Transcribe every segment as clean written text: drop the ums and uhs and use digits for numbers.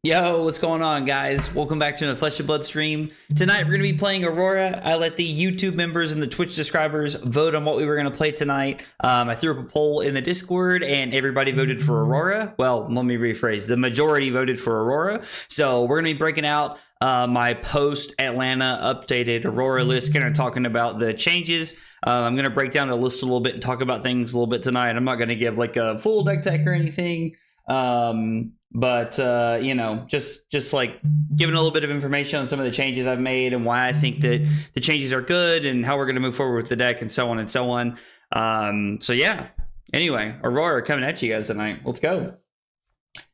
Yo, what's going on, guys? Welcome back to the Flesh and Blood stream. Tonight we're going to be playing Aurora. I let the YouTube members and the Twitch subscribers vote on what we were going to play tonight. I threw up a poll in the Discord and everybody voted for Aurora. Well, let me rephrase. The majority voted for Aurora. So we're going to be breaking out my post-Atlanta updated Aurora list, kind of talking about the changes. I'm going to break down the list a little bit and talk about things a little bit tonight. I'm not going to give like a full deck tech or anything. But you know, just like giving a little bit of information on some of the changes I've made and why I think that the changes are good and how we're going to move forward with the deck and so on and so on. So yeah, anyway, Aurora coming at you guys tonight. Let's go.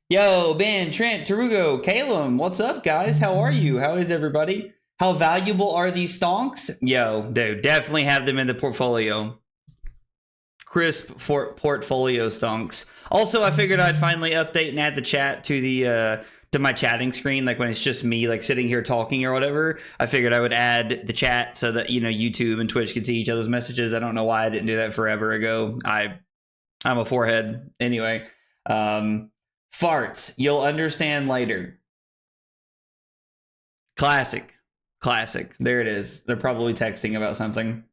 Yo, Ben, Trent, Tarugo, Calum, what's up, guys? How are you? How is everybody? How valuable are these stonks? Yo, dude, definitely have them in the portfolio. Crisp portfolio stonks. Also, I figured I'd finally update and add the chat to the to my chatting screen, like when it's just me like sitting here talking or whatever. I figured I would add the chat so that, you know, YouTube and Twitch could see each other's messages. I don't know why I didn't do that forever ago. I'm a forehead. Anyway, farts. You'll understand later. Classic. There it is. They're probably texting about something.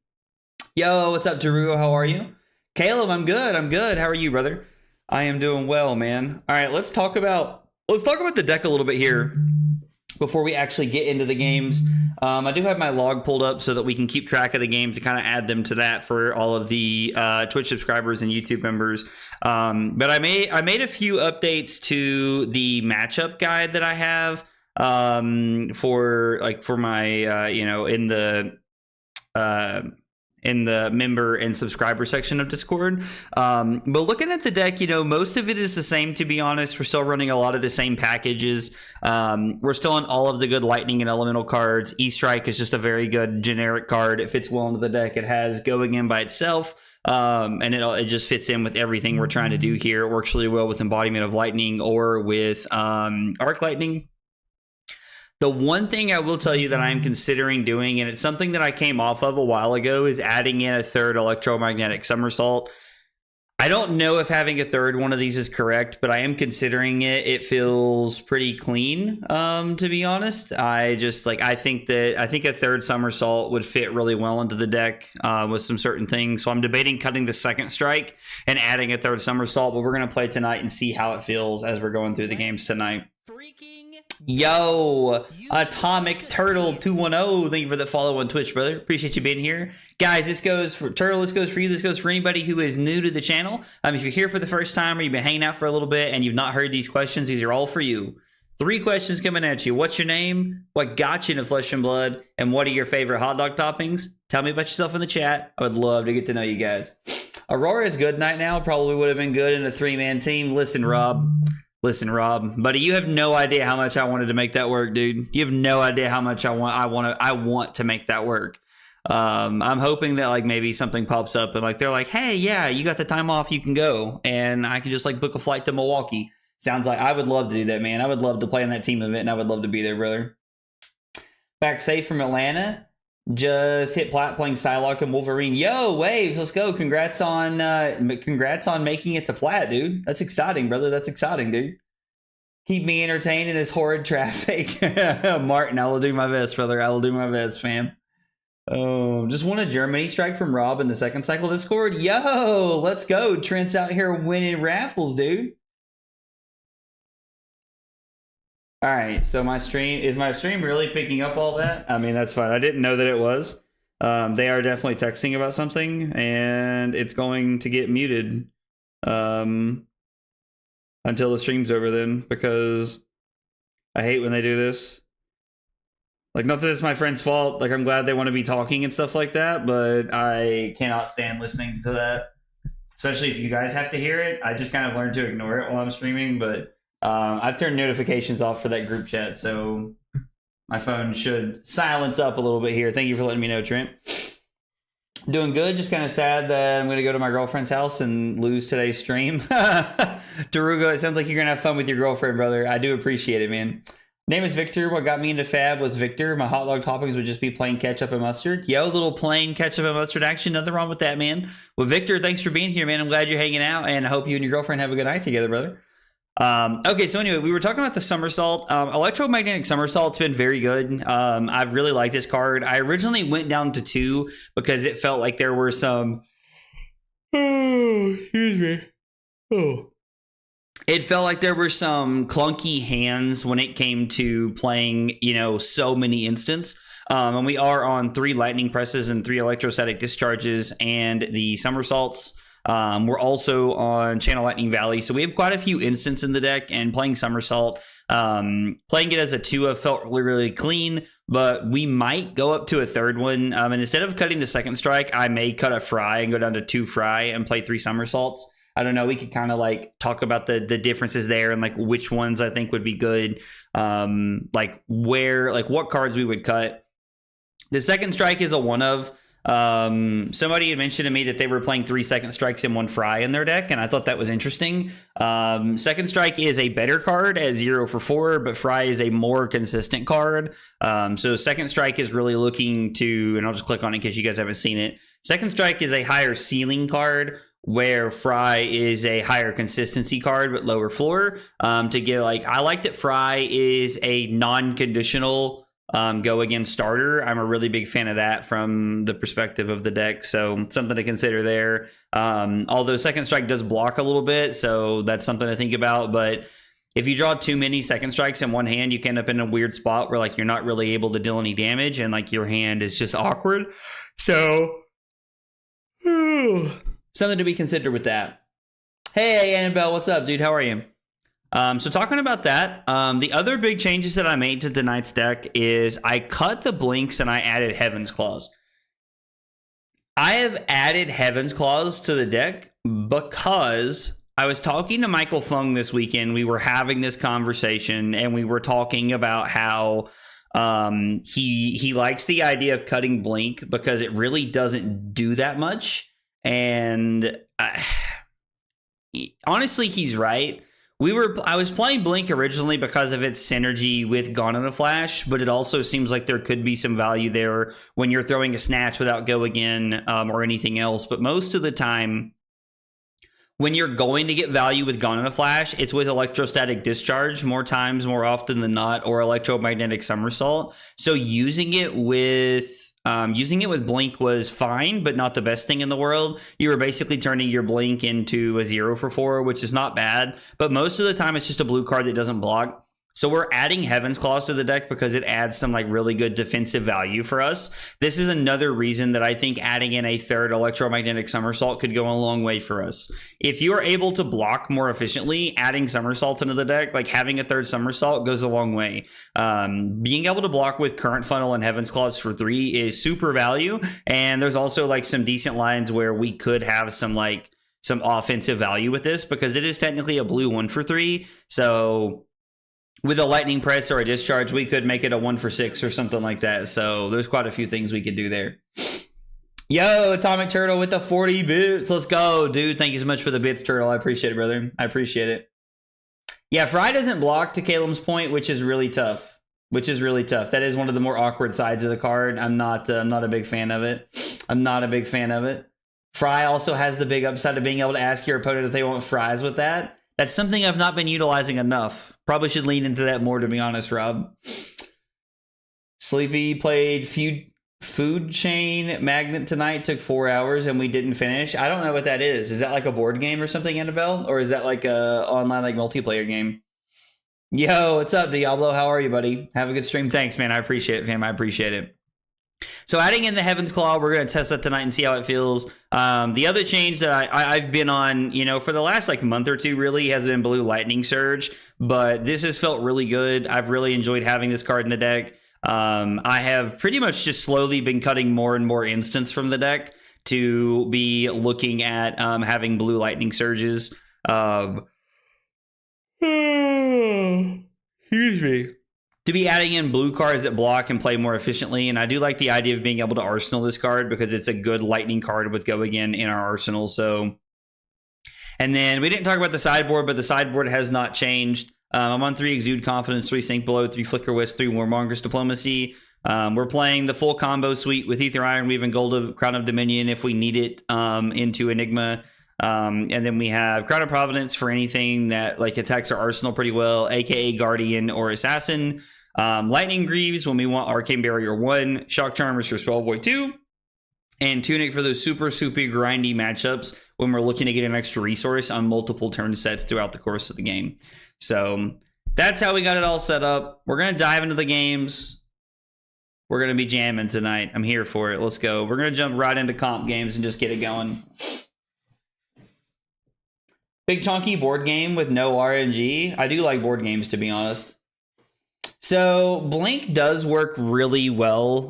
Yo, what's up, Tarugo? How are you? Caleb, I'm good. How are you, brother? I am doing well, man. All right, let's talk about the deck a little bit here before we actually get into the games. I do have my log pulled up so that we can keep track of the games and kind of add them to that for all of the Twitch subscribers and YouTube members. But I made a few updates to the matchup guide that I have for my you know, in the member and subscriber section of Discord. But looking at the deck, you know, most of it is the same, to be honest. We're still running a lot of the same packages. We're still on all of the good lightning and elemental cards. E-Strike is just a very good generic card. It fits well into the deck. It has Go Again by itself. And it just fits in with everything we're trying to do here. It works really well with Embodiment of Lightning or with Arc Lightning. The one thing I will tell you that I'm considering doing, and it's something that I came off of a while ago, is adding in a third electromagnetic somersault. I don't know if having a third one of these is correct, but I am considering it. It feels pretty clean, to be honest. I think a third somersault would fit really well into the deck with some certain things. So I'm debating cutting the second strike and adding a third somersault, but we're going to play tonight and see how it feels as we're going through the games tonight. Yo, Atomic Turtle 210, thank you for the follow on Twitch, brother. Appreciate you being here, guys. This goes for Turtle, this goes for you, this goes for anybody who is new to the channel. If you're here for the first time or you've been hanging out for a little bit and you've not heard these questions, these are all for you. 3 questions coming at you. What's your name? What got you into Flesh and Blood? And what are your favorite hot dog toppings? Tell me about yourself in the chat. I would love to get to know you guys. Aurora is good night now. Probably would have been good in a 3-man team. Listen, Rob, buddy, you have no idea how much I wanted to make that work, dude. You have no idea how much I want to make that work. I'm hoping that like maybe something pops up and like they're like, hey, yeah, you got the time off, you can go, and I can just like book a flight to Milwaukee. Sounds like I would love to do that, man. I would love to play in that team event, and I would love to be there, brother. Back safe from Atlanta. Just hit plat playing Psylocke and Wolverine. Yo, Waves, let's go. Congrats on making it to plat, dude. That's exciting, brother. That's exciting, dude. Keep me entertained in this horrid traffic. Martin, I will do my best, brother. I will do my best, fam. Just won a Germany strike from Rob in the second cycle Discord. Yo, let's go. Trent's out here winning raffles, dude. All right, so my stream really picking up all that? I mean, that's fine. I didn't know that it was. They are definitely texting about something, and it's going to get muted until the stream's over then, because I hate when they do this. Like, not that it's my friend's fault. Like, I'm glad they want to be talking and stuff like that, but I cannot stand listening to that. Especially if you guys have to hear it. I just kind of learned to ignore it while I'm streaming, but I've turned notifications off for that group chat, so my phone should silence up a little bit here. Thank you for letting me know, Trent. Doing good. Just kind of sad that I'm going to go to my girlfriend's house and lose today's stream. Darugo, it sounds like you're going to have fun with your girlfriend, brother. I do appreciate it, man. Name is Victor. What got me into Fab was Victor. My hot dog toppings would just be plain ketchup and mustard. Yo, little plain ketchup and mustard action. Nothing wrong with that, man. Well, Victor, thanks for being here, man. I'm glad you're hanging out, and I hope you and your girlfriend have a good night together, brother. Okay, so anyway, we were talking about the Somersault. Electromagnetic Somersault's been very good. I've really liked this card. I originally went down to 2 because it felt like there were some... Oh, excuse me. Oh. It felt like there were some clunky hands when it came to playing, you know, so many instants. And we are on 3 lightning presses and 3 electrostatic discharges and the somersaults. We're also on Channel Lightning Valley. So we have quite a few instants in the deck, and playing somersault, playing it as a 2 felt really, really clean, but we might go up to a 3rd one. And instead of cutting the 2nd strike, I may cut a fry and go down to 2 fry and play 3 somersaults. I don't know. We could kind of like talk about the differences there and like which ones I think would be good. Like where, like what cards we would cut. The 2nd strike is a one of. Somebody had mentioned to me that they were playing 3 2nd strikes and 1 fry in their deck, and I thought that was interesting. 2nd strike is a better card at 0 for 4, but fry is a more consistent card. So 2nd strike is really looking to, and I'll just click on it in case you guys haven't seen it. 2nd strike is a higher ceiling card, where fry is a higher consistency card but lower floor. To get like, I like that fry is a non-conditional go against starter. I'm a really big fan of that from the perspective of the deck, so something to consider there. Although 2nd strike does block a little bit, so that's something to think about. But if you draw too many 2nd strikes in one hand, you can end up in a weird spot where like you're not really able to deal any damage, and like your hand is just awkward. So something to be considered with that. Hey, Annabelle, what's up, dude? How are you? So talking about that, the other big changes that I made to tonight's deck is I cut the blinks and I added Heaven's Claws. I have added Heaven's Claws to the deck because I was talking to Michael Fung this weekend. We were having this conversation and we were talking about how he likes the idea of cutting blink because it really doesn't do that much. And honestly, he's right. I was playing Blink originally because of its synergy with Gone in a Flash, but it also seems like there could be some value there when you're throwing a Snatch without Go Again or anything else. But most of the time, when you're going to get value with Gone in a Flash, it's with Electrostatic Discharge more often than not, or Electromagnetic Somersault. So using it with Blink was fine, but not the best thing in the world. You were basically turning your Blink into a 0 for 4, which is not bad, but most of the time it's just a blue card that doesn't block. So we're adding Heaven's Claws to the deck because it adds some like really good defensive value for us. This is another reason that I think adding in a 3rd Electromagnetic Somersault could go a long way for us. If you are able to block more efficiently, adding Somersault into the deck, like having a 3rd Somersault goes a long way. Being able to block with Current Funnel and Heaven's Claws for 3 is super value. And there's also like some decent lines where we could have some offensive value with this because it is technically a blue 1 for 3. So with a lightning press or a discharge, we could make it a 1 for 6 or something like that. So there's quite a few things we could do there. Yo, Atomic Turtle with the 40 bits. Let's go, dude. Thank you so much for the bits, Turtle. I appreciate it, brother. I appreciate it. Yeah, Fry doesn't block, to Caleb's point, which is really tough. That is one of the more awkward sides of the card. I'm not a big fan of it. Fry also has the big upside of being able to ask your opponent if they want fries with that. That's something I've not been utilizing enough. Probably should lean into that more, to be honest, Rob. Sleepy played Food Chain Magnet tonight. Took 4 hours and we didn't finish. I don't know what that is. Is that like a board game or something, Annabelle? Or is that like a online like multiplayer game? Yo, what's up, Diablo? How are you, buddy? Have a good stream. Thanks, man. I appreciate it, fam. I appreciate it. So adding in the Heaven's Claw, we're going to test that tonight and see how it feels. The other change that I've been on, for the last like month or two really has been Blue Lightning Surge, but this has felt really good. I've really enjoyed having this card in the deck. I have pretty much just slowly been cutting more and more instants from the deck to be looking at having blue lightning surges. Excuse me. To be adding in blue cards that block and play more efficiently. And I do like the idea of being able to arsenal this card because it's a good lightning card with Go Again in our arsenal. So, and then we didn't talk about the sideboard, but the sideboard has not changed. I'm on 3 Exude Confidence, 3 Sink Below, 3 Flicker Wisp, 3 Warmonger's Diplomacy. We're playing the full combo suite with Ether Iron Weave and Gold of Crown of Dominion if we need it into Enigma. And then we have Crown of Providence for anything that like attacks our arsenal pretty well, aka Guardian or Assassin. Lightning Greaves when we want Arcane Barrier 1, Shock Charmers for Spell Void 2, and Tunic for those super grindy matchups when we're looking to get an extra resource on multiple turn sets throughout the course of the game. So that's how we got it all set up. We're going to dive into the games. We're going to be jamming tonight. I'm here for it. Let's go. We're going to jump right into comp games and just get it going. Big chunky board game with no RNG. I do like board games, to be honest. So Blink does work really well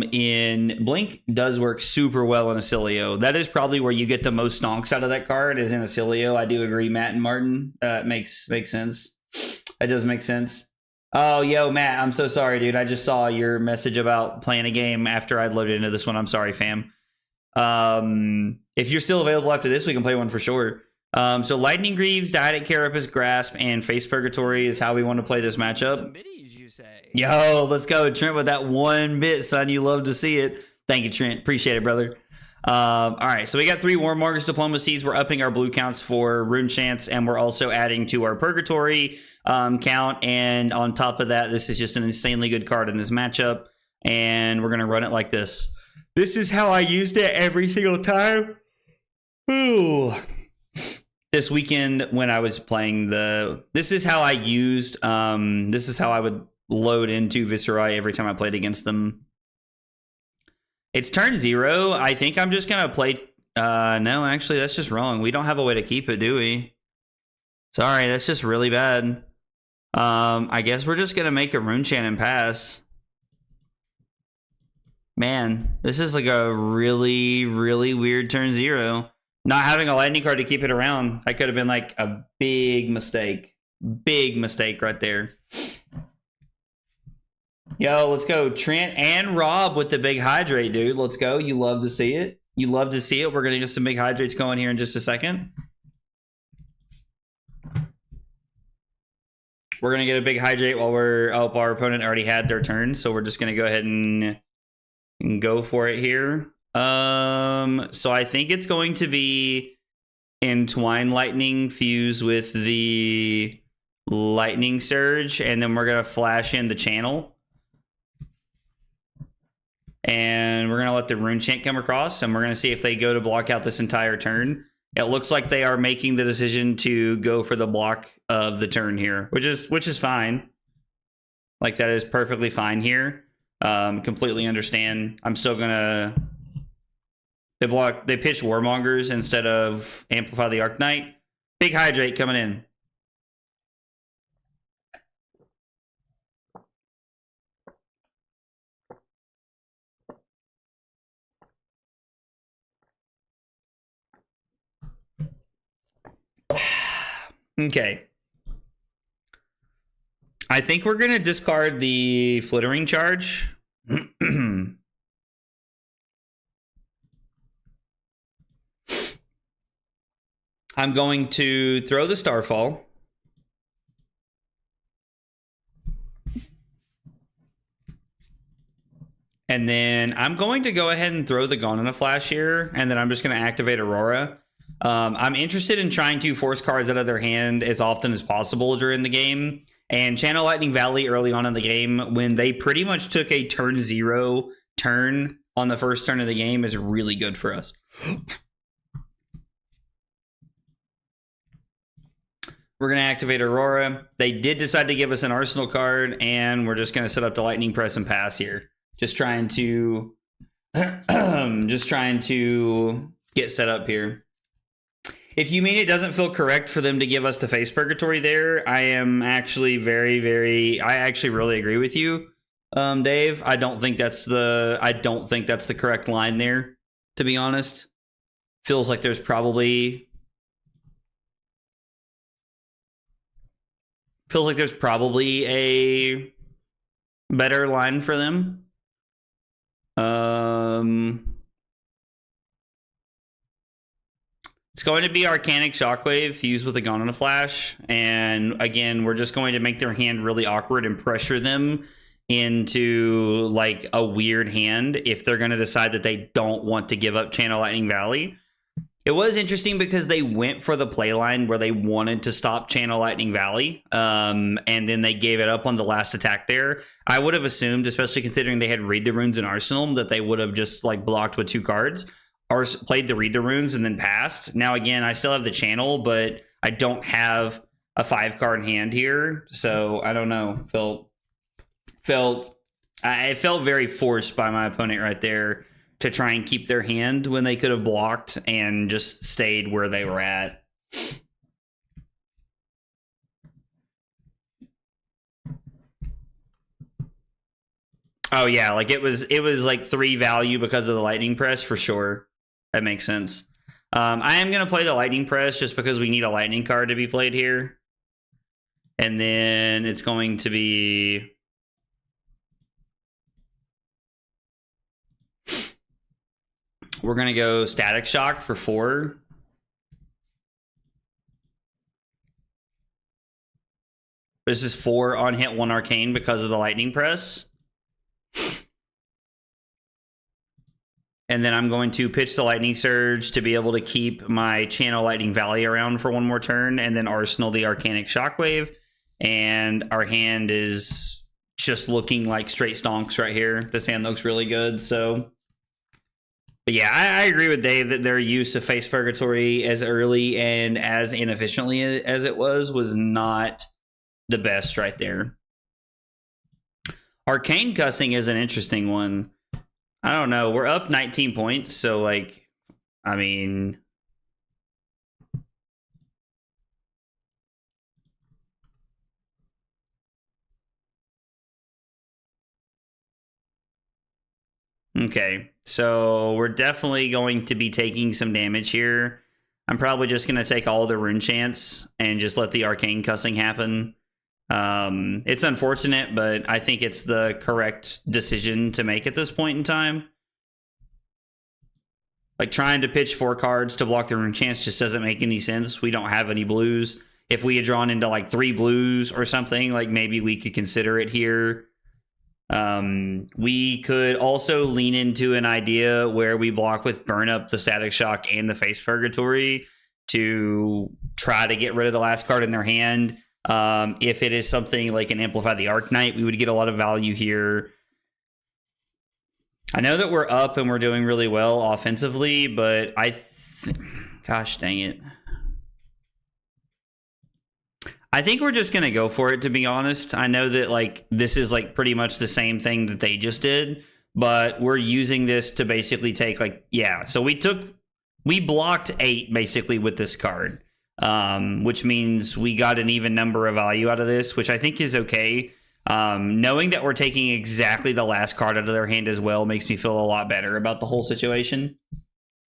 Blink does work super well in Acilio. That is probably where you get the most stonks out of that card is in Acilio. I do agree, Matt and Martin. Makes sense. That does make sense. Oh, yo, Matt, I'm so sorry, dude. I just saw your message about playing a game after I'd loaded into this one. I'm sorry, fam. If you're still available after this, we can play one for sure. So Lightning Greaves, Dyadic Carapace, Grasp, and Face Purgatory is how we want to play this matchup. Yo, let's go, Trent, with that 1 bit, son. You love to see it. Thank you, Trent. Appreciate it, brother. All right, so we got 3 Warmonger's Diplomacies. We're upping our blue counts for Rune Chants, and we're also adding to our Purgatory count. And on top of that, this is just an insanely good card in this matchup, and we're going to run it like this. This is how I used it every single time. Ooh. This weekend when I was playing this is how I used, this is how I would load into Viserai every time I played against them. It's turn 0. I think I'm just going to play, no, actually, that's just wrong. We don't have a way to keep it, do we? Sorry, that's just really bad. I guess we're just going to make a Rune Chant and pass. Man, this is like a really weird turn 0. Not having a lightning card to keep it around, that could have been like a big mistake. Big mistake right there. Yo, let's go. Trent and Rob with the big hydrate, dude. Let's go. You love to see it. You love to see it. We're going to get some big hydrates going here in just a second. We're going to get a big hydrate while our opponent already had their turn. So we're just going to go ahead and go for it here. So I think it's going to be Entwine Lightning fuse with the Lightning Surge, and then we're going to flash in the channel. And we're going to let the Rune Chant come across, and we're going to see if they go to block out this entire turn. It looks like they are making the decision to go for the block of the turn here, which is fine. Like, that is perfectly fine here. Completely understand. I'm still going to... They pitch Warmongers instead of Amplify the Arcanite. Big Hydrate coming in. Okay. I think we're going to discard the Flittering Charge. I'm going to throw the Starfall. And then I'm going to go ahead and throw the Gone in a Flash here. And then I'm just going to activate Aurora. I'm interested in trying to force cards out of their hand as often as possible during the game. And Channel Lightning Valley early on in the game, when they pretty much took a turn 0 turn on the first turn of the game, is really good for us. We're going to activate Aurora. They did decide to give us an Arsenal card, and we're just going to set up the Lightning Press and pass here. Just trying to get set up here. If you mean it doesn't feel correct for them to give us the Face Purgatory there, I am actually I actually really agree with you. Dave. I don't think that's the correct line there, to be honest. Feels like there's probably a better line for them. It's going to be Arcanic Shockwave fused with a Gone in a Flash. And again, we're just going to make their hand really awkward and pressure them into like a weird hand if they're going to decide that they don't want to give up Channel Lightning Valley. It was interesting because they went for the play line where they wanted to stop Channel Lightning Valley, and then they gave it up on the last attack there. I would have assumed, especially considering they had Read the Runes in Arsenal, that they would have just like blocked with 2 cards or played the Read the Runes and then passed. Now, again, I still have the channel, but I don't have a 5-card hand here, so I don't know. I felt very forced by my opponent right there to try and keep their hand when they could have blocked and just stayed where they were at. Oh yeah, like it was like 3 value because of the Lightning Press for sure. That makes sense. I am gonna play the Lightning Press just because we need a Lightning card to be played here. And then it's going to be we're going to go Static Shock for 4. This is 4 on hit 1 Arcane because of the Lightning Press. And then I'm going to pitch the Lightning Surge to be able to keep my Channel Lightning Valley around for 1 more turn, and then Arsenal the Arcanic Shockwave. And our hand is just looking like straight stonks right here. This hand looks really good, so... But yeah, I agree with Dave that their use of Face Purgatory as early and as inefficiently as it was not the best right there. Arcane Cussing is an interesting one. I don't know. We're up 19 points, so, like, I mean... Okay, so we're definitely going to be taking some damage here. I'm probably just going to take all the Rune Chants and just let the Arcane Cussing happen. It's unfortunate, but I think it's the correct decision to make at this point in time. Like, trying to pitch 4 cards to block the Rune Chants just doesn't make any sense. We don't have any blues. If we had drawn into, like, 3 blues or something, like, maybe we could consider it here. We could also lean into an idea where we block with Burn Up, the Static Shock, and the Face Purgatory to try to get rid of the last card in their hand. If it is something like an Amplify the Arc Knight, we would get a lot of value here. I know that we're up and we're doing really well offensively, but gosh dang it. I think we're just going to go for it, to be honest. I know that, like, this is, like, pretty much the same thing that they just did, but we're using this to basically take, like, yeah. So we blocked 8, basically, with this card, which means we got an even number of value out of this, which I think is okay. Knowing that we're taking exactly the last card out of their hand as well makes me feel a lot better about the whole situation.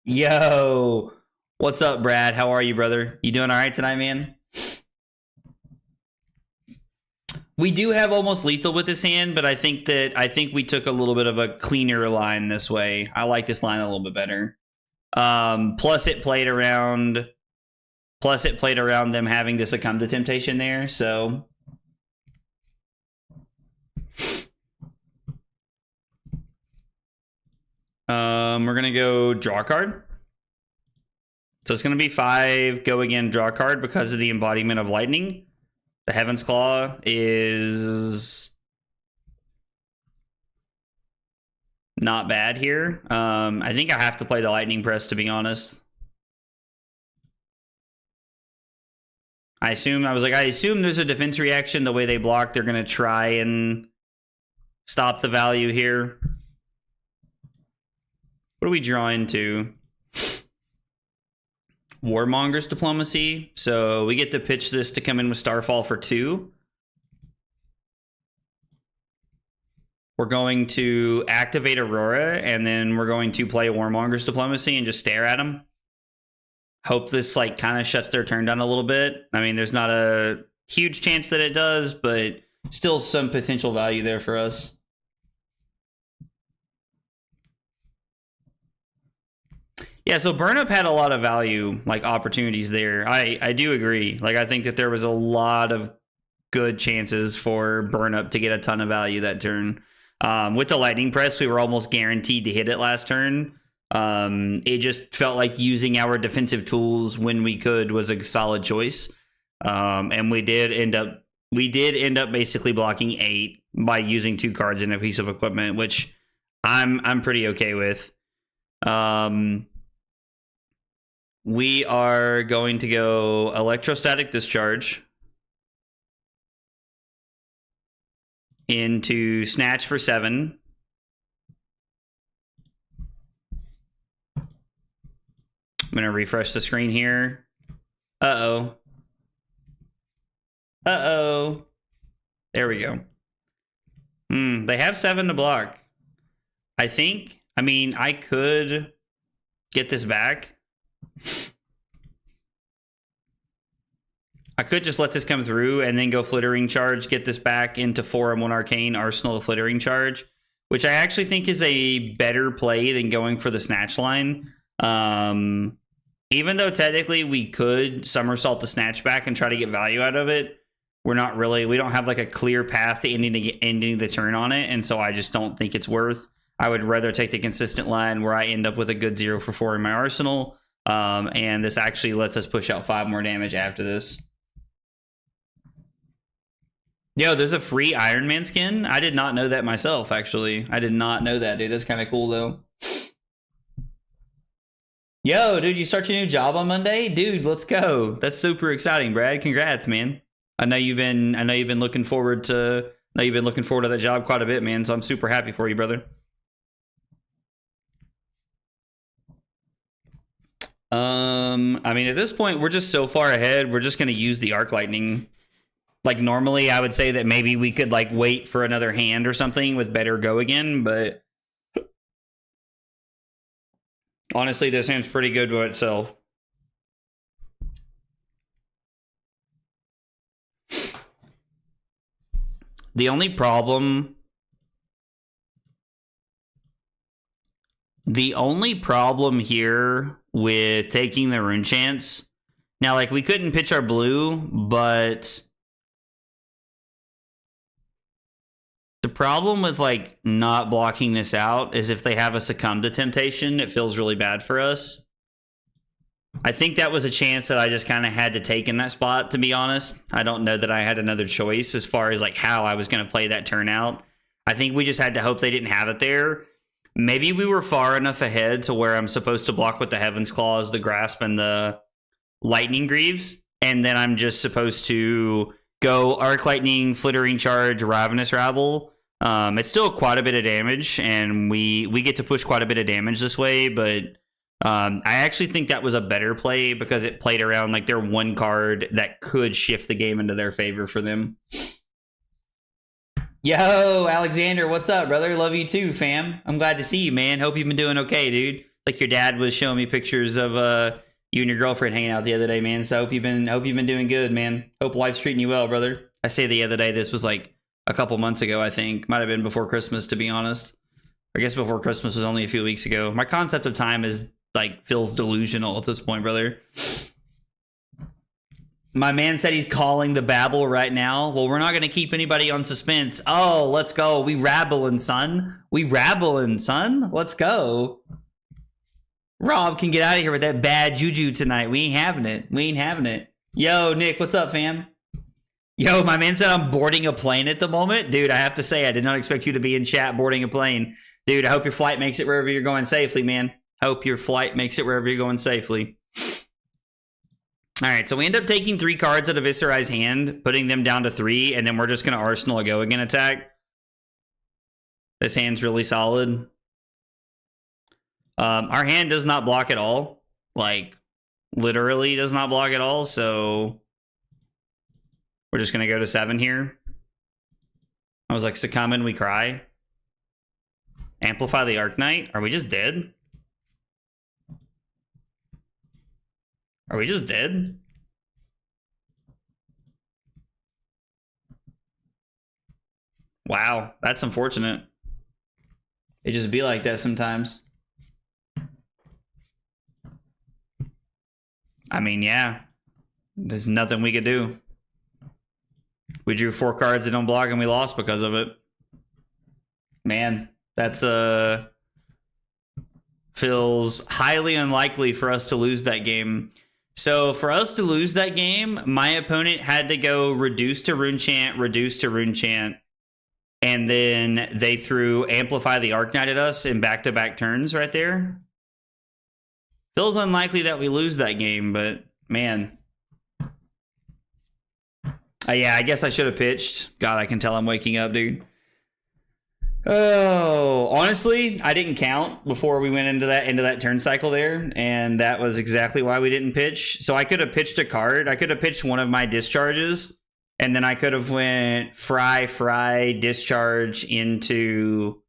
Yo, what's up, Brad? How are you, brother? You doing all right tonight, man? We do have almost lethal with this hand, but I think we took a little bit of a cleaner line this way. I like this line a little bit better. Plus it played around them having the Succumb to Temptation there, so we're gonna go draw a card. So it's gonna be 5 go again, draw a card because of the embodiment of lightning. The Heaven's Claw is not bad here. I think I have to play the Lightning Press, to be honest. I assume there's a defense reaction. The way they block, they're going to try and stop the value here. What do we draw into? Warmonger's Diplomacy. So we get to pitch this to come in with Starfall for 2. We're going to activate Aurora, and then we're going to play Warmonger's Diplomacy and just stare at them. Hope this like kind of shuts their turn down a little bit. I mean, there's not a huge chance that it does, but still some potential value there for us. Yeah, so Burn Up had a lot of value, like opportunities there. I do agree. Like, I think that there was a lot of good chances for Burn Up to get a ton of value that turn. With the Lightning Press, we were almost guaranteed to hit it last turn. It just felt like using our defensive tools when we could was a solid choice. And we did end up basically blocking 8 by using 2 cards in a piece of equipment, which I'm pretty okay with. We are going to go Electrostatic Discharge into Snatch for 7. I'm going to refresh the screen here. Uh-oh. Uh-oh. There we go. They have 7 to block. I mean, I could get this back. I could just let this come through and then go Flittering Charge, get this back into 4 and 1 Arcane, Arsenal of Flittering Charge, which I actually think is a better play than going for the Snatch line. Even though technically we could somersault the Snatch back and try to get value out of it, we don't have like a clear path to ending the turn on it, and so I just don't think it's worth. I would rather take the consistent line where I end up with a good 0 for 4 in my arsenal, and this actually lets us push out 5 more damage after this. Yo, there's a free Iron Man skin? I did not know that myself, actually. I did not know that, dude. That's kind of cool, though. Yo, dude, you start your new job on Monday? Dude, let's go. That's super exciting, Brad. Congrats, man. I know you've been looking forward to that job quite a bit, man, so I'm super happy for you, brother. I mean, at this point, we're just so far ahead, we're just going to use the Arc Lightning. Like, normally, I would say that maybe we could, like, wait for another hand or something with better go again, but honestly, this hand's pretty good by itself. The only problem here with taking the Rune Chance, now, like, we couldn't pitch our blue, but the problem with, like, not blocking this out is if they have a Succumb to Temptation, it feels really bad for us. I think that was a chance that I just kind of had to take in that spot, to be honest. I don't know that I had another choice as far as, like, how I was going to play that turn out. I think we just had to hope they didn't have it there. Maybe we were far enough ahead to where I'm supposed to block with the Heaven's Claws, the Grasp, and the Lightning Greaves, and then I'm just supposed to go Arc Lightning, Flittering Charge, Ravenous Rabble. It's still quite a bit of damage, and we get to push quite a bit of damage this way, but I actually think that was a better play because it played around like their one card that could shift the game into their favor for them. Yo, Alexander, what's up, brother? Love you too, fam. I'm glad to see you, man. Hope you've been doing okay, dude. Like your dad was showing me pictures of you and your girlfriend hanging out the other day, man. So I hope you've been doing good, man. Hope life's treating you well, brother. I say the other day, this was like a couple months ago, I think. Might have been before Christmas, to be honest. I guess before Christmas was only a few weeks ago. My concept of time is like feels delusional at this point, brother. My man said he's calling the babble right now. Well, we're not going to keep anybody on suspense. Oh, let's go. We rabbling, son. We rabbling, son. Let's go. Rob can get out of here with that bad juju tonight. We ain't having it. We ain't having it. Yo, Nick, what's up, fam? Yo, my man said I'm boarding a plane at the moment. Dude, I have to say, I did not expect you to be in chat boarding a plane. Dude, I hope your flight makes it wherever you're going safely, man. Hope your flight makes it wherever you're going safely. All right, so we end up taking 3 cards out of Viserai's hand, putting them down to 3, and then we're just going to Arsenal a Go Again attack. This hand's really solid. Our hand does not block at all. Like, literally does not block at all, so we're just going to go to 7 here. I was like, succumb and we cry. Amplify the Arknight? Are we just dead? Are we just dead? Wow, that's unfortunate. It just be like that sometimes. I mean, yeah. There's nothing we could do. We drew 4 cards that don't block and we lost because of it. Man, that's feels highly unlikely for us to lose that game. So for us to lose that game, my opponent had to go reduce to Runechant, reduce to Runechant, and then they threw Amplify the Arknight at us in back-to-back turns right there. Feels unlikely that we lose that game, but man. Yeah, I guess I should have pitched. God, I can tell I'm waking up, dude. Oh, honestly, I didn't count before we went into that turn cycle there, and that was exactly why we didn't pitch. So I could have pitched a card. I could have pitched one of my discharges, and then I could have went Fry, discharge into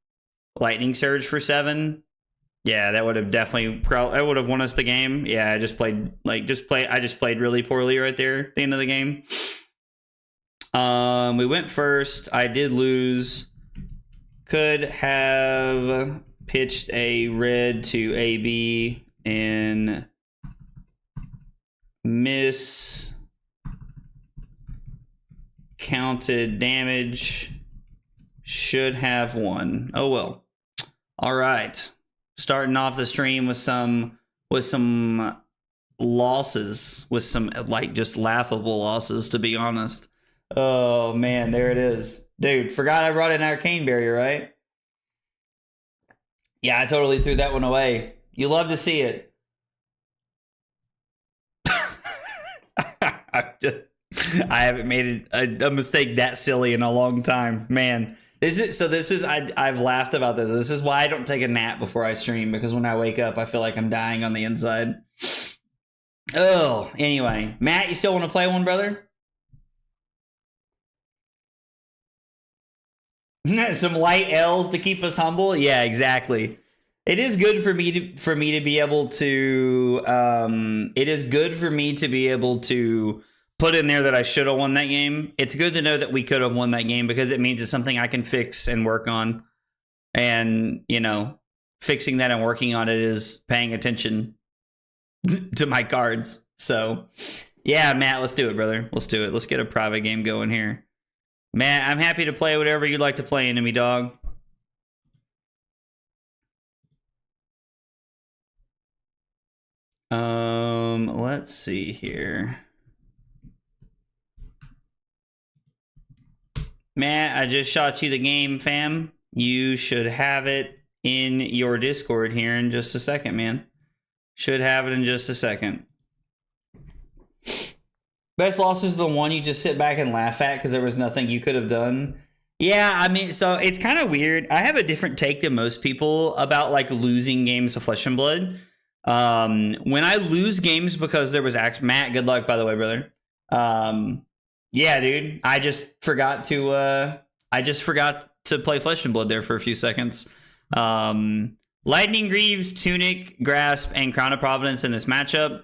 Lightning Surge for 7. Yeah, that would have definitely that would have won us the game. Yeah, I just played I just played really poorly right there at the end of the game. We went first. I did lose. Could have pitched a red to AB and counted damage. Should have won. Oh well. All right. Starting off the stream with some losses, with some like just laughable losses, to be honest. Oh man, there it is. Dude, forgot I brought an Arcane Barrier, right? Yeah, I totally threw that one away. You love to see it. I haven't made a mistake that silly in a long time, man. I've laughed about this. This is why I don't take a nap before I stream, because when I wake up, I feel like I'm dying on the inside. Oh, anyway. Matt, you still want to play one, brother? Some light L's to keep us humble. Yeah, exactly. It is good for me to be able to. It is good for me to be able to put in there that I should have won that game. It's good to know that we could have won that game, because it means it's something I can fix and work on. And you know, fixing that and working on it is paying attention to my cards. So, yeah, Matt, let's do it, brother. Let's do it. Let's get a private game going here. Matt, I'm happy to play whatever you'd like to play, enemy dog. Let's see here. Matt, I just shot you the game, fam. You should have it in your Discord here in just a second, man. Should have it in just a second. Best loss is the one you just sit back and laugh at because there was nothing you could have done. Yeah, I mean, so it's kind of weird. I have a different take than most people about like losing games of Flesh and Blood. When I lose games because there was Matt, good luck, by the way, brother. Yeah, dude, I just forgot to play Flesh and Blood there for a few seconds. Lightning Greaves, Tunic, Grasp, and Crown of Providence in this matchup.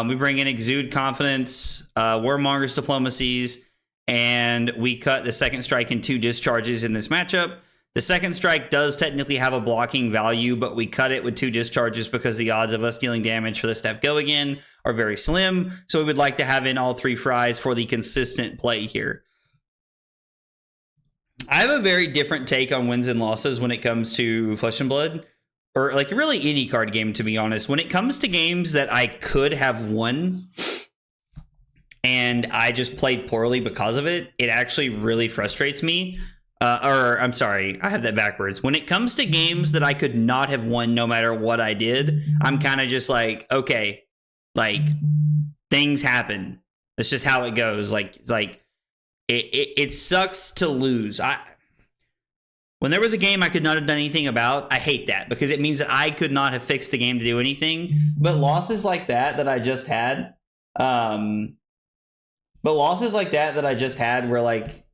We bring in Exude Confidence, Warmonger's Diplomacies, and we cut the second strike in 2 discharges in this matchup. The second strike does technically have a blocking value, but we cut it with 2 discharges because the odds of us dealing damage for the step go again are very slim. So we would like to have in all 3 fries for the consistent play here. I have a very different take on wins and losses when it comes to Flesh and Blood, or like really any card game, to be honest. When it comes to games that I could have won and I just played poorly because of it, it actually really frustrates me. Or I'm sorry, I have that backwards. When it comes to games that I could not have won no matter what I did, I'm kind of just like, okay, like things happen. That's just how it goes. It sucks to lose. When there was a game I could not have done anything about, I hate that because it means that I could not have fixed the game to do anything. But losses like that I just had, where like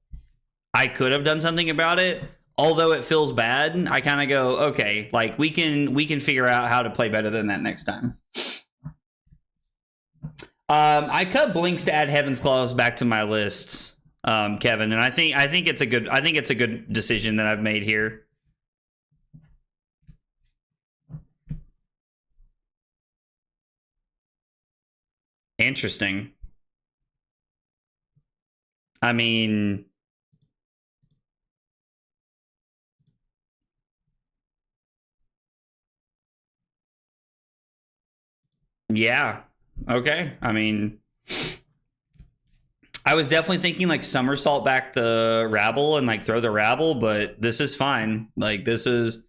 I could have done something about it, although it feels bad, I kind of go, okay, like we can figure out how to play better than that next time. I cut Blinks to add Heaven's Claws back to my lists, Kevin, and I think it's a good decision that I've made here. Interesting. I mean, yeah. Okay. I mean, I was definitely thinking like somersault back the rabble and like throw the rabble, but this is fine. Like this is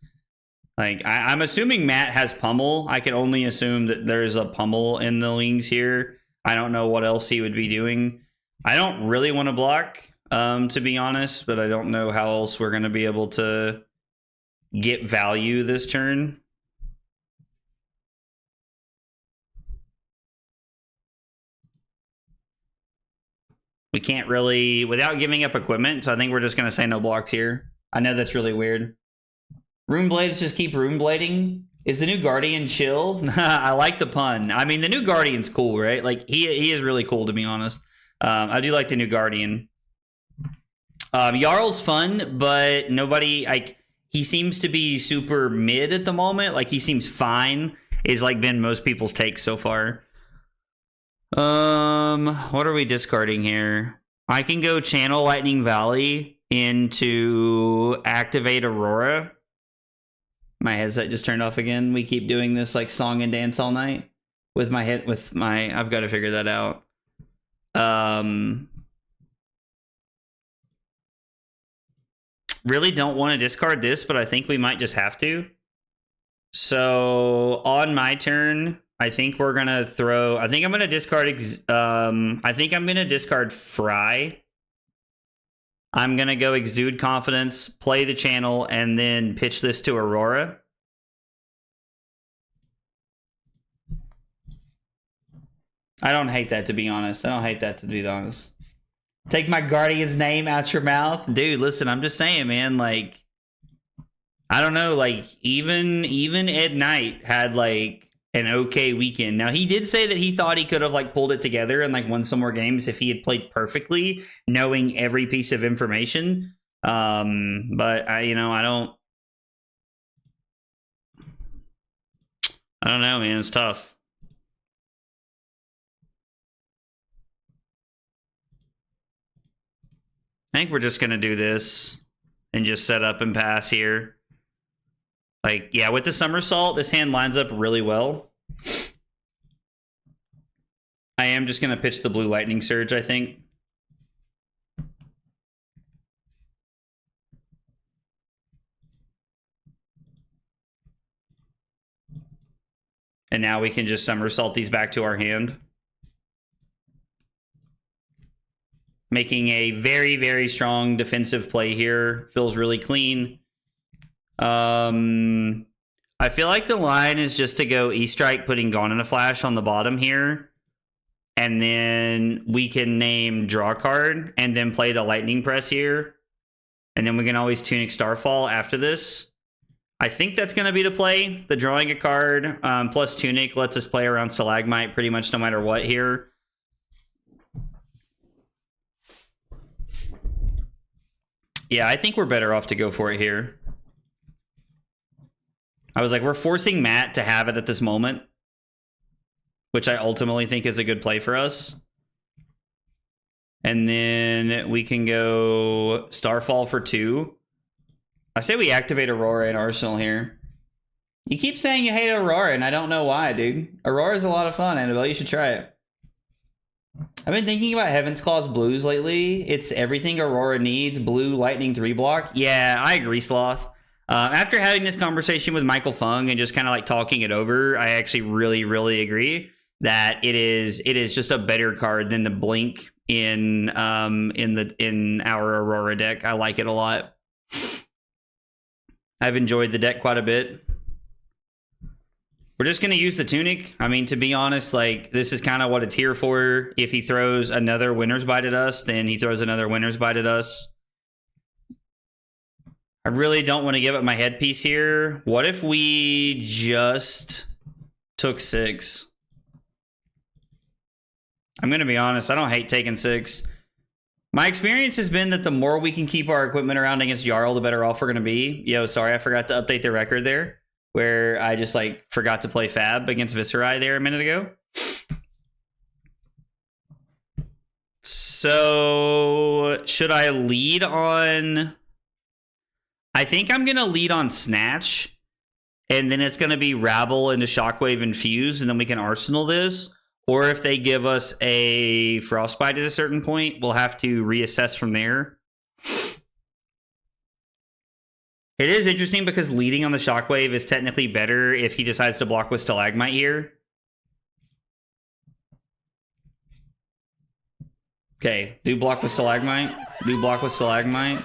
like I'm assuming Matt has pummel. I can only assume that there's a pummel in the wings here. I don't know what else he would be doing. I don't really want to block, to be honest, but I don't know how else we're going to be able to get value this turn. We can't really, without giving up equipment, so I think we're just going to say no blocks here. I know that's really weird. Rune Blades just keep Rune Blading. Is the new Guardian chill? I like the pun. I mean, the new Guardian's cool, right? Like, he is really cool, to be honest. I do like the new Guardian. Jarl's fun, but nobody, like, he seems to be super mid at the moment. Like, he seems fine, is like been most people's takes so far. What are we discarding here? I can go Channel Lightning Valley into Activate Aurora. My headset just turned off again. We keep doing this like song and dance all night with my head, I've got to figure that out. Really don't want to discard this, but I think we might just have to. So on my turn, I think we're gonna throw. I think I'm gonna discard. I think I'm gonna discard Fry. I'm gonna go Exude Confidence, play the channel, and then pitch this to Aurora. I don't hate that, to be honest. I don't hate that, to be honest. Take my Guardian's name out your mouth, dude. Listen, I'm just saying, man. Like, I don't know. Like, even Ed Knight had like an okay weekend. Now, he did say that he thought he could have like pulled it together and like won some more games if he had played perfectly, knowing every piece of information. But I don't know, man. It's tough. I think we're just gonna do this and just set up and pass here. Like, yeah, with the somersault, this hand lines up really well. I am just going to pitch the blue lightning surge, I think. And now we can just somersault these back to our hand. Making a very, very strong defensive play here. Feels really clean. I feel like the line is just to go E-Strike, putting Gone in a Flash on the bottom here. And then we can name draw card and then play the Lightning Press here. And then we can always Tunic Starfall after this. I think that's going to be the play. The drawing a card plus Tunic lets us play around Stalagmite pretty much no matter what here. Yeah, I think we're better off to go for it here. I was like, we're forcing Matt to have it at this moment, which I ultimately think is a good play for us. And then we can go Starfall for 2. I say we activate Aurora in Arsenal here. You keep saying you hate Aurora, and I don't know why, dude. Aurora's a lot of fun, Annabelle. You should try it. I've been thinking about Heaven's Claws blues lately. It's everything Aurora needs. Blue, lightning, 3-block. Yeah, I agree, Sloth. After having this conversation with Michael Fung and just kind of like talking it over, I actually really, really agree that it is just a better card than the Blink in our Aurora deck. I like it a lot. I've enjoyed the deck quite a bit. We're just going to use the Tunic. I mean, to be honest, like, this is kind of what it's here for. If he throws another Winter's Bite at us, then he throws another Winter's Bite at us. I really don't want to give up my headpiece here. What if we just took 6? I'm going to be honest. I don't hate taking 6. My experience has been that the more we can keep our equipment around against Jarl, the better off we're going to be. Yo, sorry, I forgot to update the record there, where I just like forgot to play Fab against Viserai there a minute ago. So should I lead on... I think I'm going to lead on Snatch, and then it's going to be Rabble into Shockwave and Fuse, and then we can Arsenal this. Or if they give us a Frostbite at a certain point, we'll have to reassess from there. It is interesting because leading on the Shockwave is technically better if he decides to block with Stalagmite here. Okay, do block with Stalagmite. Do block with Stalagmite.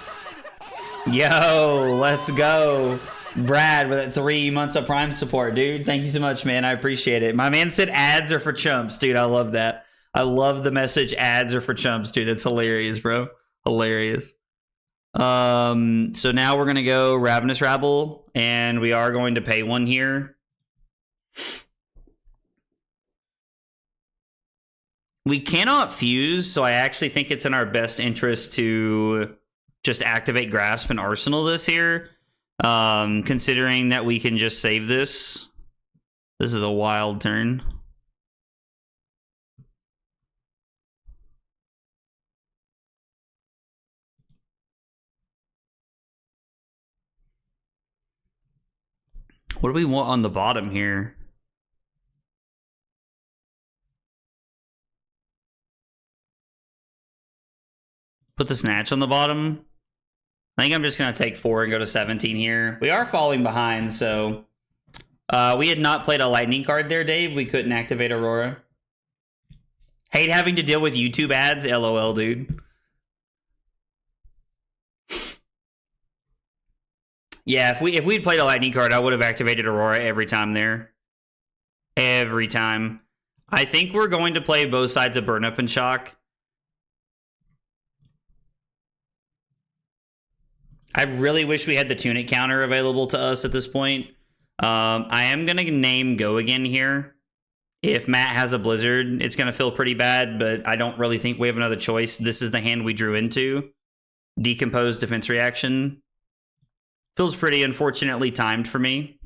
Yo, let's go. Brad with that 3 months of Prime support, dude. Thank you so much, man. I appreciate it. My man said ads are for chumps, dude. I love that. I love the message ads are for chumps, dude. That's hilarious, bro. Hilarious. So now we're going to go Ravenous Rabble, and we are going to pay 1 here. We cannot fuse, so I actually think it's in our best interest to just activate Grasp and Arsenal this here. Considering that we can just save this. This is a wild turn. What do we want on the bottom here? Put the Snatch on the bottom. I think I'm just going to take 4 and go to 17 here. We are falling behind, so... we had not played a lightning card there, Dave. We couldn't activate Aurora. Hate having to deal with YouTube ads. LOL, dude. Yeah, if we'd played a lightning card, I would have activated Aurora every time there. Every time. I think we're going to play both sides of Burn Up and Shock. I really wish we had the Tunic counter available to us at this point. I am going to name Go again here. If Matt has a Blizzard, it's going to feel pretty bad, but I don't really think we have another choice. This is the hand we drew into. Decompose defense reaction. Feels pretty unfortunately timed for me.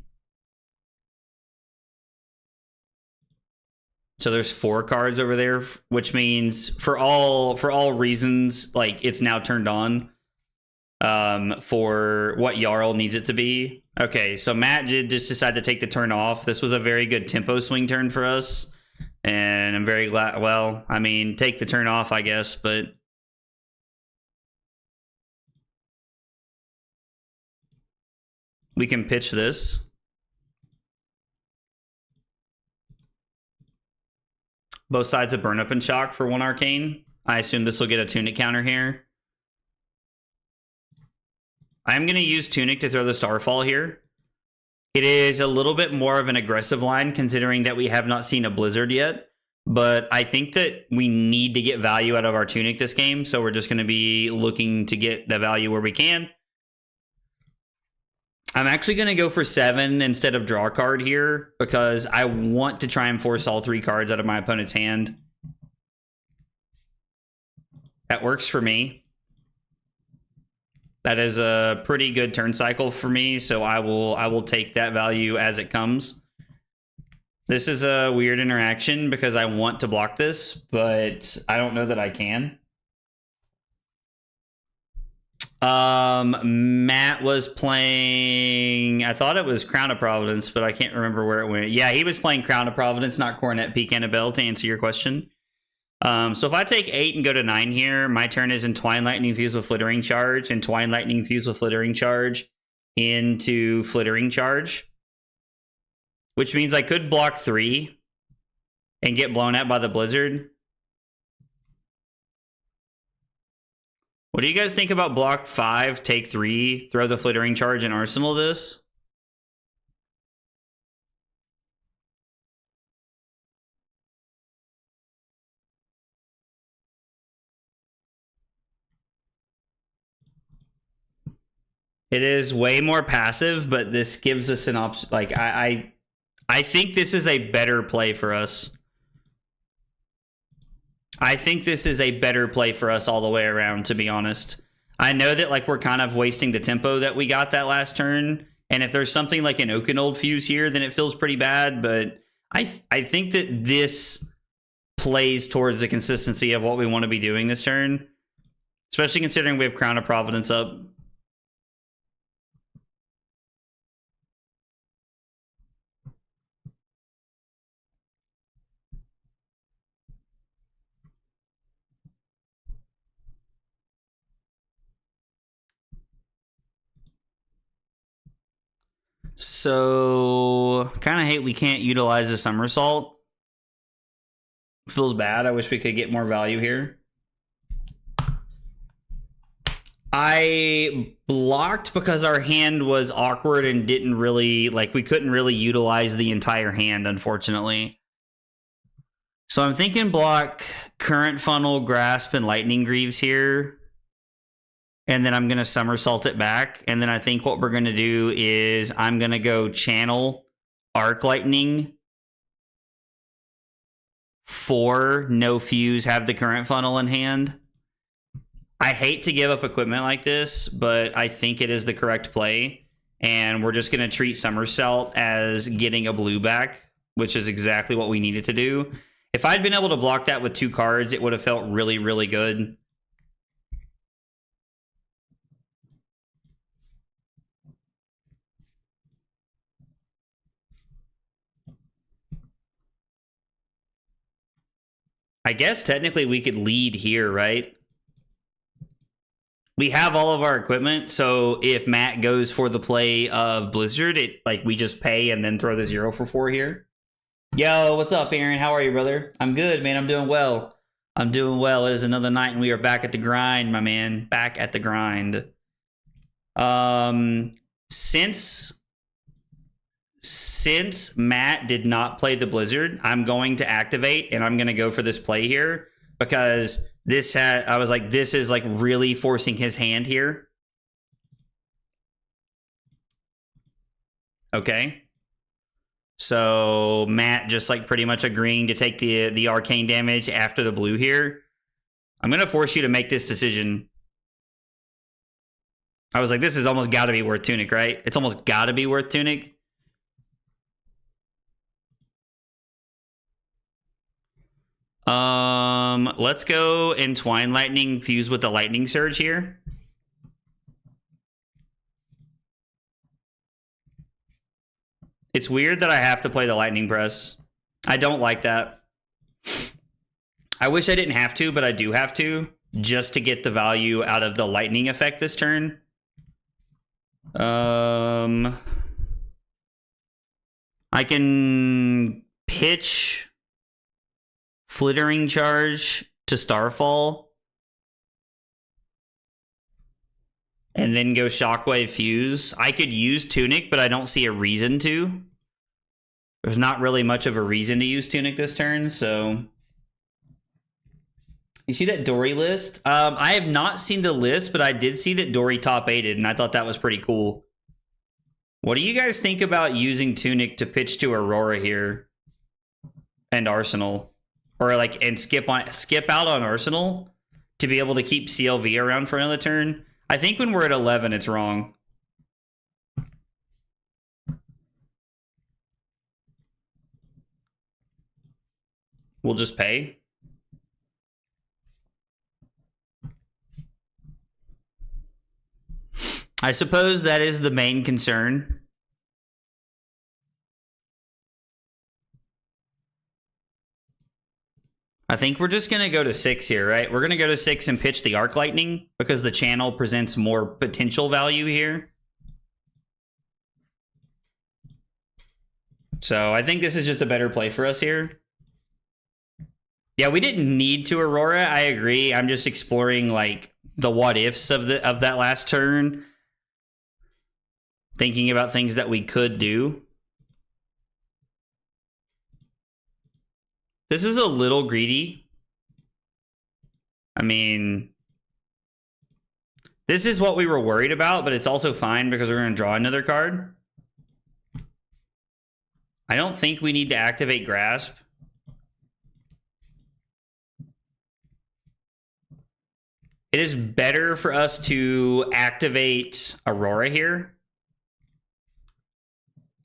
So there's 4 cards over there, which means for all reasons, like it's now turned on. For what Jarl needs it to be. Okay, so Matt did just decide to take the turn off. This was a very good tempo swing turn for us. And I'm very glad, well, I mean, take the turn off, I guess, but... we can pitch this. Both sides of Burn Up and Shock for 1 Arcane. I assume this will get a Tunic counter here. I'm going to use Tunic to throw the Starfall here. It is a little bit more of an aggressive line considering that we have not seen a Blizzard yet. But I think that we need to get value out of our Tunic this game. So we're just going to be looking to get the value where we can. I'm actually going to go for 7 instead of draw a card here. Because I want to try and force all 3 cards out of my opponent's hand. That works for me. That is a pretty good turn cycle for me, so I will take that value as it comes. This is a weird interaction because I want to block this, but I don't know that I can. Matt was playing, I thought it was Crown of Providence, but I can't remember where it went. Yeah, he was playing Crown of Providence, not Coronet Peak Annabelle, to answer your question. So if I take 8 and go to 9 here, my turn is Entwine Lightning Fuse with Flittering Charge, Entwine Lightning Fuse with Flittering Charge into Flittering Charge, which means I could block 3 and get blown at by the Blizzard. What do you guys think about block 5, take 3, throw the Flittering Charge, and Arsenal this? It is way more passive, but this gives us an option. Like, I think this is a better play for us. I think this is a better play for us all the way around, to be honest. I know that, like, we're kind of wasting the tempo that we got that last turn. And if there's something like an Oakenold Fuse here, then it feels pretty bad. But I think that this plays towards the consistency of what we want to be doing this turn. Especially considering we have Crown of Providence up. So, kind of hate we can't utilize the Somersault. Feels bad. I wish we could get more value here. I blocked because our hand was awkward and didn't really, like, we couldn't really utilize the entire hand, unfortunately. So I'm thinking block Current Funnel, Grasp, and Lightning Greaves here. And then I'm going to somersault it back. And then I think what we're going to do is I'm going to go channel Arc Lightning for no fuse, have the Current Funnel in hand. I hate to give up equipment like this, but I think it is the correct play. And we're just going to treat Somersault as getting a blue back, which is exactly what we needed to do. If I'd been able to block that with 2 cards, it would have felt really, really good. I guess technically we could lead here, right? We have all of our equipment, so if Matt goes for the play of Blizzard, it like we just pay and then throw the 0 for 4 here. Yo, what's up, Aaron? How are you, brother? I'm good, man. I'm doing well. I'm doing well. It is another night, and we are back at the grind, my man. Back at the grind. Since Matt did not play the Blizzard, I'm going to activate, and I'm going to go for this play here because I was like, this is like really forcing his hand here. Okay. So Matt just like pretty much agreeing to take the arcane damage after the blue here. I'm going to force you to make this decision. I was like, this has almost got to be worth Tunic, right? It's almost got to be worth Tunic. Let's go Entwine Lightning, fuse with the Lightning Surge here. It's weird that I have to play the Lightning Press. I don't like that. I wish I didn't have to, but I do have to, just to get the value out of the Lightning effect this turn. I can pitch Flittering Charge to Starfall and then go Shockwave Fuse. I could use Tunic, but I don't see a reason to. There's not really much of a reason to use Tunic this turn, so... You see that Dory list? I have not seen the list, but I did see that Dory top 8'd, and I thought that was pretty cool. What do you guys think about using Tunic to pitch to Aurora here? And Arsenal? Or like, and skip out on Arsenal to be able to keep CLV around for another turn. I think when we're at 11, it's wrong. We'll just pay. I suppose that is the main concern. I think we're just going to go to 6 here, right? We're going to go to 6 and pitch the Arc Lightning because the channel presents more potential value here. So I think this is just a better play for us here. Yeah, we didn't need to Aurora. I agree. I'm just exploring like the what ifs of that last turn. Thinking about things that we could do. This is a little greedy. I mean, This is what we were worried about, but it's also fine because we're going to draw another card. I don't think we need to activate Grasp. It is better for us to activate Aurora here.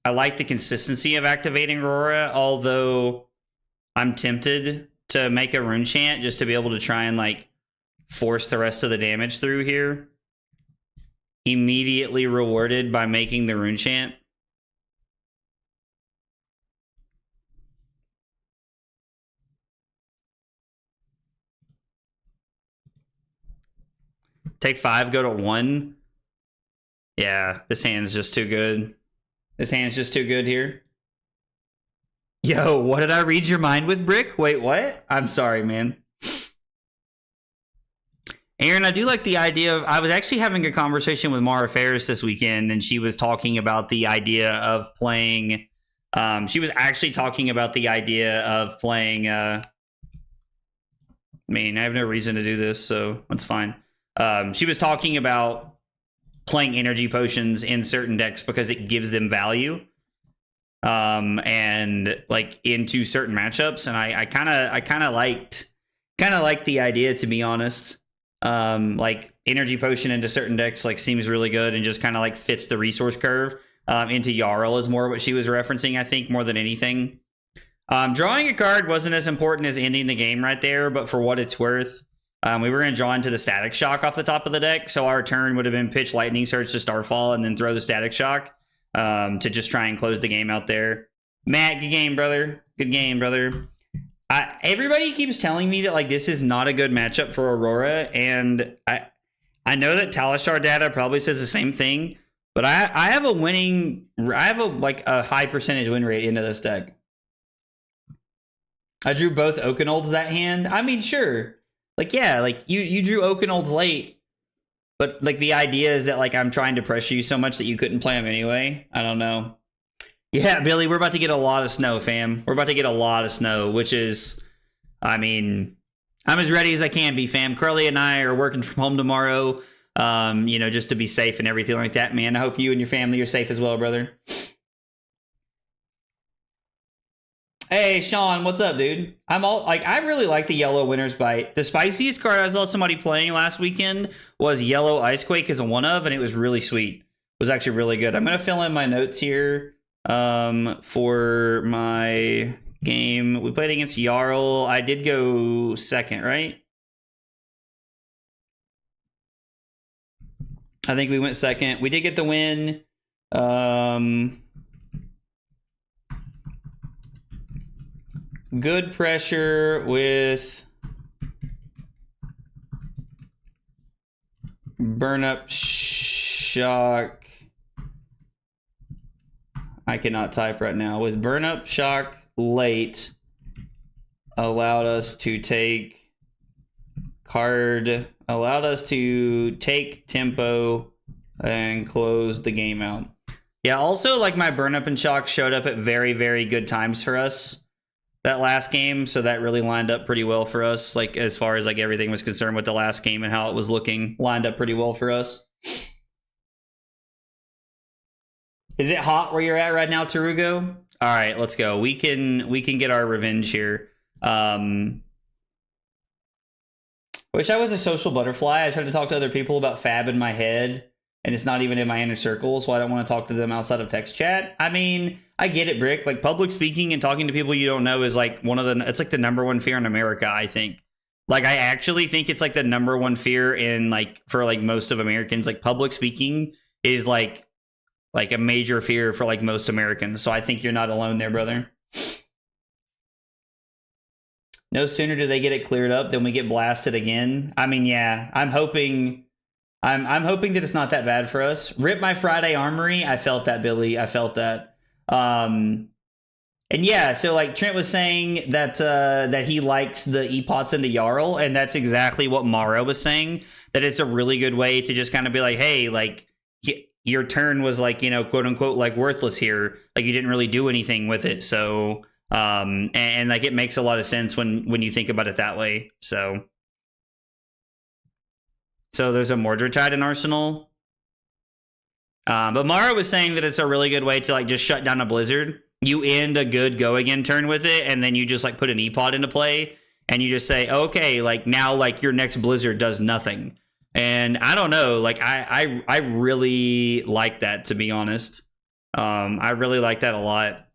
I like the consistency of activating Aurora, although I'm tempted to make a Rune Chant just to be able to try and like force the rest of the damage through here. Immediately rewarded by making the Rune Chant. Take 5, go to 1. Yeah, this hand's just too good. This hand's just too good here. Yo, what did I read your mind with, Brick? Wait, what? I'm sorry, man. Aaron, I do like the idea of... I was actually having a conversation with Mara Ferris this weekend, and she was talking about the idea of playing... she was actually talking about the idea of playing... I mean, I have no reason to do this, so that's fine. She was talking about playing energy potions in certain decks because it gives them value, and like into certain matchups. And I kind of liked the idea, to be honest. Like energy potion into certain decks like seems really good and just kind of like fits the resource curve. Into Jarl is more what she was referencing, I think, more than anything. Drawing a card wasn't as important as ending the game right there, but for what it's worth. We were going to draw into the Static Shock off the top of the deck, so our turn would have been pitch Lightning Surge to Starfall and then throw the Static Shock to just try and close the game out there. Matt, good game, brother. Good game, brother. Everybody keeps telling me that like this is not a good matchup for Aurora, and I know that Talishar data probably says the same thing, but I have a high percentage win rate into this deck. I drew both Oakenolds that hand. I mean, sure. Like, yeah, like you drew Oakenolds late, but like the idea is that like I'm trying to pressure you so much that you couldn't play them anyway. I don't know. Yeah, Billy, we're about to get a lot of snow, fam. We're about to get a lot of snow, which is, I mean, I'm as ready as I can be, fam. Curly and I are working from home tomorrow, you know, just to be safe and everything like that, man. I hope you and your family are safe as well, brother. Hey, Sean, what's up, dude? I really like the yellow Winter's Bite. The spiciest card I saw somebody playing last weekend was yellow Icequake as a one of, and it was really sweet. It was actually really good. I'm going to fill in my notes here for my game. We played against Jarl. I did go second, right? I think we went second. We did get the win. Good pressure with burn up shock. I cannot type right now. With burn up shock late allowed us to take tempo and close the game out. Yeah, also like my burn up and shock showed up at very, very good times for us that last game, so that really lined up pretty well for us, like as far as like everything was concerned with the last game and how it was looking, lined up pretty well for us. Is it hot where you're at right now, Tarugo? All right, let's go. We can get our revenge here. Wish I was a social butterfly. I tried to talk to other people about Fab in my head, and it's not even in my inner circle, so I don't want to talk to them outside of text chat. I mean, I get it, Brick. Like, public speaking and talking to people you don't know is like it's like the #1 fear in America, I think. Like, I actually think it's like the #1 fear in like, for like most of Americans. Like, public speaking is like a major fear for like most Americans. So I think you're not alone there, brother. No sooner do they get it cleared up than we get blasted again. I mean, yeah, I'm hoping that it's not that bad for us. Rip my Friday Armory. I felt that, Billy. I felt that. And yeah, so like Trent was saying that that he likes the epots into Jarl, and that's exactly what Mara was saying. That it's a really good way to just kind of be like, hey, like your turn was like, you know, quote unquote, like worthless here. Like you didn't really do anything with it. So and like it makes a lot of sense when you think about it that way. So So there's a Mordred in Arsenal. But Mara was saying that it's a really good way to like just shut down a Blizzard. You end a good go again turn with it, and then you just like put an E-Pod into play, and you just say, okay, like now like your next Blizzard does nothing. And I don't know, like I really like that, to be honest. I really like that a lot.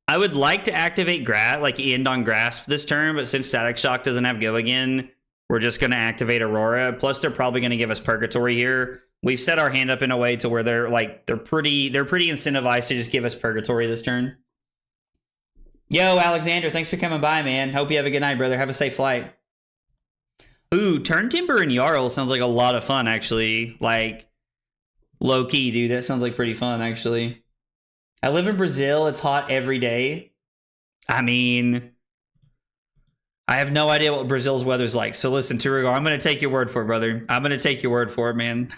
I would like to activate like end on Grasp this turn, but since Static Shock doesn't have go again, we're just going to activate Aurora. Plus, they're probably going to give us Purgatory here. We've set our hand up in a way to where they're pretty incentivized to just give us Purgatory this turn. Yo, Alexander, thanks for coming by, man. Hope you have a good night, brother. Have a safe flight. Ooh, Turn Timber and Jarl sounds like a lot of fun, actually. Like, low key, dude. That sounds like pretty fun, actually. I live in Brazil. It's hot every day. I mean, I have no idea what Brazil's weather's like. So listen, Turigo, I'm going to take your word for it, brother. I'm going to take your word for it, man.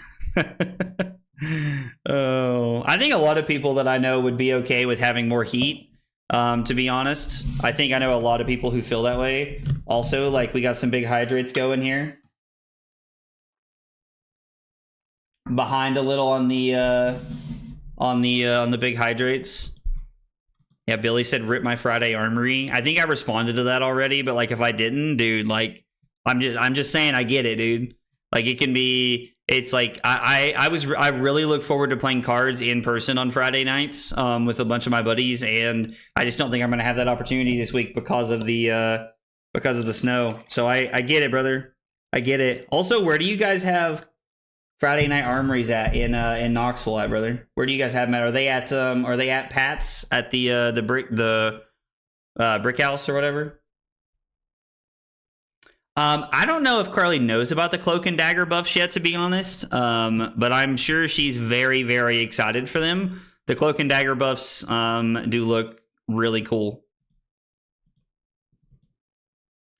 Oh, I think a lot of people that I know would be okay with having more heat. To be honest, I think I know a lot of people who feel that way. Also, like, we got some big hydrates going here. Behind a little on the big hydrates. Yeah, Billy said rip my Friday armory. I think I responded to that already, but like if I didn't, dude, like I'm just saying I get it, dude. Like it can be, it's like I really look forward to playing cards in person on Friday nights with a bunch of my buddies, and I just don't think I'm gonna have that opportunity this week because of the snow. So I get it, brother. I get it. Also, where do you guys have Friday night armories at in Knoxville at, brother? Where do you guys have them at? Are they at Pat's at the brick house or whatever? I don't know if Carly knows about the Cloak and Dagger buffs yet, to be honest. But I'm sure she's very, very excited for them. The Cloak and Dagger buffs do look really cool.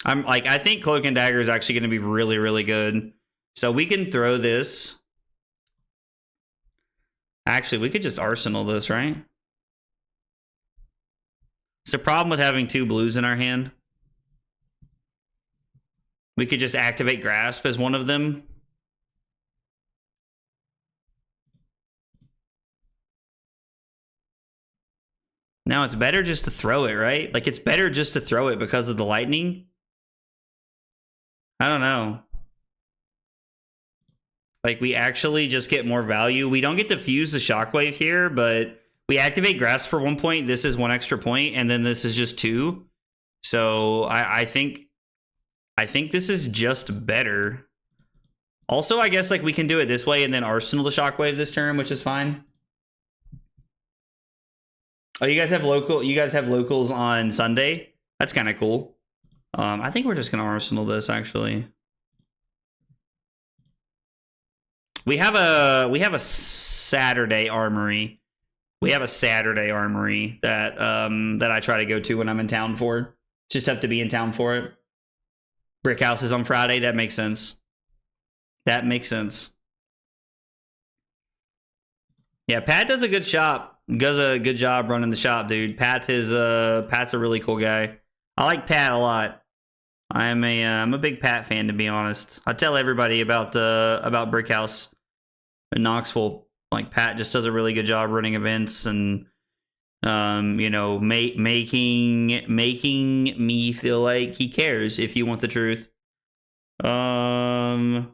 I think Cloak and Dagger is actually going to be really, really good. So we can throw this. Actually, we could just Arsenal this, right? It's a problem with having two blues in our hand. We could just activate Grasp as one of them. Now it's better just to throw it, right? Like, it's better just to throw it because of the lightning. I don't know. Like, we actually just get more value. We don't get to fuse the Shockwave here, but we activate Grasp for 1 point. This is 1 extra point, and then this is just 2. So I think this is just better. Also, I guess like we can do it this way and then Arsenal the Shockwave this turn, which is fine. Oh, you guys have locals on Sunday? That's kind of cool. I think we're just gonna Arsenal this actually. We have a Saturday armory. We have a Saturday armory that that I try to go to when I'm in town for. Just have to be in town for it. Brick House is on Friday. That makes sense. That makes sense. Yeah, Pat does a good shop. Does a good job running the shop, dude. Pat's a really cool guy. I like Pat a lot. I'm a big Pat fan, to be honest. I tell everybody about Brick House in Knoxville. Like, Pat just does a really good job running events and you know, making me feel like he cares, if you want the truth. I'm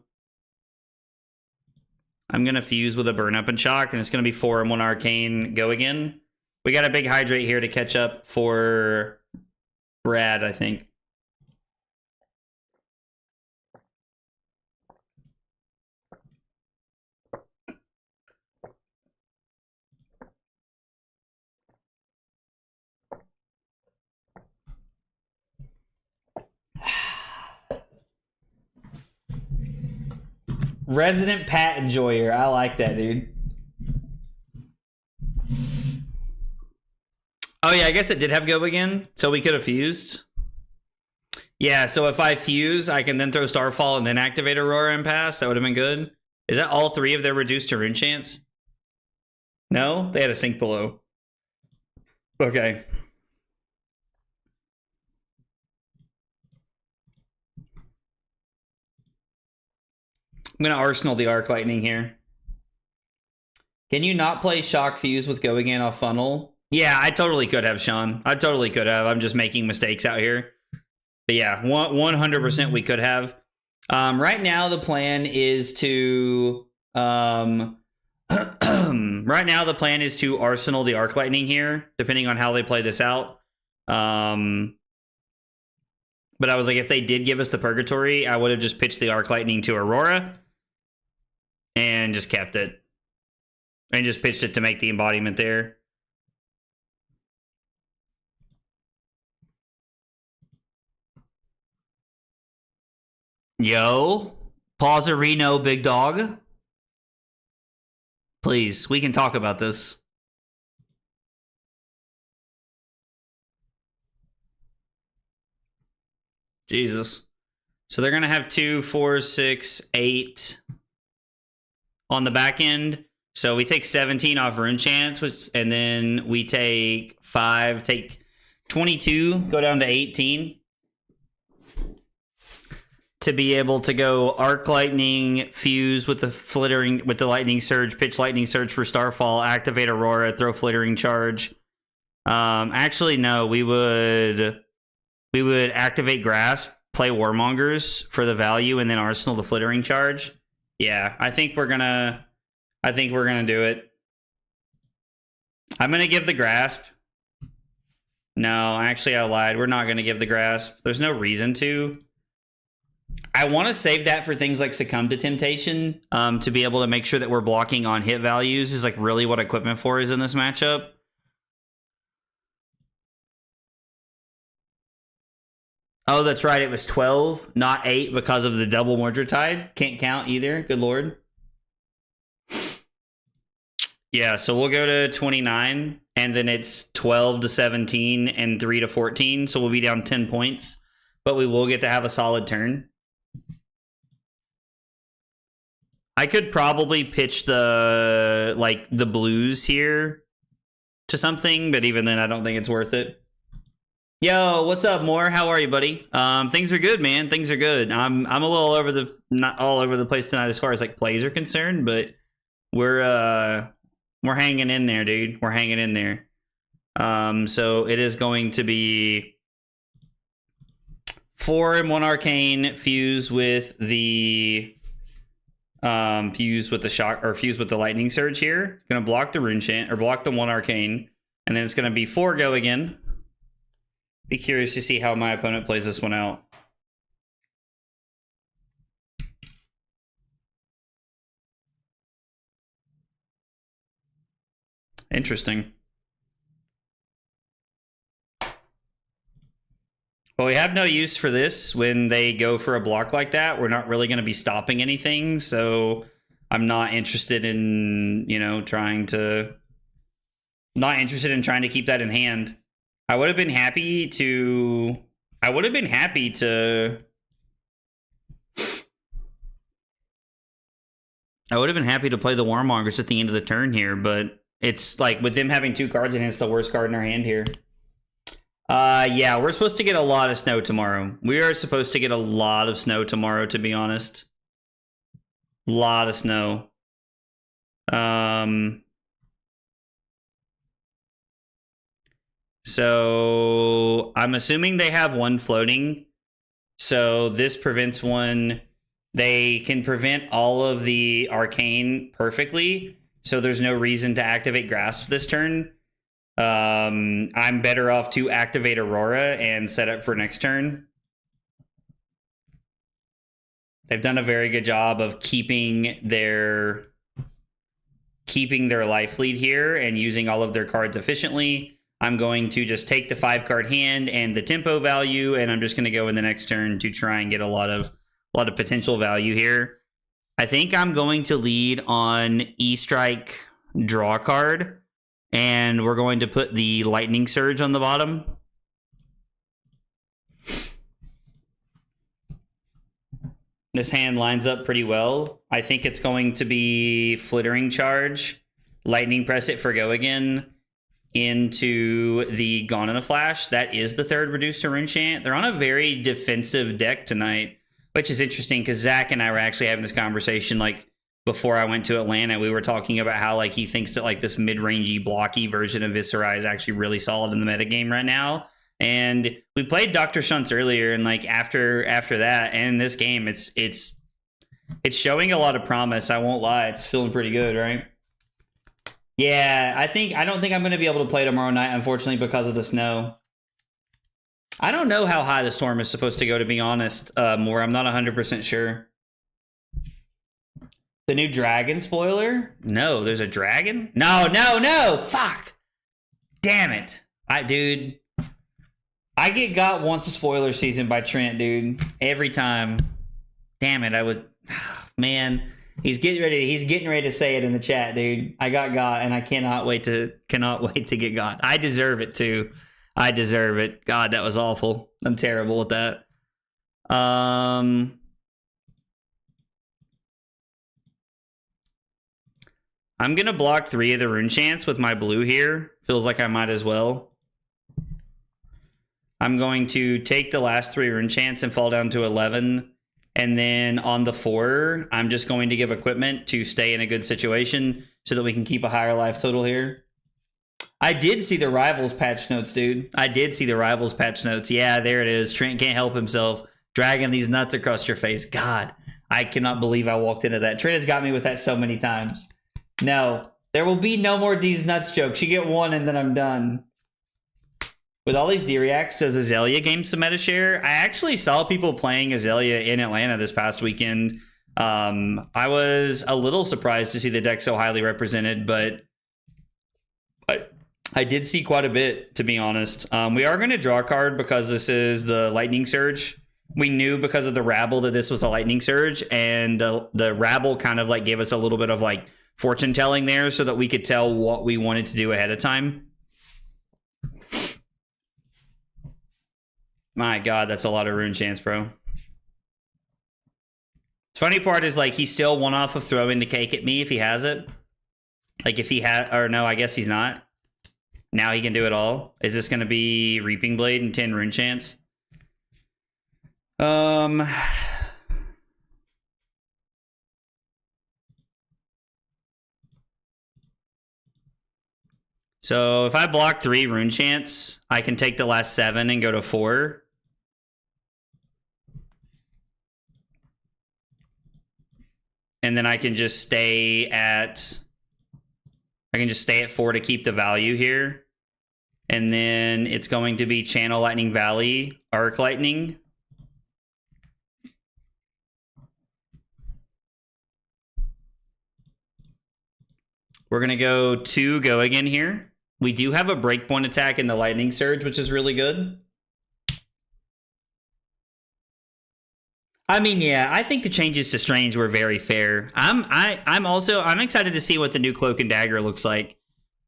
gonna fuse with a burn up and shock, and it's gonna be 4 and 1 arcane. Go again. We got a big hydrate here to catch up for Brad, I think. Resident Pat enjoyer. I like that, dude. Oh yeah, I guess it did have go again, so we could have fused. Yeah, so if I fuse, I can then throw Starfall and then activate Aurora and pass. That would have been good. Is that all 3 of their reduced to rune chance? No? They had a sink below. Okay. I'm going to Arsenal the Arc Lightning here. Can you not play Shock Fuse with Go Again off Funnel? Yeah, I totally could have, Sean. I totally could have. I'm just making mistakes out here. But yeah, 100% we could have. Right now, the plan is to... right now, the plan is to Arsenal the Arc Lightning here, depending on how they play this out. But I was like, if they did give us the Purgatory, I would have just pitched the Arc Lightning to Aurora and just kept it. And just pitched it to make the embodiment there. Yo, pause Reno, big dog. Please, we can talk about this. Jesus. So they're going to have 2, 4, 6, 8 on the back end. So we take 17 off Rune Chance, and then we take 5, take 22, go down to 18. To be able to go Arc Lightning, Fuse with the Flittering, with the Lightning Surge, pitch Lightning Surge for Starfall, activate Aurora, throw Flittering Charge. Actually, no, we would activate Grasp, play Warmongers for the value, and then Arsenal the Flittering Charge. Yeah, I think we're gonna do it. I'm gonna give the Grasp. No, actually I lied. We're not gonna give the Grasp. There's no reason to. I want to save that for things like Succumb to Temptation, to be able to make sure that we're blocking on hit values is like really what Equipment 4 is in this matchup. Oh, that's right. It was 12, not 8 because of the double Mordred-Tide. Can't count either. Good lord. Yeah, so we'll go to 29, and then it's 12 to 17 and 3 to 14, so we'll be down 10 points, but we will get to have a solid turn. I could probably pitch the blues here to something, but even then I don't think it's worth it. Yo, what's up, Moore? How are you, buddy? Things are good, man. Things are good. I'm a little not all over the place tonight as far as like plays are concerned, but we're hanging in there, dude. We're hanging in there. So it is going to be 4 and 1 Arcane, fuse with the shock, or fuse with the Lightning Surge here. It's gonna block the Rune Chant, or block the 1 Arcane, and then it's gonna be 4 Go Again. Be curious to see how my opponent plays this one out. Interesting. Well, we have no use for this when they go for a block like that. We're not really going to be stopping anything, so I'm not interested in, trying to keep that in hand. I would have been happy to play the Warmongers at the end of the turn here, but it's like with them having 2 cards in hand, it's the worst card in our hand here. Yeah, we're supposed to get a lot of snow tomorrow. We are supposed to get a lot of snow tomorrow, to be honest. A lot of snow. So I'm assuming they have 1 floating. So this prevents 1. They can prevent all of the Arcane perfectly. So there's no reason to activate Grasp this turn. I'm better off to activate Aurora and set up for next turn. They've done a very good job of keeping their life lead here and using all of their cards efficiently. I'm going to just take the 5-card hand and the tempo value, and I'm just going to go in the next turn to try and get a lot of potential value here. I think I'm going to lead on E-Strike draw card, and we're going to put the Lightning Surge on the bottom. This hand lines up pretty well. I think it's going to be Flittering Charge, Lightning Press it for Go Again, into the Gone in a Flash. That is the 3rd reduced to Rune Chant. They're on a very defensive deck tonight, which is interesting because Zach and I were actually having this conversation like before I went to Atlanta. We were talking about how like he thinks that like this mid-rangey blocky version of Viserai is actually really solid in the metagame right now. And we played Dr. Shunts earlier, and like after that and this game, it's showing a lot of promise. I won't lie, it's feeling pretty good, right? Yeah, I don't think I'm going to be able to play tomorrow night, unfortunately, because of the snow. I don't know how high the storm is supposed to go, to be honest. More, I'm not 100% sure. The new dragon spoiler? No, there's a dragon? No! Fuck! Damn it! Dude, I get got once a spoiler season by Trent, dude. Every time. Damn it! Man, he's getting ready to say it in the chat, dude. I got, and I cannot wait to get got. I deserve it too. I deserve it. God, that was awful. I'm terrible at that. I'm going to block 3 of the rune chants with my blue here. Feels like I might as well. I'm going to take the last 3 rune chants and fall down to 11. And then on the 4, I'm just going to give equipment to stay in a good situation so that we can keep a higher life total here. I did see the Rivals patch notes, dude. I did see the Rivals patch notes. Yeah, there it is. Trent can't help himself. Dragging these nuts across your face. God, I cannot believe I walked into that. Trent has got me with that so many times. No, there will be no more D's nuts jokes. You get one and then I'm done. With all these D-Reacts, does Azalea gain some meta share? I actually saw people playing Azalea in Atlanta this past weekend. I was a little surprised to see the deck so highly represented, but I did see quite a bit, to be honest. We are going to draw a card because this is the Lightning Surge. We knew because of the Rabble that this was a Lightning Surge, and the Rabble kind of like gave us a little bit of like fortune telling there so that we could tell what we wanted to do ahead of time. My God, that's a lot of rune chance, bro. The funny part is like he's still one off of throwing the cake at me if he has it. Like if he had, or no, I guess he's not. Now he can do it all. Is this going to be Reaping Blade and 10 rune chance? So if I block 3 rune chants, I can take the last 7 and go to 4. And then I can just stay at 4 to keep the value here. And then it's going to be Channel Lightning Valley, Arc Lightning. We're going to go 2 go again here. We do have a breakpoint attack in the Lightning Surge, which is really good. I mean, yeah, I think the changes to Strange were very fair. I'm excited to see what the new Cloak and Dagger looks like.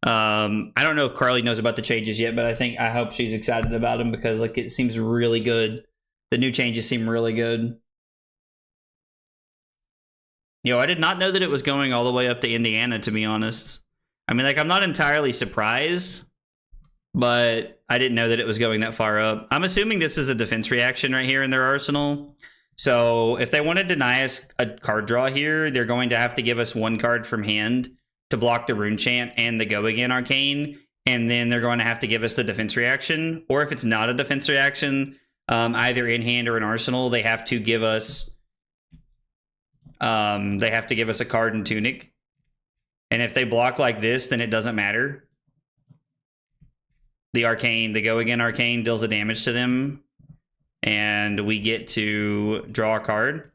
I don't know if Carly knows about the changes yet, but I hope she's excited about them because like it seems really good. The new changes seem really good. Yo, I did not know that it was going all the way up to Indiana, to be honest. I mean, like, I'm not entirely surprised, but I didn't know that it was going that far up. I'm assuming this is a defense reaction right here in their arsenal. So if they want to deny us a card draw here, they're going to have to give us 1 card from hand to block the Rune Chant and the Go Again Arcane, and then they're going to have to give us the defense reaction. Or if it's not a defense reaction, either in hand or in arsenal, they have to give us a card in Tunic. And if they block like this, then it doesn't matter. The Arcane, the Go Again Arcane deals a damage to them, and we get to draw a card,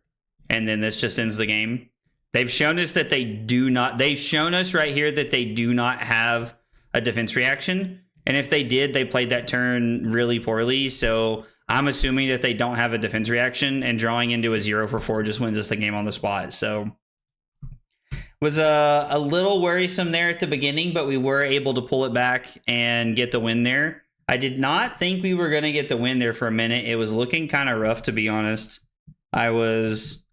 and then this just ends the game. They've shown us that they've shown us right here that they do not have a defense reaction. And if they did, they played that turn really poorly. So I'm assuming that they don't have a defense reaction, and drawing into a 0 for 4 just wins us the game on the spot. So was a little worrisome there at the beginning, but we were able to pull it back and get the win there. I did not think we were going to get the win there for a minute. It was looking kind of rough, to be honest. I was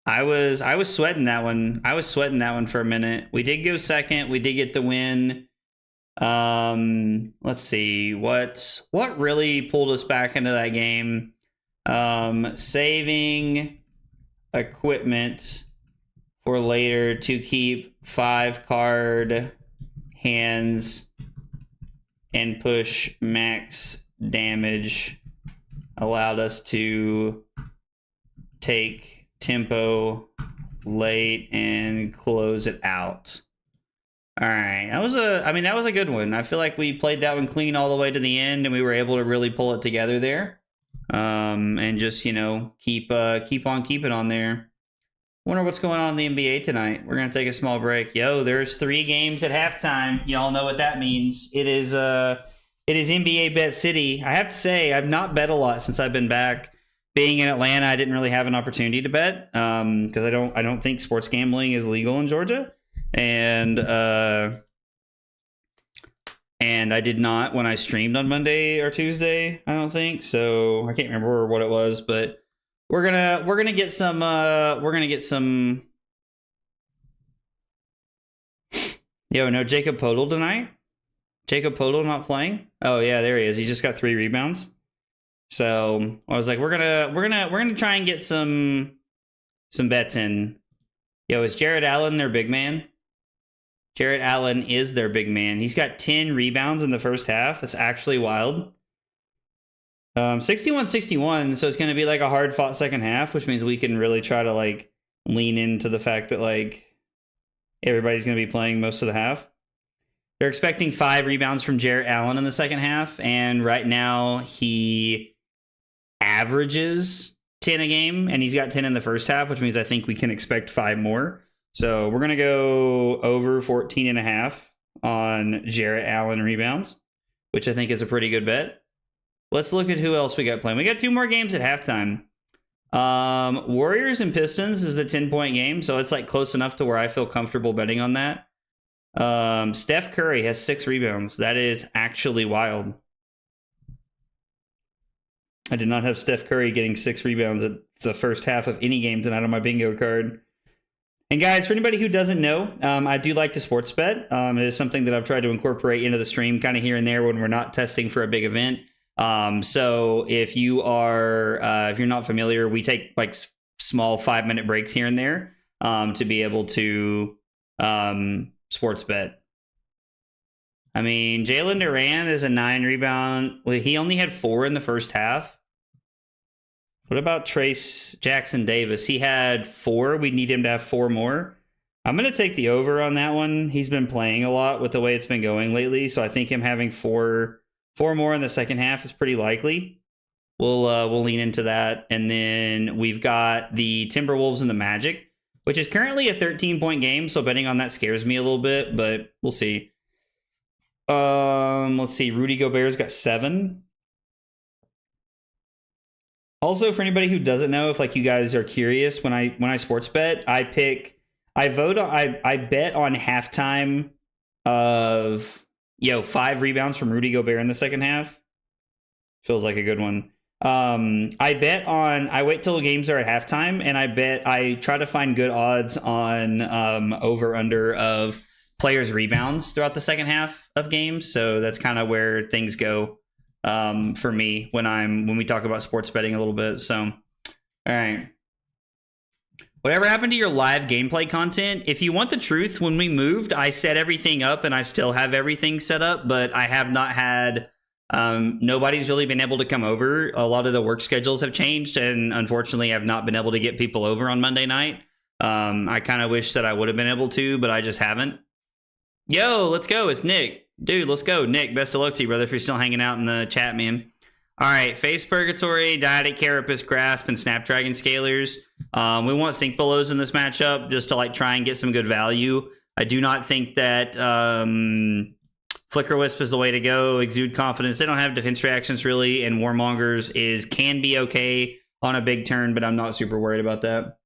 sweating that one. I was sweating that one for a minute. We did go second. We did get the win. Let's see what really pulled us back into that game. Saving equipment for later to keep 5-card hands and push max damage allowed us to take tempo late and close it out. All right, that was a good one. I feel like we played that one clean all the way to the end, and we were able to really pull it together there. And just, you know, keep on keeping on there. Wonder what's going on in the NBA tonight. We're gonna take a small break. Yo, there's 3 games at halftime. Y'all know what that means. It is NBA Bet City. I have to say, I've not bet a lot since I've been back. Being in Atlanta, I didn't really have an opportunity to bet because I don't think sports gambling is legal in Georgia, and I did not when I streamed on Monday or Tuesday. I don't think so. I can't remember what it was, but we're gonna get some. Yo, no Jacob Podol tonight. Jacob Podol not playing. Oh yeah, there he is. He just got 3 rebounds. So I was like, we're gonna try and get some bets in. Yo, is Jarrett Allen their big man? Jarrett Allen is their big man. He's got 10 rebounds in the first half. That's actually wild. 61-61, so it's going to be like a hard-fought second half, which means we can really try to like lean into the fact that like everybody's going to be playing most of the half. They're expecting 5 rebounds from Jarrett Allen in the second half, and right now he averages 10 a game, and he's got 10 in the first half, which means I think we can expect 5 more. So we're going to go over 14.5 on Jarrett Allen rebounds, which I think is a pretty good bet. Let's look at who else we got playing. We got 2 more games at halftime. Warriors and Pistons is a 10-point game, so it's like close enough to where I feel comfortable betting on that. Steph Curry has 6 rebounds. That is actually wild. I did not have Steph Curry getting 6 rebounds at the first half of any game tonight on my bingo card. And guys, for anybody who doesn't know, I do like to sports bet. It is something that I've tried to incorporate into the stream kind of here and there when we're not testing for a big event. So if you are, if you're not familiar, we take like small 5-minute breaks here and there to be able to sports bet. I mean, Jalen Duran is a 9 rebound. Well, he only had 4 in the first half. What about Trace Jackson Davis? He had 4. We need him to have 4 more. I'm going to take the over on that one. He's been playing a lot with the way it's been going lately, so I think him having 4 more in the second half is pretty likely. We'll lean into that. And then we've got the Timberwolves and the Magic, which is currently a 13-point game, so betting on that scares me a little bit, but we'll see. Let's see. Rudy Gobert's got 7. Also, for anybody who doesn't know, if like you guys are curious, when I sports bet, I bet on halftime of 5 rebounds from Rudy Gobert in the second half. Feels like a good one. I wait till games are at halftime, and I try to find good odds on over under of players' rebounds throughout the second half of games. So that's kind of where things go for me when we talk about sports betting a little bit. So, all right. Whatever happened to your live gameplay content? If you want the truth, when we moved, I set everything up and I still have everything set up, but I have not had, nobody's really been able to come over. A lot of the work schedules have changed, and unfortunately I've not been able to get people over on Monday night. I kind of wish that I would have been able to, but I just haven't. Yo, let's go. It's Nick. Dude, let's go. Nick, best of luck to you, brother, if you're still hanging out in the chat, man. All right, Face Purgatory, Dyadic Carapace, Grasp, and Snapdragon Scalers. We want Sink Belows in this matchup just to like try and get some good value. I do not think that Flicker Wisp is the way to go. Exude Confidence. They don't have defense reactions really, and Warmongers can be okay on a big turn, but I'm not super worried about that.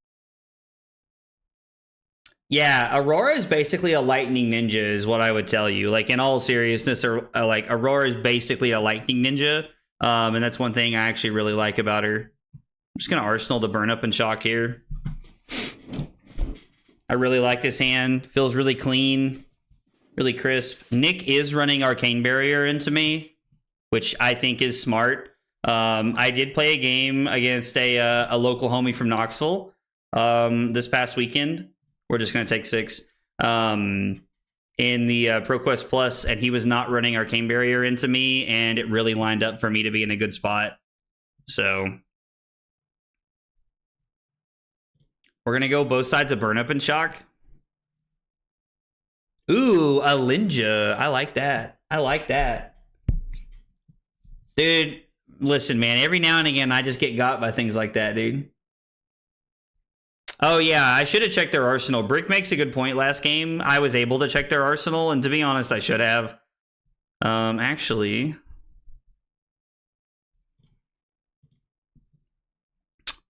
Yeah, Aurora is basically a lightning ninja is what I would tell you. Like, in all seriousness, like Aurora is basically a lightning ninja. And that's one thing I actually really like about her. I'm just going to Arsenal to Burn Up and Shock here. I really like this hand. Feels really clean, really crisp. Nick is running Arcane Barrier into me, which I think is smart. I did play a game against a local homie from Knoxville this past weekend. We're just going to take 6 in the ProQuest Plus, and he was not running Arcane Barrier into me, and it really lined up for me to be in a good spot. So we're going to go both sides of Burn Up and Shock. Ooh, a Linja. I like that. I like that. Dude, listen, man. Every now and again, I just get got by things like that, dude. Oh, yeah. I should have checked their arsenal. Brick makes a good point last game. I was able to check their arsenal, and to be honest, I should have. Actually...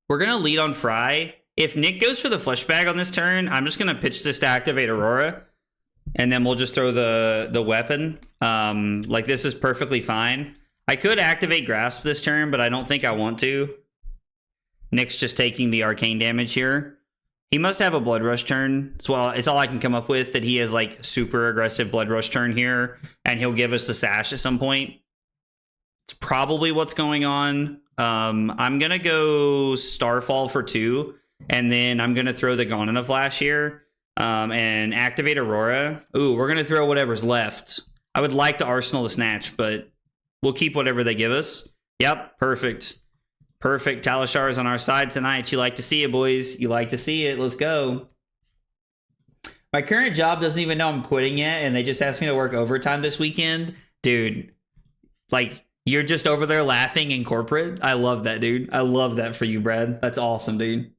we're going to lead on Fry. If Nick goes for the flesh bag on this turn, I'm just going to pitch this to activate Aurora. And then we'll just throw the weapon. Like, this is perfectly fine. I could activate Grasp this turn, but I don't think I want to. Nick's just taking the arcane damage here. He must have a Blood Rush turn. It's all I can come up with, that he has, like, super aggressive Blood Rush turn here. And he'll give us the Sash at some point. It's probably what's going on. I'm going to go Starfall for 2, and then I'm going to throw the Gonana Flash here, and activate Aurora. Ooh, we're going to throw whatever's left. I would like to Arsenal the Snatch, but we'll keep whatever they give us. Yep, perfect. Perfect. Talishar is on our side tonight. You like to see it, boys. You like to see it. Let's go. My current job doesn't even know I'm quitting yet, and they just asked me to work overtime this weekend. Dude, like... you're just over there laughing in corporate. I love that, dude. I love that for you, Brad. That's awesome, dude.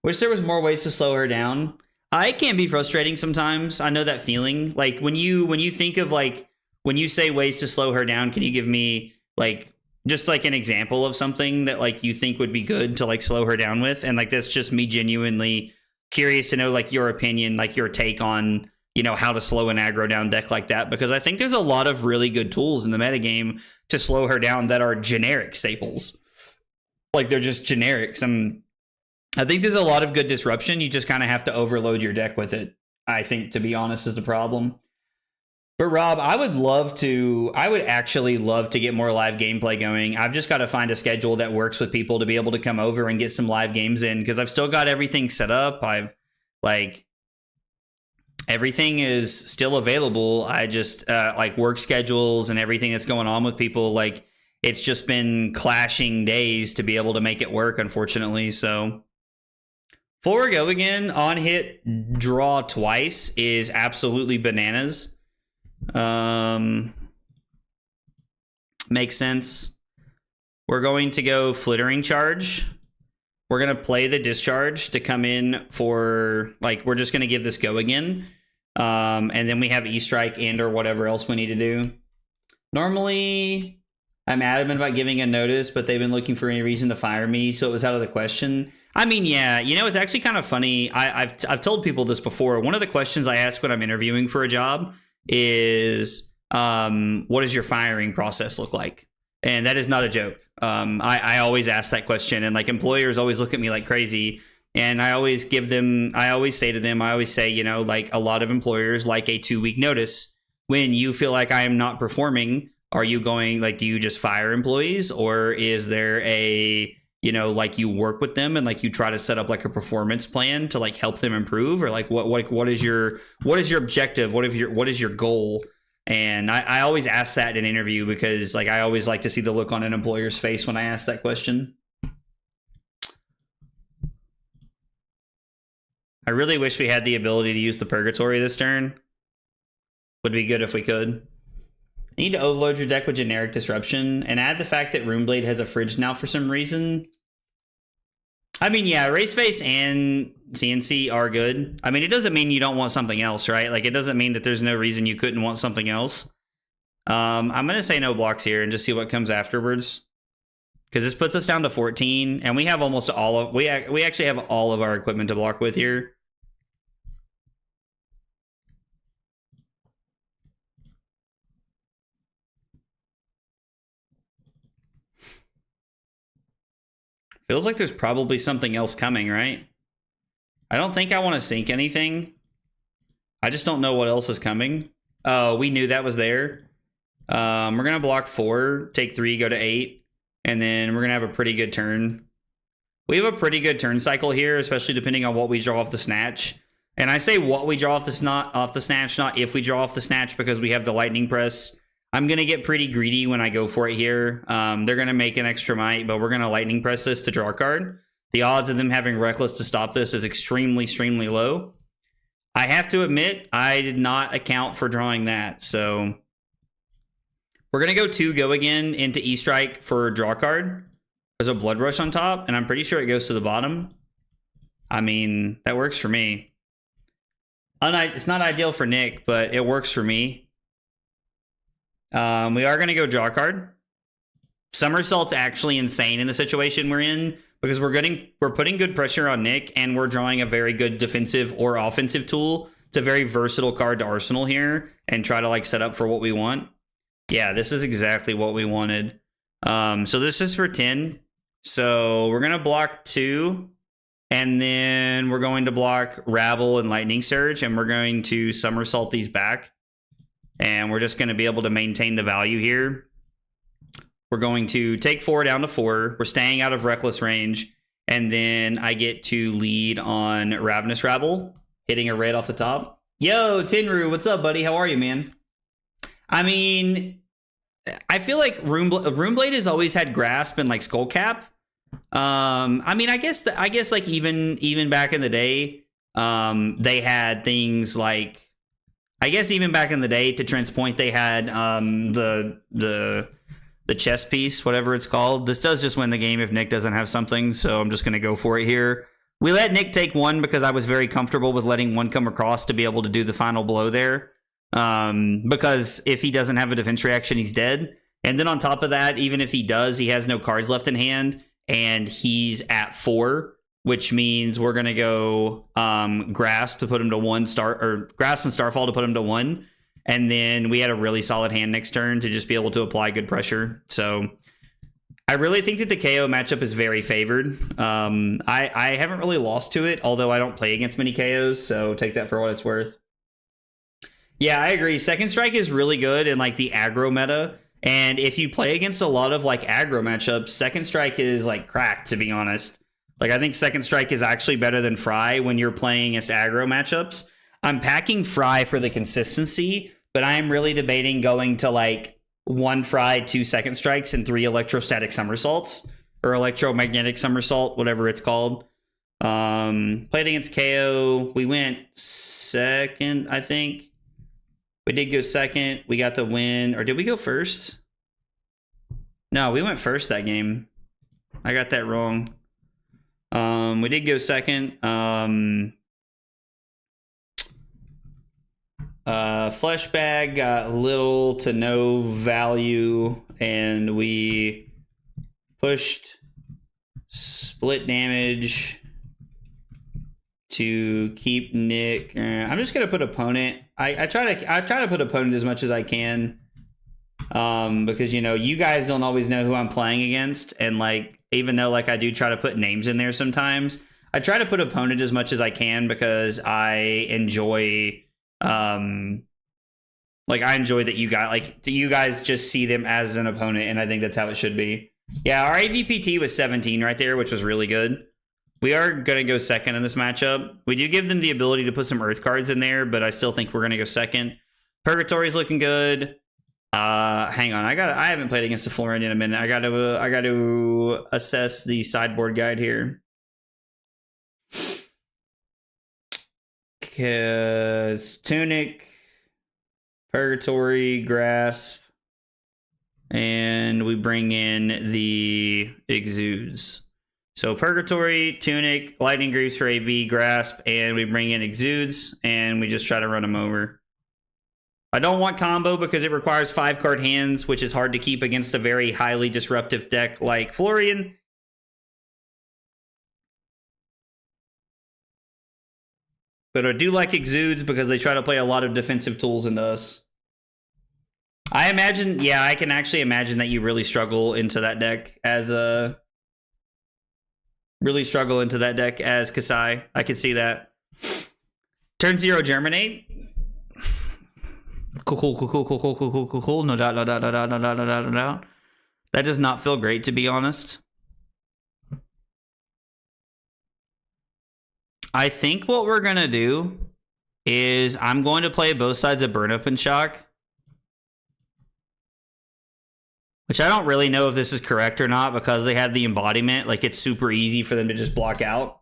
Wish there was more ways to slow her down. It can be frustrating sometimes. I know that feeling. Like, when you think of, like, when you say ways to slow her down, can you give me, like, just, like, an example of something that, like, you think would be good to, like, slow her down with? And, like, that's just me genuinely curious to know, like, your opinion, like, your take on, you know, how to slow an aggro down deck like that, because I think there's a lot of really good tools in the metagame to slow her down that are generic staples. Like, they're just generics. I think there's a lot of good disruption. You just kind of have to overload your deck with it, I think, to be honest, is the problem. But Rob, I would actually love to get more live gameplay going. I've just got to find a schedule that works with people to be able to come over and get some live games in, because I've still got everything set up. Everything is still available. I just, like, work schedules and everything that's going on with people, like, it's just been clashing days to be able to make it work, unfortunately. So, 4 go again, on hit, draw twice is absolutely bananas. Makes sense. We're going to go Flittering Charge. We're going to play the Discharge to come in for, like, we're just going to give this go again. And then we have E-Strike and or whatever else we need to do. Normally, I'm adamant about giving a notice, but they've been looking for any reason to fire me, so it was out of the question. I mean, yeah, you know, it's actually kind of funny. I've told people this before. One of the questions I ask when I'm interviewing for a job is, what does your firing process look like? And that is not a joke. I always ask that question, and, like, employers always look at me like crazy. And I always say to them, you know, like, a lot of employers like a 2-week notice. When you feel like I am not performing, are you going, like, do you just fire employees? Or is there a, you know, like, you work with them and, like, you try to set up, like, a performance plan to, like, help them improve? Or, like, what is your objective? What is your goal? And I always ask that in an interview, because, like, I always like to see the look on an employer's face when I ask that question. I really wish we had the ability to use the Purgatory this turn. Would be good if we could. You need to overload your deck with generic disruption, and add the fact that Runeblade has a fridge now for some reason. I mean, yeah, Race Face and CNC are good. I mean, it doesn't mean you don't want something else, right? Like, it doesn't mean that there's no reason you couldn't want something else. I'm going to say no blocks here and just see what comes afterwards. Because this puts us down to 14, and we have almost all of... We actually have all of our equipment to block with here. Feels like there's probably something else coming, right? I don't think I want to sink anything. I just don't know what else is coming. Oh, we knew that was there. We're going to block 4, take 3, go to 8. and then we're going to have a pretty good turn. We have a pretty good turn cycle here, especially depending on what we draw off the snatch. And I say what we draw off the snatch, not if we draw off the snatch, because we have the lightning press. I'm going to get pretty greedy when I go for it here. They're going to make an extra might, but we're going to lightning press this to draw a card. The odds of them having reckless to stop this is extremely, extremely low. I have to admit, I did not account for drawing that. So we're going to go 2-go again into E-Strike for draw card. There's a Blood Rush on top, and I'm pretty sure it goes to the bottom. I mean, that works for me. It's not ideal for Nick, but it works for me. We are going to go draw card. Somersault's actually insane in the situation we're in, because we're putting good pressure on Nick, and we're drawing a very good defensive or offensive tool. It's a very versatile card to Arsenal here, and try to like set up for what we want. Yeah, this is exactly what we wanted. So this is for 10. So we're gonna block 2, and then we're going to block Rabble and Lightning Surge, and we're going to somersault these back, and we're just going to be able to maintain the value here. We're going to take 4 down to 4. We're staying out of reckless range, and then I get to lead on Ravenous Rabble, hitting a red off the top. Yo, Tinru, what's up, buddy? How are you, man? I mean, I feel like Runeblade has always had Grasp and like Skullcap. I mean, I guess like even back in the day, they had things like, I guess even back in the day to Trent's point, they had the chess piece, whatever it's called. This does just win the game if Nick doesn't have something, so I'm just gonna go for it here. We let Nick take 1 because I was very comfortable with letting 1 come across to be able to do the final blow there. Because if he doesn't have a defense reaction, he's dead. And then on top of that, even if he does, he has no cards left in hand, and he's at 4, which means we're gonna go Grasp to put him to 1 star, or Grasp and Starfall to put him to 1, and then we had a really solid hand next turn to just be able to apply good pressure. So I really think that the KO matchup is very favored. I haven't really lost to it, although I don't play against many KOs, so take that for what it's worth. Yeah, I agree. Second Strike is really good in like the aggro meta. And if you play against a lot of like aggro matchups, Second Strike is like cracked, to be honest. Like, I think Second Strike is actually better than Fry when you're playing against aggro matchups. I'm packing Fry for the consistency, but I am really debating going to like 1 Fry, 2 Second Strikes, and 3 electrostatic somersaults, or electromagnetic somersault, whatever it's called. Played against KO. We went second, I think. We did go second. We got the win. Or did we go first? No, we went first that game. I got that wrong. We did go second. Flesh Bag got little to no value, and we pushed split damage to keep Nick. I'm just gonna put opponent. I try to put opponent as much as I can, because you know you guys don't always know who I'm playing against, and like even though like I do try to put names in there sometimes, I try to put opponent as much as I can because I enjoy like I enjoy that you guys just see them as an opponent, and I think that's how it should be. Yeah, our AVPT was 17 right there, which was really good. We are going to go second in this matchup. We do give them the ability to put some Earth cards in there, but I still think we're going to go second. Purgatory's looking good. Hang on, I haven't played against a Floran in a minute. I got to assess the sideboard guide here. Cause Tunic, Purgatory, Grasp, and we bring in the Exudes. So Purgatory, Tunic, Lightning Greaves for AB, Grasp, and we bring in Exudes, and we just try to run them over. I don't want combo because it requires 5-card hands, which is hard to keep against a very highly disruptive deck like Florian. But I do like Exudes because they try to play a lot of defensive tools into us. I imagine, yeah, I can actually imagine that you really struggle into that deck as a... as Kasai. I could see that. Turn 0 Germinate. Cool. No doubt. That does not feel great, to be honest. I think what we're going to do is I'm going to play both sides of Burn Open Shock. Which I don't really know if this is correct or not because they have the embodiment. Like, it's super easy for them to just block out.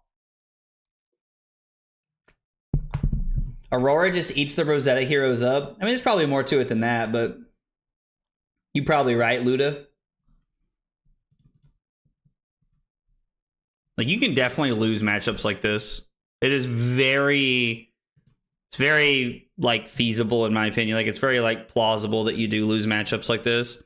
Aurora just eats the Rosetta heroes up. I mean, there's probably more to it than that, but you're probably right, Luda. Like, you can definitely lose matchups like this. It is very, it's very, like, feasible in my opinion. Like, it's very, like, plausible that you do lose matchups like this.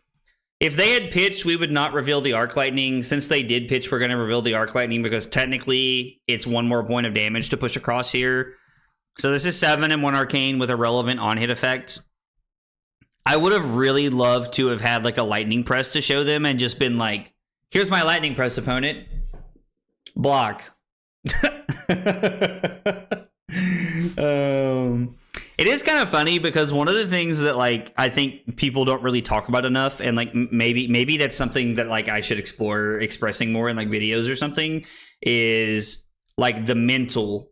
If they had pitched, we would not reveal the Arc Lightning. Since they did pitch, we're going to reveal the Arc Lightning because technically it's one more point of damage to push across here. So this is 7 and 1 Arcane with a relevant on-hit effect. I would have really loved to have had like a Lightning Press to show them and just been like, here's my Lightning Press opponent. Block. It is kind of funny because one of the things that like I think people don't really talk about enough, and like maybe that's something that like I should explore expressing more in like videos or something, is like the mental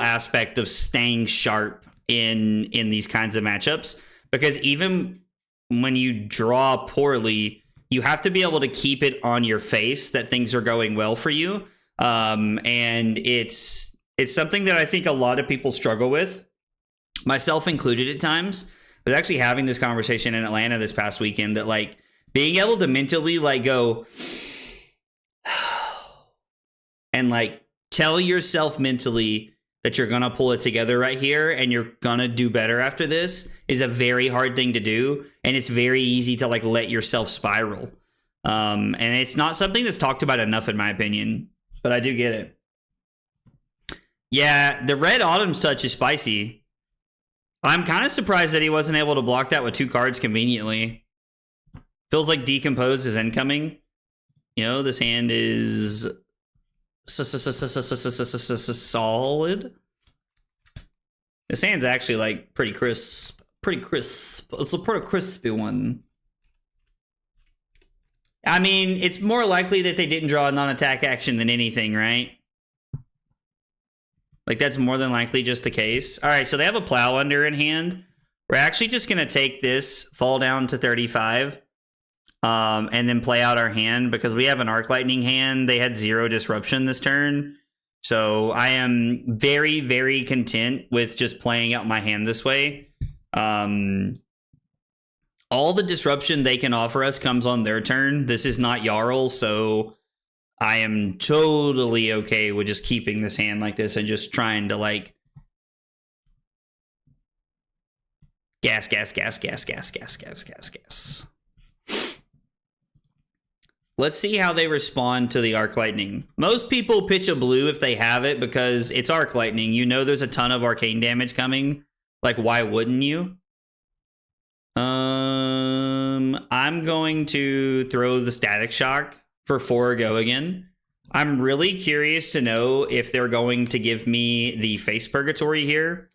aspect of staying sharp in these kinds of matchups. Because even when you draw poorly, you have to be able to keep it on your face that things are going well for you. And it's something that I think a lot of people struggle with, myself included at times. I was actually having this conversation in Atlanta this past weekend that like being able to mentally like go and like tell yourself mentally that you're gonna pull it together right here and you're gonna do better after this is a very hard thing to do, and it's very easy to like let yourself spiral. And it's not something that's talked about enough in my opinion, but I do get it. Yeah, the red Autumn's Touch is spicy. I'm kind of surprised that he wasn't able to block that with 2 cards conveniently. Feels like Decompose is incoming. You know, this hand is solid. This hand's actually like pretty crisp. It's a pretty crispy one. I mean, it's more likely that they didn't draw a non-attack action than anything, right? Like, that's more than likely just the case. All right, so they have a Plow Under in hand. We're actually just going to take this, fall down to 35, and then play out our hand because we have an Arc Lightning hand. They had 0 disruption this turn. So I am very, very content with just playing out my hand this way. All the disruption they can offer us comes on their turn. This is not Jarl, so I am totally okay with just keeping this hand like this and just trying to like gas. Let's see how they respond to the Arc Lightning. Most people pitch a blue if they have it because it's Arc Lightning. You know there's a ton of arcane damage coming. Like, why wouldn't you? I'm going to throw the Static Shock for 4 go again. I'm really curious to know if they're going to give me the Face Purgatory here.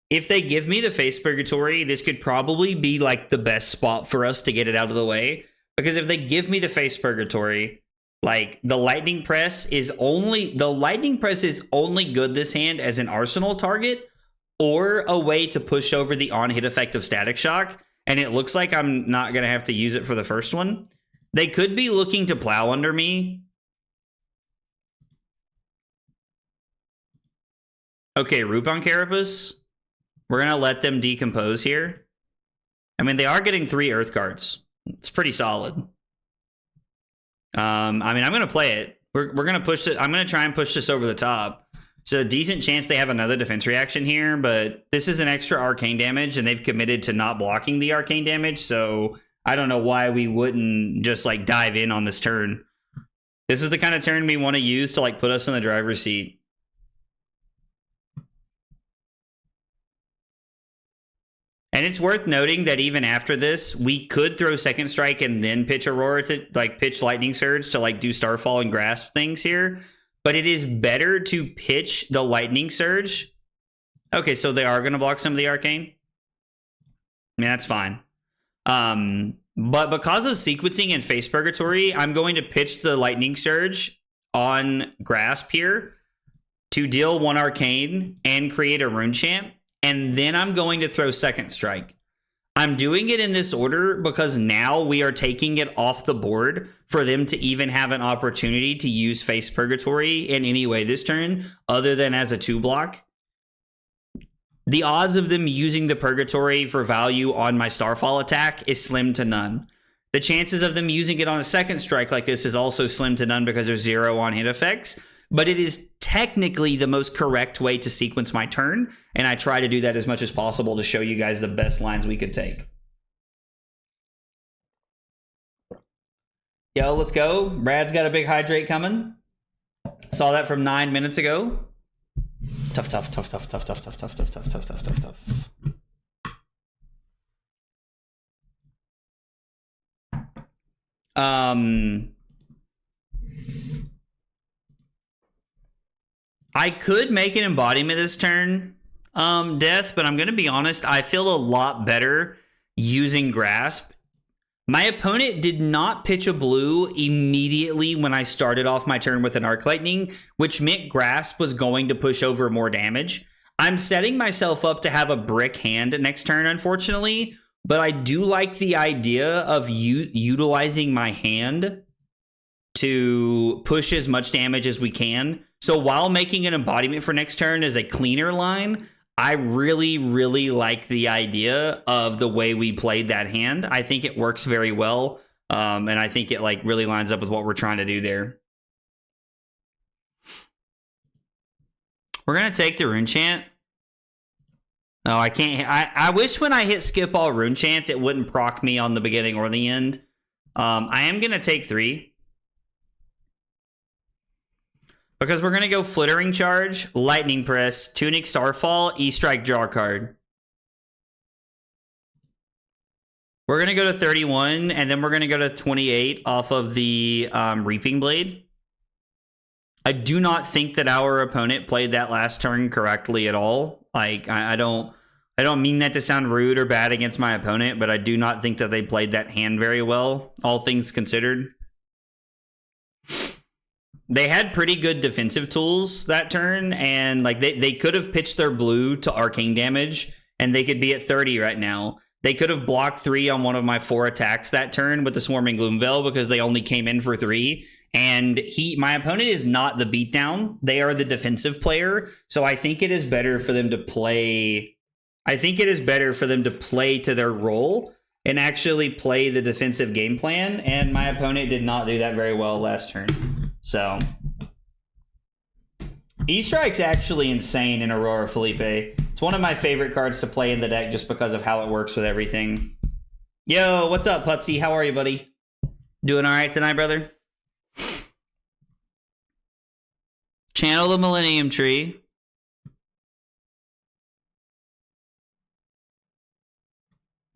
If they give me the Face Purgatory, this could probably be like the best spot for us to get it out of the way. Because if they give me the Face Purgatory, like the Lightning Press is only good this hand as an arsenal target or a way to push over the on-hit effect of Static Shock. And it looks like I'm not going to have to use it for the first one. They could be looking to Plow Under me. Okay, Rupon Carapace. We're going to let them decompose here. I mean, they are getting 3 Earth cards. It's pretty solid. I mean, I'm going to play it. We're going to push it. I'm going to try and push this over the top. It's a decent chance they have another defense reaction here, but this is an extra arcane damage, and they've committed to not blocking the arcane damage, so I don't know why we wouldn't just, like, dive in on this turn. This is the kind of turn we want to use to, like, put us in the driver's seat. And it's worth noting that even after this, we could throw Second Strike and then pitch Aurora to, like, pitch Lightning Surge to, like, do Starfall and Grasp things here. But it is better to pitch the Lightning Surge. Okay, so they are going to block some of the Arcane. I mean, that's fine. But because of sequencing and Face Purgatory, I'm going to pitch the Lightning Surge on Grasp here to deal 1 Arcane and create a Rune Champ. And then I'm going to throw Second Strike. I'm doing it in this order because now we are taking it off the board for them to even have an opportunity to use Face Purgatory in any way this turn, other than as a 2-block. The odds of them using the Purgatory for value on my Starfall attack is slim to none. The chances of them using it on a Second Strike like this is also slim to none because there's 0 on hit effects. But it is technically the most correct way to sequence my turn, and I try to do that as much as possible to show you guys the best lines we could take. Yo, let's go. Brad's got a big hydrate coming. Saw that from 9 minutes ago. Tough, tough, tough, tough, tough, tough, tough, tough, tough, tough, tough, tough, tough, tough. I could make an embodiment this turn, Death, but I'm going to be honest, I feel a lot better using Grasp. My opponent did not pitch a blue immediately when I started off my turn with an Arc Lightning, which meant Grasp was going to push over more damage. I'm setting myself up to have a brick hand next turn, unfortunately, but I do like the idea of utilizing my hand to push as much damage as we can. So while making an embodiment for next turn as a cleaner line, I really, really like the idea of the way we played that hand. I think it works very well, and I think it like really lines up with what we're trying to do there. We're going to take the Rune Chant. No, I can't. I wish when I hit skip all Rune Chants, it wouldn't proc me on the beginning or the end. I am going to take 3. Because we're going to go Flittering Charge, Lightning Press, Tunic Starfall, E-Strike, draw a card. We're going to go to 31, and then we're going to go to 28 off of the Reaping Blade. I do not think that our opponent played that last turn correctly at all. Like, I don't mean that to sound rude or bad against my opponent, but I do not think that they played that hand very well, all things considered. They had pretty good defensive tools that turn, and like they could have pitched their blue to arcane damage, and they could be at 30 right now. They could have blocked 3 on one of my 4 attacks that turn with the Swarming Gloomveil because they only came in for 3. And my opponent is not the beatdown; they are the defensive player. So I think it is better for them to play. I think it is better for them to play to their role and actually play the defensive game plan. And my opponent did not do that very well last turn. So, E-Strike's actually insane in Aurora Felipe. It's one of my favorite cards to play in the deck just because of how it works with everything. Yo, what's up, Putsy? How are you, buddy? Doing all right tonight, brother? Channel the Millennium Tree.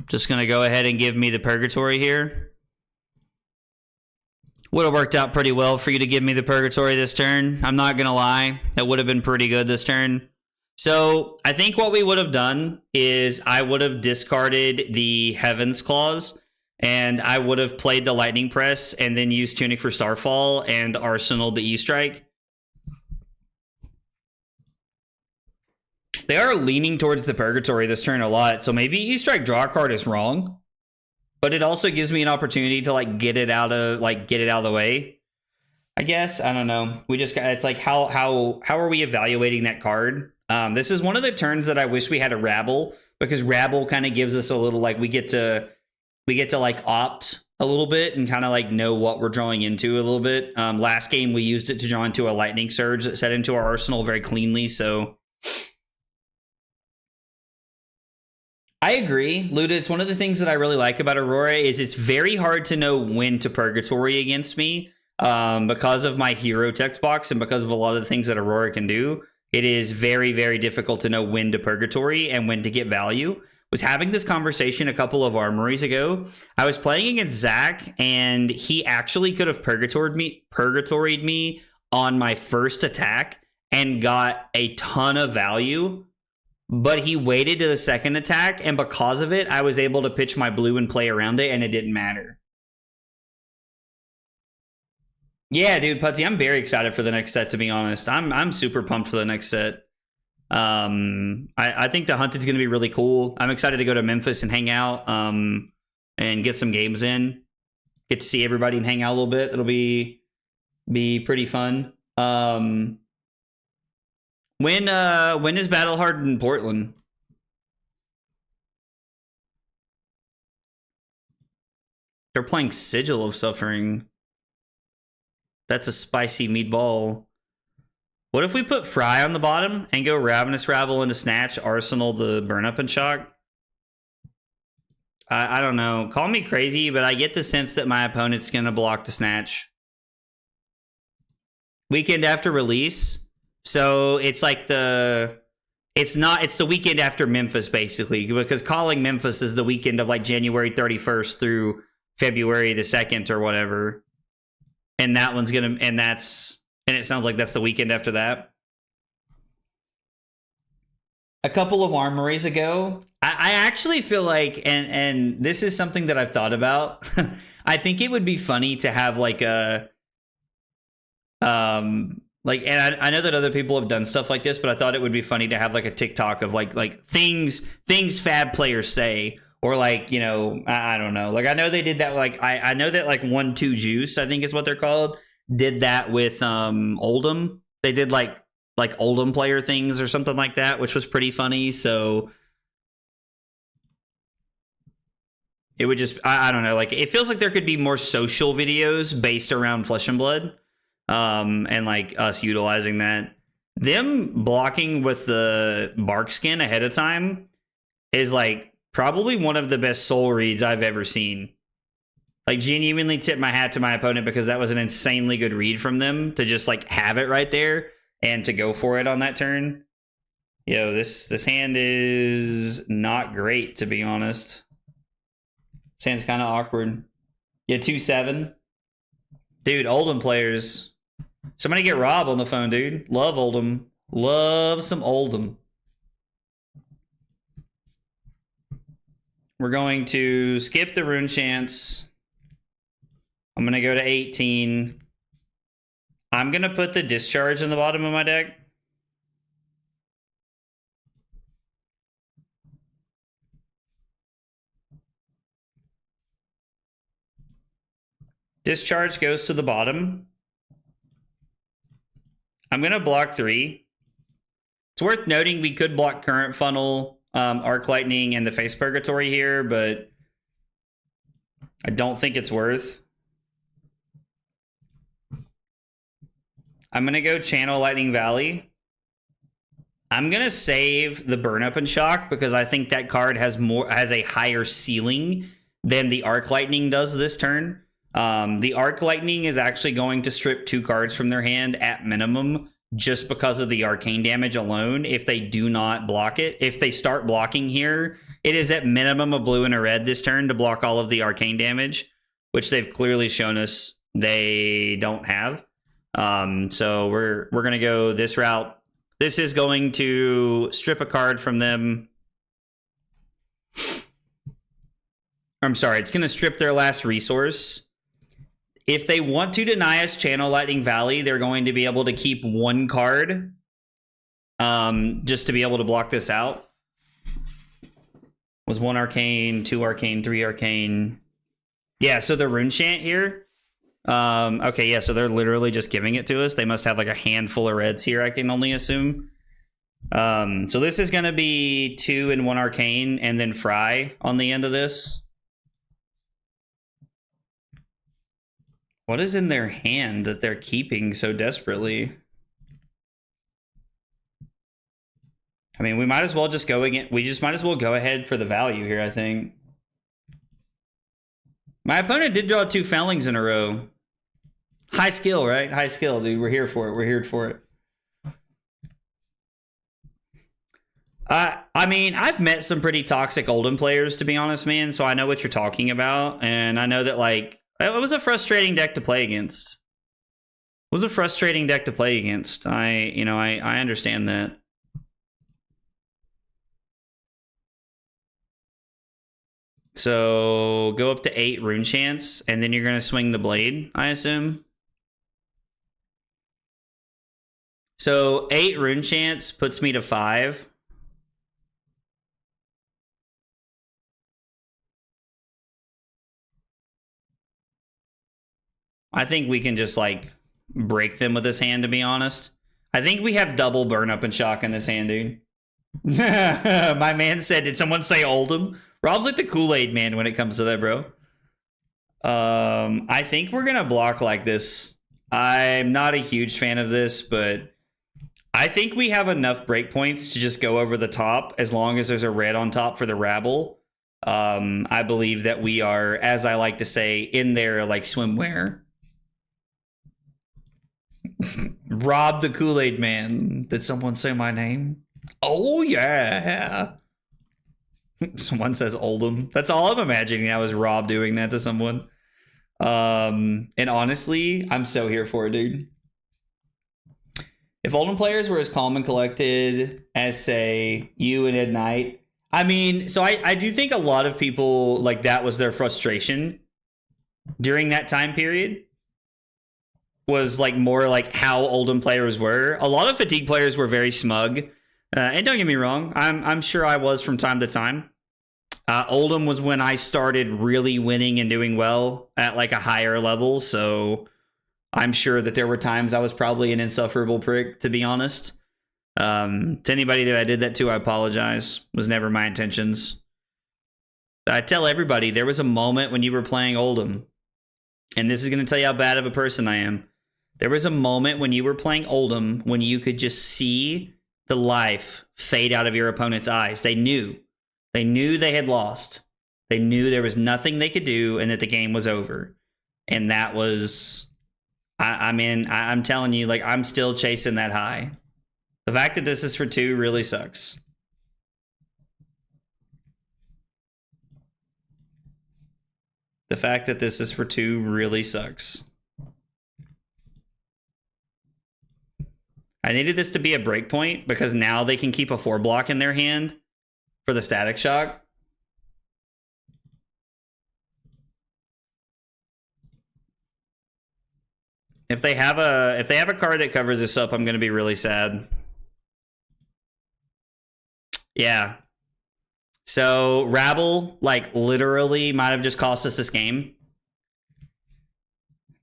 Just going to go ahead and give me the Purgatory here. Would have worked out pretty well for you to give me the Purgatory this turn. I'm not going to lie. That would have been pretty good this turn. So I think what we would have done is I would have discarded the Heaven's Claws, and I would have played the Lightning Press and then used Tunic for Starfall and Arsenal the E-Strike. They are leaning towards the Purgatory this turn a lot, so maybe E-Strike draw a card is wrong. But it also gives me an opportunity to like get it out of the way. I guess I don't know. We just got. It's like how are we evaluating that card? This is one of the turns that I wish we had a Rabble, because Rabble kind of gives us a little like we get to like opt a little bit and kind of like know what we're drawing into a little bit. Last game we used it to draw into a Lightning Surge that set into our arsenal very cleanly. So. I agree, Luda. It's one of the things that I really like about Aurora is it's very hard to know when to Purgatory against me because of my hero text box and because of a lot of the things that Aurora can do. It is very, very difficult to know when to Purgatory and when to get value. Was having this conversation a couple of armories ago. I was playing against Zach, and he actually could have Purgatoried me on my first attack and got a ton of value but he waited to the second attack, and because of it, I was able to pitch my blue and play around it, and it didn't matter. Yeah, dude, Putty, I'm very excited for the next set, to be honest. I'm super pumped for the next set. I think the Hunted's going to be really cool. I'm excited to go to Memphis and hang out and get some games in. Get to see everybody and hang out a little bit. It'll be pretty fun. When is Battle Hard in Portland? They're playing Sigil of Suffering. That's a spicy meatball. What if we put Fry on the bottom and go Ravenous Ravel into Snatch, Arsenal the Burn Up and Shock? I don't know. Call me crazy, but I get the sense that my opponent's going to block the Snatch. Weekend after release. So it's like it's the weekend after Memphis, basically, because calling Memphis is the weekend of like January 31st through February the 2nd or whatever. And that one's going to, and it sounds like that's the weekend after that. A couple of armories ago, I actually feel like, and this is something that I've thought about. I think it would be funny to have like a, and I know that other people have done stuff like this, but I thought it would be funny to have like a TikTok of like things Fab players say, or like, you know, I don't know. Like I know they did that. Like I know that like 1-2 Juice, I think is what they're called, did that with Oldham. They did like Oldham player things or something like that, which was pretty funny. So it would just, I don't know, like it feels like there could be more social videos based around Flesh and Blood, and like us utilizing that. Them blocking with the bark skin ahead of time is like probably one of the best soul reads I've ever seen. Like genuinely tip my hat to my opponent, because that was an insanely good read from them to just like have it right there and to go for it on that turn. Yo, this hand is not great, to be honest. This hand's kind of awkward. Yeah, 2-7. Dude, Oldham players. Somebody get Rob on the phone, dude. Love Oldham. Love some Oldham. We're going to skip the rune chance. I'm going to go to 18. I'm going to put the discharge in the bottom of my deck. Discharge goes to the bottom. I'm going to block 3. It's worth noting we could block Current Funnel, Arc Lightning, and the Face Purgatory here, but I don't think it's worth. I'm going to go Channel Lightning Valley. I'm going to save the Burn Up and Shock because I think that card has a higher ceiling than the Arc Lightning does this turn. The Arc Lightning is actually going to strip 2 cards from their hand at minimum just because of the arcane damage alone if they do not block it. If they start blocking here, it is at minimum a blue and a red this turn to block all of the arcane damage, which they've clearly shown us they don't have. So we're going to go this route. This is going to strip a card from them. I'm sorry, it's going to strip their last resource. If they want to deny us Channel Lightning Valley, they're going to be able to keep 1 card just to be able to block this out. Was 1 arcane, 2 arcane, 3 arcane. Yeah, so the rune chant here. Okay, yeah, so they're literally just giving it to us. They must have like a handful of reds here, I can only assume. So this is going to be 2 and 1 arcane and then Fry on the end of this. What is in their hand that they're keeping so desperately? I mean, we might as well just go again. We just might as well go ahead for the value here, I think. My opponent did draw 2 Fellings in a row. High skill, right? High skill, dude. We're here for it. We're here for it. I mean, I've met some pretty toxic Oldham players, to be honest, man. So I know what you're talking about. And I know that, like, it was a frustrating deck to play against. It was a frustrating deck to play against. I understand that. So go up to 8 rune chance, and then you're going to swing the blade, I assume. So 8 rune chance puts me to 5. I think we can just, like, break them with this hand, to be honest. I think we have double burn up and shock in this hand, dude. My man said, did someone say Oldham? Rob's like the Kool-Aid man when it comes to that, bro. I think we're gonna block like this. I'm not a huge fan of this, but I think we have enough breakpoints to just go over the top as long as there's a red on top for the rabble. I believe that we are, as I like to say, in there like swimwear. Rob the Kool-Aid man. Did someone say my name? Oh, yeah. Someone says Oldham. That's all I'm imagining now is Rob doing that to someone. And honestly, I'm so here for it, dude. If Oldham players were as calm and collected as, say, you and Ed Knight, I mean, so I do think a lot of people, like, that was their frustration during that time period. Was, like, more like how Oldham players were. A lot of Fatigue players were very smug. And don't get me wrong, I'm sure I was from time to time. Oldham was when I started really winning and doing well at like a higher level, so I'm sure that there were times I was probably an insufferable prick, to be honest. To anybody that I did that to, I apologize. It was never my intentions. I tell everybody, there was a moment when you were playing Oldham, and this is going to tell you how bad of a person I am. There was a moment when you were playing Oldham when you could just see the life fade out of your opponent's eyes. They knew. They knew they had lost. They knew there was nothing they could do and that the game was over. And that was... I mean, I'm telling you, like, I'm still chasing that high. The fact that this is for 2 really sucks. The fact that this is for 2 really sucks. I needed this to be a breakpoint because now they can keep a 4 block in their hand for the Static Shock. If they have a card that covers this up, I'm going to be really sad. Yeah. So Rabble, like, literally might have just cost us this game.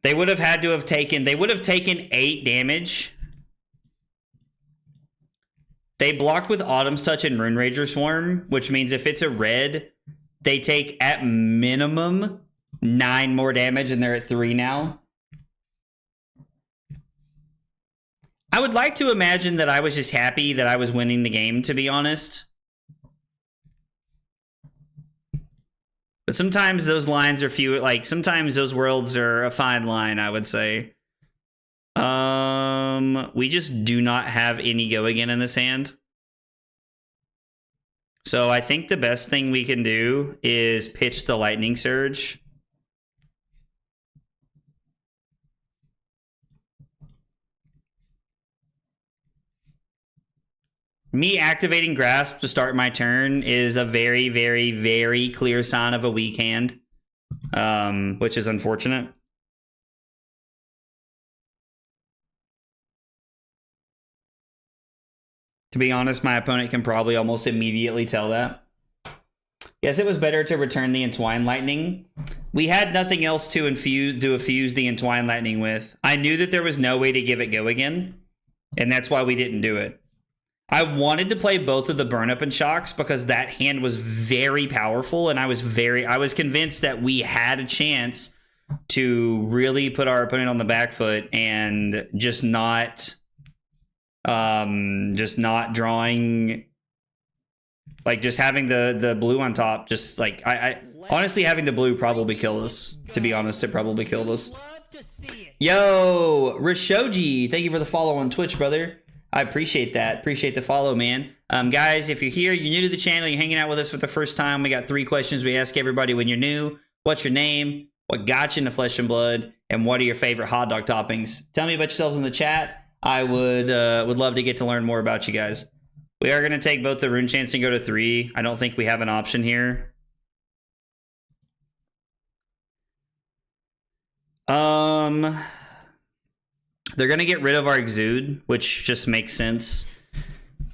They would have had to have taken, they would have taken 8 damage. They blocked with Autumn's Touch and Runerager Swarm, which means if it's a red, they take at minimum 9 more damage, and they're at 3 now. I would like to imagine that I was just happy that I was winning the game, to be honest. But sometimes those lines are few, like, sometimes those worlds are a fine line, I would say. We just do not have any go again in this hand. So I think the best thing we can do is pitch the Lightning Surge. Me activating Grasp to start my turn is a very, very, very clear sign of a weak hand, which is unfortunate. To be honest, my opponent can probably almost immediately tell that. Yes, it was better to return the Entwined Lightning. We had nothing else to infuse the Entwined Lightning with. I knew that there was no way to give it go again, and that's why we didn't do it. I wanted to play both of the Burn Up and Shocks because that hand was very powerful, and I was convinced that we had a chance to really put our opponent on the back foot and just not drawing, like, just having the blue on top. Just like I honestly, having the blue probably killed us. To be honest, it probably killed us. Yo, Rishoji, thank you for the follow on Twitch, brother. I appreciate that. Appreciate the follow, man. Guys, if you're here, you're new to the channel, you're hanging out with us for the first time, we got 3 questions we ask everybody when you're new. What's your name? What got you into Flesh and Blood? And what are your favorite hot dog toppings? Tell me about yourselves in the chat. I would love to get to learn more about you guys. We are going to take both the Rune Chance and go to 3. I don't think we have an option here. They're gonna get rid of our Exude, which just makes sense.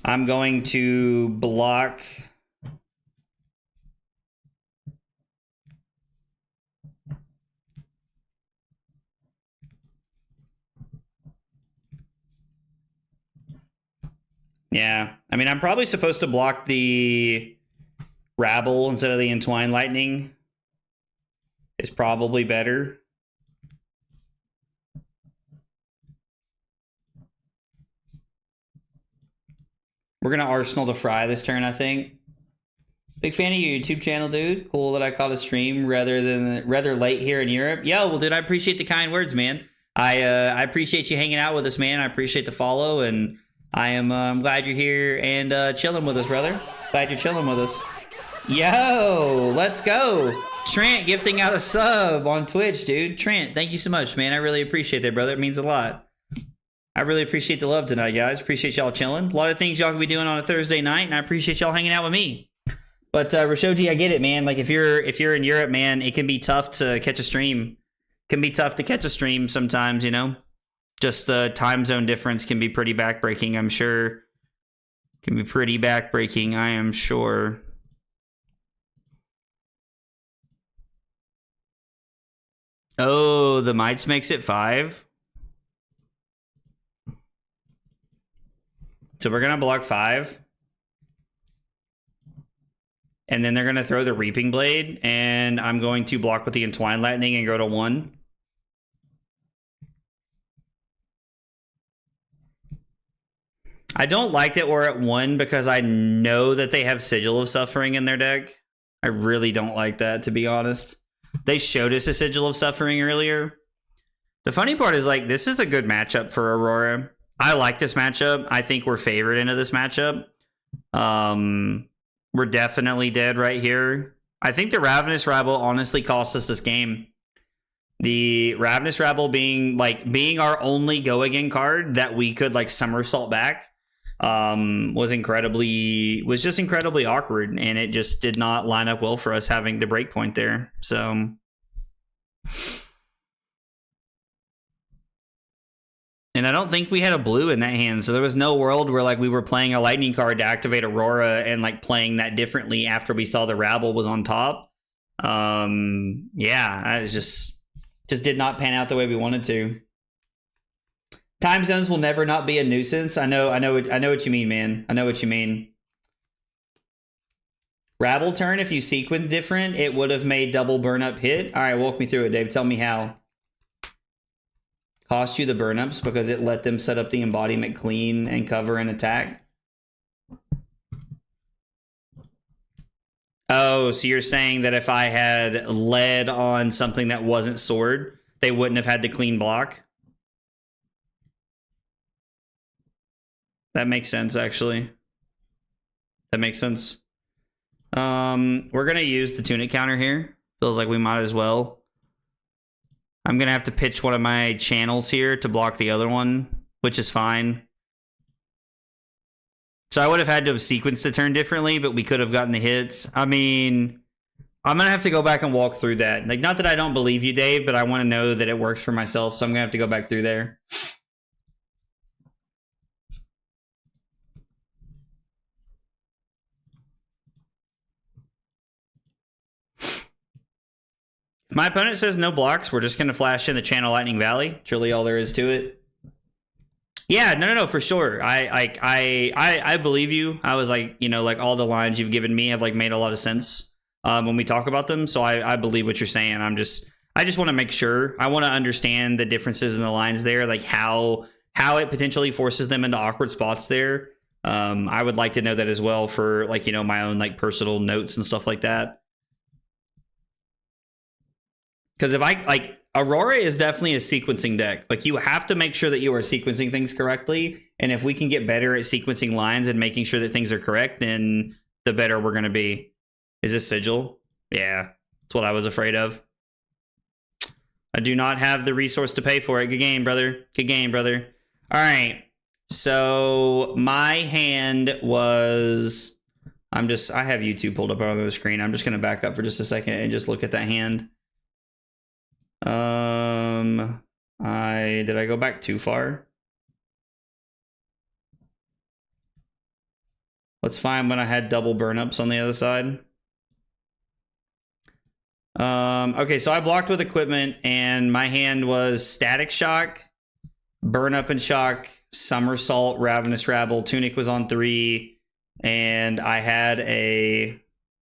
I'm going to block. Yeah, I mean, I'm probably supposed to block the Rabble instead of the Entwined Lightning. It's probably better. We're gonna Arsenal the Fry this turn, I think. Big fan of your YouTube channel, dude. Cool that I caught a stream rather late here in Europe. Yo, well, dude, I appreciate the kind words, man. I appreciate you hanging out with us, man. I appreciate the follow, and I am I'm glad you're here and chilling with us, brother. Glad you're chilling with us. Yo, let's go. Trent gifting out a sub on Twitch, dude. Trent, thank you so much, man. I really appreciate that, brother. It means a lot. I really appreciate the love tonight, guys. Appreciate y'all chilling. A lot of things y'all can be doing on a Thursday night, and I appreciate y'all hanging out with me. But Rashoji, I get it, man. Like if you're in Europe, man, it can be tough to catch a stream. It can be tough to catch a stream sometimes, you know. Just the time zone difference can be pretty backbreaking, I'm sure. Can be pretty backbreaking, I am sure. Oh, the Mites makes it 5. So we're going to block 5. And then they're going to throw the Reaping Blade. And I'm going to block with the Entwined Lightning and go to 1. I don't like that we're at 1 because I know that they have Sigil of Suffering in their deck. I really don't like that, to be honest. They showed us a Sigil of Suffering earlier. The funny part is, like, this is a good matchup for Aurora. I like this matchup. I think we're favored into this matchup. We're definitely dead right here. I think the Ravenous Rabble honestly cost us this game. The Ravenous Rabble being our only go again card that we could like somersault back was just incredibly awkward, and it just did not line up well for us having the break point there. So and I don't think we had a blue in that hand, so there was no world where like we were playing a lightning card to activate Aurora and like playing that differently after we saw the Rabble was on top. Yeah, I was just did not pan out the way we wanted to. Time zones will never not be a nuisance. I know what you mean, man. I know what you mean. Rabble turn, if you sequence different, it would have made double burn up hit. All right, walk me through it, Dave. Tell me how. Cost you the burn ups because it let them set up the embodiment clean and cover and attack. Oh, so you're saying that if I had led on something that wasn't sword, they wouldn't have had the clean block? That makes sense, actually. That makes sense. We're going to use the tunic counter here. Feels like we might as well. I'm going to have to pitch one of my channels here to block the other one, which is fine. So I would have had to have sequenced the turn differently, but we could have gotten the hits. I mean, I'm going to have to go back and walk through that. Like, not that I don't believe you, Dave, but I want to know that it works for myself, so I'm going to have to go back through there. If my opponent says no blocks, we're just going to flash in the Channel Lightning Valley. It's really all there is to it. Yeah, no, for sure. I believe you. I was like, you know, like all the lines you've given me have like made a lot of sense when we talk about them. So I believe what you're saying. I just want to make sure. I want to understand the differences in the lines there, like how it potentially forces them into awkward spots there. I would like to know that as well for like, you know, my own like personal notes and stuff like that. Because if I like Aurora is definitely a sequencing deck. Like you have to make sure that you are sequencing things correctly. And if we can get better at sequencing lines and making sure that things are correct, then the better we're going to be. Is this Sigil? Yeah, that's what I was afraid of. I do not have the resource to pay for it. Good game, brother. Good game, brother. All right. So my hand was... I have YouTube pulled up on the screen. I'm just going to back up for just a second and just look at that hand. Did I go back too far? Let's find when I had double burn-ups on the other side. Okay, so I blocked with equipment, and my hand was Static Shock, Burn Up and Shock, Somersault, Ravenous Rabble, Tunic was on 3, and I had a...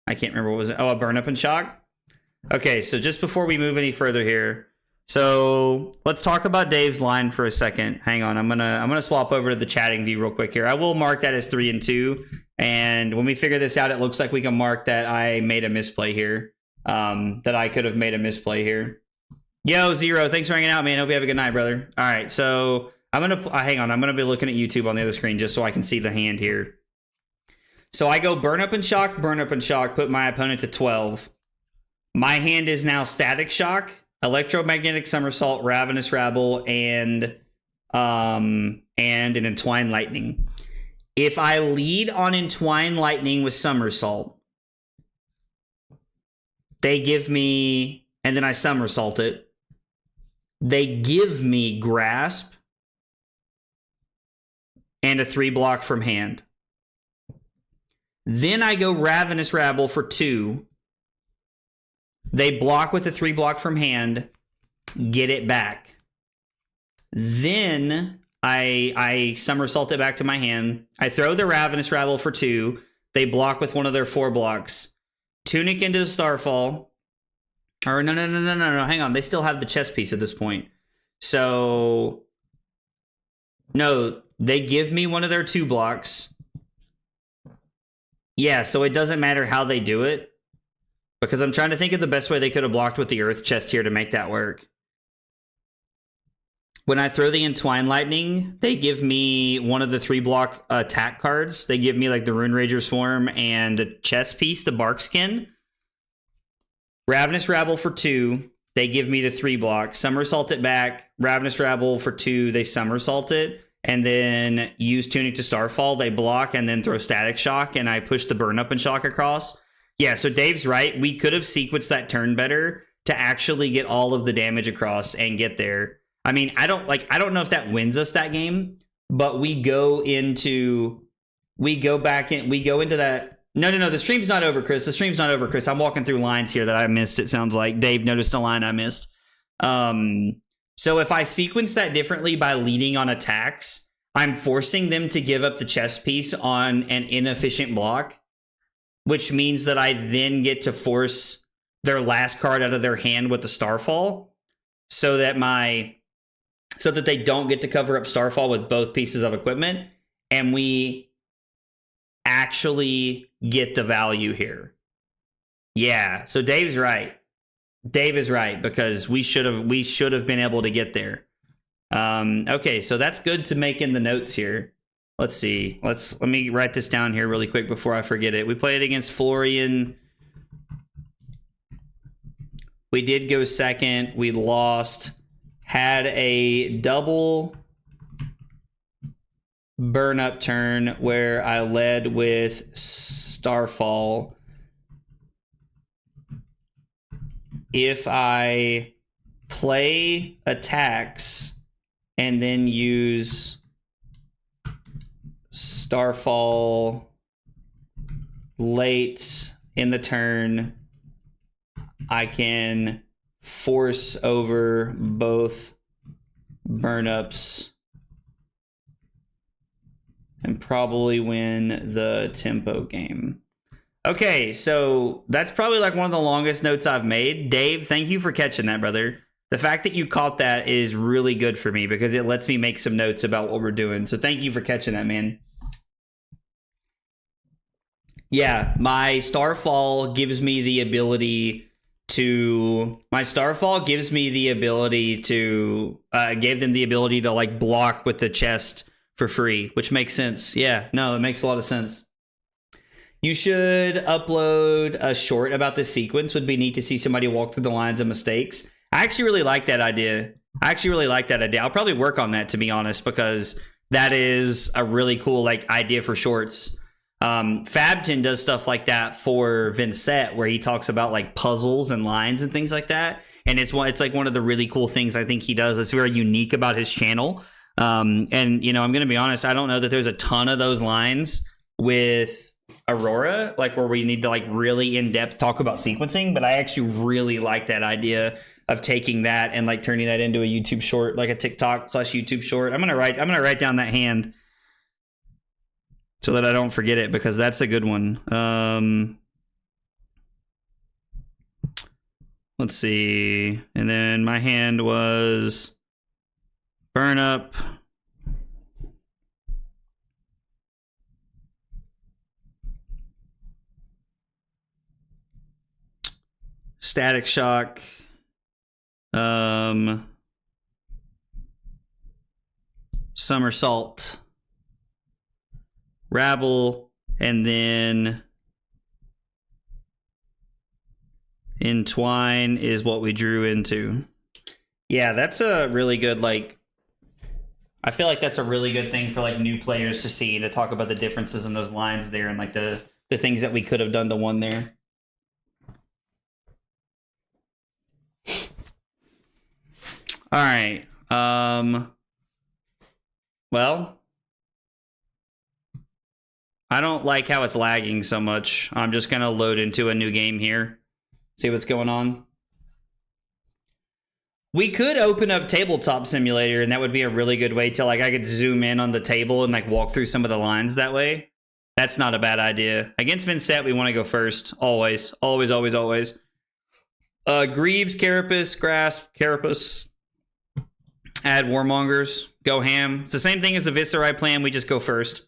I can't remember what was it. Oh, a Burn Up and Shock? Okay, so just before we move any further here, so let's talk about Dave's line for a second. Hang on, I'm gonna swap over to the chatting view real quick here. I will mark that as 3 and 2, and when we figure this out, it looks like we can mark that I made a misplay here. That I could have made a misplay here. Yo, Zero, thanks for hanging out, man. Hope you have a good night, brother. All right, so I'm gonna hang on. I'm gonna be looking at YouTube on the other screen just so I can see the hand here. So I go Burn Up and Shock, put my opponent to 12. My hand is now Static Shock, Electromagnetic Somersault, Ravenous Rabble, and an Entwined Lightning. If I lead on Entwined Lightning with Somersault, they give me, and then I somersault it, they give me Grasp and a 3-block from hand. Then I go Ravenous Rabble for 2. They block with a 3-block from hand, get it back. Then I somersault it back to my hand. I throw the Ravenous Rabble for 2. They block with one of their 4 blocks. Tunic into the Starfall. Or no, hang on. They still have the chess piece at this point. So, no, they give me one of their 2 blocks. Yeah, so it doesn't matter how they do it. Because I'm trying to think of the best way they could have blocked with the Earth chest here to make that work. When I throw the Entwined Lightning, they give me one of the 3-block attack cards. They give me like the Rune Rager Swarm and the chess piece, the Bark Skin. Ravenous Rabble for 2. They give me the 3-block. Somersault it back. Ravenous Rabble for 2. They somersault it. And then use Tunic to Starfall. They block and then throw Static Shock. And I push the Burn Up and Shock across. Yeah, so Dave's right. We could have sequenced that turn better to actually get all of the damage across and get there. I mean, I don't know if that wins us that game, but we go into that. No, the stream's not over, Chris. The stream's not over, Chris. I'm walking through lines here that I missed, it sounds like. Dave noticed a line I missed. So if I sequence that differently by leading on attacks, I'm forcing them to give up the chess piece on an inefficient block, which means that I then get to force their last card out of their hand with the Starfall, so that they don't get to cover up Starfall with both pieces of equipment, and we actually get the value here. Yeah, so Dave's right. Dave is right, because we should have been able to get there. Okay, so that's good to make in the notes here. Let's see. Let me write this down here really quick before I forget it. We played against Florian. We did go second. We lost. Had a double burn up turn where I led with Starfall. If I play attacks and then use Starfall late in the turn, I can force over both burn-ups and probably win the tempo game. Okay, so that's probably like one of the longest notes I've made. Dave, thank you for catching that, brother. The fact that you caught that is really good for me because it lets me make some notes about what we're doing. So thank you for catching that, man. Yeah, my Starfall gives me the ability to gave them the ability to like block with the chest for free, which makes sense. Yeah, no, it makes a lot of sense. You should upload a short about this sequence. Would be neat to see somebody walk through the lines of mistakes. I actually really like that idea. I'll probably work on that, to be honest, because that is a really cool like idea for shorts. Fabton does stuff like that for Vincent, where he talks about like puzzles and lines and things like that. And it's like one of the really cool things I think he does that's very unique about his channel. And you know, I'm going to be honest, I don't know that there's a ton of those lines with Aurora, like where we need to like really in depth talk about sequencing. But I actually really like that idea of taking that and like turning that into a YouTube short, like a TikTok/YouTube short. I'm gonna write down that hand so that I don't forget it, because that's a good one. Let's see. And then my hand was Burn Up, Static Shock, Somersault, Rabble, and then Entwine is what we drew into. Yeah, that's a really good, like, I feel like that's a really good thing for like new players to see, to talk about the differences in those lines there and like the things that we could have done to one there. All right. Well, I don't like how it's lagging so much. I'm just going to load into a new game here. See what's going on. We could open up Tabletop Simulator, and that would be a really good way to, like, I could zoom in on the table and, like, walk through some of the lines that way. That's not a bad idea. Against Vincent, we want to go first. Always. Always, always, always. Greaves, Carapace, Grasp, Carapace. Add Warmongers. Go ham. It's the same thing as the Viserai plan. We just go first.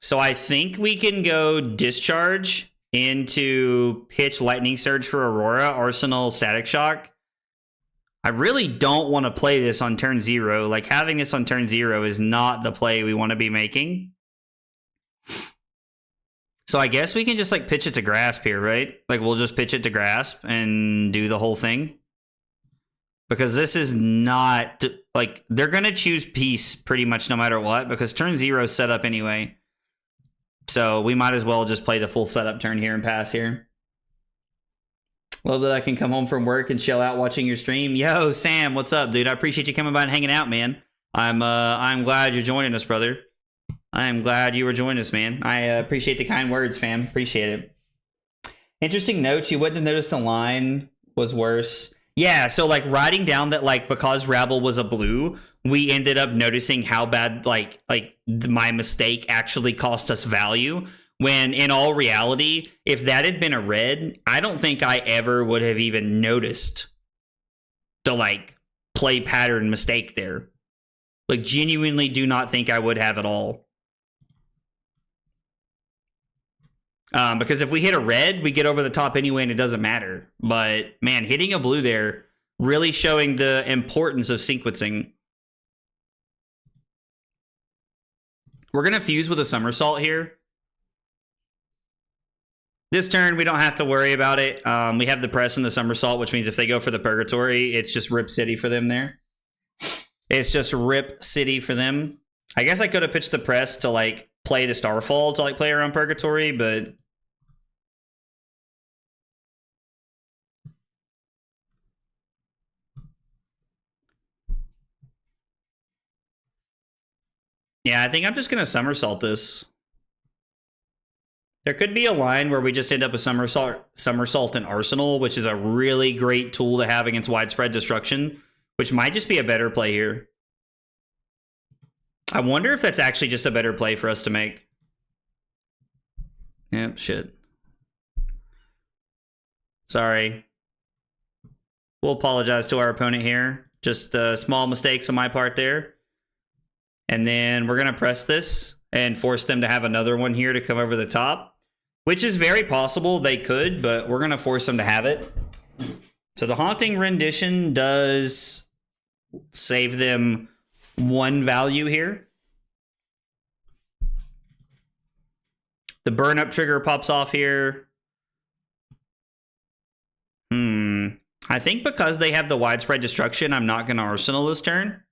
So I think we can go Discharge into pitch Lightning Surge for Aurora, Arsenal, Static Shock. I really don't want to play this on turn 0. Like, having this on turn 0 is not the play we want to be making. So I guess we can just, like, pitch it to Grasp here, right? Like, we'll just pitch it to Grasp and do the whole thing. Because this is not, like, they're going to choose Peace pretty much no matter what, because turn 0 is set up anyway. So we might as well just play the full setup turn here and pass here. Love that I can come home from work and chill out watching your stream. Yo, Sam, what's up, dude? I appreciate you coming by and hanging out, man. I'm glad you're joining us, brother. I am glad you were joining us, man. I appreciate the kind words, fam. Appreciate it. Interesting note, you wouldn't have noticed the line was worse. Yeah, so like writing down that like because Rabble was a blue, we ended up noticing how bad like my mistake actually cost us value. When in all reality, if that had been a red, I don't think I ever would have even noticed the like play pattern mistake there. Like genuinely do not think I would have at all. Because if we hit a red, we get over the top anyway and it doesn't matter. But man, hitting a blue there, really showing the importance of sequencing. We're going to fuse with a somersault here. This turn, we don't have to worry about it. We have the press and the somersault, which means if they go for the purgatory, it's just Rip City for them there. It's just Rip City for them. I guess I could have pitched the press to like play the Starfall to like play around purgatory, but yeah, I think I'm just going to somersault this. There could be a line where we just end up with somersault and Arsenal, which is a really great tool to have against widespread destruction, which might just be a better play here. I wonder if that's actually just a better play for us to make. Yep, shit. Sorry. We'll apologize to our opponent here. Just small mistakes on my part there. And then we're going to press this and force them to have another one here to come over the top, which is very possible they could, but we're going to force them to have it. So the Haunting Rendition does save them 1 value here. The Burn Up trigger pops off here. I think because they have the widespread destruction, I'm not going to Arsenal this turn.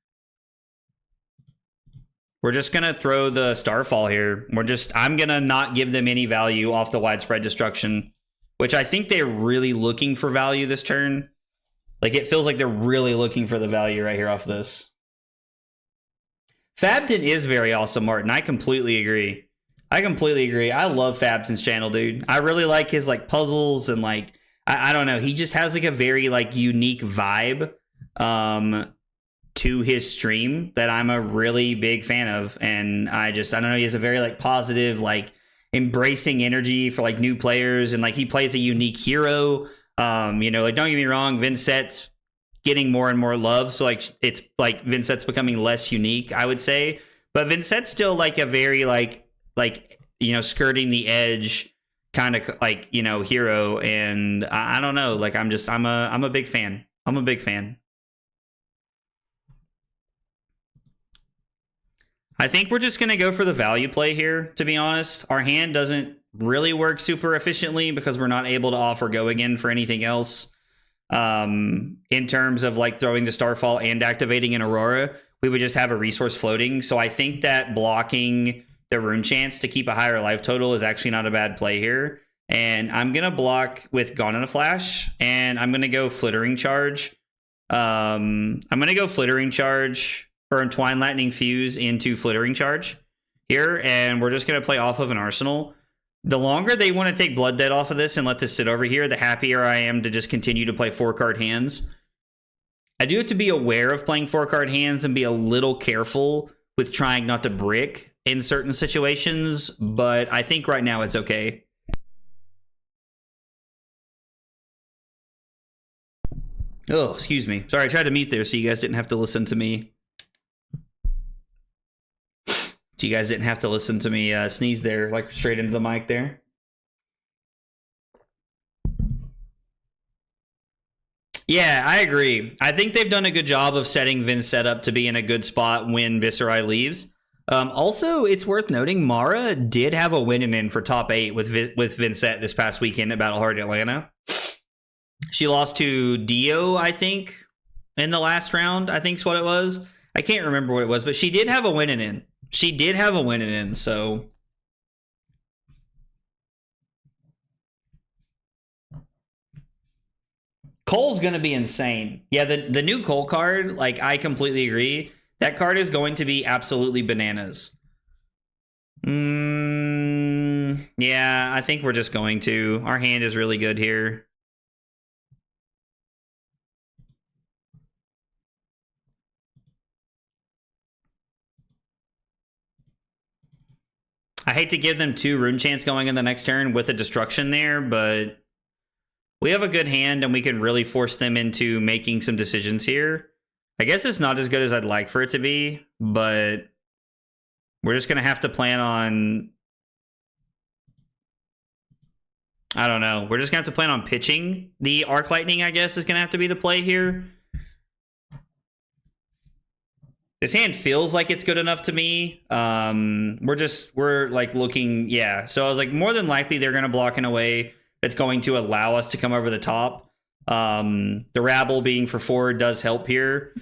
We're just going to throw the Starfall here. I'm going to not give them any value off the widespread destruction, which I think they're really looking for value this turn. Like, it feels like they're really looking for the value right here off this. Fabton is very awesome, Martin. I completely agree. I love Fabton's channel, dude. I really like his, like, puzzles and, like, I don't know. He just has, like, a very, like, unique vibe to his stream that I'm a really big fan of. And I don't know, he has a very, like, positive, like, embracing energy for, like, new players. And, like, he plays a unique hero. You know, like, don't get me wrong, Vincett's getting more and more love. So, like, it's, like, Vincett's becoming less unique, I would say. But Vincett's still, like, a very, like, you know, skirting the edge kind of, like, you know, hero. And I don't know, like, I'm a big fan. I'm a big fan. I think we're just going to go for the value play here, to be honest. Our hand doesn't really work super efficiently because we're not able to offer go again for anything else. In terms of, like, throwing the Starfall and activating an Aurora, we would just have a resource floating. So I think that blocking the Rune Chance to keep a higher life total is actually not a bad play here. And I'm going to block with Gone in a Flash, and I'm going to go Flittering Charge. I'm going to go Flittering Charge or Twine Lightning Fuse into Flittering Charge here, and we're just going to play off of an Arsenal. The longer they want to take Blood Debt off of this and let this sit over here, the happier I am to just continue to play 4-card hands. I do have to be aware of playing 4-card hands and be a little careful with trying not to brick in certain situations, but I think right now it's okay. Oh, excuse me. Sorry, I tried to mute there so you guys didn't have to listen to me. So you guys didn't have to listen to me sneeze there, like, straight into the mic there. Yeah, I agree. I think they've done a good job of setting Vincett up to be in a good spot when Viserai leaves. Also, it's worth noting, Mara did have a win-in for top 8 with Vincett this past weekend at Battle Hard Atlanta. She lost to Dio, I think, in the last round, I think is what it was. I can't remember what it was, but she did have a win-in. She did have a win-in, so... Cole's going to be insane. Yeah, the new Cole card, like, I completely agree. That card is going to be absolutely bananas. Yeah, I think we're just going to. Our hand is really good here. I hate to give them 2 Rune Chance going in the next turn with a destruction there, but we have a good hand and we can really force them into making some decisions here. I guess it's not as good as I'd like for it to be, but we're just going to have to plan on... I don't know. We're just going to have to plan on pitching. The Arc Lightning, I guess, is going to have to be the play here. This hand feels like it's good enough to me. We're like looking, yeah. So I was like, more than likely they're going to block in a way that's going to allow us to come over the top. The Rabble being for 4 does help here.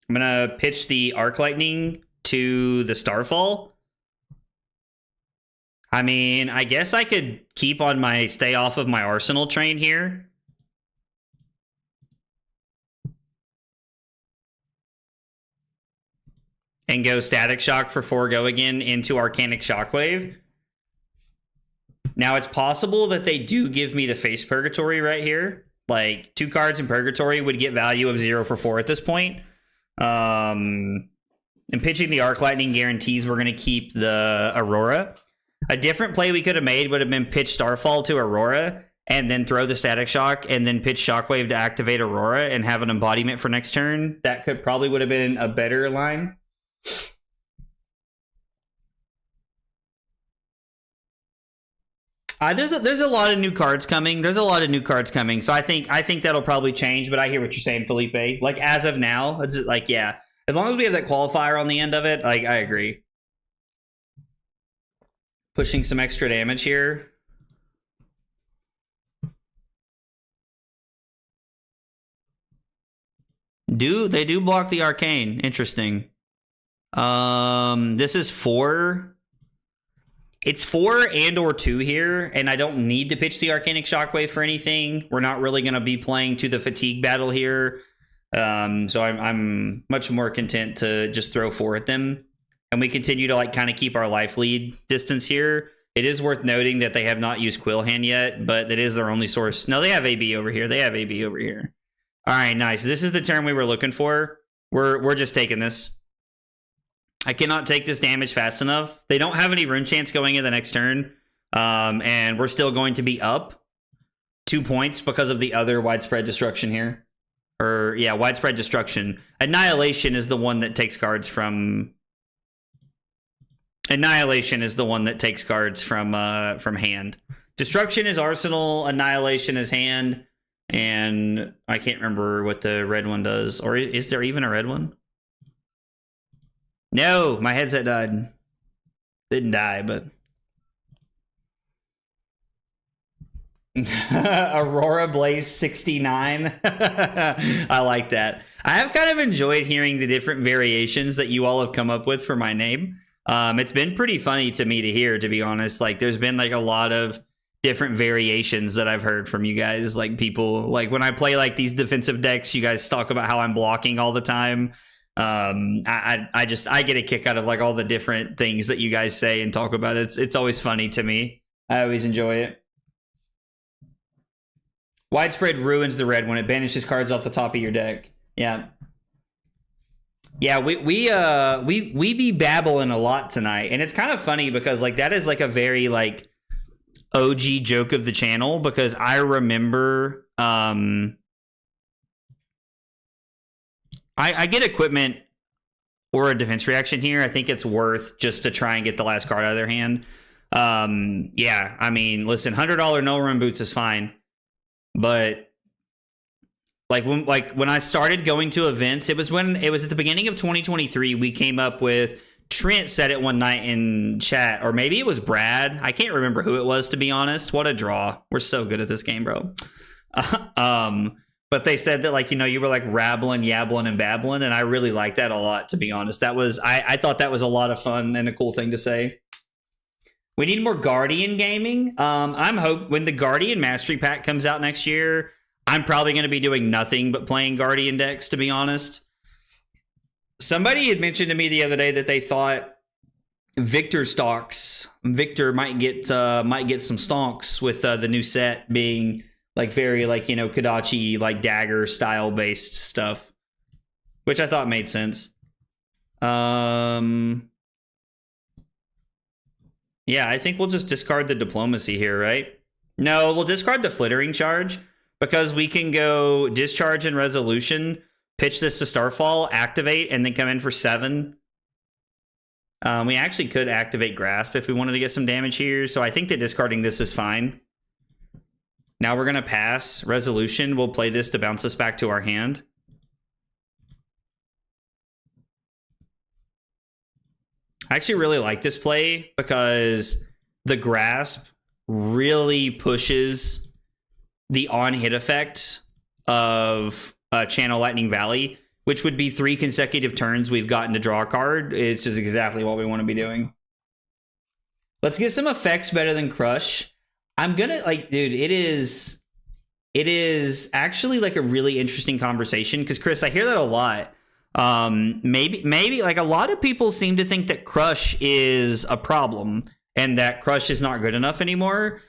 I'm going to pitch the Arc Lightning to the Starfall. I mean, I guess I could keep on my stay off of my Arsenal train here. And go Static Shock for 4 go again into Arcanic Shockwave. Now, it's possible that they do give me the Face Purgatory right here. Like, 2 cards in Purgatory would get value of 0 for 4 at this point. And pitching the Arc Lightning guarantees we're going to keep the Aurora. A different play we could have made would have been pitch Starfall to Aurora and then throw the Static Shock and then pitch Shockwave to activate Aurora and have an embodiment for next turn. That probably would have been a better line. There's a lot of new cards coming. So I think that'll probably change. But I hear what you're saying, Felipe. Like, as of now, it's like, yeah, as long as we have that qualifier on the end of it, like, I agree. Pushing some extra damage here. They do block the arcane. Interesting. This is 4. It's 4 and or 2 here, and I don't need to pitch the Arcanic Shockwave for anything. We're not really going to be playing to the fatigue battle here. So I'm much more content to just throw 4 at them. And we continue to like kind of keep our life lead distance here. It is worth noting that they have not used Quillhand yet, but it is their only source. No, they have AB over here. They have AB over here. All right, nice. This is the turn we were looking for. We're just taking this. I cannot take this damage fast enough. They don't have any rune chance going in the next turn. And we're still going to be up 2 points because of the other widespread destruction here. Or, yeah, widespread destruction. Annihilation is the one that takes cards from... Annihilation is the one that takes cards from hand. Destruction is Arsenal. Annihilation is hand. And I can't remember what the red one does. Or is there even a red one? No, my headset died. Didn't die, but... Aurora Blaze 69. I like that. I have kind of enjoyed hearing the different variations that you all have come up with for my name. It's been pretty funny to me to hear, to be honest. Like, there's been like a lot of different variations that I've heard from you guys. Like, people, like when I play like these defensive decks, you guys talk about how I'm blocking all the time. I get a kick out of like all the different things that you guys say and talk about. It's always funny to me. I always enjoy it. Widespread ruins the red when it banishes cards off the top of your deck. Yeah. Yeah, we be babbling a lot tonight, and it's kind of funny because like that is like a very like OG joke of the channel, because I remember I get equipment or a defense reaction here. I think it's worth just to try and get the last card out of their hand. Yeah, I mean, listen, $100 no run boots is fine. But when I started going to events, it was at the beginning of 2023. We came up with, Trent said it one night in chat, or maybe it was Brad. I can't remember who it was, to be honest. What a draw. We're so good at this game, bro. But they said that, like, you know, you were like rabbling, yabbling, and babbling, and I really liked that a lot, to be honest. That was I thought that was a lot of fun and a cool thing to say. We need more Guardian gaming. I'm hope when the Guardian Mastery Pack comes out next year, I'm probably going to be doing nothing but playing Guardian decks, to be honest. Somebody had mentioned to me the other day that they thought Victor might get some stonks with the new set being like very like, you know, Kodachi like dagger style based stuff, which I thought made sense. Yeah, I think we'll just discard the diplomacy here, right? No, we'll discard the flittering charge because we can go discharge and resolution, pitch this to Starfall, activate, and then come in for 7. We actually could activate Grasp if we wanted to get some damage here, so I think that discarding this is fine. Now we're going to pass resolution. We'll play this to bounce us back to our hand. I actually really like this play because the Grasp really pushes the on-hit effect of Channel Lightning Valley, which would be 3 consecutive turns we've gotten to draw a card. It's just exactly what we want to be doing. Let's get some effects better than Crush. I'm gonna, like, dude, it is actually like a really interesting conversation because, Chris, I hear that a lot. Maybe like a lot of people seem to think that Crush is a problem and that Crush is not good enough anymore.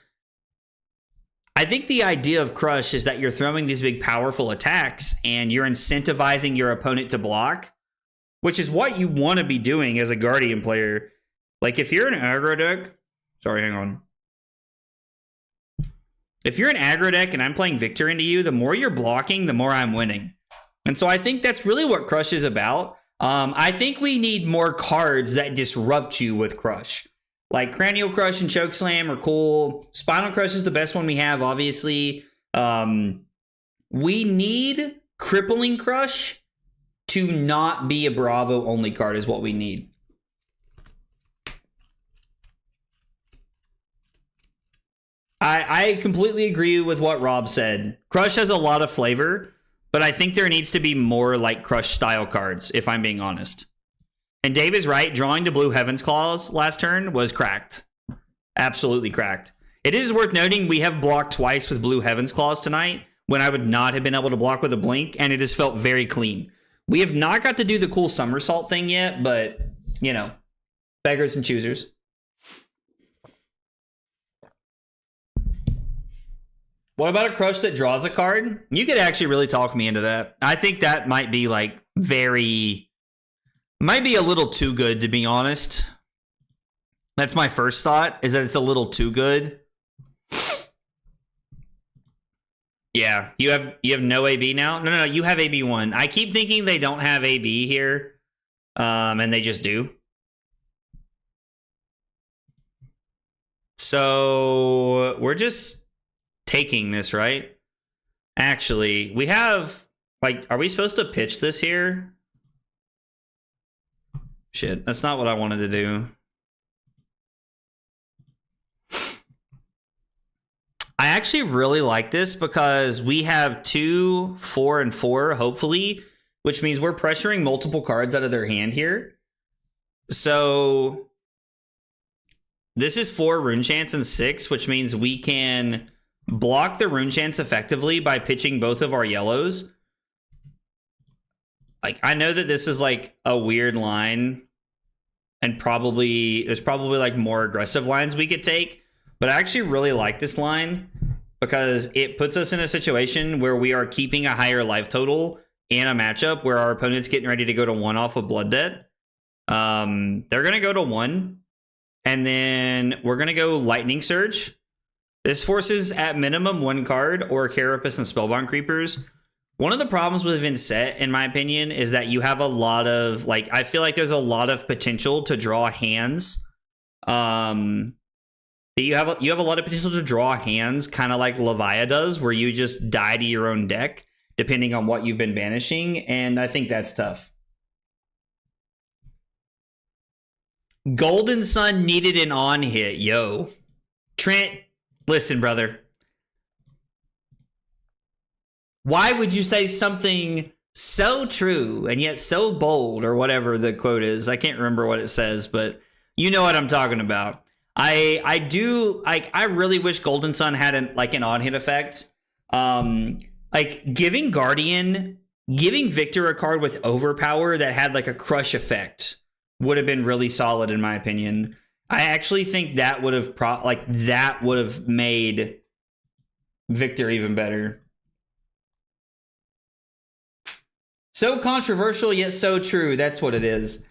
I think the idea of Crush is that you're throwing these big powerful attacks and you're incentivizing your opponent to block, which is what you want to be doing as a Guardian player. Like if you're an aggro deck, sorry, hang on. If you're an aggro deck and I'm playing Victor into you, the more you're blocking, the more I'm winning. And so I think that's really what Crush is about. I think we need more cards that disrupt you with Crush. Like Cranial Crush and Chokeslam are cool. Spinal Crush is the best one we have, obviously. We need Crippling Crush to not be a Bravo only card is what we need. I completely agree with what Rob said. Crush has a lot of flavor, but I think there needs to be more like Crush style cards, if I'm being honest. And Dave is right. Drawing to Blue Heaven's Claws last turn was cracked. Absolutely cracked. It is worth noting we have blocked twice with Blue Heaven's Claws tonight when I would not have been able to block with a blink, and it has felt very clean. We have not got to do the cool somersault thing yet, but, you know, beggars and choosers. What about a Crush that draws a card? You could actually really talk me into that. I think that might be like might be a little too good, to be honest. That's my first thought, is that it's a little too good. Yeah, you have no AB now? No, you have AB1. I keep thinking they don't have AB here, and they just do. So we're just taking this, right? Actually, we have, like, are we supposed to pitch this here? Shit, that's not what I wanted to do. I actually really like this because we have 2, 4, and 4, hopefully, which means we're pressuring multiple cards out of their hand here. So this is 4 Rune Chants and 6, which means we can block the Rune Chants effectively by pitching both of our yellows. Like, I know that this is like a weird line, and there's probably like more aggressive lines we could take, but I actually really like this line because it puts us in a situation where we are keeping a higher life total in a matchup where our opponent's getting ready to go to 1 off of Blood Debt. They're going to go to 1, and then we're going to go Lightning Surge. This forces at minimum 1 card or Carapace and Spellbound Creepers. One of the problems with Vincent, in my opinion, is that you have a lot of, like, I feel like there's a lot of potential to draw hands. You have a lot of potential to draw hands, kind of like Levia does, where you just die to your own deck, depending on what you've been banishing, and I think that's tough. Golden Sun needed an on hit, yo. Trent, listen, brother. Why would you say something so true and yet so bold, or whatever the quote is? I can't remember what it says, but you know what I'm talking about. I really wish Golden Sun had an on hit effect. Like giving Victor a card with overpower that had like a crush effect would have been really solid, in my opinion. I actually think that would have made Victor even better. So controversial, yet so true. That's what it is.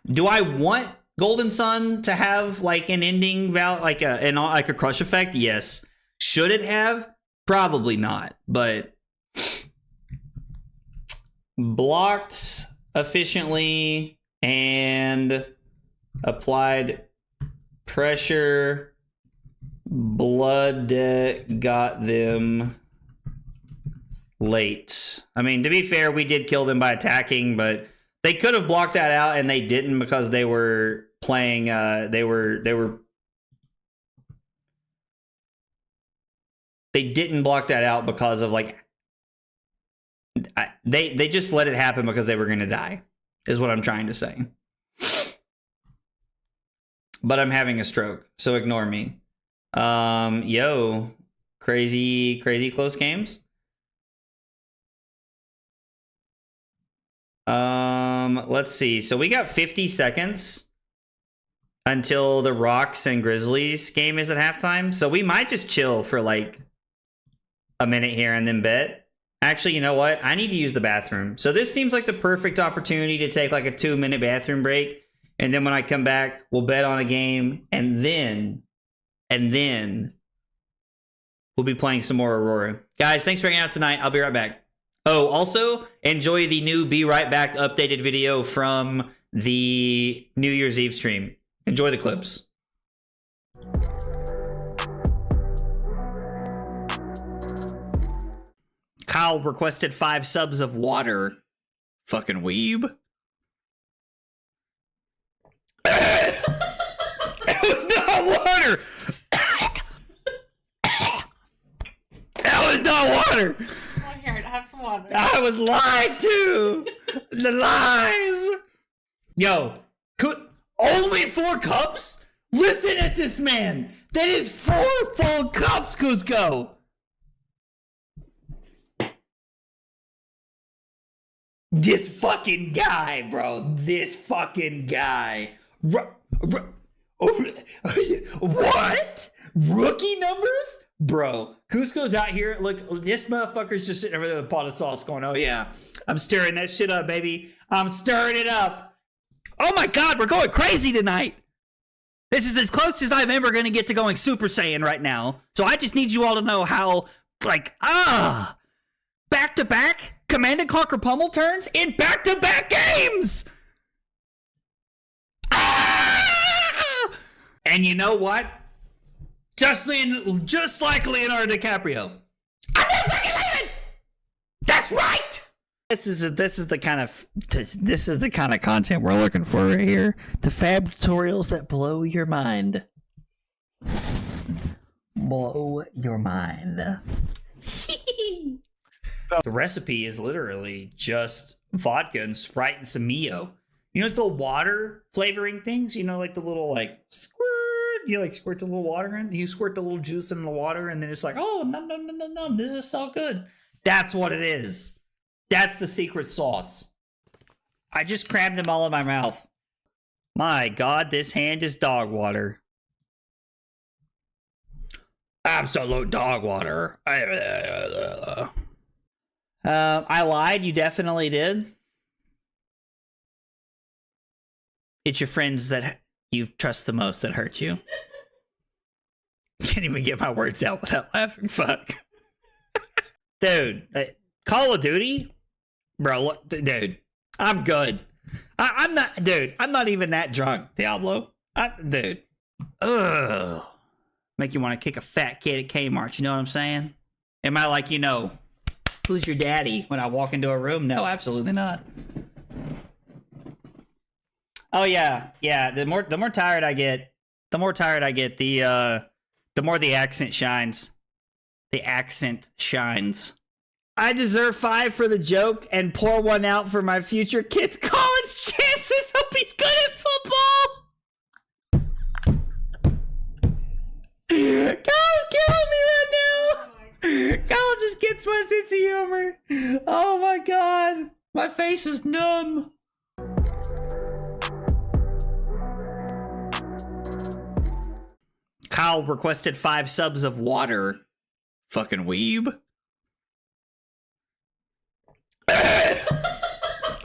Do I want Golden Sun to have like an ending like a crush effect? Yes. Should it have? Probably not. But blocked efficiently and applied pressure. Blood Debt got them late. I mean, to be fair, we did kill them by attacking, but they could have blocked that out, and they didn't because they were playing. They didn't block that out because of like. They just let it happen because they were going to die, is what I'm trying to say. But I'm having a stroke, so ignore me. Yo, crazy close games. Let's see. So we got 50 seconds until the Rocks and Grizzlies game is at halftime. So we might just chill for like a minute here and then bet. Actually, you know what? I need to use the bathroom. So this seems like the perfect opportunity to take like a 2-minute bathroom break. And then when I come back, we'll bet on a game. And then we'll be playing some more Aurora. Guys, thanks for hanging out tonight. I'll be right back. Oh, also, enjoy the new Be Right Back updated video from the New Year's Eve stream. Enjoy the clips. Kyle requested 5 subs of water. Fucking weeb. It was not water. That was not water. Oh, here, have some water. I was lied to. The lies. Yo, only 4 cups? Listen at this man. That is 4 full cups, Cusco. This fucking guy, bro. This fucking guy. What? Rookie numbers? Bro, Cusco's out here. Look, this motherfucker's just sitting over there with a pot of sauce going, oh yeah, I'm stirring that shit up, baby. I'm stirring it up. Oh my God, we're going crazy tonight. This is as close as I'm ever going to get to going Super Saiyan right now. So I just need you all to know how, back-to-back Command & Conquer Pummel turns in back-to-back games. Ah! And you know what? Just like Leonardo DiCaprio. I'm not fucking leaving! That's right! This is the kind of content we're looking for right here. The fab tutorials that blow your mind. Blow your mind. The recipe is literally just vodka and Sprite and some Mio. You know, it's the water flavoring things. You know, like the little squirt. You squirt the little water in. You squirt the little juice in the water, and then it's like, oh, nom. This is so good. That's what it is. That's the secret sauce. I just crammed them all in my mouth. My God, this hand is dog water. Absolute dog water. I lied. You definitely did. It's your friends that you trust the most that hurt you. Can't even get my words out without laughing. Fuck. Dude, Call of Duty? Bro, look, dude, I'm good. I'm not even that drunk, Diablo. Dude. Ugh. Make you want to kick a fat kid at Kmart, you know what I'm saying? Am I like, who's your daddy when I walk into a room? No, absolutely not. Oh yeah. The more tired I get, the more the accent shines. The accent shines. I deserve 5 for the joke and pour 1 out for my future kid's college chances. Hope he's good at football. Kyle's killing me right now. Kyle just gets my sense of humor. Oh my God. My face is numb. Kyle requested 5 subs of water. Fucking weeb.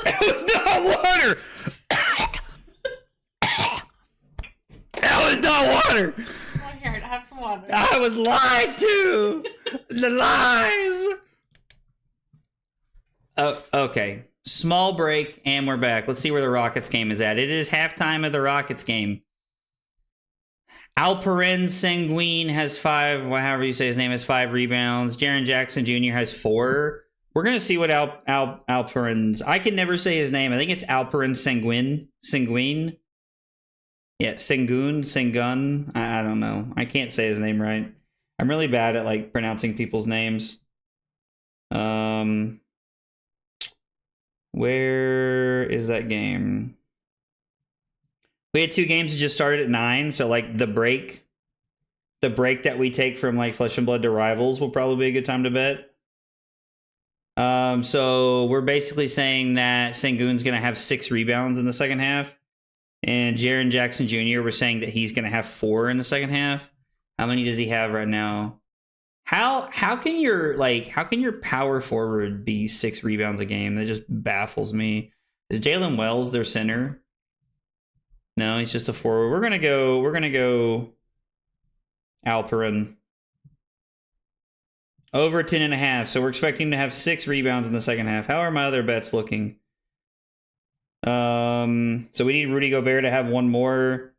It was not water. That was not water. Oh, here, have some water. I was lied to. The lies. Oh, okay. Small break, and we're back. Let's see where the Rockets game is at. It is halftime of the Rockets game. Alperen Senguin has 5, however you say his name, has 5 rebounds. Jaren Jackson Jr. has 4. We're going to see what Alperen's... I can never say his name. I think it's Alperen Senguin. Yeah, Sengun. I don't know. I can't say his name right. I'm really bad at, pronouncing people's names. Where is that game? We had 2 games that just started at 9, so the break that we take from Flesh and Blood to Rivals will probably be a good time to bet. So we're basically saying that Sengun's gonna have 6 rebounds in the second half, and Jaren Jackson Jr. we're saying that he's gonna have 4 in the second half. How many does he have right now? How can your power forward be 6 rebounds a game? That just baffles me. Is Jalen Wells their center? No, he's just a forward. We're gonna go Alperen. Over 10.5. So we're expecting to have 6 rebounds in the second half. How are my other bets looking? So we need Rudy Gobert to have 1 more.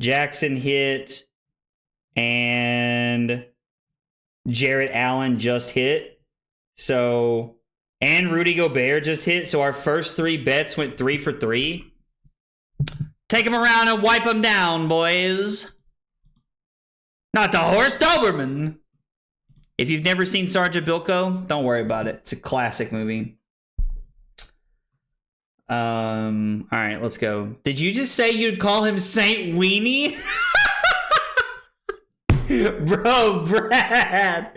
Jackson hit. And Jarrett Allen just hit. So, and Rudy Gobert just hit. So our first 3 bets went 3 for 3. Take them around and wipe them down, boys. Not the Horst Doberman. If you've never seen Sergeant Bilko, don't worry about it. It's a classic movie. All right, let's go. Did you just say you'd call him Saint Weenie? Bro, Brad.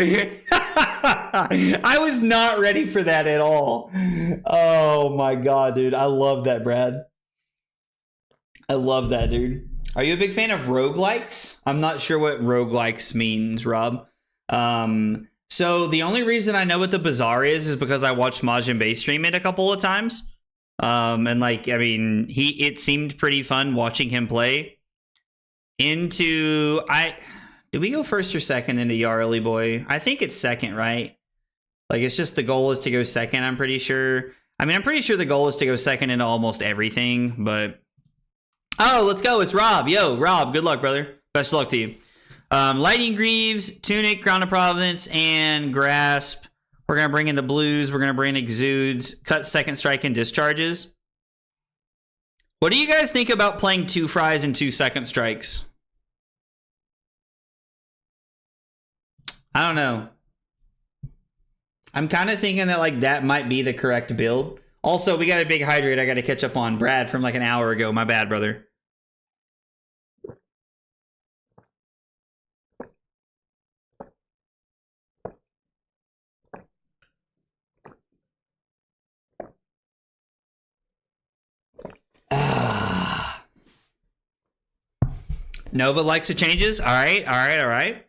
I was not ready for that at all. Oh my god, dude. I love that, Brad. I love that, dude. Are you a big fan of roguelikes? I'm not sure what roguelikes means, Rob. So the only reason I know what the Viserai is because I watched Majin Bay stream it a couple of times. And like, I mean, it seemed pretty fun watching him play. Did we go first or second into Jarly Boy? I think it's second, right? Like, it's just the goal is to go second, I'm pretty sure. I mean, I'm pretty sure the goal is to go second into almost everything, but... Oh, let's go. It's Rob. Yo, Rob, good luck, brother. Best of luck to you. Lightning Greaves, Tunic, Crown of Providence, and Grasp. We're going to bring in the blues. We're going to bring in Exudes, cut second strike, and discharges. What do you guys think about playing 2 fries and 2 second strikes? I don't know. I'm kind of thinking that like that might be the correct build. Also, we got a big hydrate I got to catch up on. Brad from like an hour ago. My bad, brother. Nova likes the changes. All right.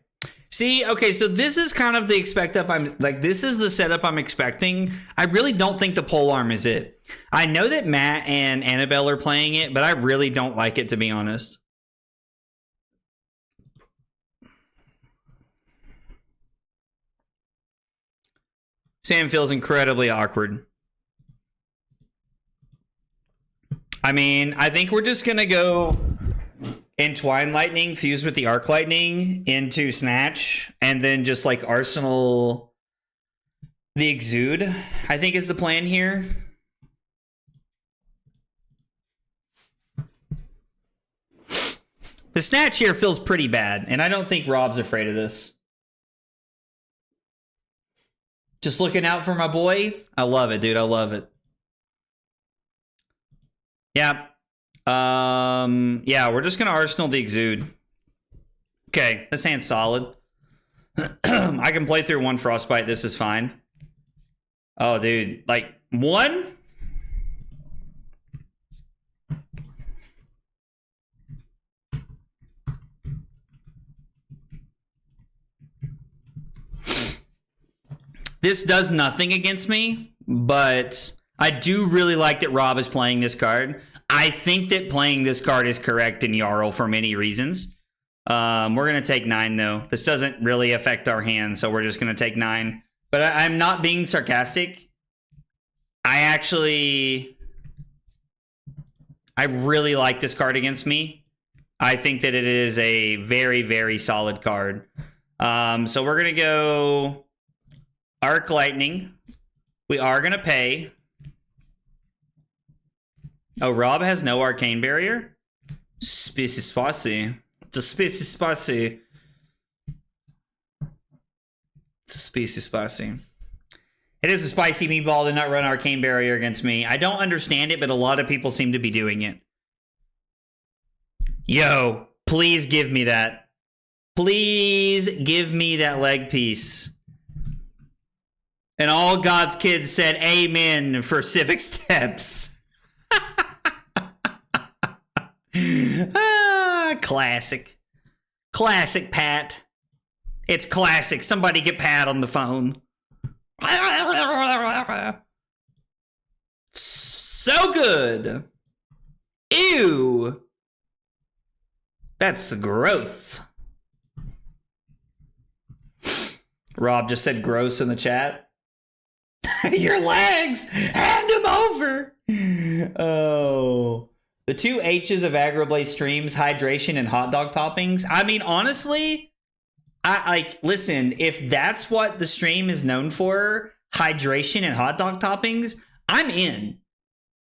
See, okay, so this is kind of the this is the setup I'm expecting. I really don't think the polearm is it. I know that Matt and Annabelle are playing it, but I really don't like it, to be honest. Sam feels incredibly awkward. I mean, I think we're just going to go Entwine Lightning fused with the Arc Lightning into Snatch, and then just like Arsenal the Exude, I think is the plan here. The Snatch here feels pretty bad, and I don't think Rob's afraid of this. Just looking out for my boy. I love it, dude. I love it. Yeah. Yeah, we're just gonna Arsenal the Exude. Okay, this hand's solid. I can play through 1 Frostbite. This is fine. Oh, dude. Like, 1? This does nothing against me, but I do really like that Rob is playing this card. I think that playing this card is correct in Jarl for many reasons. We're going to take 9, though. This doesn't really affect our hand, so we're just going to take 9. But I'm not being sarcastic. I really like this card against me. I think that it is a very, very solid card. So we're going to go Arc Lightning. We are going to pay. Oh, Rob has no Arcane Barrier? Spicy spicy. It's a spicy spicy. It's a spicy spicy. It is a spicy meatball to not run Arcane Barrier against me. I don't understand it, but a lot of people seem to be doing it. Yo, please give me that. Please give me that leg piece. And all God's kids said amen for Civic Steps. Classic. Classic, Pat. It's classic. Somebody get Pat on the phone. So good. Ew. That's gross. Rob just said gross in the chat. Your legs! Hand him over! Oh. The 2 H's of Agroblaze streams, hydration and hot dog toppings. I mean, honestly, listen, if that's what the stream is known for, hydration and hot dog toppings, I'm in.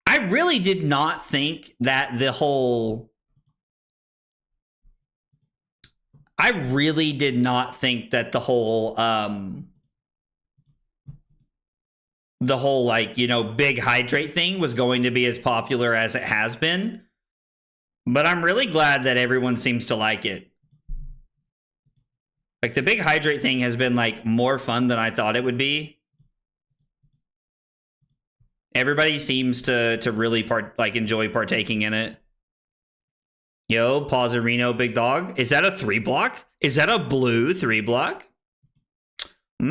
I really did not think that the whole... I really did not think that the whole like, you know, big hydrate thing was going to be as popular as it has been. But I'm really glad that everyone seems to like it. Like, the big hydrate thing has been, like, more fun than I thought it would be. Everybody seems to really enjoy partaking in it. Yo, Pausarino, big dog. Is that a 3-block? Is that a blue 3-block? I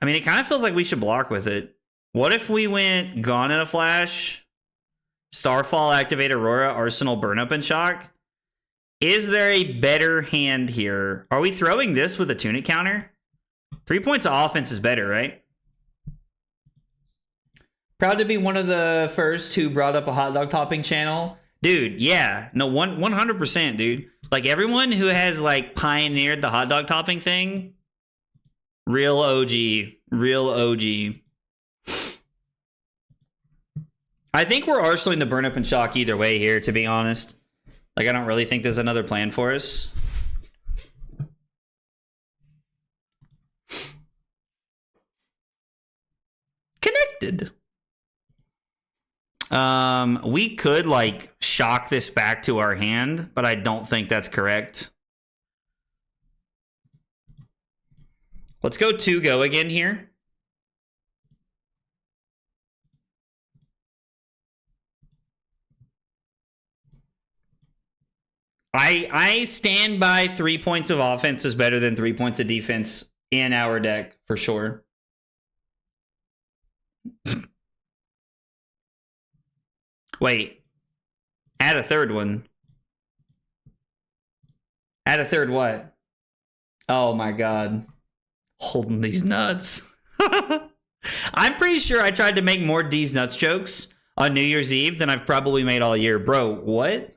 mean, it kind of feels like we should block with it. What if we went Gone in a Flash, Starfall, Activate Aurora, Arsenal, Burn Up, and Shock? Is there a better hand here? Are we throwing this with a Tunic counter? 3 points of offense is better, right? Proud to be one of the first who brought up a hot dog topping channel. Dude, yeah. No, 100%, dude. Like, everyone who has, like, pioneered the hot dog topping thing, real OG. Real OG. I think we're arsenaling the Burn Up and Shock either way here, to be honest. Like, I don't really think there's another plan for us. Connected. We could, like, shock this back to our hand, but I don't think that's correct. Let's go 2-go again here. I stand by 3 points of offense is better than 3 points of defense in our deck, for sure. Wait. Add a third one. Add a third what? Oh my god. Holding these nuts. I'm pretty sure I tried to make more D's nuts jokes on New Year's Eve than I've probably made all year. Bro, what?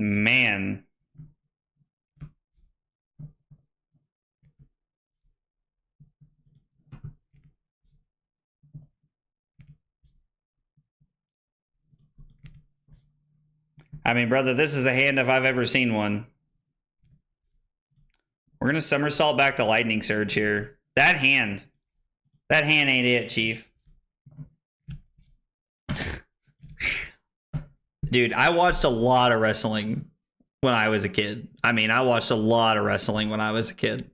Man. I mean, brother, this is a hand if I've ever seen one. We're going to somersault back to Lightning Surge here. That hand ain't it, Chief. Dude, I watched a lot of wrestling when I was a kid. I mean, I watched a lot of wrestling when I was a kid.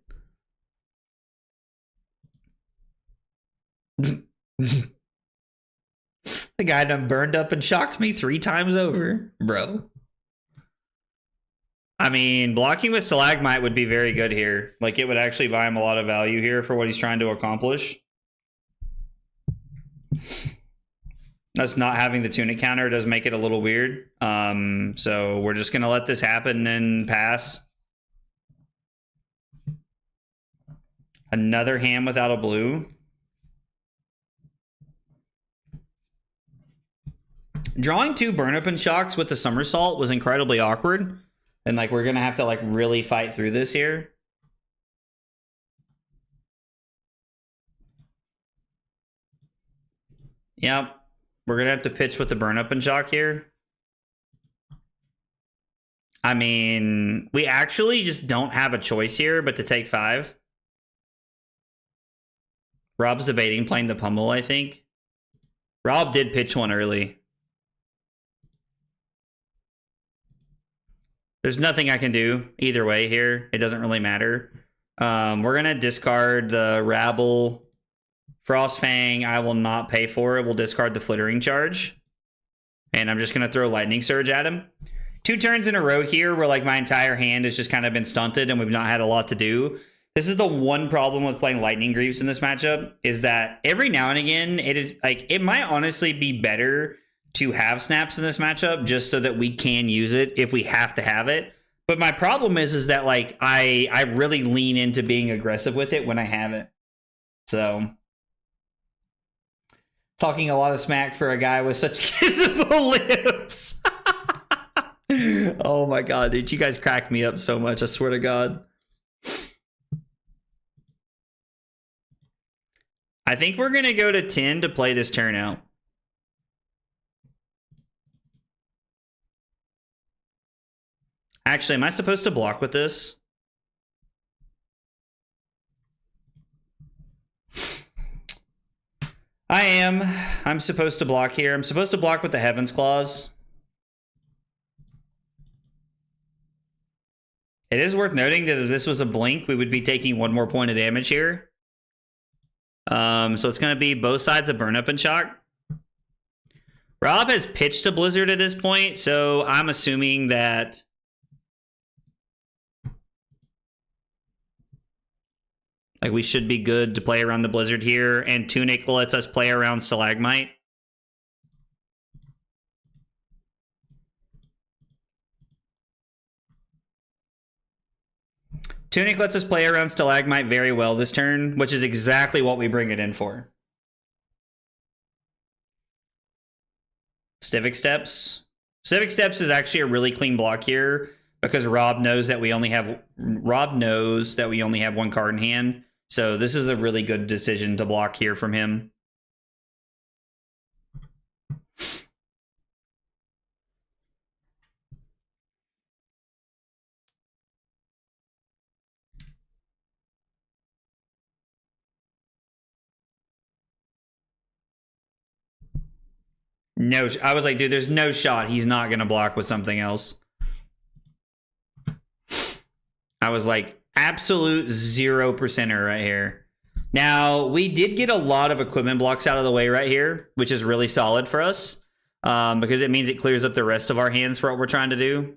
The guy done burned up and shocked me 3 times over, bro. I mean, blocking with Stalagmite would be very good here. Like, it would actually buy him a lot of value here for what he's trying to accomplish. Us not having the Tunic counter does make it a little weird. So we're just going to let this happen and pass. Another hand without a blue. Drawing 2 Burn Up and Shocks with the Somersault was incredibly awkward. And, like, we're going to have to, like, really fight through this here. Yep. We're going to have to pitch with the Burn Up and Shock here. I mean, we actually just don't have a choice here but to take 5. Rob's debating playing the Pummel, I think. Rob did pitch one early. There's nothing I can do either way here. It doesn't really matter. We're going to discard the Rabble. Frostfang, I will not pay for it. We'll discard the Flittering Charge. And I'm just going to throw Lightning Surge at him. 2 turns in a row here where, like, my entire hand has just kind of been stunted and we've not had a lot to do. This is the one problem with playing Lightning Greaves in this matchup, is that every now and again, it is, like, it might honestly be better to have snaps in this matchup just so that we can use it if we have to have it. But my problem is that, like, I really lean into being aggressive with it when I have it. So, talking a lot of smack for a guy with such kissable lips. Oh my god, dude, you guys crack me up so much, I swear to God. I think we're gonna go to 10 to play this turn out. Actually, am I supposed to block with this? I am. I'm supposed to block here. I'm supposed to block with the Heaven's Claws. It is worth noting that if this was a blink, we would be taking 1 more point of damage here. So it's going to be both sides of Burn Up and Shock. Rob has pitched a Blizzard at this point, so I'm assuming that... like, we should be good to play around the Blizzard here, and Tunic lets us play around Stalagmite. Tunic lets us play around Stalagmite very well this turn, which is exactly what we bring it in for. Civic Steps. Civic Steps is actually a really clean block here because Rob knows that we only have 1 card in hand. So this is a really good decision to block here from him. No, I was like, dude, there's no shot he's not going to block with something else. I was like, absolute 0%er right here. Now, we did get a lot of equipment blocks out of the way right here, which is really solid for us, because it means it clears up the rest of our hands for what we're trying to do.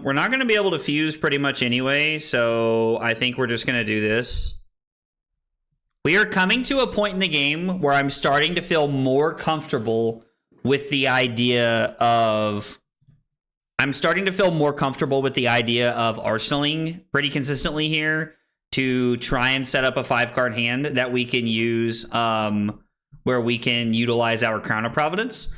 We're not going to be able to fuse pretty much anyway, so I think we're just going to do this. We are coming to a point in the game where I'm starting to feel more comfortable with the idea of... arsenaling pretty consistently here to try and set up a 5-card hand that we can use where we can utilize our Crown of Providence.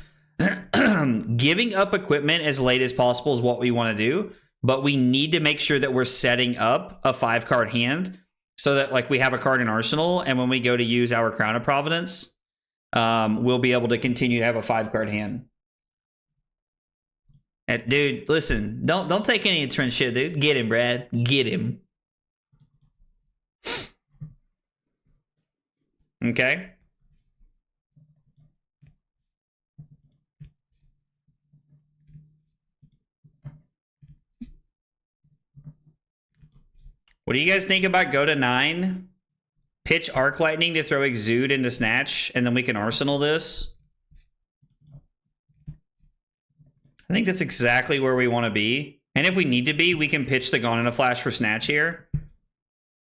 Giving up equipment as late as possible is what we want to do, but we need to make sure that we're setting up a 5-card hand so that like we have a card in arsenal, and when we go to use our Crown of Providence, we'll be able to continue to have a 5-card hand. Dude, listen, don't take any trench shit, dude. Get him, Brad. Get him. Okay. What do you guys think about go to 9? Pitch Arc Lightning to throw Exude into Snatch, and then we can Arsenal this. I think that's exactly where we want to be. And if we need to be, we can pitch the Gone in a Flash for Snatch here,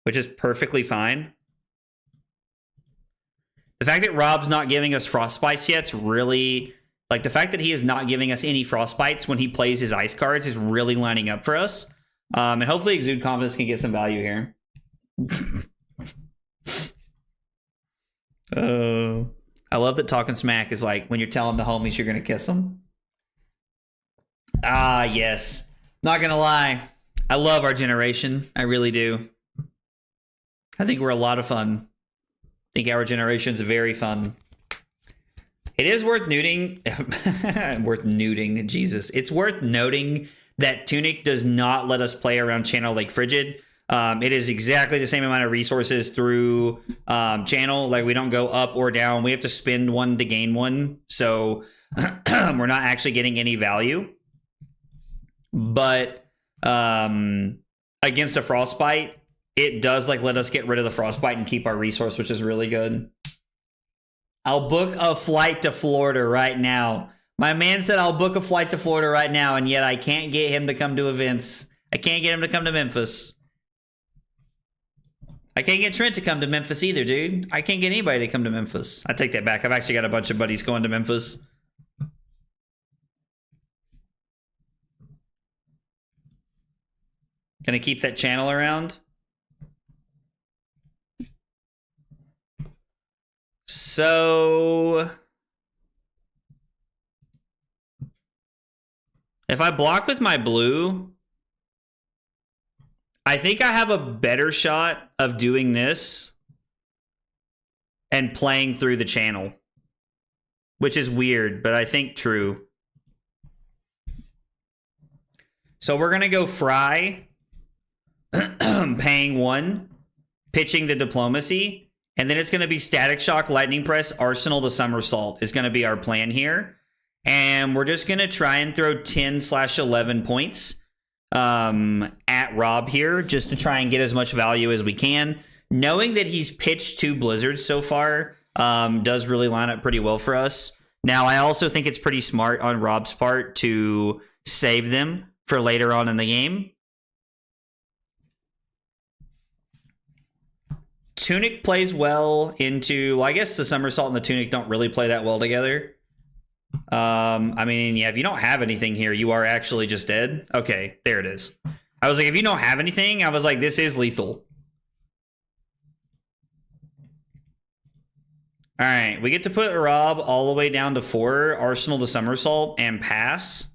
which is perfectly fine. The fact that Rob's not giving us Frostbites yet is really... like, the fact that he is not giving us any Frostbites when he plays his Ice cards is really lining up for us. And hopefully Exude Confidence can get some value here. I love that talking smack is like when you're telling the homies you're going to kiss them. Ah, yes. Not going to lie. I love our generation. I really do. I think we're a lot of fun. I think our generation's very fun. It is worth noting... Jesus. It's worth noting that Tunic does not let us play around Channel Lake Frigid. It is exactly the same amount of resources through Channel. Like, we don't go up or down. We have to spend 1 to gain 1. So we're not actually getting any value. But against a Frostbite, it does like let us get rid of the Frostbite and keep our resource, which is really good. I'll book a flight to Florida right now. My man said I'll book a flight to Florida right now, and yet I can't get him to come to events. I can't get him to come to Memphis. I can't get Trent to come to Memphis either, dude. I can't get anybody to come to Memphis. I take that back. I've actually got a bunch of buddies going to Memphis. Gonna keep that channel around. So if I block with my blue, I think I have a better shot of doing this and playing through the channel, which is weird, but I think true. So we're going to go Fry, paying 1, pitching the Diplomacy, and then it's going to be Static Shock, Lightning Press, Arsenal to Somersault is going to be our plan here. And we're just going to try and throw 10/11 points at Rob here, just to try and get as much value as we can. Knowing that he's pitched 2 Blizzards so far does really line up pretty well for us. Now, I also think it's pretty smart on Rob's part to save them for later on in the game. Tunic plays well into... Well, I guess the Somersault and the Tunic don't really play that well together. I mean, yeah, if you don't have anything here, you are actually just dead. Okay, there it is. I was like, if you don't have anything, I was like, this is lethal. All right, we get to put Rob all the way down to 4, Arsenal to Somersault, and pass.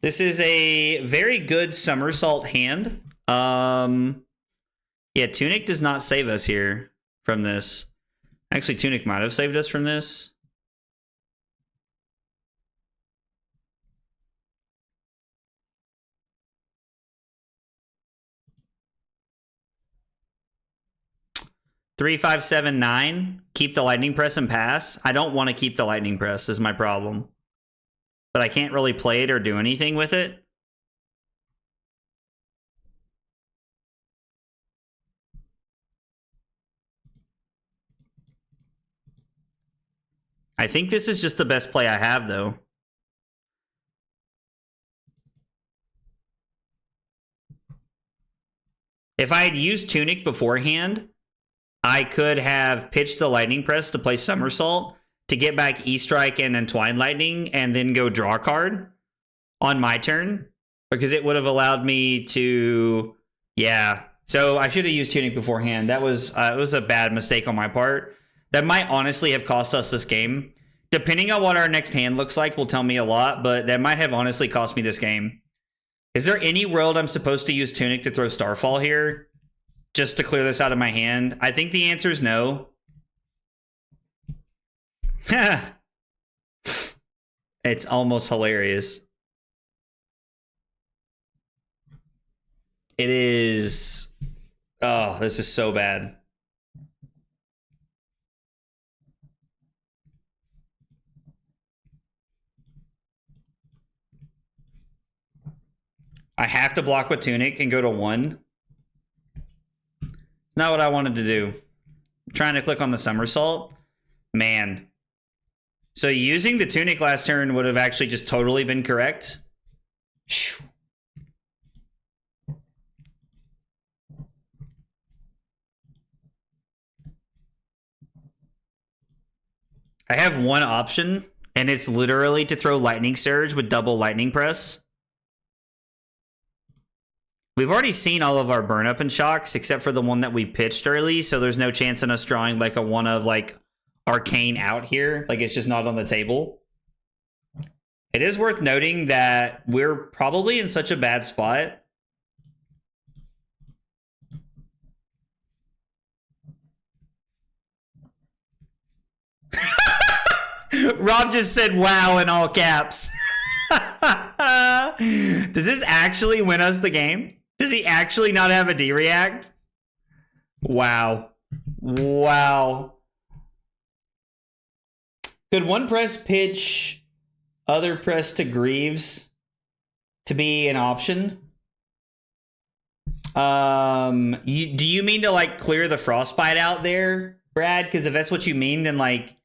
This is a very good Somersault hand. Yeah, Tunic does not save us here from this. Actually, Tunic might have saved us from this. Three, 5, 7, 9. Keep the Lightning Press and pass. I don't want to keep the Lightning Press is my problem. But I can't really play it or do anything with it. I think this is just the best play I have, though. If I had used Tunic beforehand, I could have pitched the Lightning Press to play Somersault to get back E-Strike and Entwined Lightning and then go draw a card on my turn, because it would have allowed me to... Yeah, so I should have used Tunic beforehand. That was it was a bad mistake on my part. That might honestly have cost us this game. Depending on what our next hand looks like will tell me a lot, but that might have honestly cost me this game. Is there any world I'm supposed to use Tunic to throw Starfall here? Just to clear this out of my hand? I think the answer is no. It's almost hilarious. It is... Oh, this is so bad. I have to block with Tunic and go to 1. Not what I wanted to do. I'm trying to click on the Somersault. Man. So using the Tunic last turn would have actually just totally been correct. I have one option, and it's literally to throw Lightning Surge with double Lightning Press. We've already seen all of our burn up and shocks except for the one that we pitched early, so there's no chance in us drawing like a one of like Arcane out here. Like, it's just not on the table. It is worth noting that we're probably in such a bad spot. Rob just said wow in all caps. Does this actually win us the game? Does he actually not have a D-React? Wow. Wow. Could one press pitch other press to Greaves to be an option? Do you mean to like clear the Frostbite out there, Brad? Because if that's what you mean, then like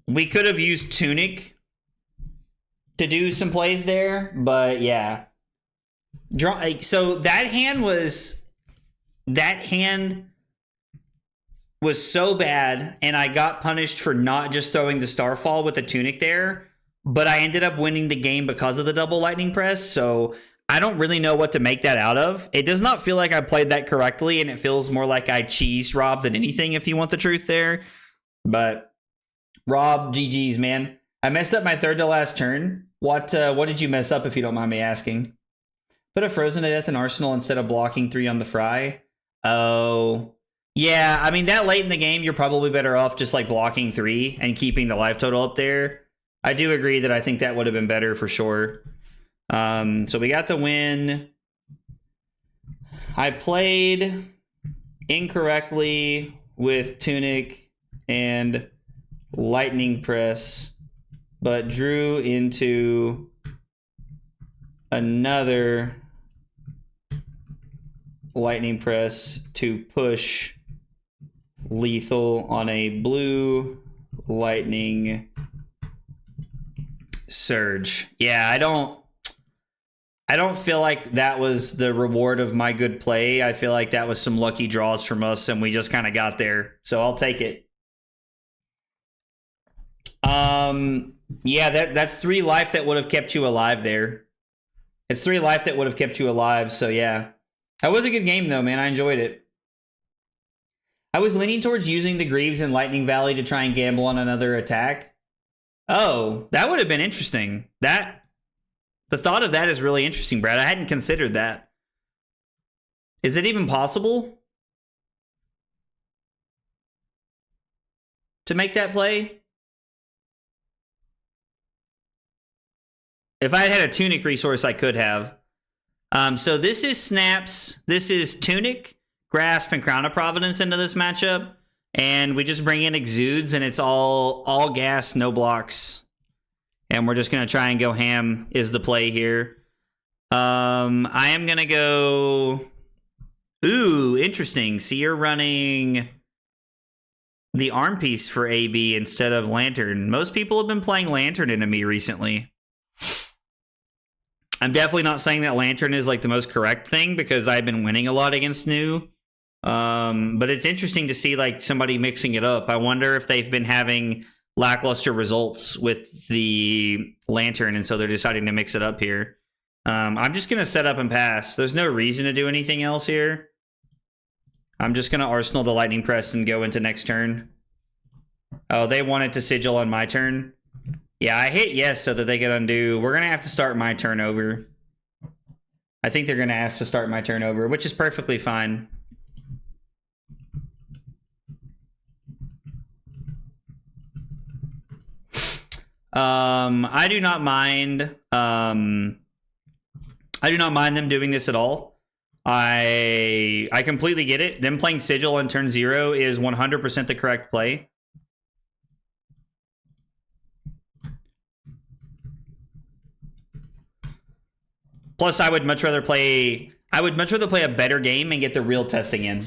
we could have used Tunic to do some plays there, but yeah. So that hand was so bad, and I got punished for not just throwing the Starfall with the Tunic there. but I ended up winning the game because of the double lightning press, so I don't really know what to make that out of. It does not feel like I played that correctly, and it feels more like I cheesed Rob than anything, if you want the truth there. But Rob, GG's, man. I messed up my third to last turn. What did you mess up, if you don't mind me asking? Put a frozen to death in Arsenal instead of blocking 3 on the fry. Oh, yeah. I mean, that late in the game, you're probably better off just like blocking 3 and keeping the life total up there. I do agree that I think that would have been better for sure. So we got the win. I played incorrectly with Tunic and Lightning Press, but drew into another Lightning Press to push lethal on a blue Lightning Surge. Yeah, I don't feel like that was the reward of my good play. I feel like that was some lucky draws from us, and we just kind of got there. So I'll take it. Yeah, that's 3 life that would have kept you alive there. It's 3 life that would have kept you alive, so yeah. That was a good game, though, man. I enjoyed it. I was leaning towards using the Greaves in Lightning Valley to try and gamble on another attack. Oh, that would have been interesting. The thought of that is really interesting, Brad. I hadn't considered that. Is it even possible to make that play? If I had a Tunic resource, I could have. So this is Snaps. This is Tunic, Grasp, and Crown of Providence into this matchup. And we just bring in Exudes, and it's all gas, no blocks. And we're just going to try and go ham is the play here. I am going to go... Ooh, interesting. So you're running the Arm Piece for AB instead of Lantern. Most people have been playing Lantern into me recently. I'm definitely not saying that Lantern is like the most correct thing because I've been winning a lot against new. But it's interesting to see like somebody mixing it up. I wonder if they've been having lackluster results with the Lantern, and so they're deciding to mix it up here. I'm just going to set up and pass. There's no reason to do anything else here. I'm just going to Arsenal the Lightning Press and go into next turn. Oh, they wanted to sigil on my turn. Yeah, I hit yes so that they could undo. We're going to have to start my turn over. I think they're going to ask to start my turn over, which is perfectly fine. I do not mind. I do not mind them doing this at all. I completely get it. Them playing Sigil on turn 0 is 100% the correct play. Plus, I would much rather play a better game and get the real testing in.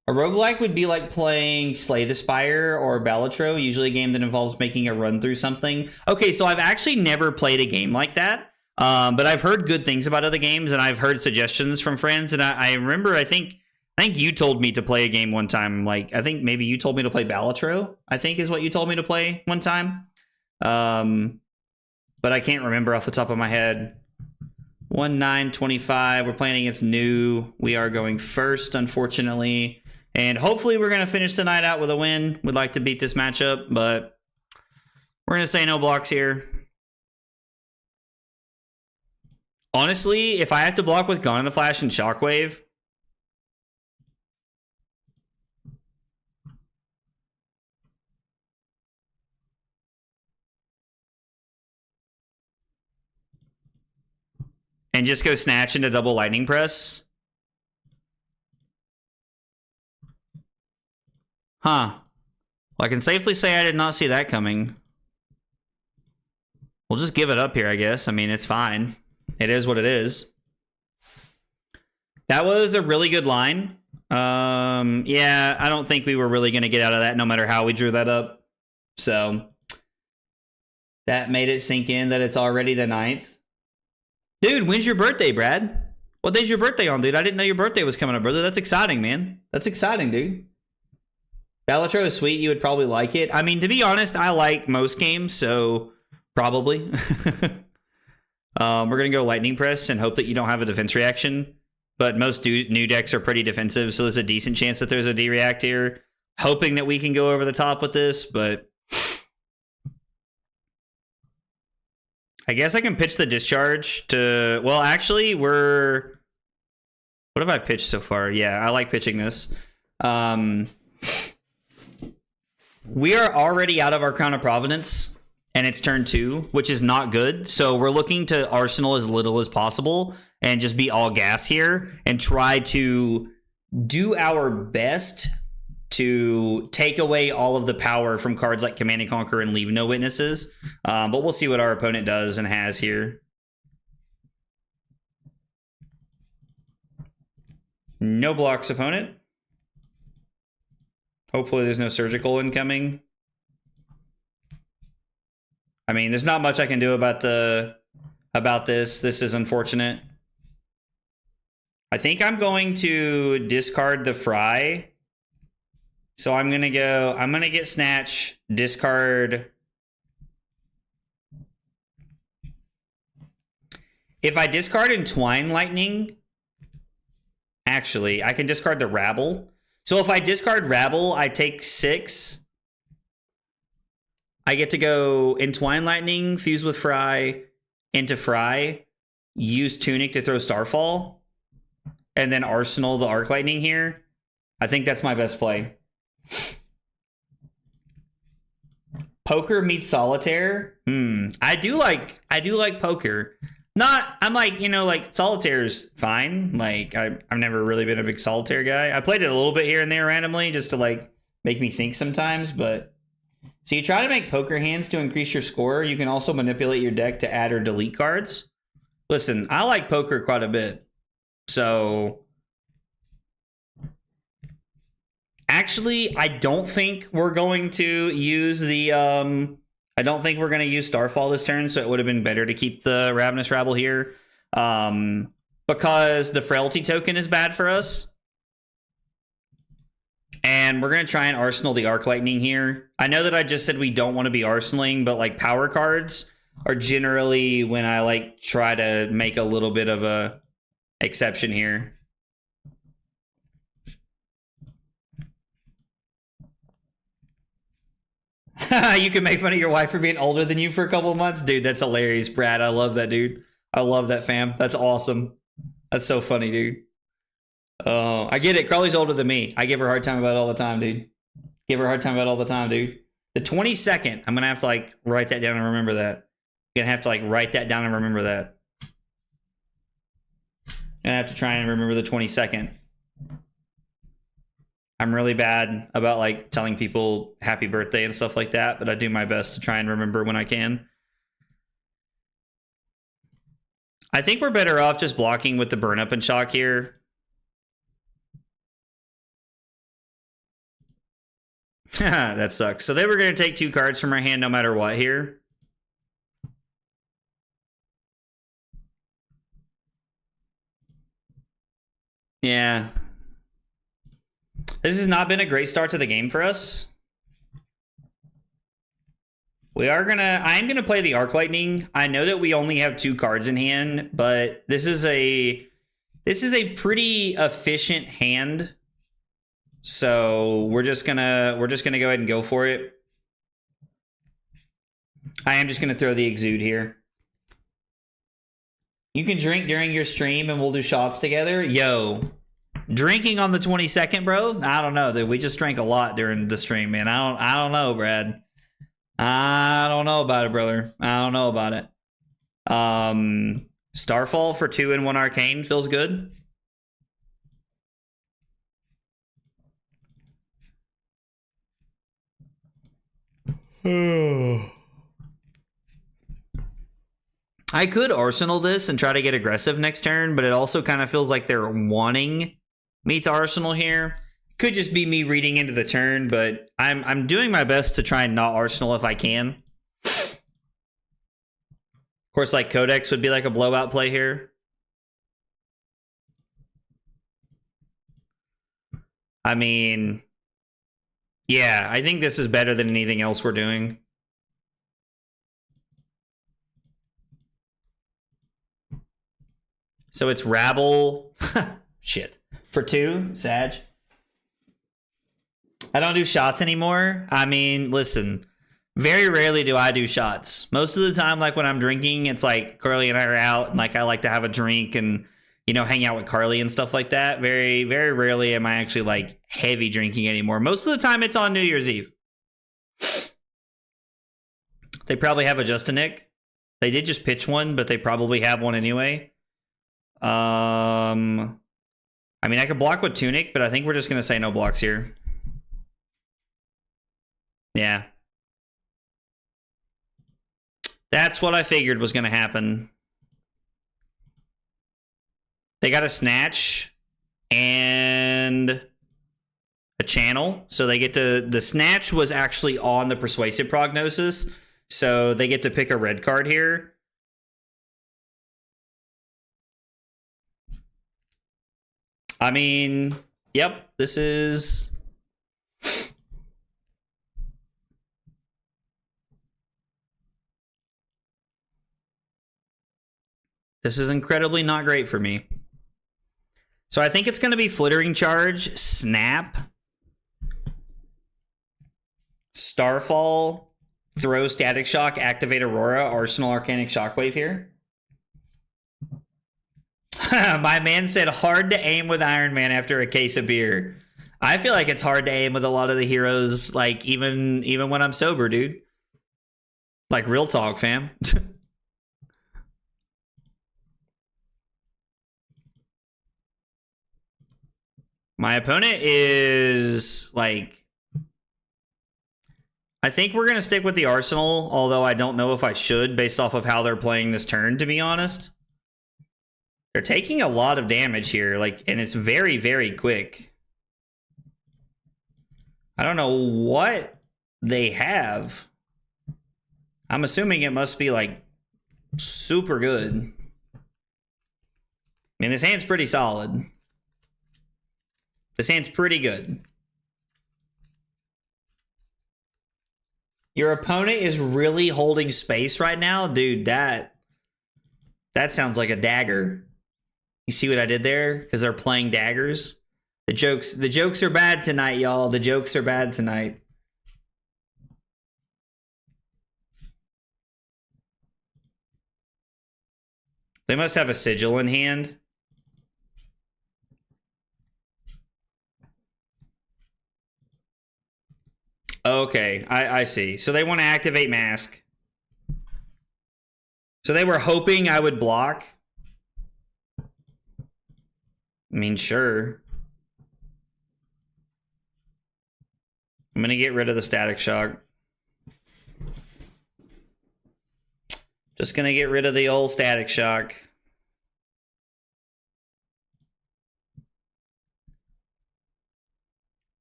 A roguelike would be like playing Slay the Spire or Balatro, usually a game that involves making a run through something. Okay, so I've actually never played a game like that, but I've heard good things about other games, and I've heard suggestions from friends, and I remember, I think you told me to play a game one time. Like, I think maybe you told me to play Balatro, I think is what you told me to play one time. But I can't remember off the top of my head. 1-9-25, we're playing against new. We are going first, unfortunately. And hopefully we're going to finish the night out with a win. We'd like to beat this matchup, but we're going to say no blocks here. Honestly, if I have to block with Gone in a Flash and Shockwave, and just go Snatch into double Lightning Press. Huh. Well, I can safely say I did not see that coming. We'll just give it up here, I guess. I mean, it's fine. It is what it is. That was a really good line. Yeah, I don't think we were really going to get out of that no matter how we drew that up. So that made it sink in that it's already the 9th. Dude, when's your birthday, Brad? What day's your birthday on, dude? I didn't know your birthday was coming up, brother. That's exciting, man. That's exciting, dude. Balatro is sweet. You would probably like it. I mean, to be honest, I like most games, so Probably. We're going to go Lightning Press and hope that you don't have a defense reaction. But most new decks are pretty defensive, so there's a decent chance that there's a D-React here. Hoping that we can go over the top with this, but... I guess I can pitch the Discharge to... Well, actually, we're... What have I pitched so far? Yeah, I like pitching this. We are already out of our Crown of Providence, and it's turn 2, which is not good. So we're looking to arsenal as little as possible and just be all gas here and try to do our best to take away all of the power from cards like Command and Conquer and leave no witnesses. But we'll see what our opponent does and has here. No blocks, opponent. Hopefully there's no surgical incoming. I mean, there's not much I can do about this. This is unfortunate. I think I'm going to discard the Fry. So I'm going to get Snatch, discard. If I discard Entwine Lightning, actually, I can discard the Rabble. So if I discard Rabble, I take 6. I get to go Entwine Lightning, fuse with Fry, into Fry, use Tunic to throw Starfall, and then arsenal the Arc Lightning here. I think that's my best play. Poker meets Solitaire. I do like poker. I'm like, like Solitaire's fine. Like I've never really been a big Solitaire guy. I played it a little bit here and there randomly just to like make me think sometimes, but so you try to make poker hands to increase your score. You can also manipulate your deck to add or delete cards. Listen, I like poker quite a bit. So actually, I don't think we're going to use the I don't think we're going to use Starfall this turn, so it would have been better to keep the Ravenous Rabble here. Because the Frailty token is bad for us. And we're going to try and arsenal the Arc Lightning here. I know that I just said we don't want to be arsenaling, but like power cards are generally when I like try to make a little bit of a exception here. You can make fun of your wife for being older than you for a couple of months? Dude, that's hilarious, Brad. I love that, dude. I love that, fam. That's awesome. That's so funny, dude. Oh, I get it. Carly's older than me. I give her a hard time about it all the time, dude. Give her a hard time about it all the time, dude. The 22nd, I'm going to have to, like, write that down and remember that. I'm going to have to, like, write that down and remember that. I'm going to have to try and remember the 22nd. I'm really bad about, like, telling people happy birthday and stuff like that, but I do my best to try and remember when I can. I think we're better off just blocking with the Burn Up and Shock here. That sucks. So they were going to take 2 cards from our hand no matter what here. Yeah. This has not been a great start to the game for us. I'm gonna play the Arc Lightning. I know that we only have 2 cards in hand, but this is a pretty efficient hand. So we're just gonna go ahead and go for it. I am just gonna throw the Exude here. You can drink during your stream and we'll do shots together. Yo, drinking on the 22nd, bro? I don't know, dude. We just drank a lot during the stream, man. I don't know, Brad. I don't know about it, brother. I don't know about it. Starfall for 2 and 1 Arcane feels good. I could Arsenal this and try to get aggressive next turn, but it also kind of feels like they're wanting me to Arsenal here. Could just be me reading into the turn, but I'm doing my best to try and not Arsenal if I can. Of course, like Codex would be like a blowout play here. I mean, yeah, I think this is better than anything else we're doing. So it's rabble. Shit. For 2, Sag. I don't do shots anymore. I mean, listen, very rarely do I do shots. Most of the time, like when I'm drinking, it's like Carly and I are out and like I like to have a drink and, you know, hang out with Carly and stuff like that. Very, very rarely am I actually like heavy drinking anymore. Most of the time it's on New Year's Eve. They probably have a Just a Nick. They did just pitch one, but they probably have one anyway. I mean, I could block with Tunic, but I think we're just going to say no blocks here. Yeah. That's what I figured was going to happen. They got a Snatch and a Channel. So they get to... The Snatch was actually on the Persuasive Prognosis. So they get to pick a red card here. I mean, yep, this is... This is incredibly not great for me. So I think it's going to be Flittering Charge, Snap, Starfall, throw Static Shock, activate Aurora, Arsenal Arcanic Shockwave here. My man said hard to aim with Iron Man after a case of beer. I feel like it's hard to aim with a lot of the heroes, like even when I'm sober, dude. Like real talk, fam. My opponent is like... I think we're going to stick with the Arsenal, although I don't know if I should based off of how they're playing this turn, to be honest. They're taking a lot of damage here, like, and it's very, very quick. I don't know what they have. I'm assuming it must be, like, super good. I mean, this hand's pretty solid. This hand's pretty good. Your opponent is really holding space right now? Dude, that sounds like a dagger. You see what I did there? Because they're playing daggers. The jokes are bad tonight, y'all. The jokes are bad tonight. They must have a sigil in hand. Okay, I see. So they want to activate Mask. So they were hoping I would block. I mean, sure. I'm going to get rid of the Static Shock. Just going to get rid of the old Static Shock.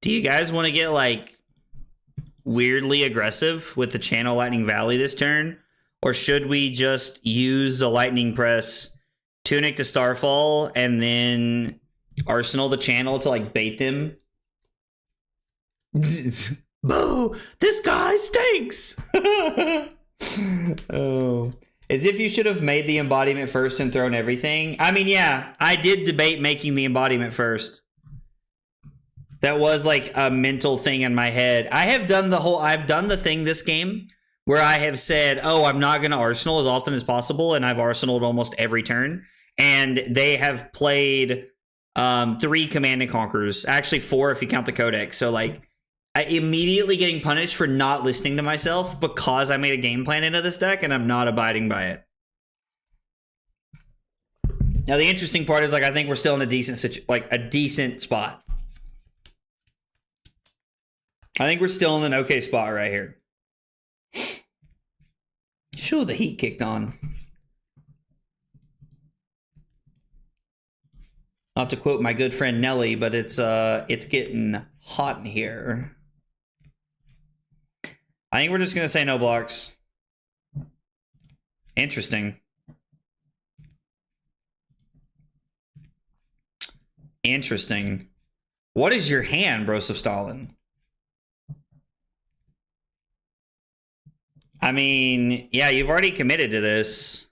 Do you guys want to get, like, weirdly aggressive with the Channel Lightning Valley this turn? Or should we just use the Lightning Press, Tunic to Starfall, and then Arsenal the Channel to, like, bait them? Boo! This guy stinks! Oh. As if you should have made the embodiment first and thrown everything. I mean, yeah, I did debate making the embodiment first. That was like a mental thing in my head. I've done the thing this game where I have said, oh, I'm not going to Arsenal as often as possible, and I've Arsenaled almost every turn. And they have played 3 Command and Conquers. Actually, 4 if you count the Codex. So, like, I immediately getting punished for not listening to myself because I made a game plan into this deck, and I'm not abiding by it. Now, the interesting part is, like, I think we're still in a decent spot. I think we're still in an okay spot right here. Sure, the heat kicked on. Not to quote my good friend Nelly, but it's getting hot in here. I think we're just gonna say no blocks. Interesting. Interesting. What is your hand, Broseph Stalin? I mean, yeah, you've already committed to this.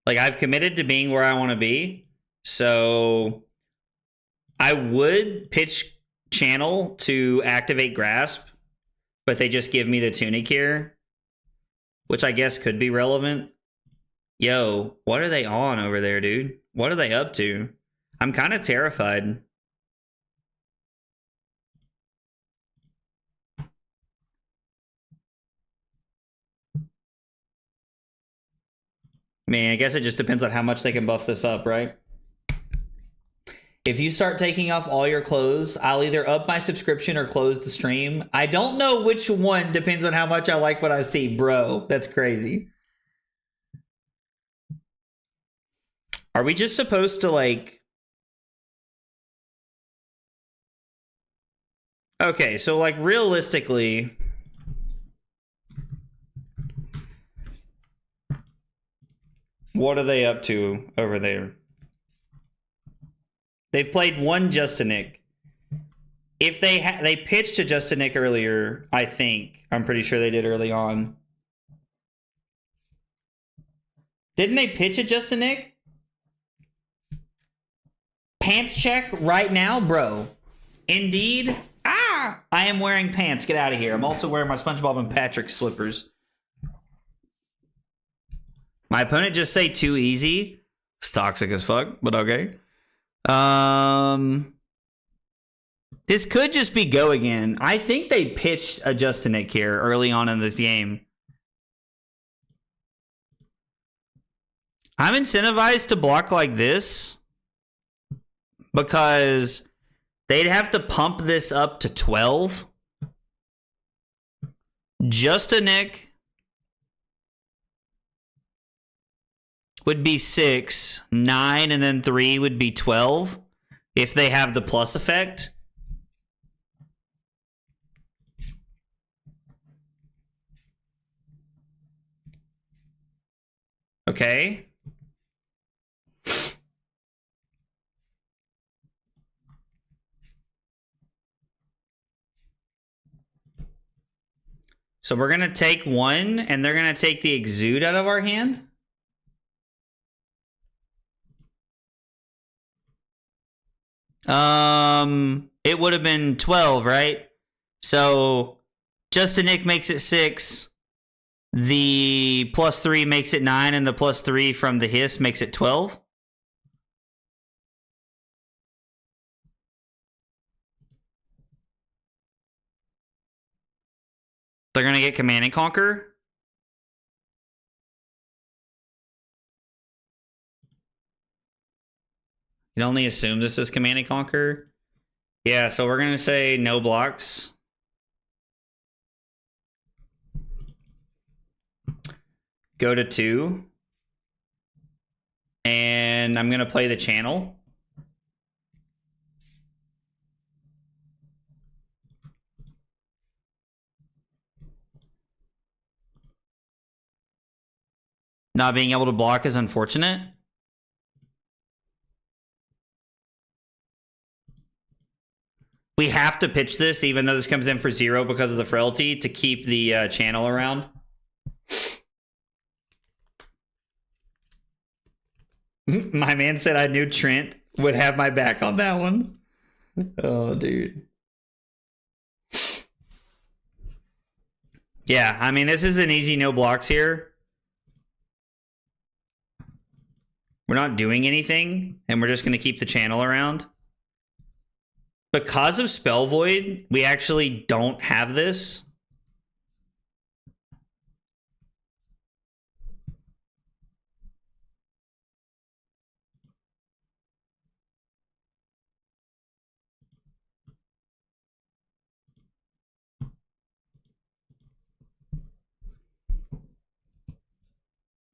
Like, I've committed to being where I want to be. So I would pitch Channel to activate Grasp, but they just give me the Tunic here, which I guess could be relevant. Yo, what are they on over there, dude? What are they up to? I'm kind of terrified. Man, I guess it just depends on how much they can buff this up, right? If you start taking off all your clothes, I'll either up my subscription or close the stream. I don't know which one, depends on how much I like what I see. Bro, that's crazy. Are we just supposed to, like... Okay, so, like, realistically... What are they up to over there? They've played one Justinic. If they pitched to Justinic earlier, I think. I'm pretty sure they did early on. Didn't they pitch a Justinic? Pants check right now, bro. Indeed. Ah! I am wearing pants. Get out of here. I'm also wearing my SpongeBob and Patrick slippers. My opponent just say too easy. It's toxic as fuck, but okay. This could just be go again. I think they pitched a Justinic here early on in the game. I'm incentivized to block like this because they'd have to pump this up to 12. Justinic would be 6, 9, and then 3 would be 12 if they have the plus effect. Okay. So we're going to take 1, and they're going to take the Exude out of our hand. It would have been 12, right? So Justinic makes it 6. The +3 makes it 9, and the +3 from the hiss makes it 12. They're gonna get Command and Conquer. You can only assume this is Command and Conquer. Yeah, so we're gonna say no blocks. Go to 2. And I'm gonna play the Channel. Not being able to block is unfortunate. We have to pitch this, even though this comes in for 0 because of the frailty, to keep the Channel around. My man said I knew Trent would have my back on that one. Oh, dude. Yeah, I mean, this is an easy no blocks here. We're not doing anything, and we're just going to keep the Channel around. Because of Spell Void, we actually don't have this.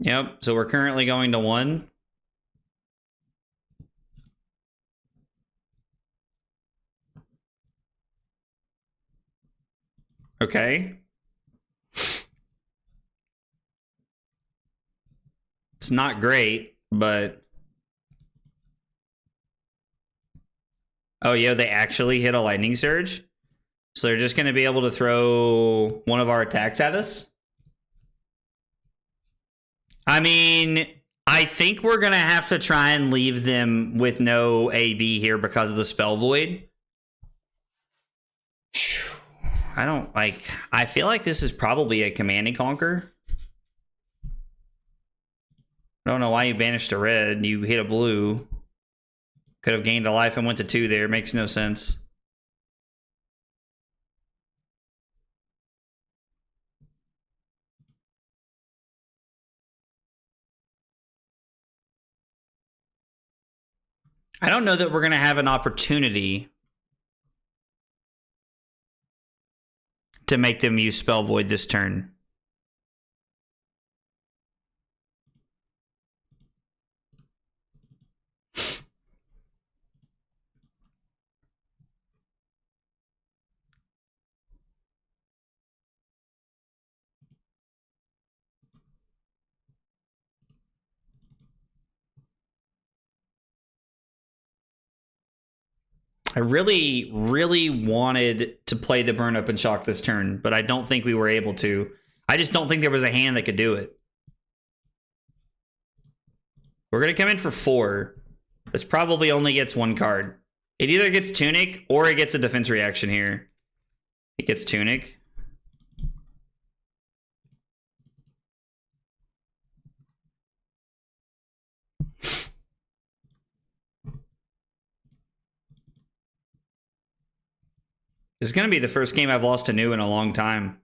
Yep, so we're currently going to 1. Okay. It's not great, but... Oh, yeah, they actually hit a Lightning Surge? So they're just going to be able to throw one of our attacks at us? I mean, I think we're going to have to try and leave them with no AB here because of the Spell Void. I feel like this is probably a Command and Conquer. I don't know why you banished a red. You hit a blue. Could have gained a life and went to 2 there. Makes no sense. I don't know that we're going to have an opportunity to make them use Spell Void this turn. I really, really wanted to play the Burn Up and Shock this turn, but I don't think we were able to. I just don't think there was a hand that could do it. We're going to come in for 4. This probably only gets 1 card. It either gets Tunic or it gets a defense reaction here. It gets Tunic. This is going to be the first game I've lost to New in a long time.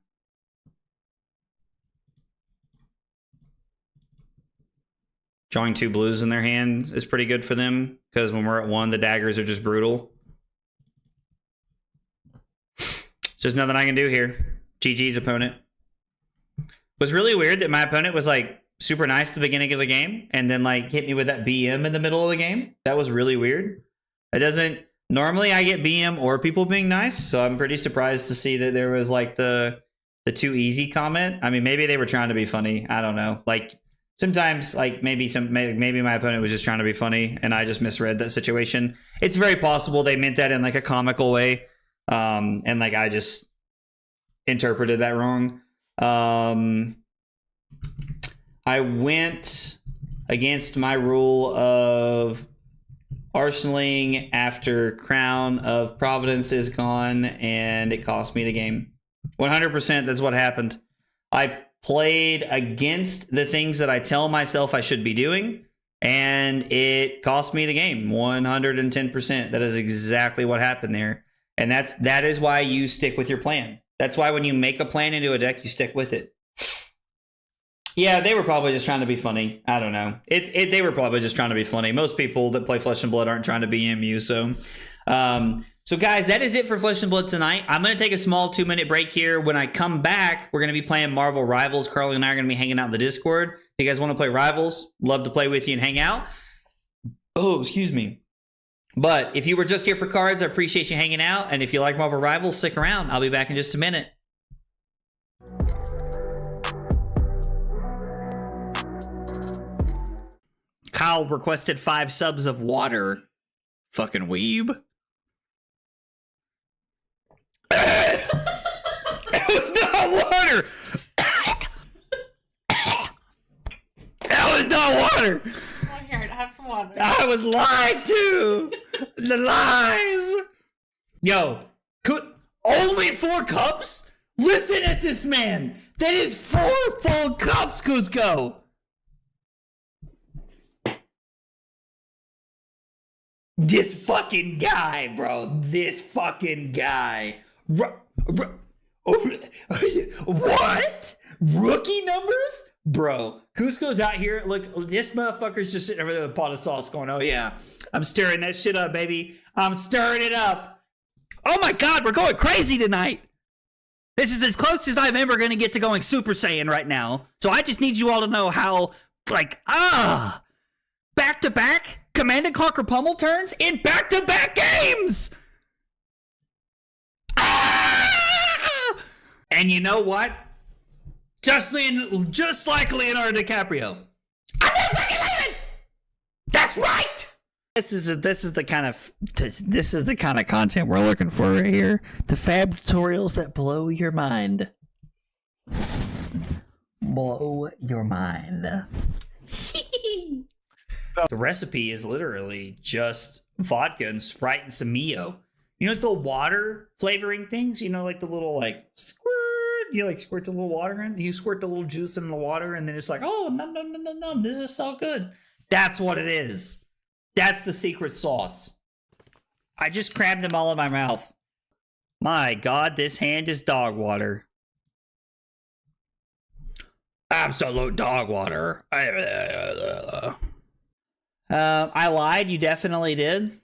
Drawing 2 blues in their hand is pretty good for them, because when we're at 1, the daggers are just brutal. There's nothing I can do here. GG's opponent. It was really weird that my opponent was like super nice at the beginning of the game and then like hit me with that BM in the middle of the game. That was really weird. It doesn't... Normally I get BM or people being nice, so I'm pretty surprised to see that there was like the too easy comment. I mean, maybe they were trying to be funny. I don't know. Like sometimes like maybe my opponent was just trying to be funny and I just misread that situation. It's very possible they meant that in like a comical way. And like I just interpreted that wrong. I went against my rule of arsenaling after Crown of Providence is gone, and it cost me the game. 100% that's what happened. I played against the things that I tell myself I should be doing, and it cost me the game. 110%. That is exactly what happened there. And that is why you stick with your plan. That's why when you make a plan into a deck, you stick with it. Yeah, they were probably just trying to be funny. I don't know. They were probably just trying to be funny. Most people that play Flesh and Blood aren't trying to be MU. So guys, that is it for Flesh and Blood tonight. I'm going to take a small 2-minute break here. When I come back, we're going to be playing Marvel Rivals. Carly and I are going to be hanging out in the Discord. If you guys want to play Rivals, love to play with you and hang out. Oh, excuse me. But if you were just here for cards, I appreciate you hanging out. And if you like Marvel Rivals, stick around. I'll be back in just a minute. Kyle requested 5 subs of water. Fucking weeb. It was not water. That was not water. Oh, here, have some water. I was lied to. The lies. Yo, only 4 cups? Listen at this man. That is 4 full cups, Cusco. This fucking guy, bro. This fucking guy. What? Rookie numbers? Bro, Cusco's out here. Look, this motherfucker's just sitting over there with a pot of sauce going, oh yeah, I'm stirring that shit up, baby. I'm stirring it up. Oh my God, we're going crazy tonight. This is as close as I'm ever going to get to going Super Saiyan right now. So I just need you all to know how, like, back-to-back Command and Conquer pummel turns in back-to-back games! And you know what? Just like Leonardo DiCaprio. I'm not fucking leaving! That's right! This is the kind of content we're looking for right here. The fab tutorials that blow your mind. Blow your mind. The recipe is literally just vodka and Sprite and some Mio. You know, it's the water flavoring things. You know, like the little like squirt. You like squirt the little water in. You squirt the little juice in the water, and then it's like, oh, num num num num num. This is so good. That's what it is. That's the secret sauce. I just crammed them all in my mouth. My God, this hand is dog water. Absolute dog water. I lied. You definitely did.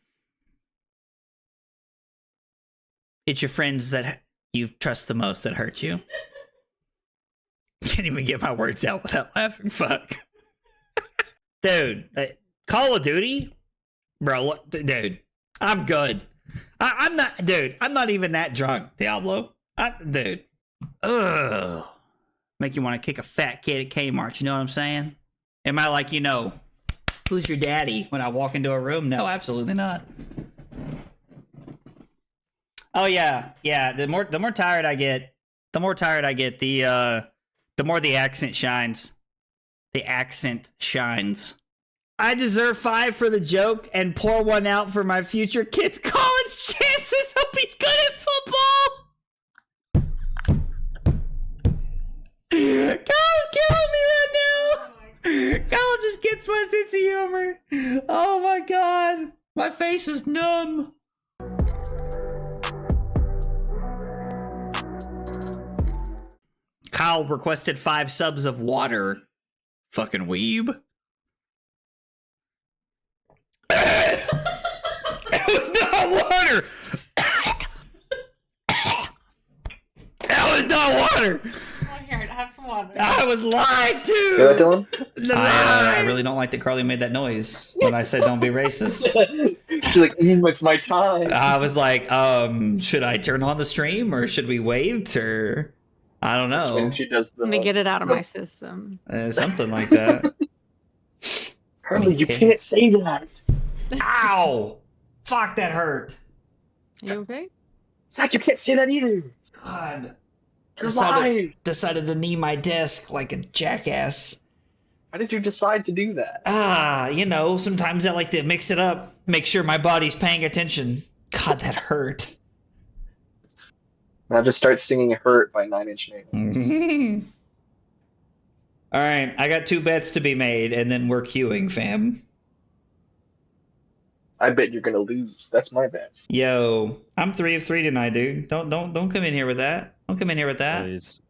It's your friends that you trust the most that hurt you. Can't even get my words out without laughing. Fuck. Dude, Call of Duty? Bro, dude, I'm good. I'm not, dude, I'm not even that drunk, Diablo. Dude. Ugh. Make you want to kick a fat kid at Kmart, you know what I'm saying? Am I like, you know, who's your daddy when I walk into a room? No, absolutely not. Oh yeah, yeah. The more tired I get, the more the accent shines. The accent shines. I deserve 5 for the joke and pour 1 out for my future kid's college chances. Hope he's good at football. Kyle's killing me right now. Kyle just gets my sense of humor. Oh my God, my face is numb. Kyle requested 5 subs of water. Fucking weeb. It was not water. That was not water. Come on here, have some water. I was lied to. Go to him. I really don't like that Carly made that noise when I said don't be racist. She's like, it's my time. I was like, should I turn on the stream or should we wait or I don't know. When she does the, Let me get it out of my system. Something like that. Carly, you can't say that. Ow! Fuck, that hurt. You okay? Zach, you can't say that either. God. You're live. Decided to knee my desk like a jackass. How did you decide to do that? You know, sometimes I like to mix it up, make sure my body's paying attention. God, that hurt. Now just start singing Hurt by 9 Inch Nails. All right, I got 2 bets to be made, and then we're queuing, fam. I bet you're gonna lose. That's my bet. Yo, I'm 3 of 3 tonight, dude. Don't come in here with that. Don't come in here with that. Please.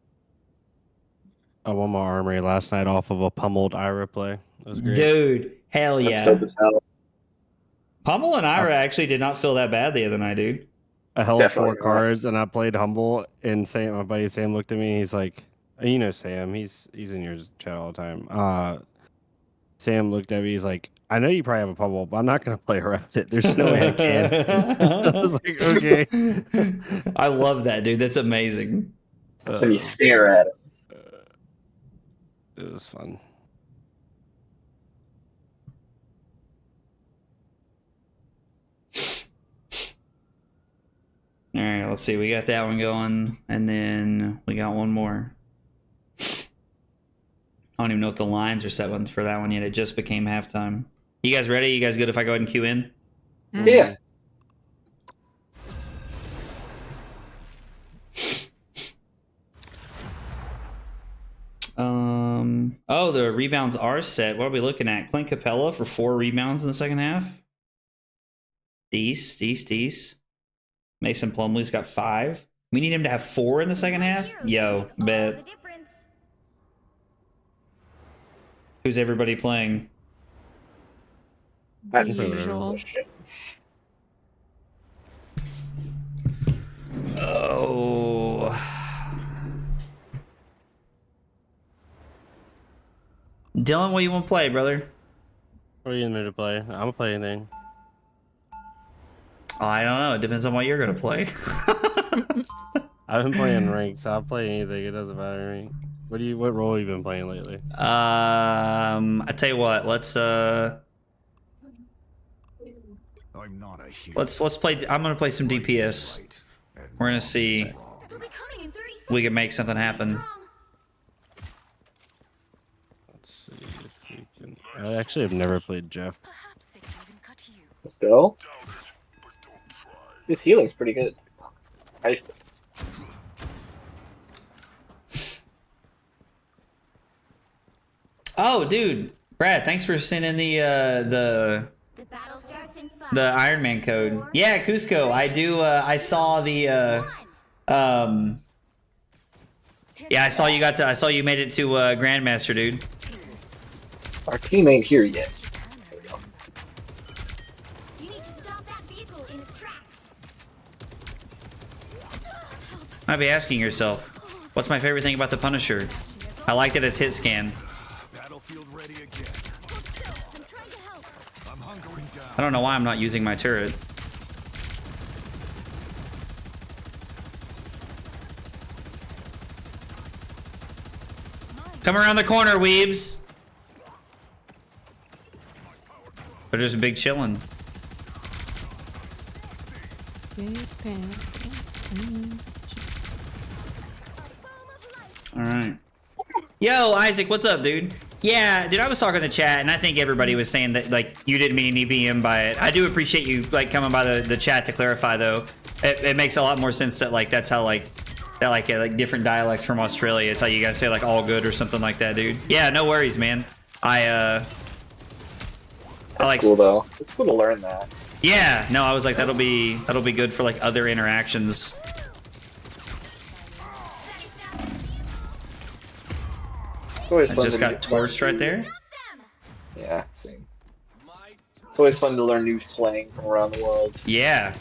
I won my armory last night off of a pummeled Ira play. That was great. Dude, hell That's yeah. dope as hell. Pummel and Ira actually did not feel that bad the other night, dude. I held Definitely 4 cards and I played humble. And Sam, my buddy Sam, looked at me. He's like, you know Sam. He's in your chat all the time. Sam looked at me. He's like, I know you probably have a pummel, but I'm not gonna play around it. There's no way I can. I was like, okay. I love that, dude. That's amazing. That's when you stare at it. It was fun. All right, let's see. We got that one going, and then we got one more. I don't even know if the lines are set for that one yet. It just became halftime. You guys ready? You guys good if I go ahead and queue in? Yeah. Oh, the rebounds are set. What are we looking at? Clint Capella for 4 rebounds in the second half. Deece. Mason Plumlee's got 5. We need him to have 4 in the second half. Yo, bet. Who's everybody playing? The usual. Oh. Dylan, what do you want to play, brother? What are you in there to play? I'm gonna play anything. Oh, I don't know. It depends on what you're gonna play. I've been playing rank, so I'll play anything. It doesn't matter to me. What role have you been playing lately? I tell you what. Let's play. I'm gonna play some DPS. We're gonna see if we can make something happen. Let's see if we can. I actually have never played Jeff. Let's go. This healing's pretty good. Oh, dude, Brad, thanks for sending the Iron Man code. Yeah, Cusco, I do. I saw the yeah, I saw you got. I saw you made it to Grandmaster, dude. Our team ain't here yet. There we go. You need to stop that vehicle in its tracks. Might be asking yourself, what's my favorite thing about the Punisher? I like that it's hit scan. Battlefield ready again. I'm trying to help. I'm hunkering down. I don't know why I'm not using my turret. Come around the corner, weebs. They're just big chillin'. All right. Yo, Isaac, what's up, dude? Yeah, dude, I was talking to chat, and I think everybody was saying that, like, you didn't mean any BM by it. I do appreciate you, like, coming by the chat to clarify, though. It makes a lot more sense that, like, that's how, like, that, like different dialect from Australia. It's how you guys say, like, all good or something like that, dude. Yeah, no worries, man. That's like cool though. It's cool to learn that. Yeah, no, I was like, that'll be good for, like, other interactions. It's always I fun just to got torched right there. Yeah, same. It's always fun to learn new slang from around the world. Yeah.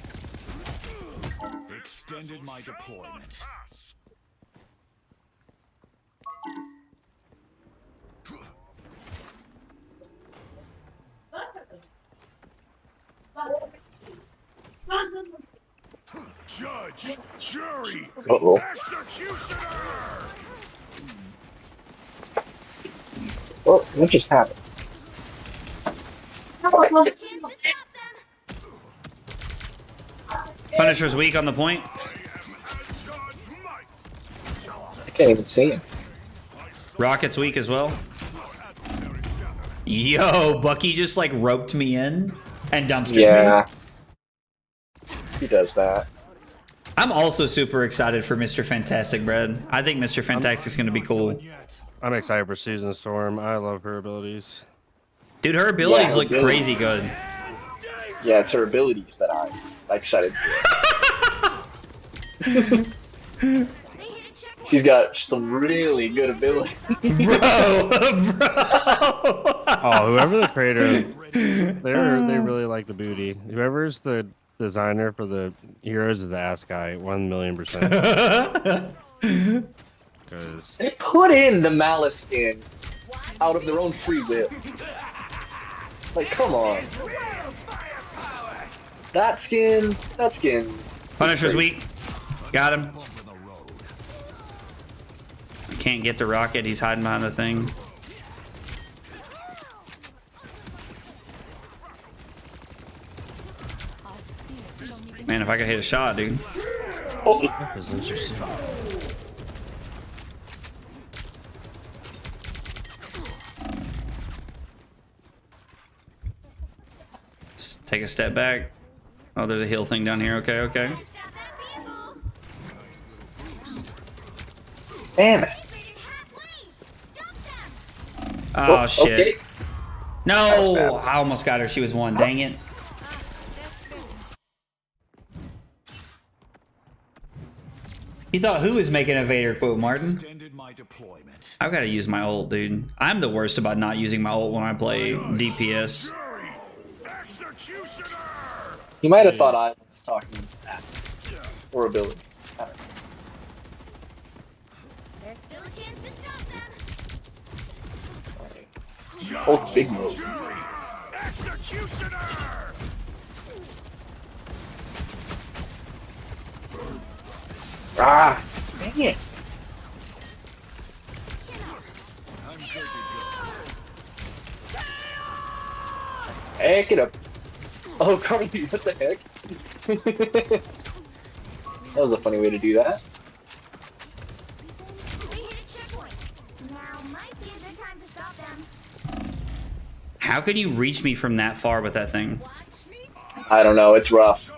Extended my deployment. Judge, jury, Uh-oh. executioner. Oh, what just happened? Chance to stop them. Punisher's weak on the point. I can't even see him. Rocket's weak as well. Yo, Bucky just, like, roped me in and dumpstered Yeah. me. He does that. I'm also super excited for Mr. Fantastic, Brad. I think Mr. Fantastic's gonna be cool. I'm excited for Susan Storm. I love her abilities. Dude, her abilities Yeah, look really. crazy good. Yeah, it's her abilities that I'm excited for. They hit a checkpoint. She's got some really good abilities. Bro. Oh, whoever the creator, they really like the booty. Whoever's the designer for the Heroes of the Ass guy, 1,000,000%. Because They put in the Malice skin out of their own free will. Like, come on. That skin. Punisher's weak. Got him. Can't get the rocket. He's hiding behind the thing. Man, if I could hit a shot, dude. Oh, that was interesting. Let's take a step back. Oh, there's a hill thing down here. Okay, okay. Stop that vehicle. damn it. Rated halfway. Stop them. Oh, shit. Okay. No! That was bad. I almost got her. She was one. Dang it. You thought who was making a Vader quote, Martin? Extended my deployment. I've got to use my ult, dude. I'm the worst about not using my ult when I play DPS. Jury, executioner. You might have thought I was talking acid or abilities. I don't know. There's still a chance to stop them. Judge, Oh, big move. jury, executioner. Ah, dang it. I'm good to Heck it up. Oh, Carly, what the heck? That was a funny way to do that. They hit a checkpoint. Now might be a good time to stop them. How can you reach me from that far with that thing? I don't know. It's rough.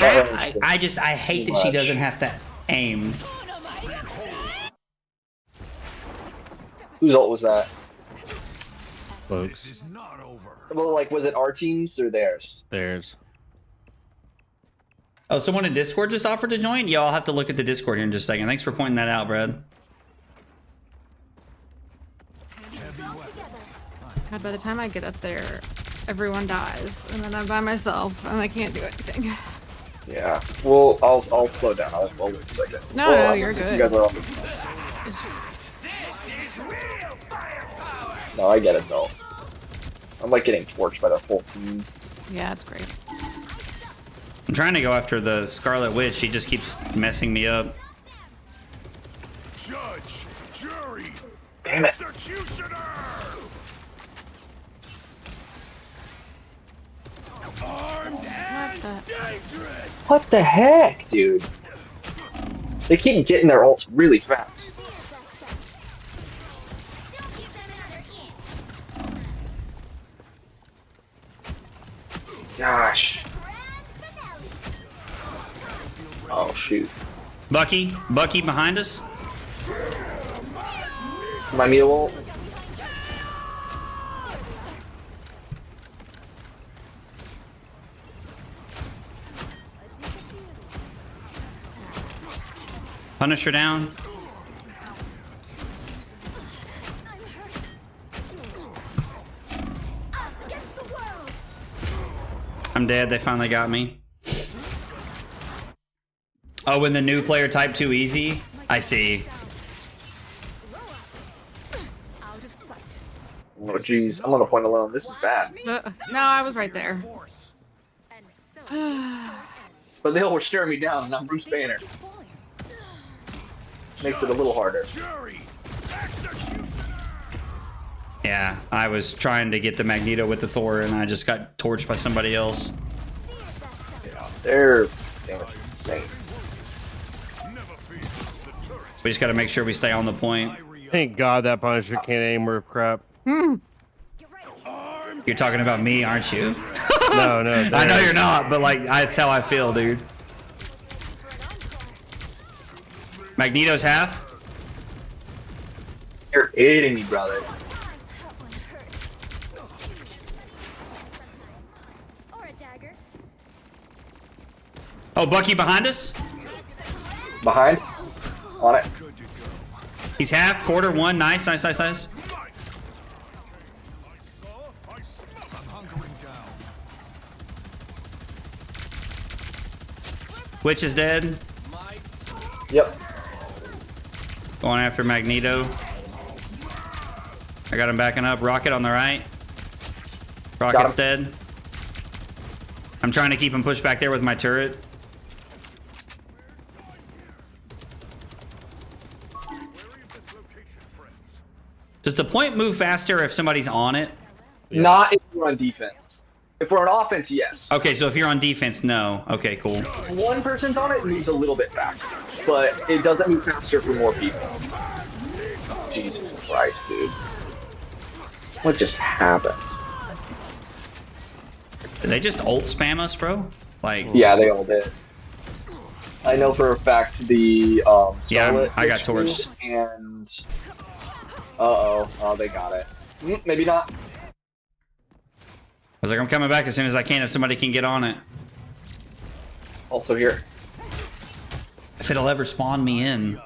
I hate that she doesn't have to aim. Whose ult was that? Folks, This is not over. Well, like, was it our team's or theirs? there's. Oh, someone in Discord just offered to join? Yeah, I'll have to look at the Discord here in just a second. Thanks for pointing that out, Brad. God, by the time I get up there, everyone dies, and then I'm by myself, and I can't do anything. Yeah. Well, I'll slow down. I'll wait a second. No, Well, no, you're you good. guys are on the... No, I get it though. I'm like getting torched by the whole team. Yeah, it's great. I'm trying to go after the Scarlet Witch. She just keeps messing me up. Judge, jury, Damn it. executioner. Armed and What the? dangerous. What the heck, dude? They keep getting their ults really fast. Don't give them another inch. Gosh. Oh shoot. Bucky behind us. My meal ult. Punisher down. Us against the world. I'm dead. They finally got me. Oh, when the new player typed too easy? I see. Out of sight. Oh jeez, I'm on the point alone. This is bad. No, I was right there. But they all were staring me down, and I'm Bruce Banner. Makes it a little harder. Jury, executioner. Yeah, I was trying to get the Magneto with the Thor, and I just got torched by somebody else. They're damn insane. Never fear. The turret. We just got to make sure we stay on the point. Thank God that Punisher can't aim worth crap. Armed. You're talking about me, aren't you? No, no. I know you're not, but like, that's how I feel, dude. Magneto's half. You're kidding me, brother. That one hurts. Or a dagger. Oh, Bucky behind us. Behind? On it. Good to go. He's half, quarter, one. Nice. I saw. I smell. I'm hunkering down. Witch is dead. Yep. Going after Magneto. I got him backing up. Rocket on the right. Rocket's dead. I'm trying to keep him pushed back there with my turret. Does the point move faster if somebody's on it? Yeah. Not if we're on defense. If we're on offense, yes. Okay, so if you're on defense, no. Okay, cool. One person's on it, it moves a little bit faster. But it doesn't move faster for more people. Jesus Christ, dude. What just happened? Did they just ult spam us, bro? Like, Yeah, they all did. I know for a fact the Yeah, Scarlet I got Witch torched. and oh, they got it. Maybe not. I was like, I'm coming back as soon as I can if somebody can get on it. Also here. If it'll ever spawn me in.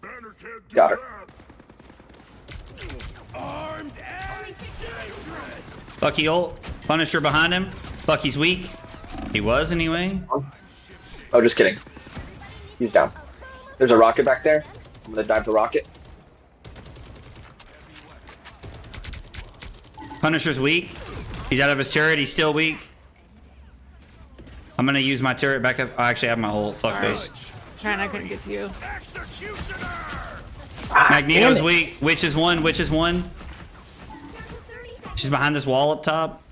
Banner can't do Got her. that. Armed and dangerous. Bucky ult. Punisher behind him. Bucky's weak. He was anyway. Oh, just kidding. He's down. There's a rocket back there. I'm gonna dive the rocket. Punisher's weak. He's out of his turret. He's still weak. I'm gonna use my turret back up. I actually have my ult. Fuck this. Trying, I couldn't get to you. Executioner. Magneto's damn it. weak. Witch is one. Witch is one. She's behind this wall up top.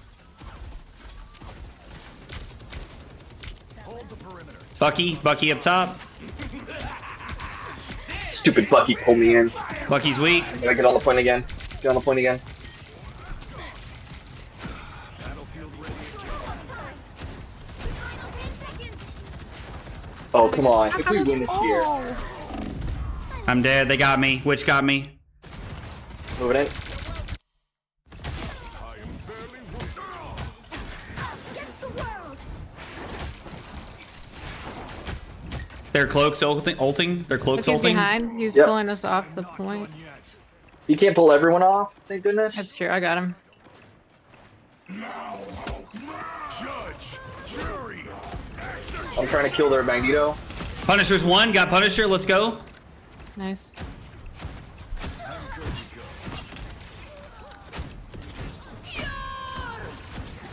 Hold the perimeter. Bucky up top. Stupid Bucky pulled me in. Bucky's weak. Can I get on the point again? Get on the point again. Oh, come on. If we win this here. I'm dead. They got me. Witch got me. Move it in. Their cloaks ulting. Their cloaks He's ulting. behind. He's Yep. pulling us off the point. You can't pull everyone off, thank goodness. That's true. I got him. Judge, jury, I'm trying to kill their Magneto. Punisher's one. Got Punisher. Let's go. Nice.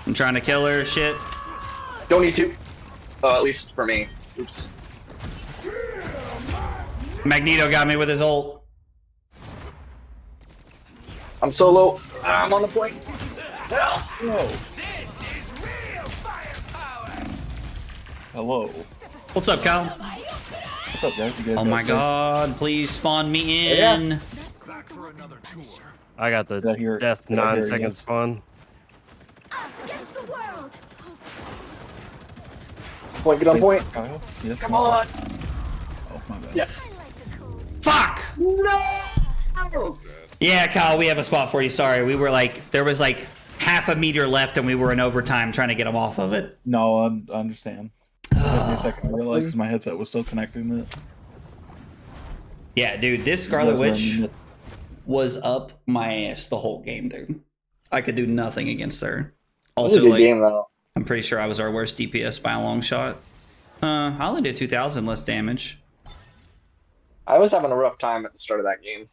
I'm trying to kill her. Shit. Don't need to. At least for me. Oops. Magneto got me with his ult. I'm solo. I'm on the point. No. Hello. What's up, Kyle? What's up, guys? You guys Oh got my this? god, please spawn me Yeah. in. back for another tour. I got the Did I hear- death did I hear 9-second yes? spawn. Us against the world. Point, get on point. Kyle? Yes. Come on. Oh, my bad. Yes. Fuck! No. Yeah, Kyle, we have a spot for you. Sorry, we were like, there was like half a meter left and we were in overtime trying to get them off of it. No, I understand. Give me a second. I realized because my headset was still connecting it. Yeah, dude, this Scarlet Witch was up my ass the whole game, dude. I could do nothing against her. It was Also, a good like, game though. I'm pretty sure I was our worst DPS by a long shot. I only did 2,000 less damage. I was having a rough time at the start of that game.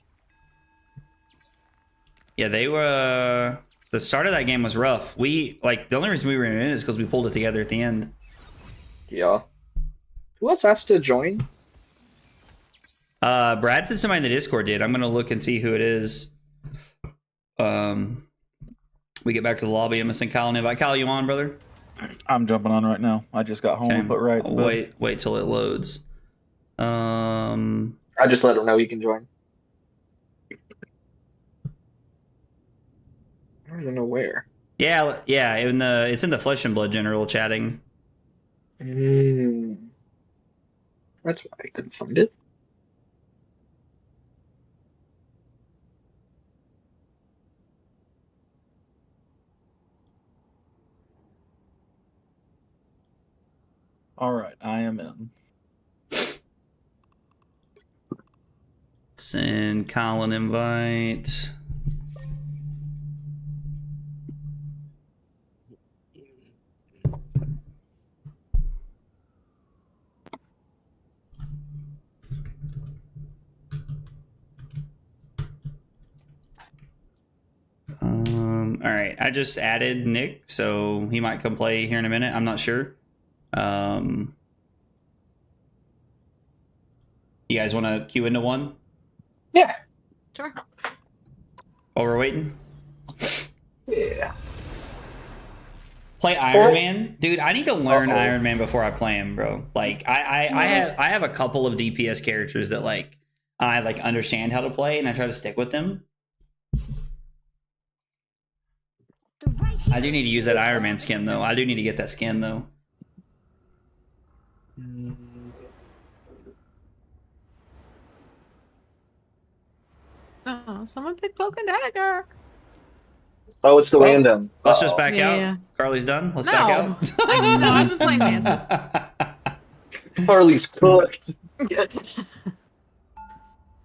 Yeah, they were. The start of that game was rough. The only reason we were in it is because we pulled it together at the end. Yeah. Who else has to join? Brad said somebody in the Discord did. I'm gonna look and see who it is. We get back to the lobby. I'm missing Kyle and invite. Kyle, you on, brother? I'm jumping on right now. I just got home and put right. I'll wait till it loads. I just let him know he can join. I don't even know where. Yeah, it's in the Flesh and Blood general chatting. That's why I couldn't find it. All right, I am in. Send Kyle an invite. All right, I just added Nick, so he might come play here in a minute. I'm not sure. You guys want to queue into one Yeah. Sure. while we're waiting? Yeah. Play Iron Man, dude. I need to learn Iron Man before I play him, bro. Like, I have a couple of DPS characters that like I like understand how to play, and I try to stick with them. The right I do need to use that Iron Man skin though. I do need to get that skin though. Oh, someone picked Cloak and Dagger. Oh, it's the random. Let's just back Yeah. out. Carly's done. Let's No. back out. No, I've been playing Mantis. Harley's cooked.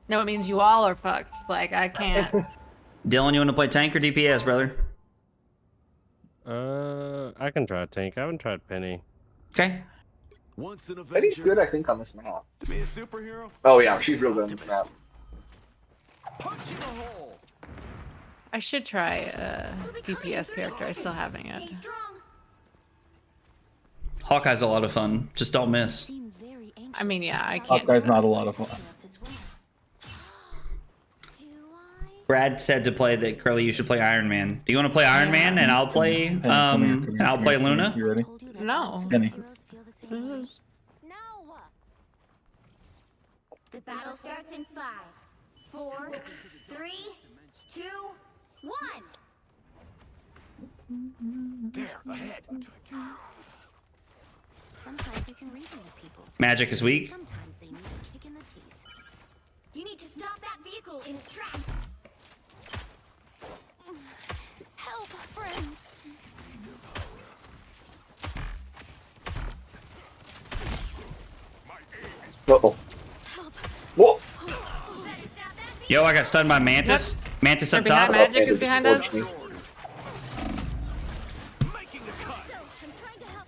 No, it means you all are fucked. Like, I can't. Dylan, you want to play tank or DPS, brother? I can try tank. I haven't tried Penny. Okay. Once an Betty's Avenger, good, I think, on this map. to be a superhero, Oh yeah, she's real good on this map. punching a hole. I should try a DPS character. I still haven't yet. Stay strong. Hawkeye's a lot of fun. Just don't miss. Seem very anxious. I mean, yeah, I can't. Hawkeye's not a lot of fun. Do I? Brad said to play that Curly, you should play Iron Man. Do you want to play Iron Man and I'll play Penny, come here, come here, and I'll come play here, come here. Luna? You ready? Told you that No. most Penny. heroes feel the same way. Now The battle starts in 5, 4, 3, 2, 1. There, ahead. Sometimes you can reason with people. Magic is weak. Sometimes they need a kick in the teeth. You need to stop that vehicle in its tracks. Help, friends. Uh-oh. Help. Whoa. Yo, I got stunned by Mantis. Mantis up They're behind top. Magic is behind us. Unfortunately. Making a cut. I'm trying to help.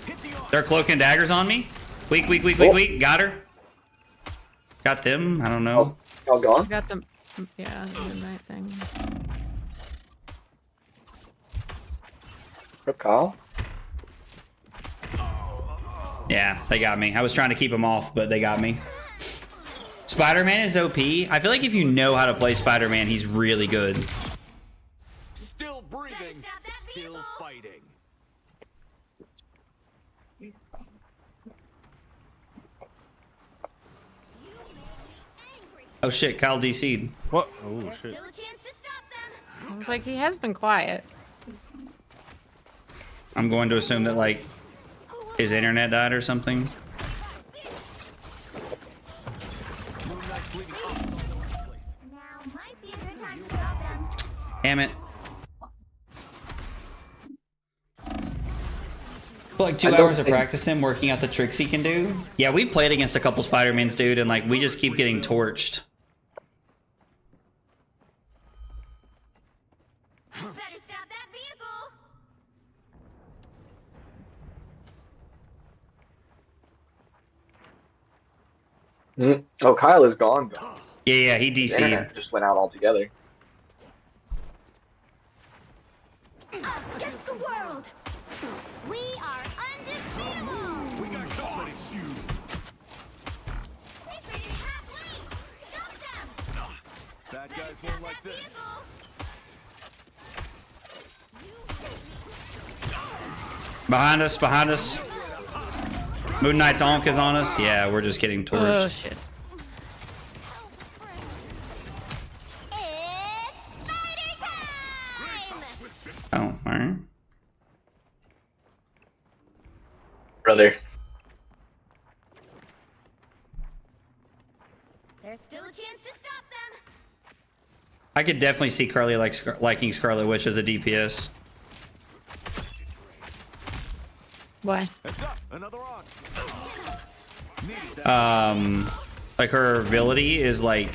Hit the off. They're cloaking daggers on me. Weak. Got her. Got them. I don't know. Y'all gone? Got them. Yeah, the midnight thing. Rip Kyle? Yeah, they got me. I was trying to keep them off, but they got me. Spider-Man is OP. I feel like if you know how to play Spider-Man, he's really good. Still breathing. Still fighting. Oh shit, Kyle DC'd. What? Oh shit. Still a chance to stop them. I was like, he has been quiet. I'm going to assume that like his internet died or something. Now might be a good time to stop them. Damn it. But like 2 I don't hours of think- practicing, working out the tricks he can do. Yeah, we played against a couple Spider-Mans, dude, and like we just keep getting torched. Better stop that vehicle. Oh, Kyle is gone. Though. Yeah, he His DC'd. internet just went out altogether. Us against the world. We are undefeatable. We got company. They traded halfway. Stop them. Bad Better guys stop won't like that this. vehicle. Behind us. Moon Knight's Onk is on us. Yeah, we're just getting Oh torched. shit. It's spider time. Oh, alright. Brother. There's still a chance to stop them. I could definitely see Carly liking Scarlet Witch as a DPS. Why? Heads up. Another on. Like her ability is like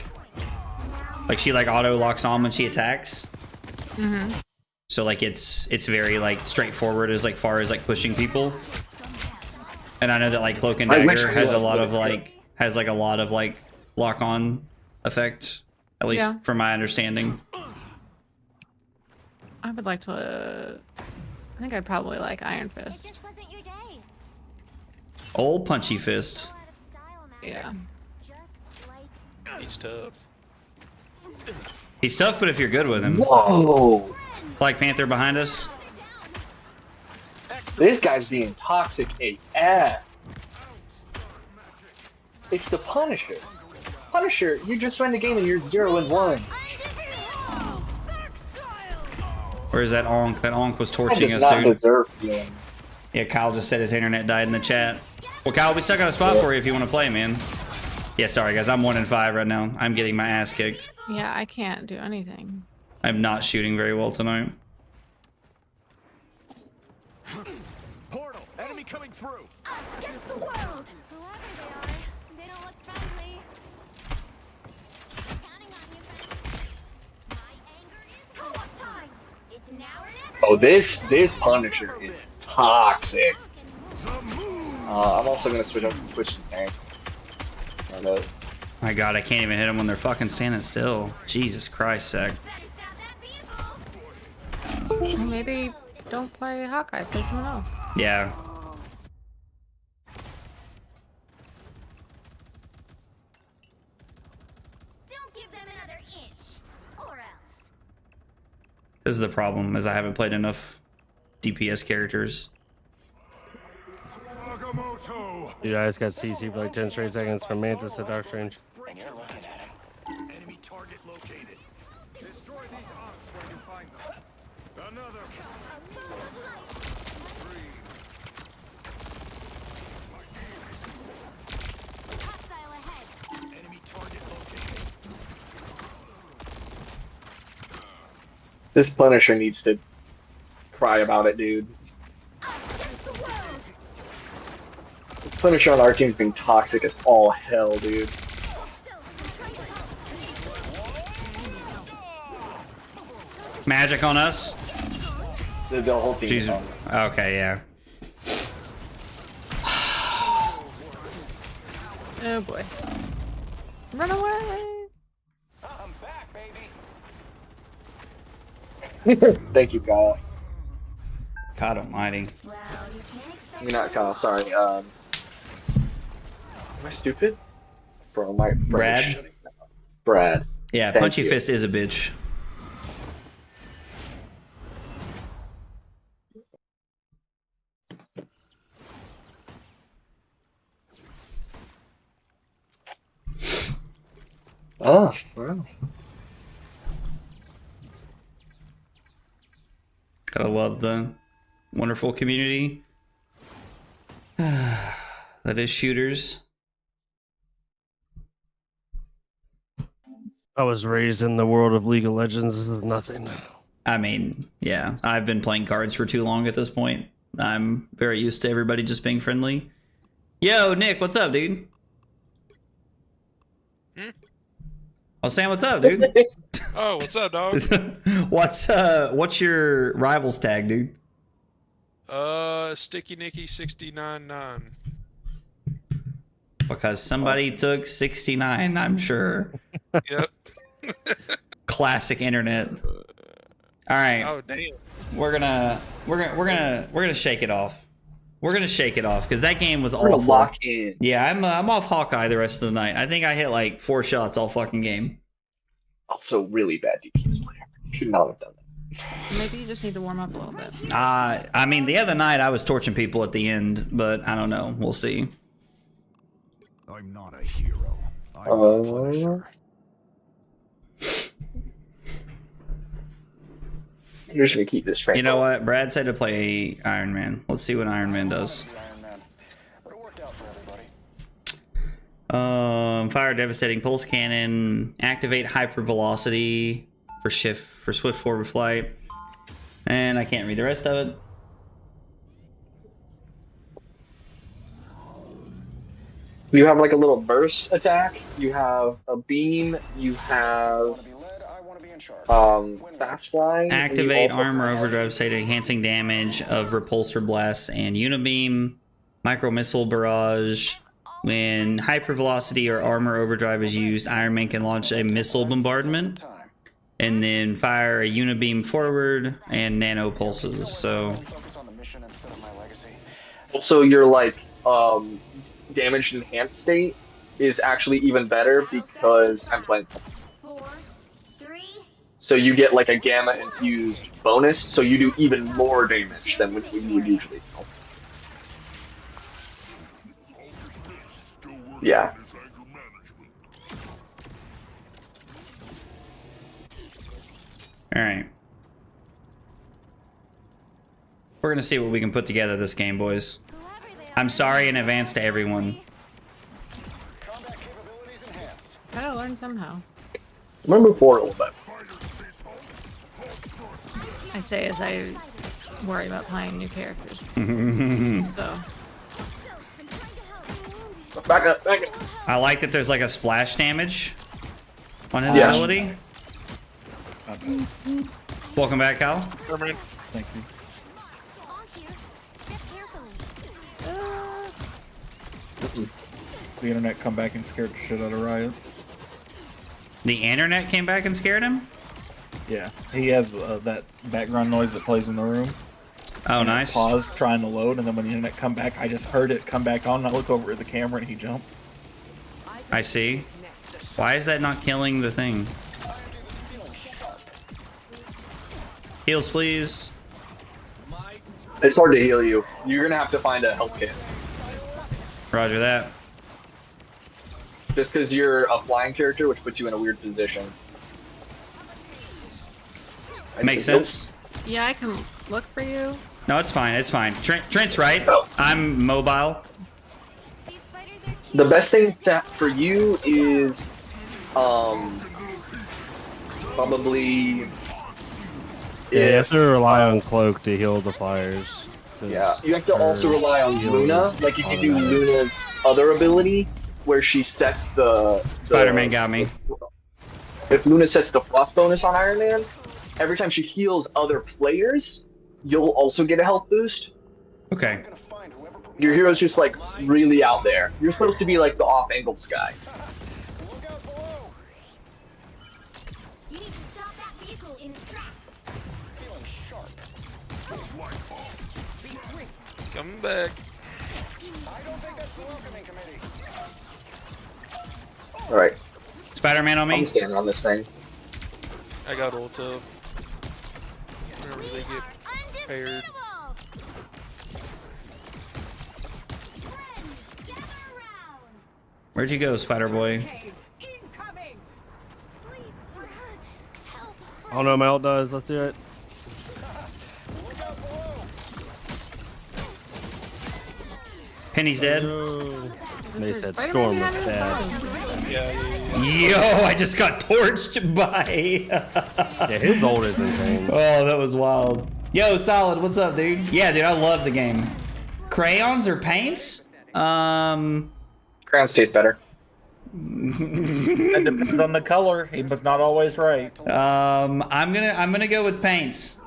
she like auto locks on when she attacks. So like it's very like straightforward as like far as like pushing people. And I know that like Cloak and I wish Dagger I has a realized lot what of it's like lock on effect, at least Yeah. from my understanding. I would like to. I think I'd probably like Iron It Fist. just wasn't your day. Old Punchy Fist. Out of style now. Yeah. Just like He's tough. He's tough, but if you're good with him. Whoa. Black Panther behind us. This guy's being toxic AF. It's the Punisher. Punisher, you just win the game and you're 0-1. Where's that Onk? That Onk was I torching does us, not dude. deserve feeling. Yeah, Kyle just said his internet died in the chat. Well, Kyle, we stuck on a spot for you if you want to play, man. Yeah, sorry, guys. I'm 1-5 right now. I'm getting my ass kicked. Yeah, I can't do anything. I'm not shooting very well tonight. Portal. Enemy coming through. us against the world. Whoever they are, they don't look friendly. Counting on you, friends. My anger is co-op time. It's now or never. Oh, this Punisher is toxic. I'm also gonna switch up to Twitch to tank. I know. My God, I can't even hit them when they're fucking standing still. Jesus Christ, Zach. Better stop that vehicle. Well, maybe don't play Hawkeye. Play someone else. Yeah. Don't give them another inch, or else. This is the problem, is I haven't played enough DPS characters. Agamotto! Dude, I just got CC for like 10 straight seconds from Mantis to Dark Strange. Enemy target located. Destroy these arcs when you find them. Another. Hostile ahead. Enemy target located. This Punisher needs to cry about it, dude. Us against the world. This Punisher on our team's been toxic as all hell, dude. Still, trying to help. Magic on us. The whole team. She's okay. Yeah. Oh boy. Run away! I'm back, baby. Thank you, Kyle. God almighty. Well, you can't expect. I mean, not Kyle, sorry. Am I stupid? Bro, my brain is Brad? shutting down. Brad. Yeah, Thank Punchy you. Fist is a bitch. Oh, wow. Gotta love the wonderful community that is shooters. I was raised in the world of League of Legends. This is nothing. I mean, yeah, I've been playing cards for too long at this point. I'm very used to everybody just being friendly. Yo, Nick, what's up, dude? Oh, Sam, what's up, dude? Oh, what's up, dog? What's your rivals tag, dude? Sticky Nicky 69.9. Because somebody took 69, I'm sure. Yep. Classic internet. All right, Oh, damn. we're gonna shake it off. We're gonna shake it off because that game was We're gonna awful. lock in. Yeah, I'm off Hawkeye the rest of the night. I think I hit like 4 shots all fucking game. Also, really bad DPS player. Should not have done that. Maybe you just need to warm up a little bit. I mean, the other night I was torching people at the end, but I don't know. We'll see. I'm not a hero. I'm Uh, the Punisher. You're just gonna keep this train. You know what? Brad said to play Iron Man. Let's see what Iron Man does. Fire devastating pulse cannon, activate hyper velocity for swift forward flight, and I can't read the rest of it. You have like a little burst attack. You have a beam. You have fast flying. and you Activate also armor have- overdrive state enhancing damage of repulsor blasts and unibeam, micro missile barrage. When hypervelocity or armor overdrive is used, Iron Man can launch a missile bombardment and then fire a unibeam forward and nano pulses. So Also, your like damage enhanced state is actually even better because I'm playing. 4, 3. So you get like a gamma infused bonus, so you do even more damage than what you would usually do. Yeah. all right, we're gonna see what we can put together this game, boys. I'm sorry in advance to everyone. Gotta learn somehow. I'm gonna move forward a little bit. I say as I worry about playing new characters. So Back up, back up. I like that there's like a splash damage on his Yeah. ability. Welcome back, Kyle. Thank you. On here. Step carefully. The internet come back and scared the shit out of Riot. The internet came back and scared him? Yeah, he has that background noise that plays in the room. Oh, nice. Pause trying to load, and then when the internet come back, I just heard it come back on. And I look over at the camera, and he jumped. I see. Why is that not killing the thing? Heals, please. It's hard to heal you. You're gonna have to find a health kit. Roger that. Just because you're a flying character, which puts you in a weird position. Makes sense. Yeah, I can look for you. No, it's fine. It's fine. Trent's right. Oh. I'm mobile. These spiders are cute. The best thing for you is probably Yeah, you have to rely on Cloak to heal the flyers. Yeah, you have to also rely on Luna. Like if you do Luna's other ability, where she sets the Spider-Man got me. If Luna sets the frost bonus on Iron Man, every time she heals other players, you'll also get a health boost. Okay. Your hero's just like really out there. You're supposed to be like the off-angled sky. You need to stop that vehicle in its tracks. Coming back. All right, Spider-Man on I'm me. standing on this thing. I got ult up. Whenever they get paired. Undefeatable! Friends, gather around! Where'd you go, Spider-Boy? Please, we're hurt. Help! I don't know what my ult does. Let's do it. Penny's dead. They Is there said Spider-Man Storm was behind us? bad. Yo, I just got torched by. Yeah, his ult is insane. Oh, that was wild. Yo, Solid, what's up, dude? Yeah, dude, I love the game. Crayons or paints? Crayons taste better. It depends on the color. He was not always right. I'm gonna go with paints.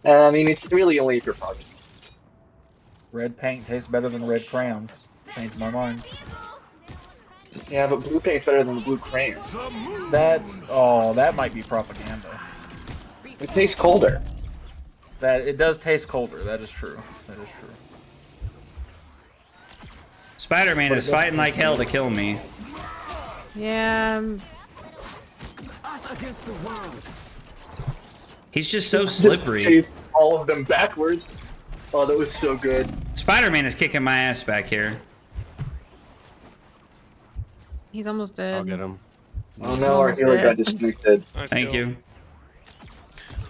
I mean, it's really only if you're positive. Red paint tastes better than red crayons. Changed my mind. Yeah, but blue paint's better than the blue crayon. That might be propaganda. It tastes colder. That it does taste colder. That is true. That is true. Spider-Man is fighting like hell to kill me. Yeah. He's just so Just slippery. chased all of them backwards. Oh, that was so good. Spider-Man is kicking my ass back here. He's almost dead. I'll get him. Oh no, our healer got disconnected. I Thank feel- you.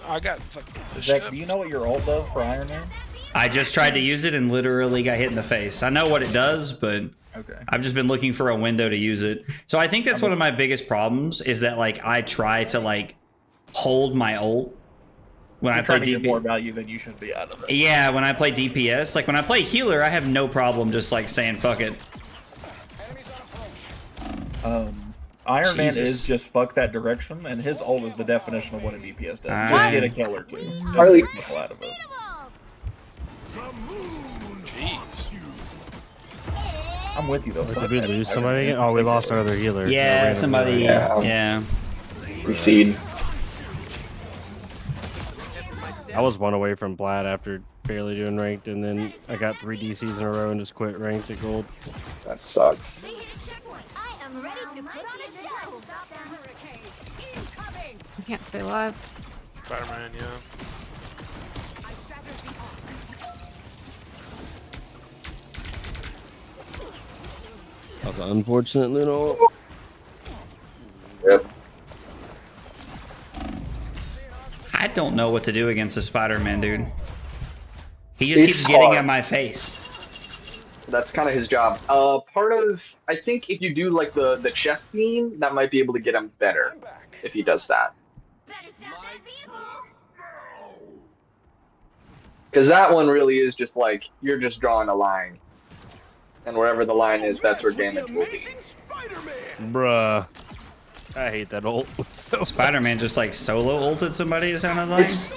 I got fucking pushed Zach, up. do you know what your ult does for Iron Man? I just tried to use it and literally got hit in the face. I know what it does, but Okay. I've just been looking for a window to use it. So I think that's one of my biggest problems is that like I try to like hold my ult when I You're play trying to get more DPS. value than you should be out of it. Yeah, when I play DPS, like when I play healer, I have no problem just like saying fuck it. Iron Man Jesus. is just fuck that direction, and his ult is the definition of what a DPS does. What? Just get a kill or two. Just Harley- get people out of it. Jeez. I'm with you though. Did Fuck we that lose Iron somebody Man. again? Oh, we lost our other healer. Yeah, Random somebody. healer. Yeah. Recede. I was one away from Vlad after barely doing ranked, and then I got 3 DCs in a row and just quit ranked at gold. That sucks. They hit a checkpoint. I am ready to put on a show. Stop that hurricane. Incoming. I can't stay alive. Spider-Man, yeah. That was an unfortunate little. Yep. I don't know what to do against the Spider-Man, dude. He just It's keeps getting hard. at my face. That's kind of his job. Part of, I think if you do like the chess theme, that might be able to get him better if he does that. Better stop that vehicle. Because that one really is just like, you're just drawing a line. And wherever the line is, that's where damage will be. Bruh. I hate that ult. So Spider-Man just like solo ulted somebody, it sounded like. It's,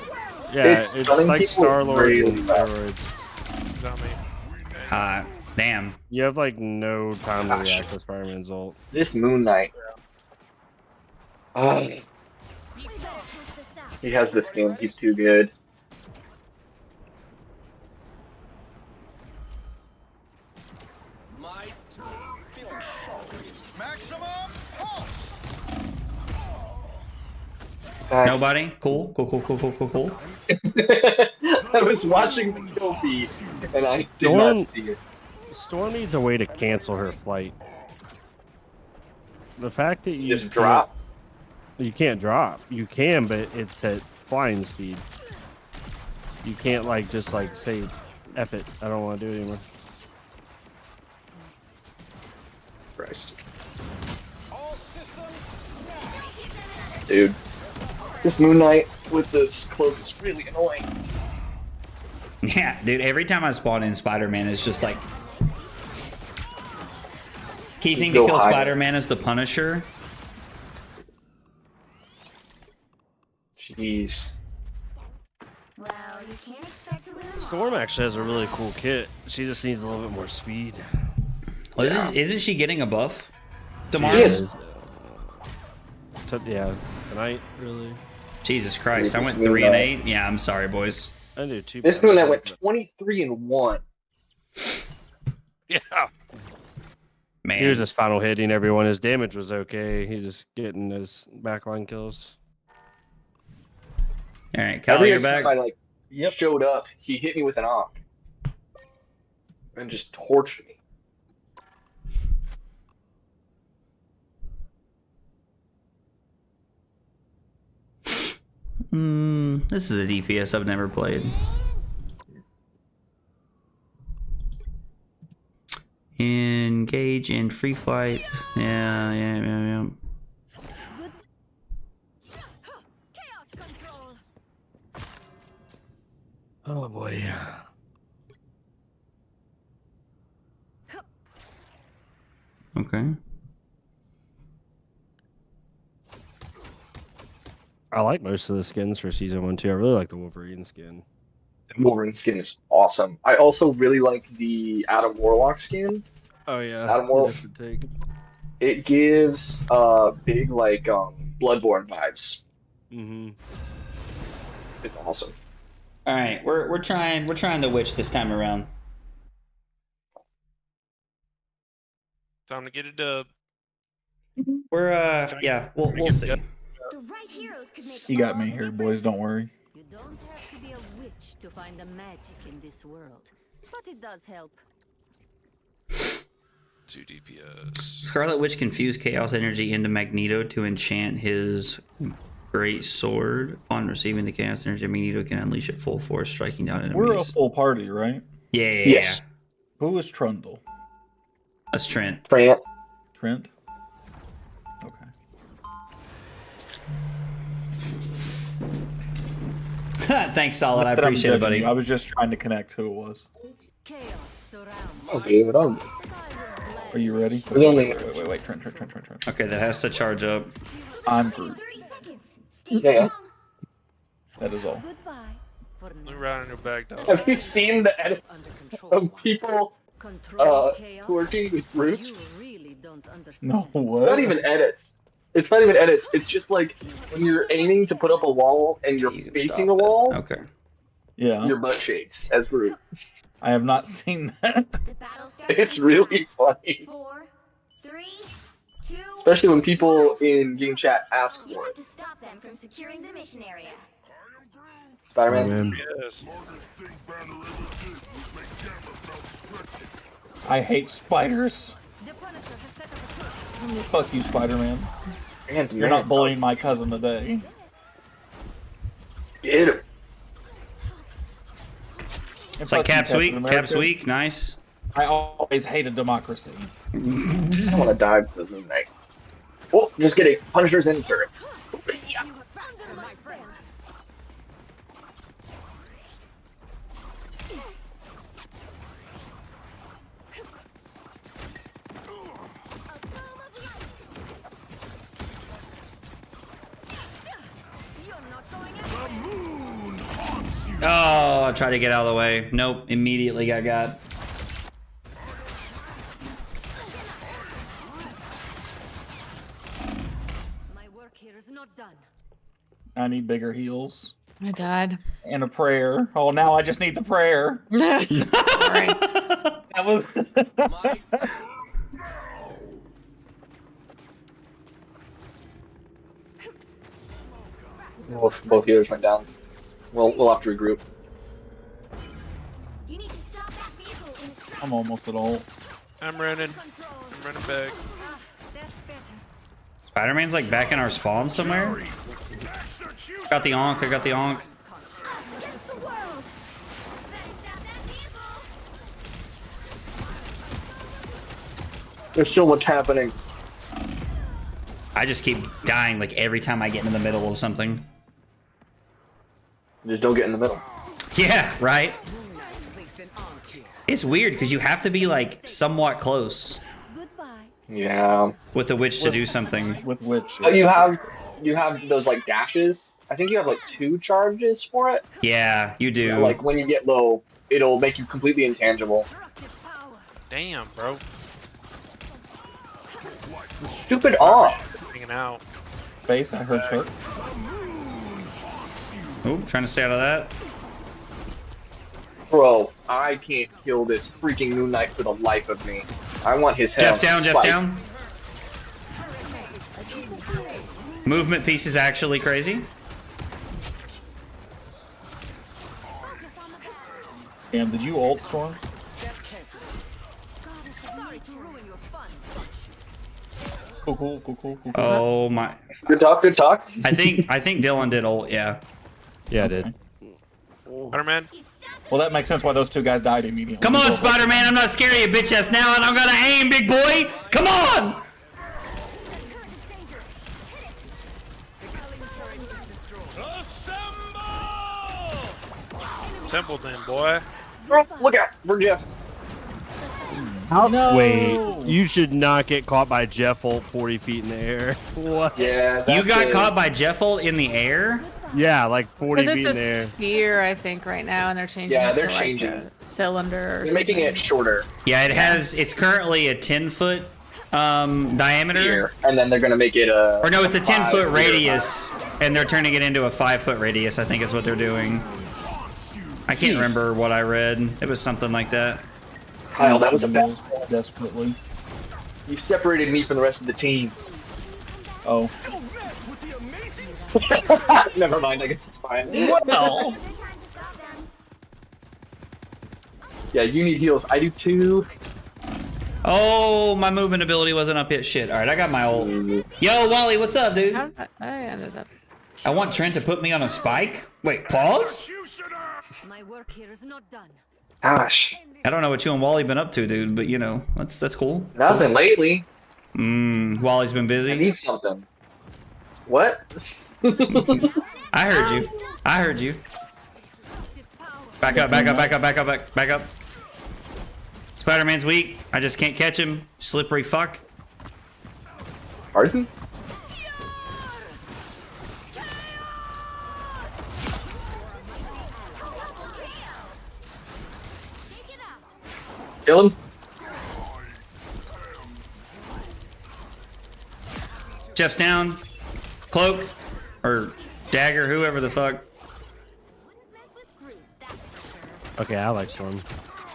yeah, it's it's stunning like people Star-Lord really and well. steroids. He's on me. Hot. Damn. You have like no time to react to Spider-Man's ult. This Moon Knight. We better test this out. He has this game. He's too good. Maximum pulse. Nobody? Cool. Cool. I was watching the kill feed, and I did Storm- not see it. Storm needs a way to cancel her flight. The fact that you Just drop. You can't drop. You can, but it's at flying speed. You can't like just like say, "F it, I don't want to do it anymore." Christ. Dude, this Moon Knight with this cloak is really annoying. Yeah, dude, every time I spawn in Spider-Man, it's just like... Key thing to Go kill higher. Spider-Man is the Punisher. Jeez. Well, you can't expect to win them all. Storm actually has a really cool kit. She just needs a little bit more speed. Well, isn't she getting a buff tomorrow? She is. Yeah, tonight really. Jesus Christ, I went 3 and 8. Yeah, I'm sorry, boys. I do too. This Moon Knight went 23-1. Yeah. Man. He was just final hitting everyone. His damage was okay. He's just getting his backline kills. All right, Kyle, Every you're time back. I showed up, he hit me with an op. And just torched me. This is a DPS I've never played. Engage in free flight. Yeah. Chaos control. Oh boy. Okay. I like most of the skins for season 1 too. I really like the Wolverine skin. The Wolverine skin is awesome. I also really like the Adam Warlock skin. Oh yeah. Adam Warlock. Take. It gives big like Bloodborne vibes. Mm-hmm. It's awesome. All right, we're trying the witch this time around. Time to get a dub. We're yeah, we'll see. The right heroes could make You got all me the here, difference. boys. Don't worry. You don't have to be a witch to find the magic in this world, but it does help. 2 DPS. Scarlet Witch can fuse Chaos Energy into Magneto to enchant his Great Sword. Upon receiving the Chaos Energy, Magneto can unleash it full force, striking down enemies. We're a full party, right? Yeah. Yes. Who is Trundle? That's Trent. Trant. Trent? Okay. Thanks, Solid. I Not that I'm appreciate it, judging buddy. you, I was just trying to connect who it was. Chaos surrounds. Oh, David, Are you ready? We only- Wait. Trent. Okay, that has to charge up. I'm Groot. 30 seconds. Stay Yeah. strong. That is all. Goodbye. For Look now. around in your bag, dog. Have you seen the edits Under control. of people Control chaos. working with Groot? You really don't understand. No, what? It's not even edits. It's not even edits. It's just like when you're aiming to put up a wall and you're You can facing stop the wall, that. Okay. Yeah, your butt shakes as Groot. I have not seen that. The battle starts It's in really 5, funny. 4, 3, 2. Especially when people in game chat ask You for have it. to stop them from securing the mission area. Spider-Man. Yes. I hate spiders. The Punisher has set up a trap. Fuck you, Spider-Man. Man, You're not bullying my cousin today. Get him. It's like Cap's week. Cap's week. Nice. I always hated democracy. I want to die for the Moon Knight. Oh, just kidding. Punisher's in turret. You have faster, my friends. You're not going anywhere. Oh, I tried to get out of the way. Nope. Immediately got. My work here is not done. I need bigger heels I died. and a prayer. Oh, now I just need the prayer. Sorry. That was. Both healers went down. We'll have to regroup. You need to stop that vehicle in its I'm almost at all. I'm running. I'm running back. That's better. Spider-Man's like back in our spawn somewhere. Got the onk. I got the onk. Against the world. That is not that evil. There's still what's happening. I just keep dying like every time I get in the middle of something. Just don't get in the middle. Yeah, right? It's weird because you have to be like somewhat close Goodbye. Yeah. with the witch to do something. With which? You have those like dashes. I think you have like 2 charges for it. Yeah, you do. Like when you get low, it'll make you completely intangible. Damn, bro. Stupid off. Hanging out. Face, I heard hurt. Ooh, trying to stay out of that. Bro, I can't kill this freaking Moon Knight for the life of me. I want his head. Jeff down, Jeff down. Movement piece is actually crazy. Damn, did you ult Storm? Sorry to ruin your fun. Cool. Oh my. Good talk, good talk. I think Dylan did ult, yeah. Yeah, I did. Spider-Man. Well, that makes sense why those 2 guys died immediately. Come on, Spider-Man, I'm not scared of you bitch ass now, and I'm gonna aim, big boy! Come on! Templeton, boy. Oh, look out, we're Jeff. No. Wait, you should not get caught by Jeff ult 40 feet in the air. What? Yeah. You got it. caught by Jeff ult in the air? Yeah, like 40 Because feet it's in a the air. sphere, I think, right now, and they're changing Yeah, it they're to like changing. a cylinder. Or They're making it shorter Yeah, it's currently a 10-foot diameter. here, and then they're gonna make it a. Or no, it's a 10-foot 5 radius, and they're turning it into a 5-foot radius, I think is what they're doing. I can't remember what I read. It was something like that. Kyle, that was a bad. Desperately. You separated me from the rest of the team. Oh. Never mind, I guess it's fine. Well. Yeah, you need heals. I do too. Oh, my movement ability wasn't up yet. Shit. All right, I got my ult. Yo, Wally, what's up, dude? How did I ended up. I want Trent to put me on a spike. Wait, pause? My work here is not done. Gosh, I don't know what you and Wally been up to, dude, but you know, that's cool. nothing lately. Wally's been I busy. need something. What? I heard you. I heard you. Back up, back up, back up, back up, back up. Spider-Man's weak. I just can't catch him. Slippery fuck. Pardon? Kill him. Jeff's down. Cloak. Or dagger, whoever the fuck. Okay, I like Storm.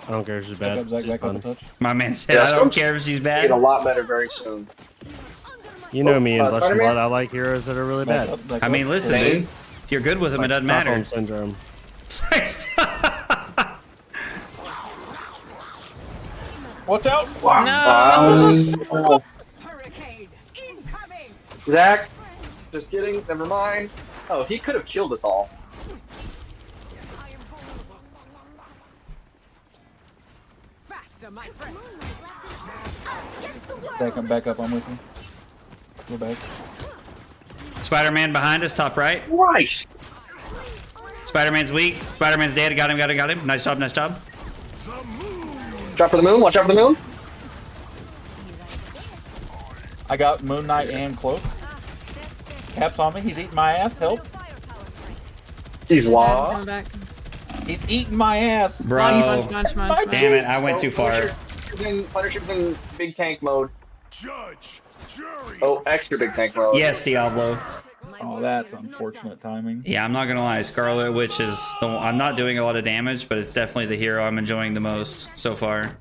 I don't care if she's Back bad. up, Zach, She's back up fun. a touch. My man said, Yeah, I don't Storm's care if she's Get a bad. lot better very soon. You know me in Flesh and Spider-Man? Blood, I like heroes that are really Back bad. up, back I up. mean, listen, Same. dude. If you're good with them, Like it doesn't Stockholm matter. Syndrome. Watch out! No! Zach, just kidding. Never mind. Oh, he could have killed us all. Zach, I'm back up. I'm with you. Go back. Spider-Man behind us, top right. Christ. Spider-Man's weak. Spider-Man's dead. Got him, got him, got him. Nice job, nice job. Drop for the moon. Watch out for the moon. I got Moon Knight and Cloak. Cap's on me. He's eating my ass. Help. He's Coming wah. back. He's eating my ass. Bro. Munch. Damn it, I went too far. Punisher's in big tank mode. Judge, jury. Oh, extra big tank mode. Yes, Diablo. Oh, that's unfortunate timing. Yeah, I'm not gonna lie. Scarlet Witch is the one. I'm not doing a lot of damage, but it's definitely the hero I'm enjoying the most so far.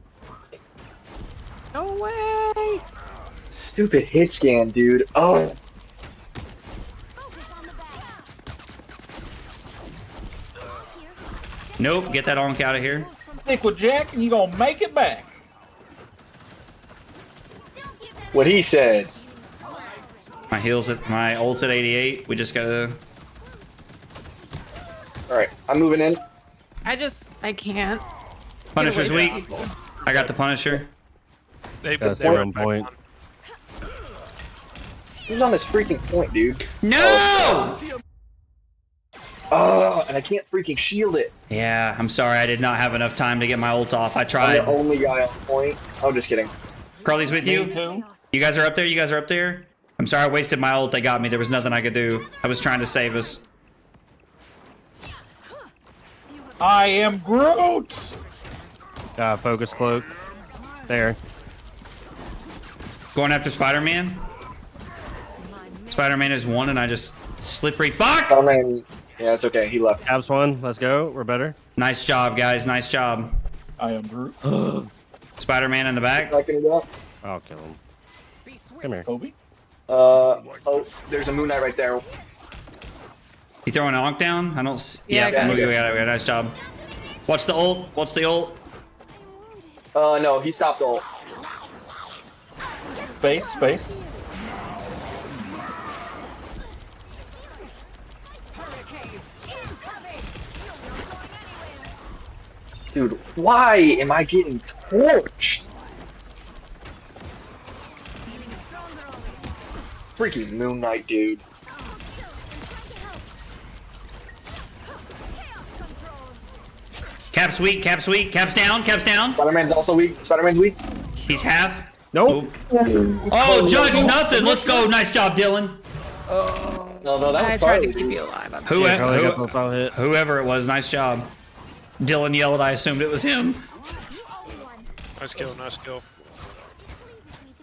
No way! Stupid hit scan, dude. Oh. Nope, get that onk out of here. Stick with Jack, and you gonna make it back. What he said. My ult's at 88. We just gotta. All right, I'm moving in. I can't. Punisher's Get away weak. from people. I got the Punisher. That's they were one back point. on. Who's on this freaking point, dude? No! Oh, and I can't freaking shield it. Yeah, I'm sorry. I did not have enough time to get my ult off. I I'm the tried. only guy on point. Oh, just kidding. Carly's with Me you. too. You guys are up there. You guys are up there. I'm sorry. I wasted my ult. They got me. There was nothing I could do. I was trying to save us. I am Groot. Focus cloak. There. Going after Spider-Man. Spider-Man is one, and I just slippery. Fuck! Oh man, yeah, it's okay. He left. Caps one. Let's go. We're better. Nice job, guys. Nice job. I am Groot. Spider-Man in the back. Not gonna go. I'll kill him. Come here. Kobe. Oh, there's a Moon Knight right there. You throwing an onk down? I don't. Yeah, I got we it. got it. Nice job. Watch the ult. Watch the ult. No, he stopped ult. Space. Dude, why am I getting torched? Freaking Moon Knight, dude. Cap's weak. Cap's weak. Cap's down. Cap's down. Spider-Man's also weak. Spider-Man's weak. He's half. Nope. Oh, Judge, nothing. Let's go. Nice job, Dylan. No, that I was tried to Carly, keep dude. you alive. I'm Who- sorry. Carly got profile hit. Whoever it was, nice job. Dylan yelled. I assumed it was him. Nice kill, nice kill.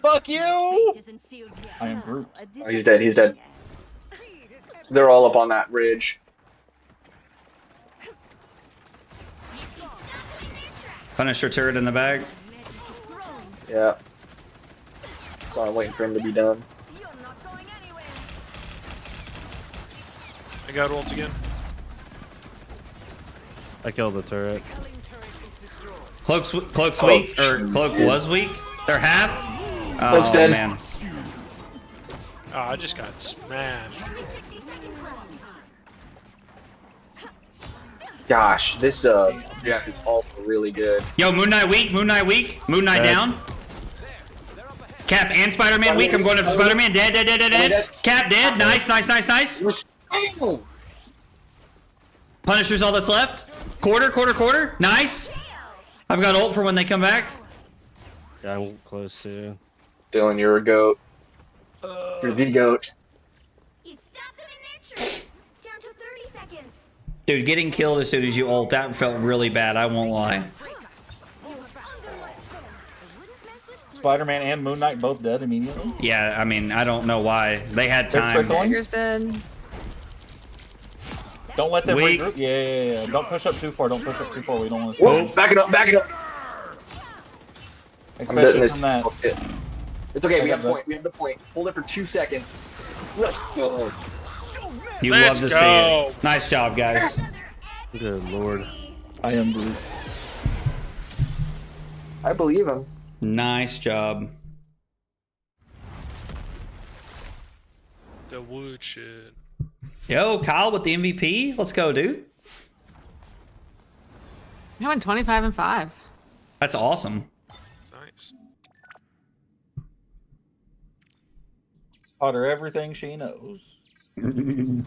Fuck you. Fate isn't sealed yet. I am Groot. Oh, he's dead. He's dead. They're all up on that ridge. Punisher turret in the back. Yeah. So I'm waiting for him to be done. You're not going anywhere. I got ult again. I killed the turret. Cloak's weak, or Cloak was weak. They're half. Oh Cloak's dead. man. Oh, I just got smashed. Gosh, this Jack is also really good. Yo, Moon Knight weak. Moon Knight weak. Moon Knight Dead. down. Cap and Spider-Man weak. I'm going after Spider-Man. Dead. Cap dead. Nice. Oh, Punisher's all that's left. Quarter. Nice. I've got ult for when they come back. Yeah, I'm close to. Dylan, you're a goat. You're the goat. You stop them in their tracks. Down to 30 seconds. Dude, getting killed as soon as you ult, that felt really bad. I won't lie. Spider-Man and Moon Knight both dead immediately. Yeah, I mean, I don't know why. They had They're time. trickling. Dagger's dead. Don't let them Weak. regroup. Yeah. Don't push up too far. We don't want to. Whoa, back it up. I'm dead in Especially this. from that. It's okay, I we got have the that. point. We have the point. Hold it for 2 seconds. Let's go. You Let's love to see go. it. Nice job, guys. Good lord. I am Groot. I believe him. Nice job. The wood shit. Yo, Kyle with the MVP. Let's go, dude. I went 25 and 5. That's awesome. Nice. Taught her everything she knows. Yeah,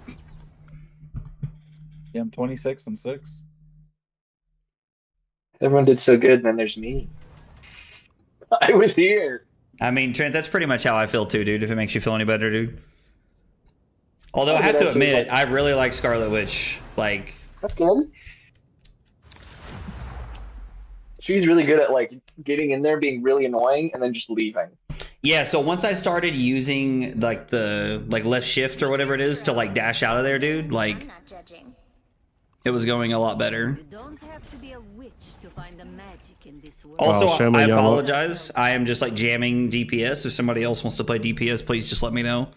I'm 26 and 6. Everyone did so good, and then there's me. I was here. I mean, Trent, that's pretty much how I feel too, dude. If it makes you feel any better, dude. Although I have to admit, I really like Scarlet Witch. Like, That's good. She's really good at like getting in there, being really annoying, and then just leaving. yeah. So once I started using like the left shift or whatever it is to like dash out of there, dude, I'm like not judging. it was going a lot better. You don't have to be a witch to find the magic in this world. Also, show me I your- apologize. I am just like jamming DPS. If somebody else wants to play DPS, please just let me know.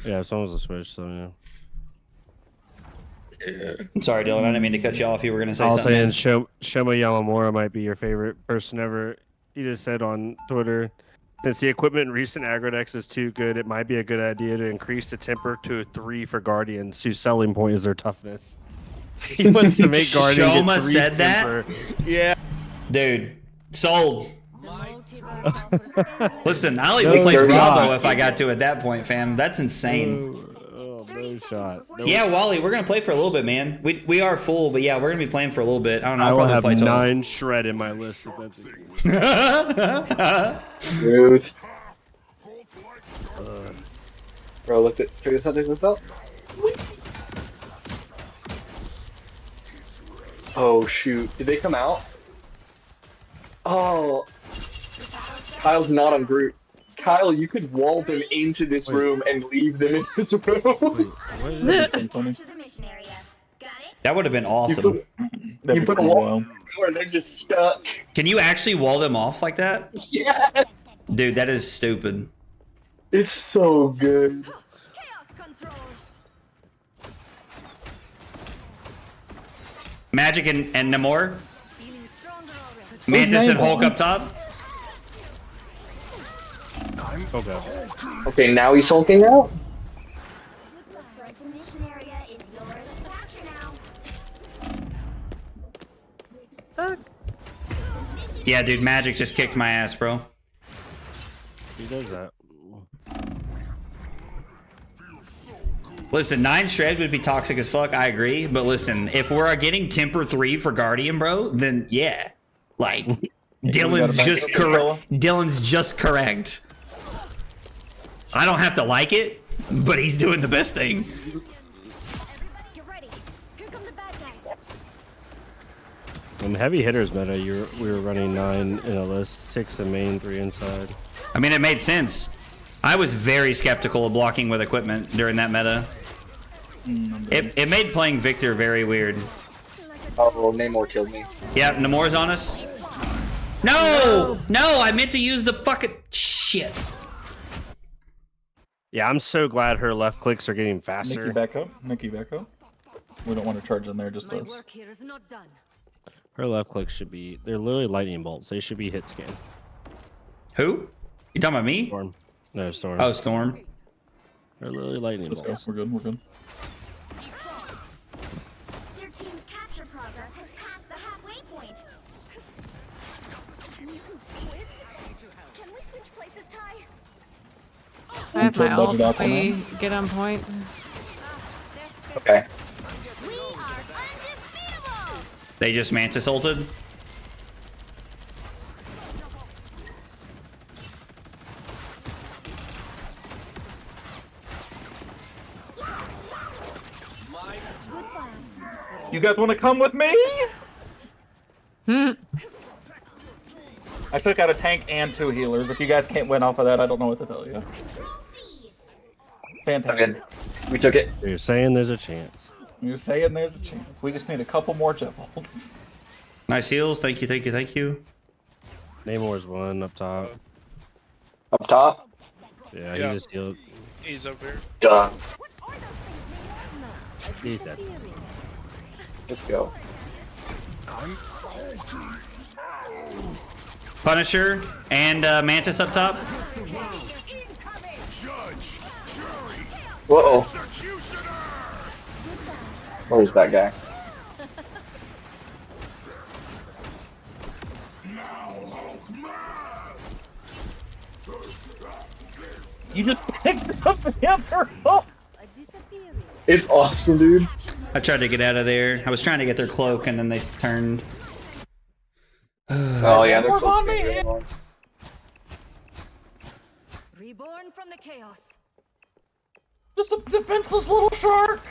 Yeah, if someone's a switch, so yeah. I'm sorry, Dylan. I didn't mean to cut you off. You were gonna say I was something. saying Shoma Yamamura might be your favorite person ever. He just said on Twitter, since the equipment in recent aggro decks is too good, it might be a good idea to increase the temper to a 3 for Guardians, whose selling point is their toughness. He wants to make Guardian Shoma get 3 said that? temper. Yeah. Dude, sold. Listen, I'll No even play shot. Bravo if I got to at that point, fam. That's insane. Oh, no shot. No. Yeah, Wally, we're gonna play for a little bit, man. We are full, but yeah, we're gonna be playing for a little bit. I don't know. I I'll will probably have play till 9 shred in my list if that's it. Rude. Bro, look at check this out. Oh shoot! Did they come out? Oh, Kyle's not on group. Kyle, you could wall them into this room and leave them in this room. Capture the mission area. Got it? That would have been awesome. You put a wall where they're just stuck. Can you actually wall them off like that? Yeah. Dude, that is stupid. It's so good. Chaos control. Magic and Namor. Feeling stronger already. Mantis and Hulk up top. Okay. Okay, now he's hulking out. Looks like the mission area is yours to capture now. Fuck. Yeah, dude, Magic just kicked my ass, bro. He does that. Listen, 9 shred would be toxic as fuck. I agree, but listen, if we're getting temper 3 for Guardian, bro, then yeah, like Dylan's just correct. Dylan's just correct. I don't have to like it, but he's doing the best thing. Everybody get ready. Here come the bad guys. When heavy hitters meta, we were running 9 in a list, 6 in main, 3 inside. I mean, it made sense. I was very skeptical of blocking with equipment during that meta. It made playing Victor very weird. Oh, Namor killed me. Yeah, Namor's on us. No! No, I meant to use the fucking shit. Yeah, I'm so glad her left clicks are getting faster. Nikki, back up. Nikki, back up. We don't want to charge in there, just My us. work here is not done. Her left clicks should be, they're literally lightning bolts. They should be hit scan. Who? You talking about me? Storm. No, Storm. Oh, Storm. They're literally lightning Let's go. bolts. We're good. We're good. Their team's capture progress has passed the halfway point. You can see it. Can we switch places, Ty? I have my Budget ult. off on We get on point. Okay. We are undefeatable. They just Mantis ulted. You guys want to come with me? Hmm. I took out a tank and 2 healers. If you guys can't win off of that, I don't know what to tell you. Control seized. Fantastic. We took it. You're saying there's a chance. You're saying there's a chance. We just need a couple more javelins. Nice heals. Thank you, thank you, thank you. Namor's one up top. Up top. Yeah, Yeah. he just healed. He's up here. Done. What are those things made of? He's dead. Let's go. Punisher and Mantis up top. Uh-oh. Where's that guy? You just picked up the other. A disappearing. It's awesome, dude. I tried to get out of there. I was trying to get their cloak, and then they turned. Oh yeah, they're More close on to me. the one. Reborn from the chaos. Just a defenseless little shark.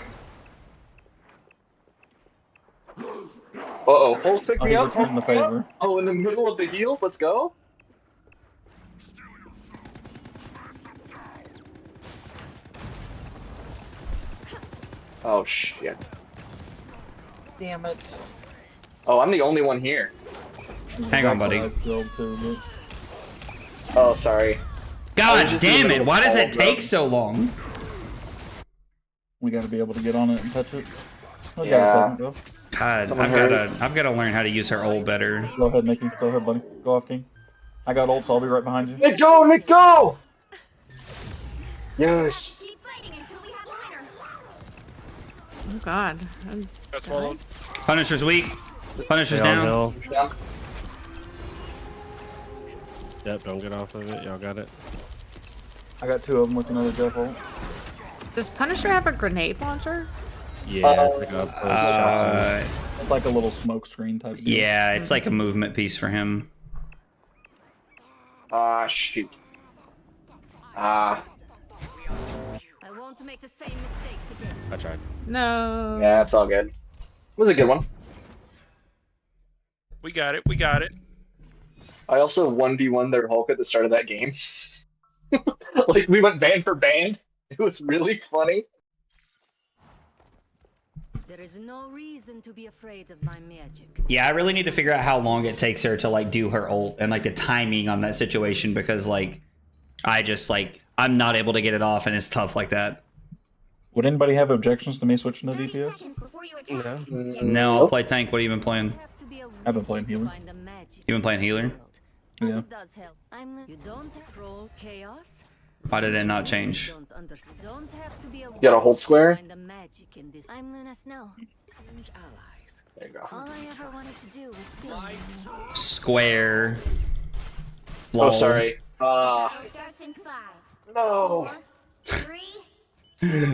Uh-oh, Hulk pick Oh, me he up. returned the favor. Oh, in the middle of the heals, let's go. Oh shit. Damn it. Oh, I'm the only one here. Hang on, buddy. Still too, Oh, sorry. I was God just in the damn middle it! of Why does all it of them. take so long? we gotta be able to get on it and touch it. We got a Yeah. second go. God, Someone I've gotta learn how to use her ult better. Go ahead, Nikki. Go ahead, buddy. Go off, King. I got ult, so I'll be right behind you. Nick, go! Nick, go! Yes. Keep fighting until we have a winner. Oh god. Got swallowed. Punisher's weak. Punisher's Stay on down. hill. Yeah. Yep, don't get off of it. Y'all got it. I got 2 of them with another Jeff ult. Does Punisher have a grenade launcher? Yeah, it's like a shotgun. It's like a little smoke screen type deal. Yeah, it's like a movement piece for him. Shoot. I won't make the same mistakes again. I tried. No. Yeah, it's all good. It was a good one. We got it. We got it. I also 1v1 their Hulk at the start of that game. Like, we went band for band. It was really funny. There is no reason to be afraid of my magic. Yeah, I really need to figure out how long it takes her to like do her ult and like the timing on that situation because like I'm not able to get it off and it's tough like that. Would anybody have objections to me switching to 30 DPS? seconds before you attack. No, I'll play tank. What have you been playing? I've been playing healer. You been playing healer? Yeah. It does help. You don't troll chaos. Why did it not change? Don't have to be a You got a hold square? find the magic in this. I'm Luna Snow. There you go. All I ever wanted to do was sing. Square. Oh, Lol. sorry. Starts in 5, No. 4, 3.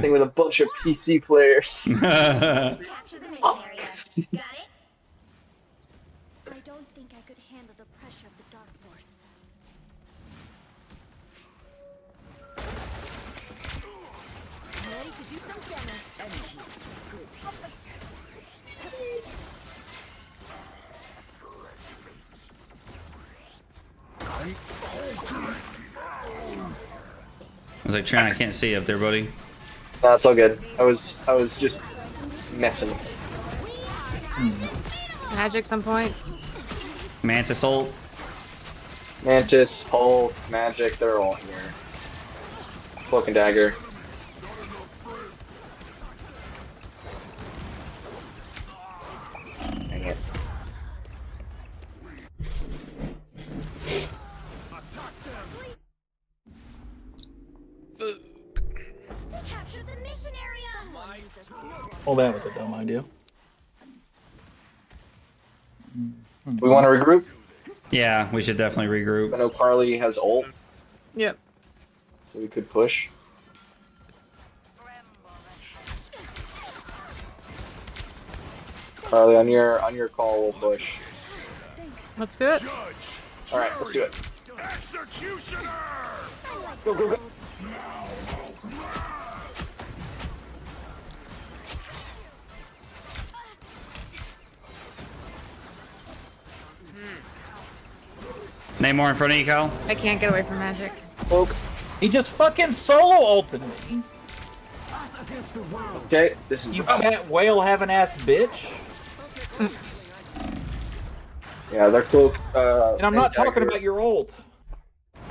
Thing with a bunch of PC players. Capture the mission area. Got it? I don't think I could handle the pressure of the Dark Force. Ready to do some damage. Energy is good. I was like, Trent, I can't see you up there, buddy. No, it's all good. I was just messing. Magic some point. Mantis ult. Mantis, Hulk, Magic, they're all here. Cloak and Dagger. Dang it. Capture the mission area. Oh, that was a dumb idea. We want to regroup? Yeah, we should definitely I regroup. know Carly has ult, Yep. so we could push. Carly, on your call, we'll push. Let's do it. All right, let's do it. Executioner! Go, go, go. Namor in front of you, Kyle. I can't get away from magic. Cloak. He just fucking solo ulted me. Okay, this is You fat whale having ass bitch. yeah, their cloak. And I'm not Dagger. talking about your ult. I'm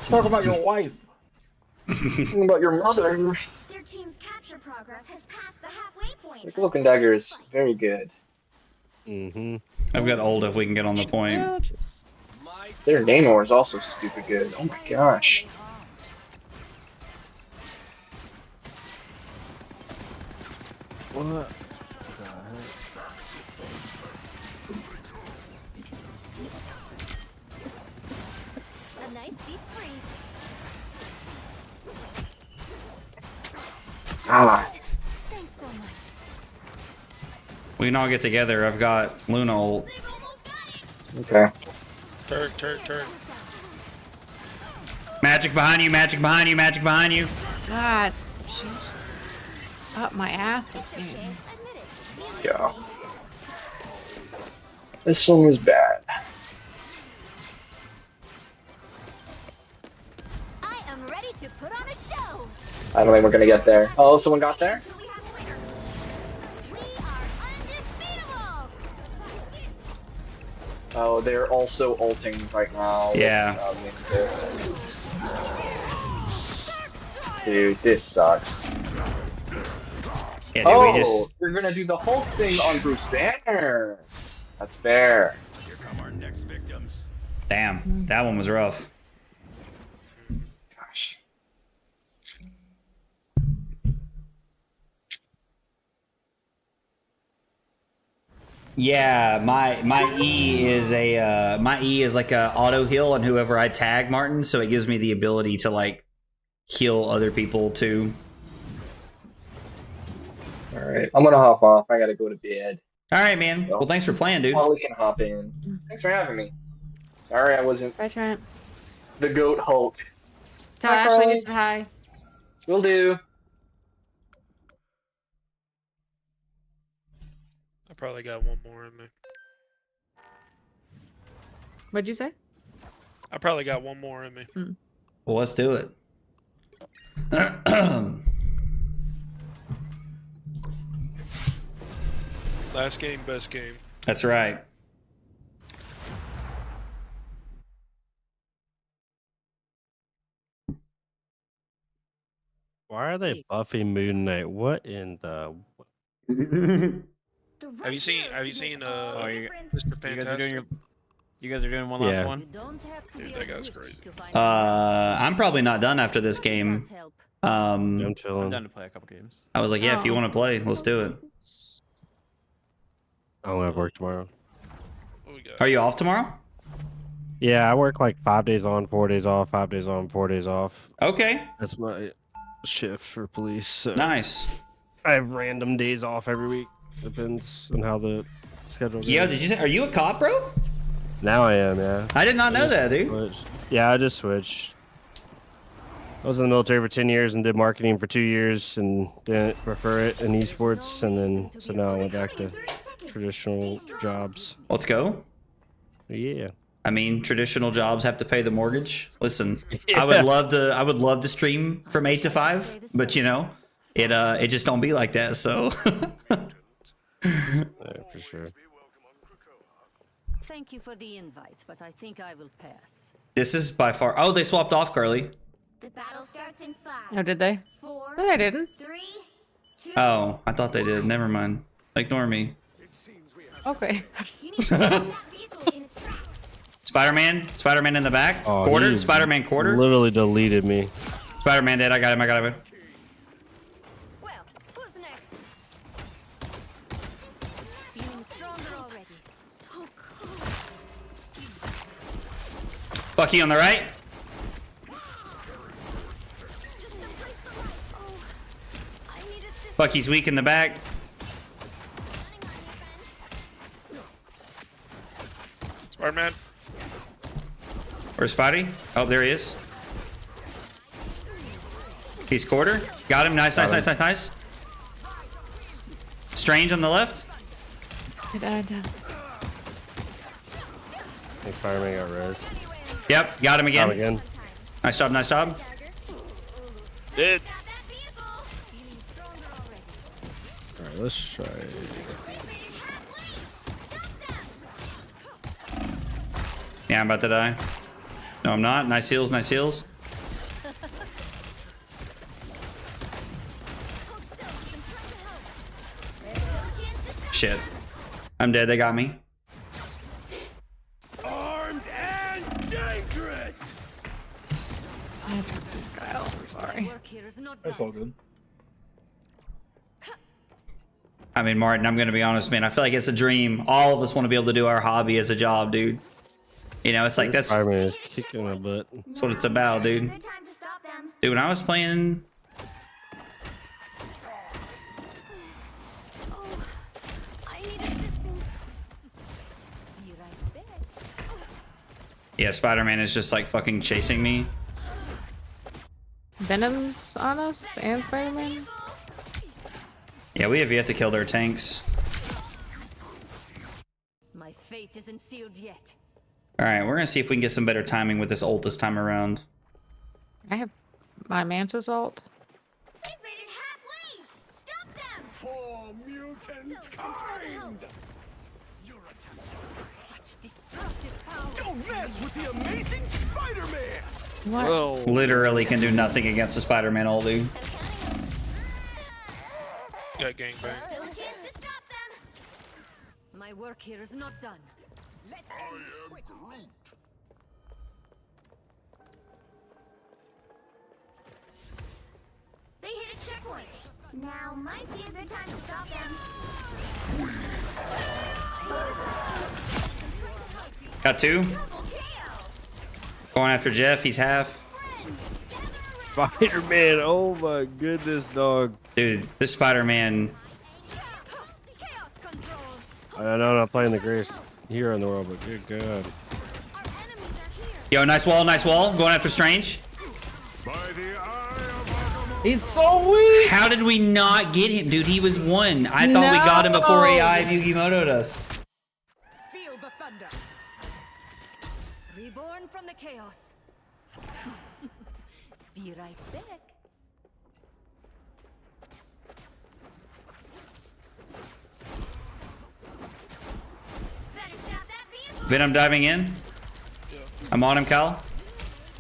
talking about your wife. Talking about your mother. Their team's capture progress has passed the halfway point. Their cloak and dagger is very good. Mm-hmm. I've got ult if we can get on the point. Their Namor is also stupid good. Oh my gosh. What? A nice deep freeze. Ah. Thanks so much. We can all get together. I've got Luna ult. They've almost got it. Okay. Turn. Magic behind you, magic behind you, magic behind you. God. She's up my ass this game. Admit it. Yeah. This one was bad. I am ready to put on a show. I don't think we're gonna get there. Oh, someone got there? Until we have a winner. We are undefeatable. Oh, they're also ulting right now. Yeah. Dude, this sucks. Yeah, dude, Oh, we just. you're gonna do the Hulk thing on Bruce Banner. That's fair. Here come our next victims. Damn, that one was rough. Gosh. Yeah, my E is a my E is like a auto heal on whoever I tag, Martin, so it gives me the ability to like heal other people too. All right, I'm gonna hop off. I gotta go to bed. All right, man. Well, thanks for playing, dude. Holly can hop in. Thanks for having me. Sorry, I wasn't Bye, Trent. the goat Hulk. Tell Bye, Ashley Carly. we said hi. Will do. I probably got one more in me. What'd you say? I probably got one more in me. Well, let's do it. Last game, best game. That's right. Why are they buffing Moon Knight? What in the? Have you seen Oh, Mr. you Fantastic? guys are doing you guys are doing one Yeah. last You one? don't have to Dude, be that a guy's witch crazy. to find I'm probably not done after this game. Does help. I'm I'm chilling. done to play a couple games. I was like, yeah, if you Oh. want to play, let's do it. I don't have work tomorrow. What we got? Are you off tomorrow? Yeah, I work like 5 days on, 4 days off, 5 days on, 4 days off. Okay, That's my shift for police. So nice. I have random days off every week. Depends on how the schedule goes. Yo, did you say? Are you a cop, bro? Now I am, yeah. I did not know that, dude. Switched. Yeah, I just switched. I was in the military for 10 years and did marketing for 2 years and didn't prefer it in esports. And then, so now I went back to traditional jobs. Let's go. Yeah. I mean, traditional jobs have to pay the mortgage. Listen, I would love to stream from 8 to 5, but you know, it just don't be like that. So Yeah, for sure. Thank you for the invite, but I think I will pass. this is by far. Oh, they swapped off, Carly. The battle starts in 5, Oh, did they? 4, No, they didn't. 3, 2. Oh, I thought they did. Never mind. Ignore me. Okay. You need to stop that vehicle in its tracks. Spider-Man in the back. Oh, Quarter. he Spider-Man quarter. Literally deleted me. Spider-Man dead. I got him. Well, who's next? Feeling stronger already. So cool. Bucky on the right. Just replace the light. Oh, I need assistance. Bucky's weak in the back. Spider-Man. Where's Spidey? Oh, there he is. He's quarter. Got him. Nice. Strange on the left. I died. I think Fireman got res. Yep. Got him Down again. again. Nice job. Dead. Alright, let's try. Yeah, I'm about to die. No, I'm not. Nice heals. Shit. I'm dead. They got me. Armed and dangerous. Sorry. Work here is not That's done. all good. I mean, Martin, I'm going to be honest, man. I feel like it's a dream. All of us want to be able to do our hobby as a job, dude. You know, it's like that's Fireman is kicking my butt. what it's about, dude. Good time to stop them. Dude, when I was playing, Oh, I need assistance. Be right there. yeah, Spider-Man is just like fucking chasing me. Venom's on us and Spider-Man. Yeah, we have yet to kill their tanks. My fate isn't sealed yet. All right, we're gonna see if we can get some better timing with this ult this time around. I have my Mantis ult. They've made it halfway. Stop them. 4 mutants kind. Such destructive power. Don't mess with the amazing Spider-Man. What? Literally can do nothing against the Spider-Man ult, dude. got gangbanged. Still a chance to stop them. My work here is not done. Let's end this quick. They hit a checkpoint. Now might be a good time to stop them. Got two. Double KO. Going after Jeff. He's half. Spider-Man, oh my goodness, dog. Dude, this Spider-Man. Chaos control. I know I'm not playing the greatest hero in the world, but good God. Our enemies are here. Yo, nice wall, nice wall. Going after Strange. By the eye of Agamotto. He's so weak. How did we not get him? Dude, he was one. I thought we got him before AI of Yu-Gi-Moto'd us. Feel the thunder. Reborn from the chaos. Be right back. Better stop that vehicle. Venom diving in. Yeah. I'm on him, Cal.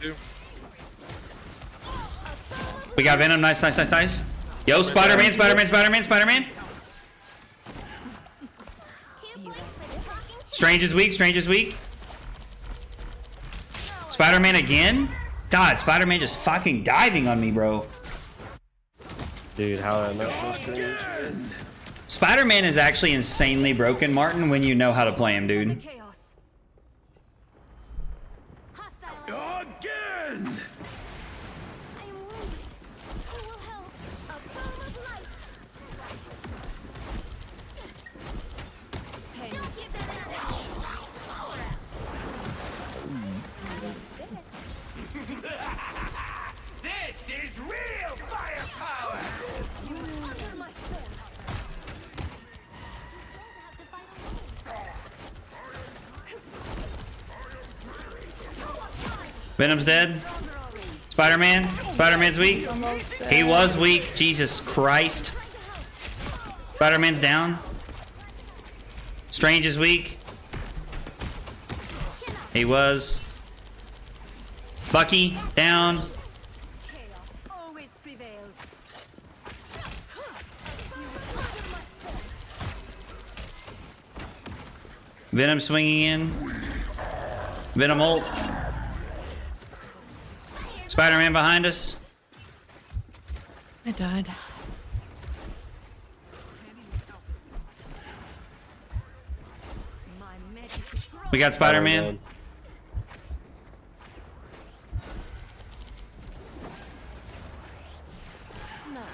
Two. We got Venom. Nice, nice, nice, nice. Yo, Spider-Man, Spider-Man, Spider-Man, Spider-Man. 2 points for the talking cheese. Strange is weak, Strange is weak. Spider-Man again? God, Spider-Man just fucking diving on me, bro. Dude, how did I not so strange? Spider-Man is actually insanely broken, Martin, when you know how to play him, The dude. chaos. Hostile. Again! I am wounded. Who will help? A bomb of light. Don't give them another inch. This is real firepower! Under my spell. Venom's dead. Spider-Man. Spider-Man's weak. He was weak. Jesus Christ. Spider-Man's down. Strange is weak. He was. Bucky, down. Chaos always prevails. You were under my spell. Venom swinging in. Venom ult. Spider-Man behind us. I died. My magic is growing. We got Spider-Man. Now, I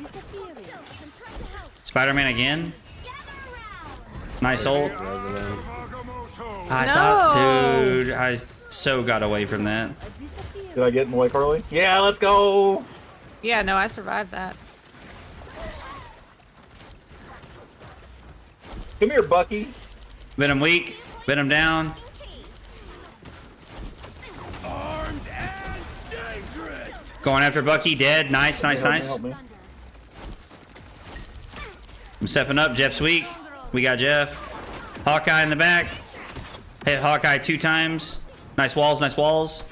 disappear. I'm trying to help. Spider-Man again. Gather around. Nice ult. Agamotto. I No. thought, dude, I so got away from that. I disappear. Did I get in the way, Carly? Yeah, let's go. Yeah, no, I survived that. Come here, Bucky. Venom weak. Venom down. Armed and dangerous! Going after Bucky. Dead. Nice, nice, nice. Help me. I'm stepping up. Jeff's weak. We got Jeff. Hawkeye in the back. Hit Hawkeye 2 times. Nice walls, nice walls.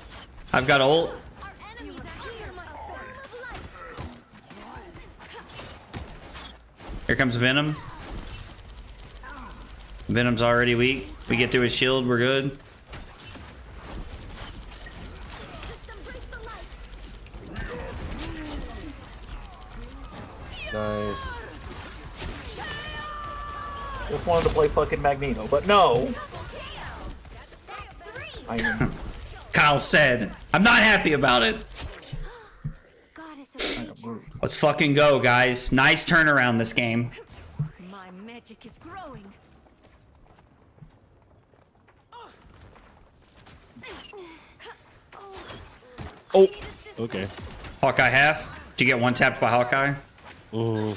I've got ult. Our enemies are here. A bomb of light. Here comes Venom. Venom's already weak. We get through his shield, we're good. Just embrace the light. Nice. Just wanted to play fucking Magneto, but no. Double KO. That's 3. I am. Kyle said, I'm not happy about it. Goddess of nature. Let's fucking go, guys. Nice turnaround this game. My magic is growing. Oh, Okay. Hawkeye half. Did you get one tapped by Hawkeye? Ooh,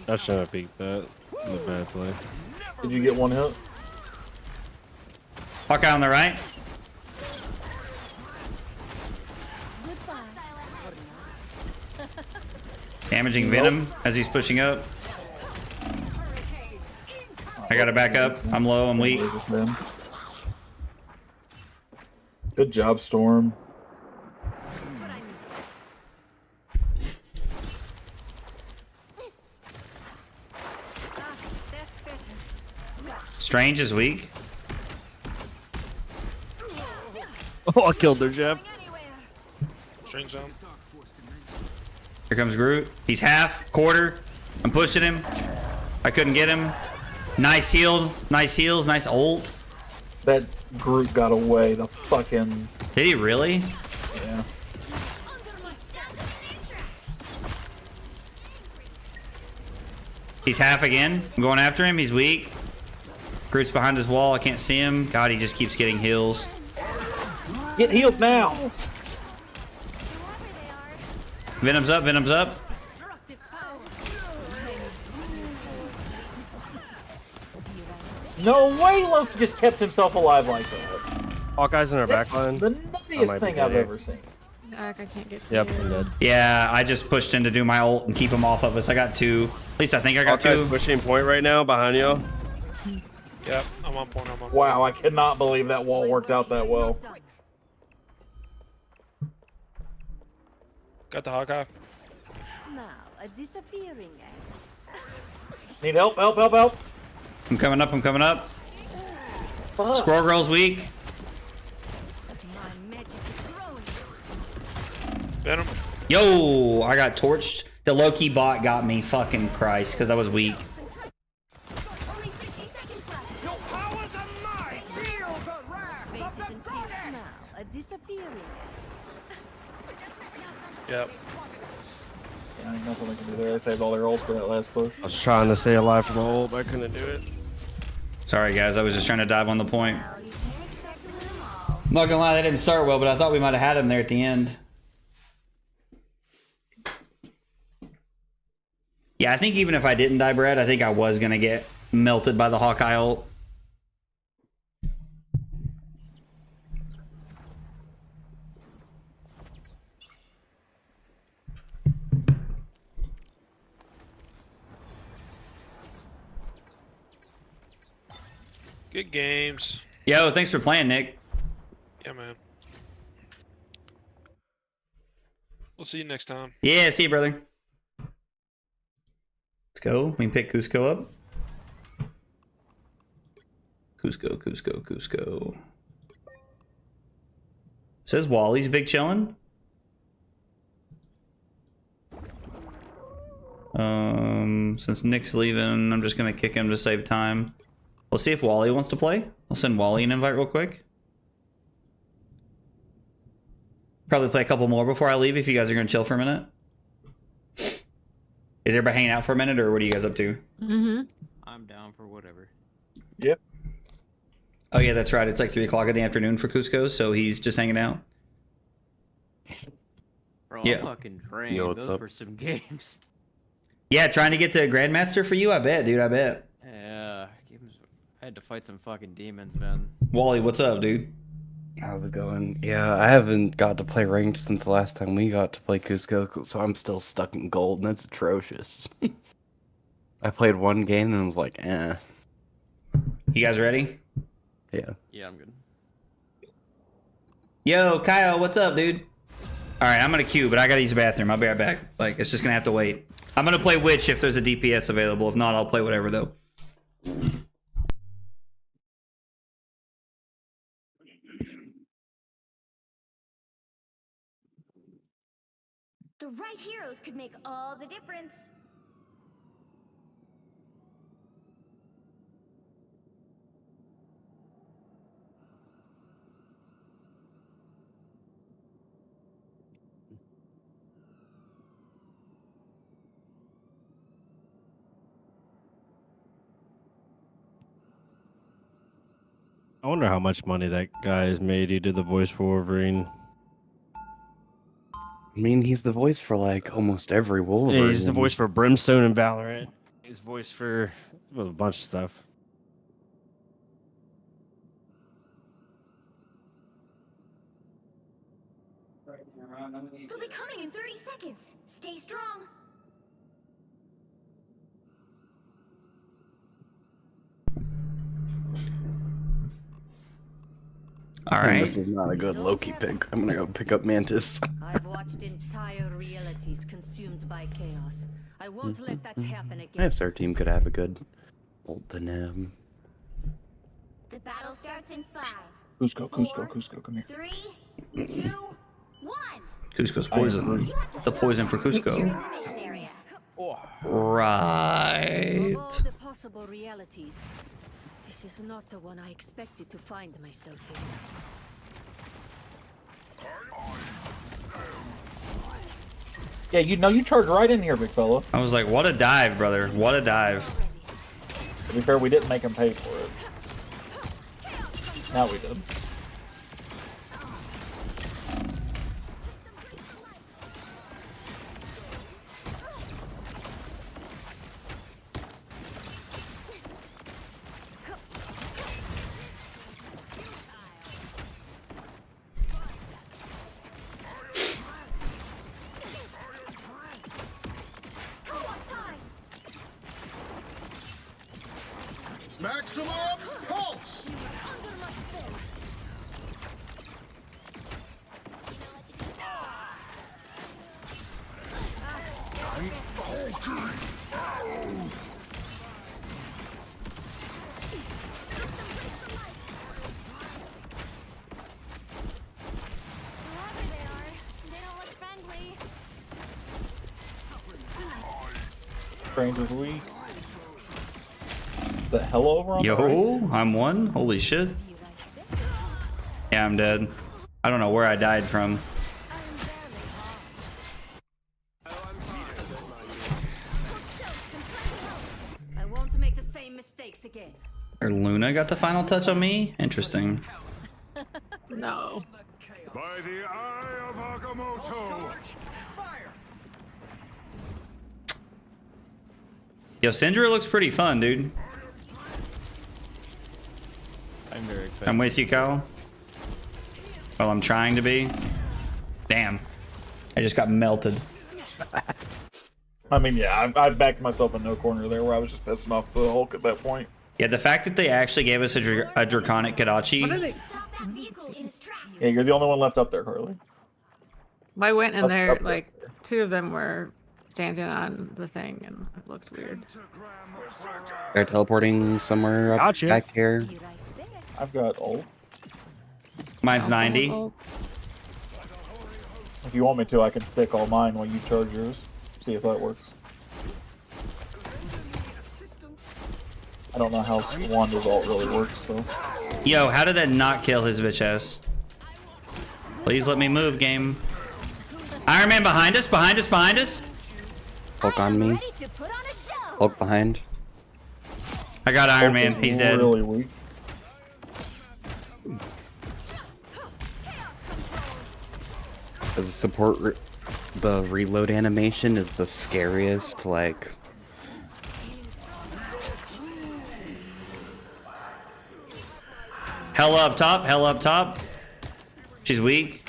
I shouldn't have peeked that. In the bad play. did you get one hit? Hawkeye on the right. Damaging Venom as he's pushing up. I gotta back up. I'm low, I'm weak. Just them. Good job, Storm. Just what I need. Strange is weak. Oh, I killed their Jeff. Strange zone. Here comes Groot. He's half, quarter. I'm pushing him. I couldn't get him. Nice heal. Nice heals. Nice ult. That Groot got away. The fucking. Did he really? Yeah. He's half again. I'm going after him. He's weak. Groot's behind his wall. I can't see him. God, he just keeps getting heals. Get healed now. Venom's up. Venom's up. No way Loki just kept himself alive like that. Hawkeye's in our That's backline. the nuttiest thing I've ever seen. Jack, I can't get to Yep, you. I'm dead. Yeah, I just pushed in to do my ult and keep him off of us. I got 2. At least I think I got Hawkeye's 2. pushing point right now behind you. Yep, I'm on point. I'm on point. Wow, I cannot believe that wall worked out that well. Got the Hawkeye. Now, a disappearing act. Need help, help, help, help. I'm coming up. I'm coming up. Fuck. Squirrel Girl's weak. My magic is growing. Venom. Yo, I got torched. The Loki bot got me. Fucking Christ, because I was weak. Only 60 seconds left. Your powers are mine. Feel the wrath Fate of is the in sync goddess. now. A disappearing act. Yep. Yeah, ain't nothing I can do there. I saved all their ults for that last push. I was trying to stay alive for my ult, but I couldn't do it. Sorry, guys. I was just trying to dive on the point. Well, you can't expect to win them all. I'm not gonna lie, that didn't start well, but I thought we might have had him there at the end. Yeah, I think even if I didn't die, Brad, I think I was gonna get melted by the Hawkeye ult. Good games. Yo, thanks for playing, Nick. Yeah, man. We'll see you next time. Yeah, see you, brother. Let's go. We can pick Cusco up. Cusco, Cusco, Cusco. Says Wally's big chillin'. Since Nick's leaving, I'm just gonna kick him to save time. We'll see if Wally wants to play. I'll send Wally an invite real quick. Probably play a couple more before I leave if you guys are gonna chill for a minute. Is everybody hanging out for a minute, or what are you guys up to? I'm down for whatever. Yep. Oh yeah, that's right. It's like 3 o'clock in the afternoon for Cusco, so he's just hanging out. Bro, Yeah. I'm fucking drained. Yo, what's Those up? were some games. Yeah, trying to get to Grandmaster for you, I bet, dude. I bet. Yeah, I had to fight some fucking demons, man. Wally, what's up, dude? How's it going? Yeah, I haven't got to play ranked since the last time we got to play Cusco, so I'm still stuck in gold, and that's atrocious. I played one game and was like, eh. You guys ready? Yeah. Yeah, I'm good. Yo, Kyle, what's up, dude? All right, I'm gonna queue, but I gotta use the bathroom. I'll be right back. Like, it's just gonna have to wait. I'm gonna play Witch if there's a DPS available. If not, I'll play whatever, though. The right heroes could make all the difference. I wonder how much money that guy has made. He did the voice for Wolverine. I mean, he's the voice for like almost every Wolverine. Yeah, he's the voice for Brimstone and Valorant. He's voice for a bunch of stuff. They'll be coming in 30 seconds. Stay strong. All right. This is not a good Loki pick. I'm gonna go pick up Mantis. I've watched entire realities consumed by chaos. I won't let that happen again. Yes, our team could have a good ult in him. The battle starts in 5, Cusco, come here. 3, 2, 1. Cusco's poison. The poison for Cusco. Mission area. Right. Of all the possible realities, this is not the one I expected to find myself in. Yeah, you charged right in here, big fella. I was like, what a dive, brother. What a dive. To be fair, we didn't make him pay for it. Now we did. Maximum pulse! Stranger's weak. Is that hell over on the right? Yo, I'm one. Holy shit. Yeah, I'm dead. I don't know where I died from. I won't make the same mistakes again. Or Luna got the final touch on me? Interesting. No. By the eye of Agamotto! Yo, Syndra looks pretty fun, dude. I'm very excited. I'm with you, Kyle. Well, I'm trying to be. Damn. I just got melted. I mean, yeah, I backed myself in no corner there where I was just pissing off the Hulk at that point. Yeah, the fact that they actually gave us a Draconic Kadachi. What are they? Stop that vehicle in its tracks. Yeah, you're the only one left up there, Harley. I went in Up there, there. like, 2 of them were standing on the thing, and it looked weird. They're teleporting somewhere up Gotcha. back here. I've got ult. Mine's 90. If you want me to, I can stick all mine while you charge yours. See if that works. I don't know how Wanda's ult really works, so. Yo, how did that not kill his bitch ass? Please let me move, game. Iron Man behind us, behind us, behind us. Hulk on me. Ready to put on a show. Hulk behind. I got Iron Hulk Man. is He's dead. really weak. As a support, the reload animation is the scariest, like... Hell up top, hell up top. She's weak.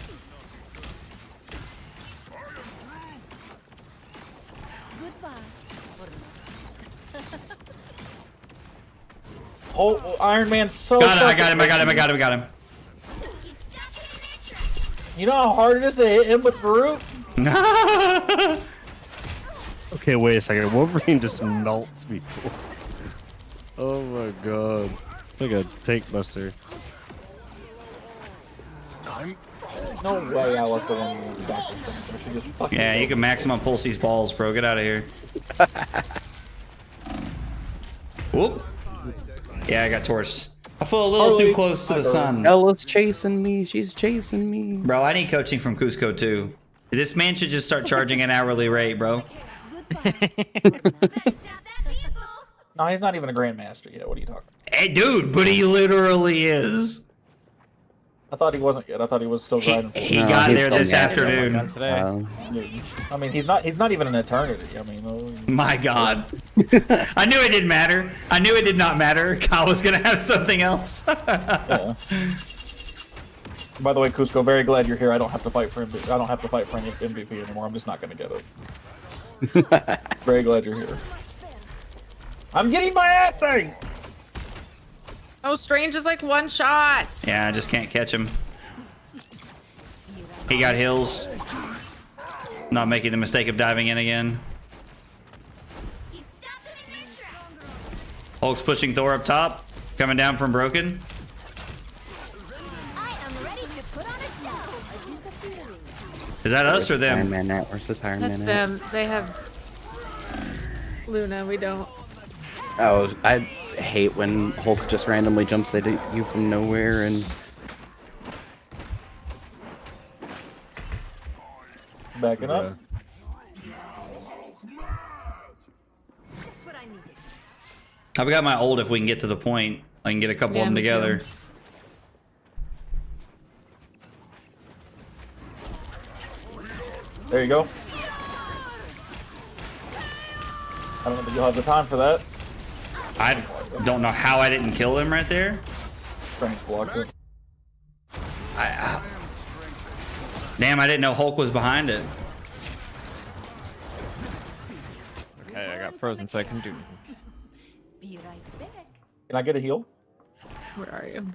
Oh, Iron Man's so Got him, I fucking got him, I got him, I weak. got him, I got him. You know how hard it is to hit him with Baruch? Okay, wait a second. Wolverine just melts people. Oh my god. It's like a tank buster. No way I was the one who was back this thing. I should just fucking Yeah, go. you can maximum pulse these balls, bro. Get out of here. Whoop. Yeah, I got torched. I flew a little too close to the sun. Ella's chasing me. She's chasing me. Bro, I need coaching from Cusco too. This man should just start charging an hourly rate, bro. No, he's not even a grandmaster yet. What are you talking about? Hey, dude, but he literally is. I thought he wasn't good. I thought he was still grinding. He No, got he's there still this getting afternoon. Today. I mean, he's not even an eternity. I mean, My God. I knew it didn't matter. I knew it did not matter. Kyle was going to have something else. yeah. By the way, Cusco, very glad you're here. I don't have to fight for MVP. I don't have to fight for any MVP anymore. I'm just not going to get it. Very glad you're here. I'm getting my ass ate! Oh, Strange is like one shot. Yeah, I just can't catch him. He got hills. Not making the mistake of diving in again. Hulk's pushing Thor up top. Coming down from Broken. Is that us or them? Iron Man at? Where's this Iron That's Man at? them. They have Luna. We don't. Oh, I hate when Hulk just randomly jumps at you from nowhere and... Backing up. Just what I needed. I've got my ult if we can get to the point. I can get a couple of them me too. together. There you go. I don't know if you'll have the time for that. I don't know how I didn't kill him right there. Strength blocker. Damn, I didn't know Hulk was behind it. Okay, I got frozen, so I can do. Be right back. Can I get a heal? Where are you?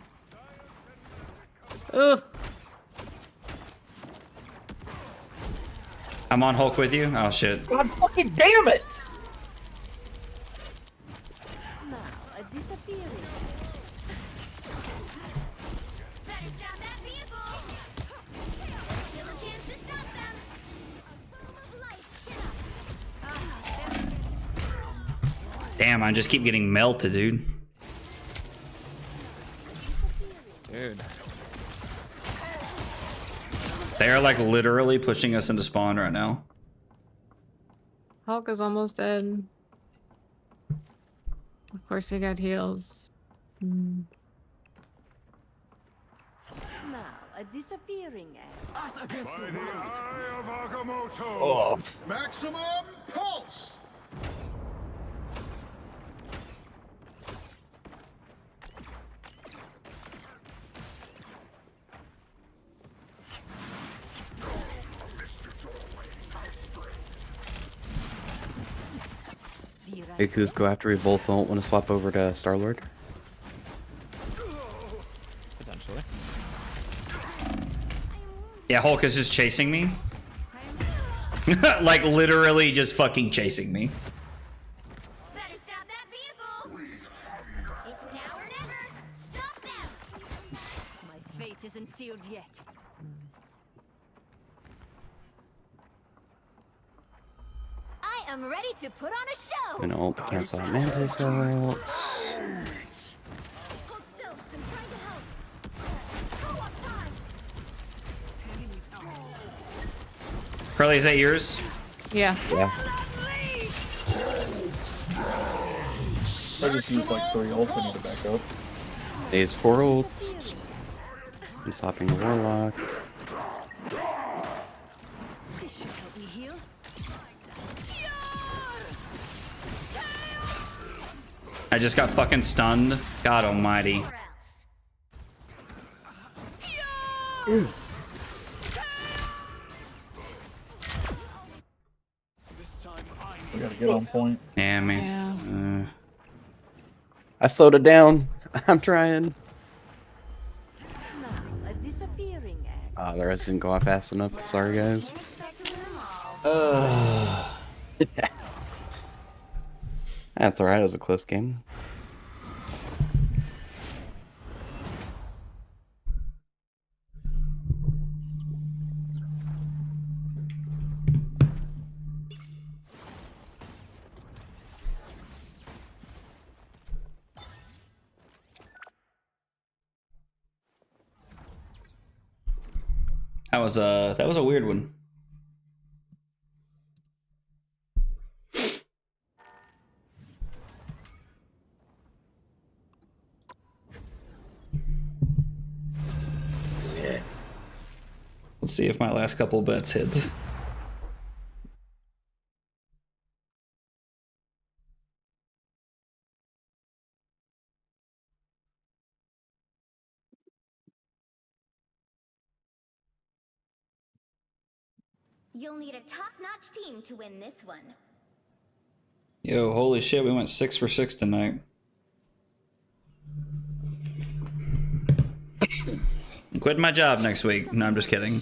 Ugh. I'm on Hulk with you. Oh shit. God fucking damn it! Now, a disappearing. Better stop that vehicle. There's still a chance to stop them. A boom of light, chin up. Damn, I just keep getting melted, dude. Dude. They're like literally pushing us into spawn right now. Hulk is almost dead. Of course, he got heals. Now, a disappearing act. By the eye of Agamotto! Oh. Maximum pulse! Be right Hey, Kuzco, after we both don't want to swap over to Star-Lord? Potentially. Yeah, Hulk is just chasing me. Like literally just fucking chasing me. Better stop that vehicle. It's now or never. Stop them. My fate isn't sealed yet. I am ready to put on a show. Gonna ult to cancel out Mantis ult. Hold still. I'm trying to help. Co-op time. Curly, is that yours? Yeah. Yeah. I just used like 3 ults. I need to back up. Days 4 ults. I'm stopping the Warlock. This should help me heal. I just got fucking stunned. God almighty. We gotta get on point. Yeah, man. Yeah. I slowed it down. I'm trying. Now, a disappearing act. Ah, the rest didn't go off fast enough. Sorry, guys. That's alright, it was a close game. That was a weird one. Let's see if my last couple bets hit. You'll need a top-notch team to win this one. Yo, holy shit, we went 6 for 6 tonight. I'm quitting my job next week. No, I'm just kidding.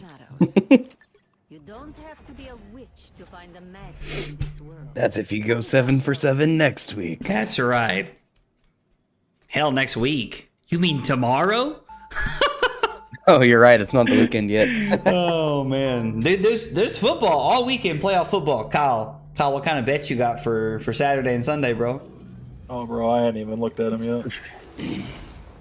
You don't have to be a witch to find the magic in this world. That's if you go 7 for 7 next week. That's right. Hell, next week. You mean tomorrow? Oh, you're right. It's not the weekend yet. Oh man, dude, there's football all weekend. Playoff football. Kyle, what kind of bets you got for Saturday and Sunday, bro? Oh, bro, I hadn't even looked at him yet.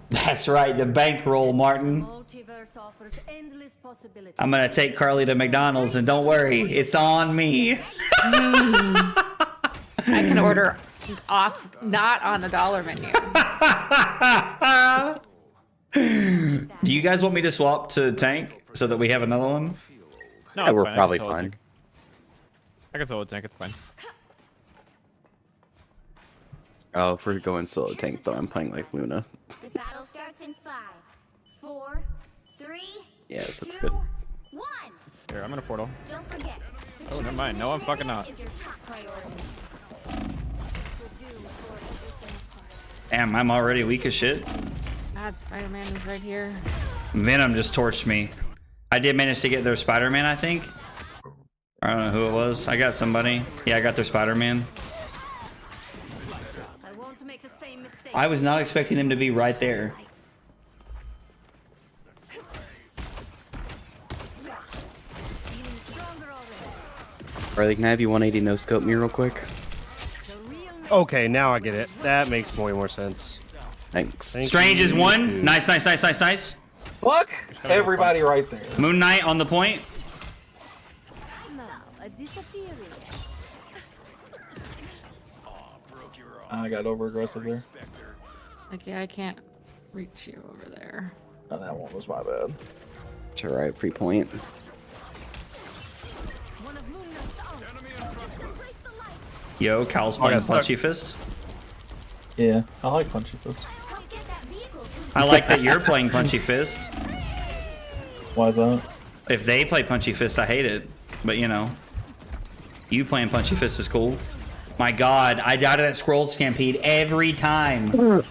That's right, the bankroll, Martin. Multiverse offers endless possibilities. I'm gonna take Carly to McDonald's, and don't worry, it's on me. I can order off, not on the dollar menu. Do you guys want me to swap to tank so that we have another one? No, Yeah, it's we're fine. probably fine. I can solo tank. It's fine. Oh, if we're going solo tank, though, I'm playing like Luna. The battle starts in 5, 4, 3, Yeah, this looks 2, good. 1. Here, I'm in a portal. Don't forget. Oh, never mind. No, I'm fucking not. Is your top priority. Damn, I'm already weak as shit. God, Spider-Man is right here. Venom just torched me. I did manage to get their Spider-Man, I think. I don't know who it was. I got somebody. Yeah, I got their Spider-Man. I won't make the same mistake. I was not expecting them to be right there. Feeling stronger already. Riley, can I have you 180 no scope me real quick? The real Okay, now I get it. That makes way more sense. Thanks. Thank Strange you. is one. Nice. Fuck everybody right there. Moon Knight on the point. now, a disappearing. I got over aggressive there. Like, yeah, I can't reach you over there. Oh, that one was my bad. It's alright, free point. One of Moon Knight's arms. Just embrace the light. Yo, Cal's playing got stuck. Punchy Fist. Yeah, I like punchy fist. Help get that vehicle to I like that you're playing Punchy Fist. Why is that? If they play Punchy Fist, I hate it. But you know, you playing Punchy Fist is cool. My God, I died of that Scroll Stampede every time.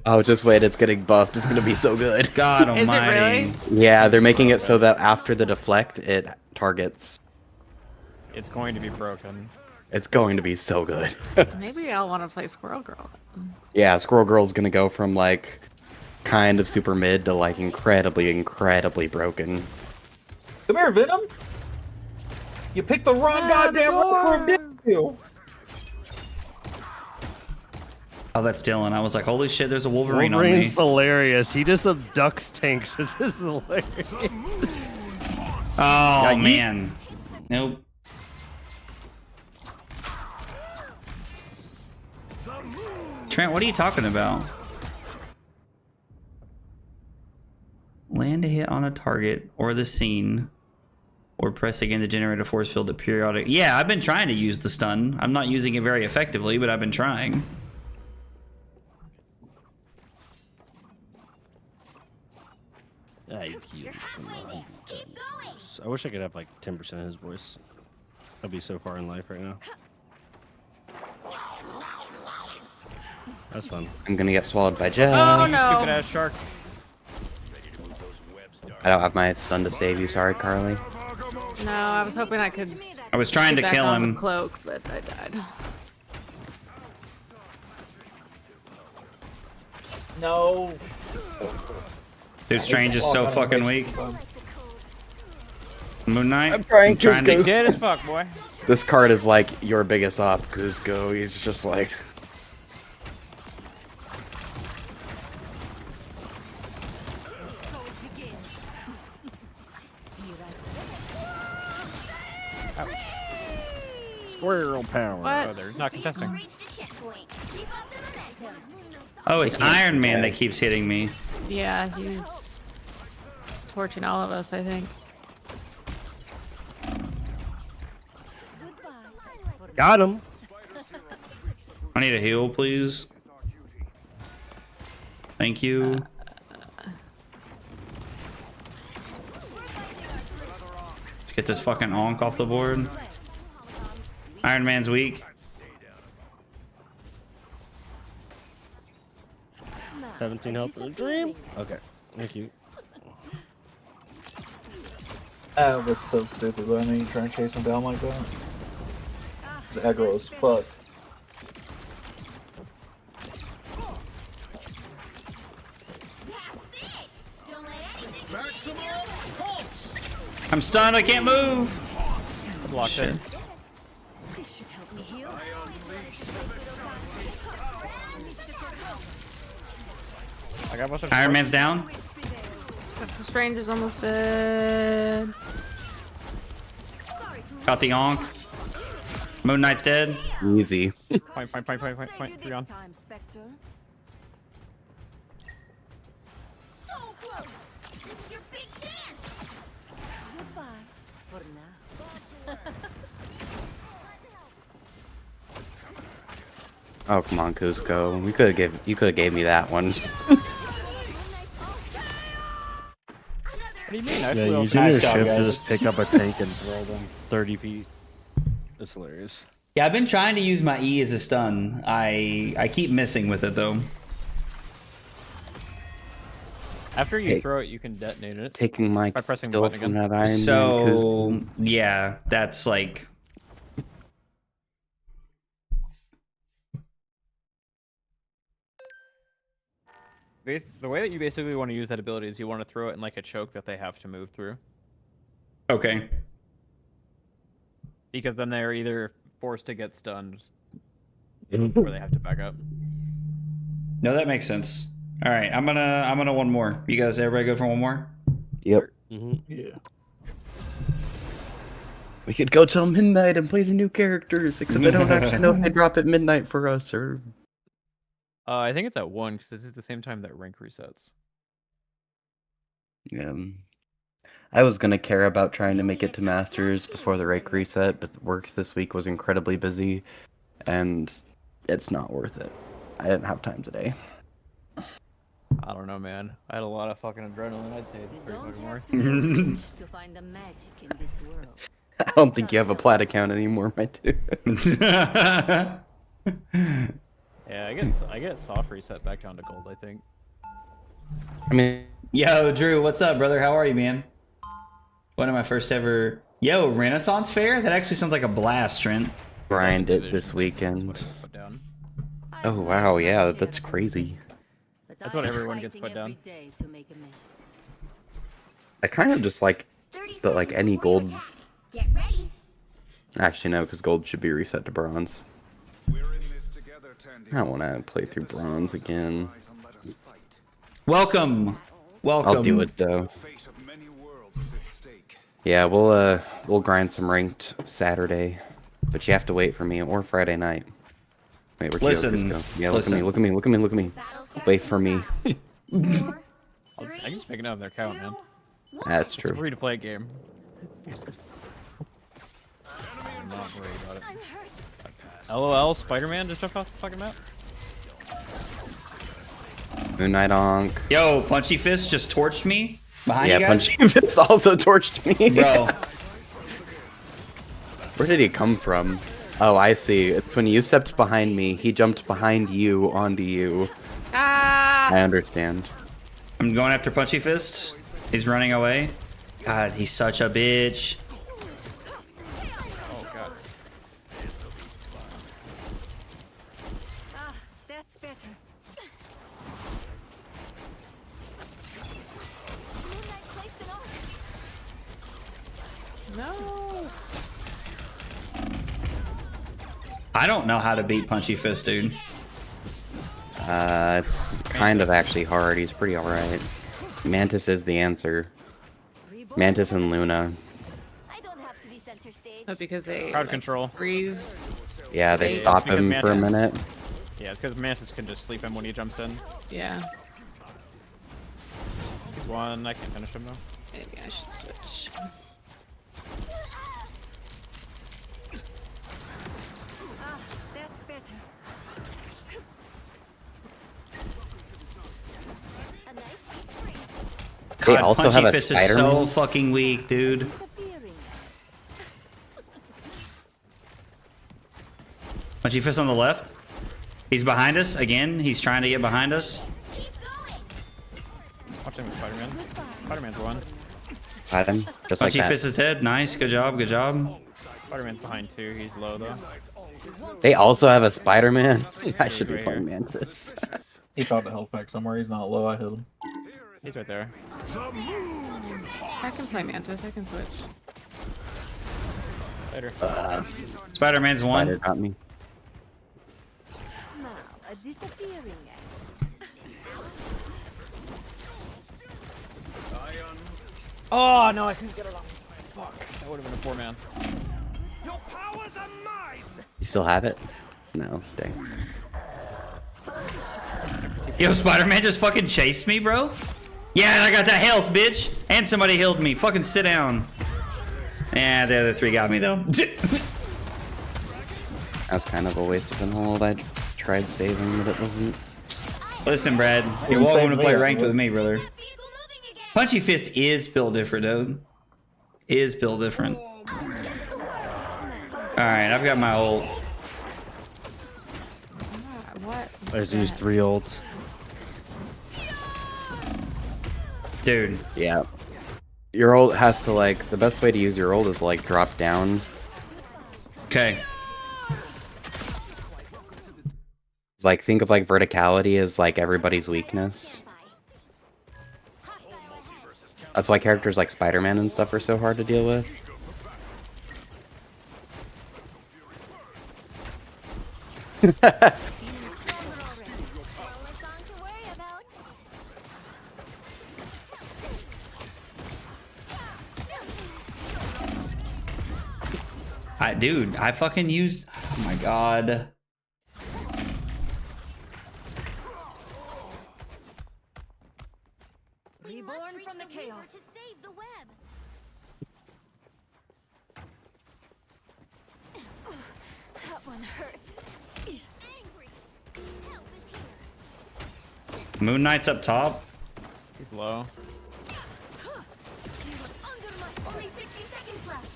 Oh, just wait, it's getting buffed. It's gonna be so good. God Is it almighty. really? Yeah, they're making it so that after the deflect, it targets. It's going to be broken. It's going to be so good. Maybe I'll want to play Squirrel Girl. Yeah, Squirrel Girl's gonna go from like kind of super mid to like incredibly broken. Come here, Venom. You picked the wrong goddamn one, didn't you? Oh, that's Dylan. I was like, holy shit, there's a Wolverine on me. Wolverine's hilarious. He just abducts tanks. This is hilarious. Oh, man. Nope. Trent, what are you talking about? Land a hit on a target or the scene, or press again to generate a force field at periodic. Yeah, I've been trying to use the stun. I'm not using it very effectively, but I've been trying. I wish I could have like 10% of his voice. I'd be so far in life right now. That's fun. I'm gonna get swallowed by Jet. Oh no! Stupid ass shark. I don't have my stun to save you. Sorry, Carly. No, I was hoping I could. I was trying to get back kill on him. with Cloak, but I died. No. Dude, Strange is so fucking weak. Moon Knight? I'm trying to. Dead as fuck, boy. This card is like your biggest op, Kuzco. He's just like. Squirrel power. What? Oh, they're not contesting. reach the checkpoint. Keep up the momentum. Oh, it's Iron Man that keeps hitting me. Yeah, he's torching all of us, I think. Got him. I need a heal, please. Thank you. Let's get this fucking onk off the board. Iron Man's weak. 17 health in a dream. Okay, thank you. That was so stupid, but I know you try and chase him down like that. It's aggro as fuck. That's it. Don't let anything I'm stunned. I can't move. Blocked Shit. it. This should help me heal. I got both of Iron Man's down. The stranger's almost dead. Got the Onk. Moon Knight's dead. Easy. Point. Three on. Time, Spectre. So close. This is your big chance. Goodbye for now. Oh come on, Cusco. You could have gave me that one. What do you mean? I Yeah, flew using over- your job, shift to guys. just pick up a tank and throw them 30 feet. It's hilarious. Yeah, I've been trying to use my E as a stun. I keep missing with it though. After you Hey. throw it, you can detonate it. Taking my By pressing the kill button from again. that Iron Man. So yeah, that's like. The way that you basically want to use that ability is you want to throw it in like a choke that they have to move through. Okay. Because then they're either forced to get stunned or they have to back up. No, that makes sense. All right, I'm gonna one more. You guys, everybody go for one more. Yep. Yeah. We could go till midnight and play the new characters, except I don't actually know if they drop at midnight for us or. I think it's at 1 because this is the same time that rank resets. Yeah. I was gonna care about trying to make it to Masters before the rank reset, but work this week was incredibly busy, and it's not worth it. I didn't have time today. I don't know, man. I had a lot of fucking adrenaline. I'd say it's You pretty don't fucking have worth to it. be rich to find the magic in this world. I don't think you have a plat account anymore, my dude. Yeah, I get soft reset back down to gold, I think. I mean, Yo, Drew, what's up, brother? How are you, man? One of my first ever. Yo, Renaissance Fair? That actually sounds like a blast, Trent. grind it this weekend. Put down. Oh wow, yeah, that's crazy. That's what everyone gets put down. I kind of just like that, like any gold. Get ready. Actually, no, because gold should be reset to bronze. We're in this together, Tandy. I don't want to play through bronze again. Welcome. Welcome. I'll do it though. Fate of many worlds is at stake. Yeah, we'll grind some ranked Saturday, but you have to wait for me or Friday night. Wait, where'd Listen, you go? Yeah, listen. look at me. Wait for me. I can just make it out of their account, man. That's It's a true. free to play game. I'm not worried about it. LOL, Spider-Man just jumped off the fucking map. Moon Knight Onk. Yo, Punchy Fist just torched me behind Yeah, you guys. Punchy Fist also torched me. Bro, Where did he come from? Oh, I see. It's when you stepped behind me, he jumped behind you onto you. Ah! I understand. I'm going after Punchy Fist. He's running away. God, he's such a bitch. Oh god. Ah, that's better. No. I don't know how to beat Punchy Fist, dude. It's kind of actually hard. He's pretty alright. Mantis is the answer. Mantis and Luna. I don't have to be center stage. Not because they Crowd like, control. freeze. Yeah, they Yeah, stop because him for a Mantis- minute. Yeah, it's because Mantis can just sleep him when he jumps in. Yeah. He's one. I can't finish him though. Maybe I should switch. Ah, that's better. A nice They God, also Punchy have a Fist is Spider-Man? so fucking weak, dude. Disappearing. Punchy Fist on the left. He's behind us again. He's trying to get behind us. Watching with Spider-Man. Spider-Man's one. Got him. Just like Punchy that. Fist is dead. Nice. Good job. Good job. Spider-Man's behind two. He's low though. They also have a Spider-Man? I should be Right playing here. Mantis. He found a health pack somewhere. He's not low. I hit him. He's right there. I can play Mantis. I can switch. Later. Spider-Man's Spider one. got me. Now, a disappearing Oh no, I couldn't get it off. Fuck. That would have been a 4-man. Your powers are mine. You still have it? No, dang. Yo, Spider-Man just fucking chased me, bro. Yeah, and I got that health, bitch. And somebody healed me. Fucking sit down. Yeah, the other 3 got me, though. That was kind of a waste of an hold. I tried saving, but it wasn't. Listen, Brad. You're welcome to play ranked with me, brother. Punchy Fist is built different, dude. Is built different. Alright, I've got my ult. What? I just used 3 ults. Dude. Yeah. Your ult has to, like, the best way to use your ult is to, like, drop down. Okay. It's like, think of, like, verticality as, like, everybody's weakness. That's why characters like Spider-Man and stuff are so hard to deal with. Dude, I fucking used... Oh my god. Reborn from the chaos. To save the web. That one hurts. Angry. Help is here. Moon Knight's up top. He's low. Under my only 60 seconds left.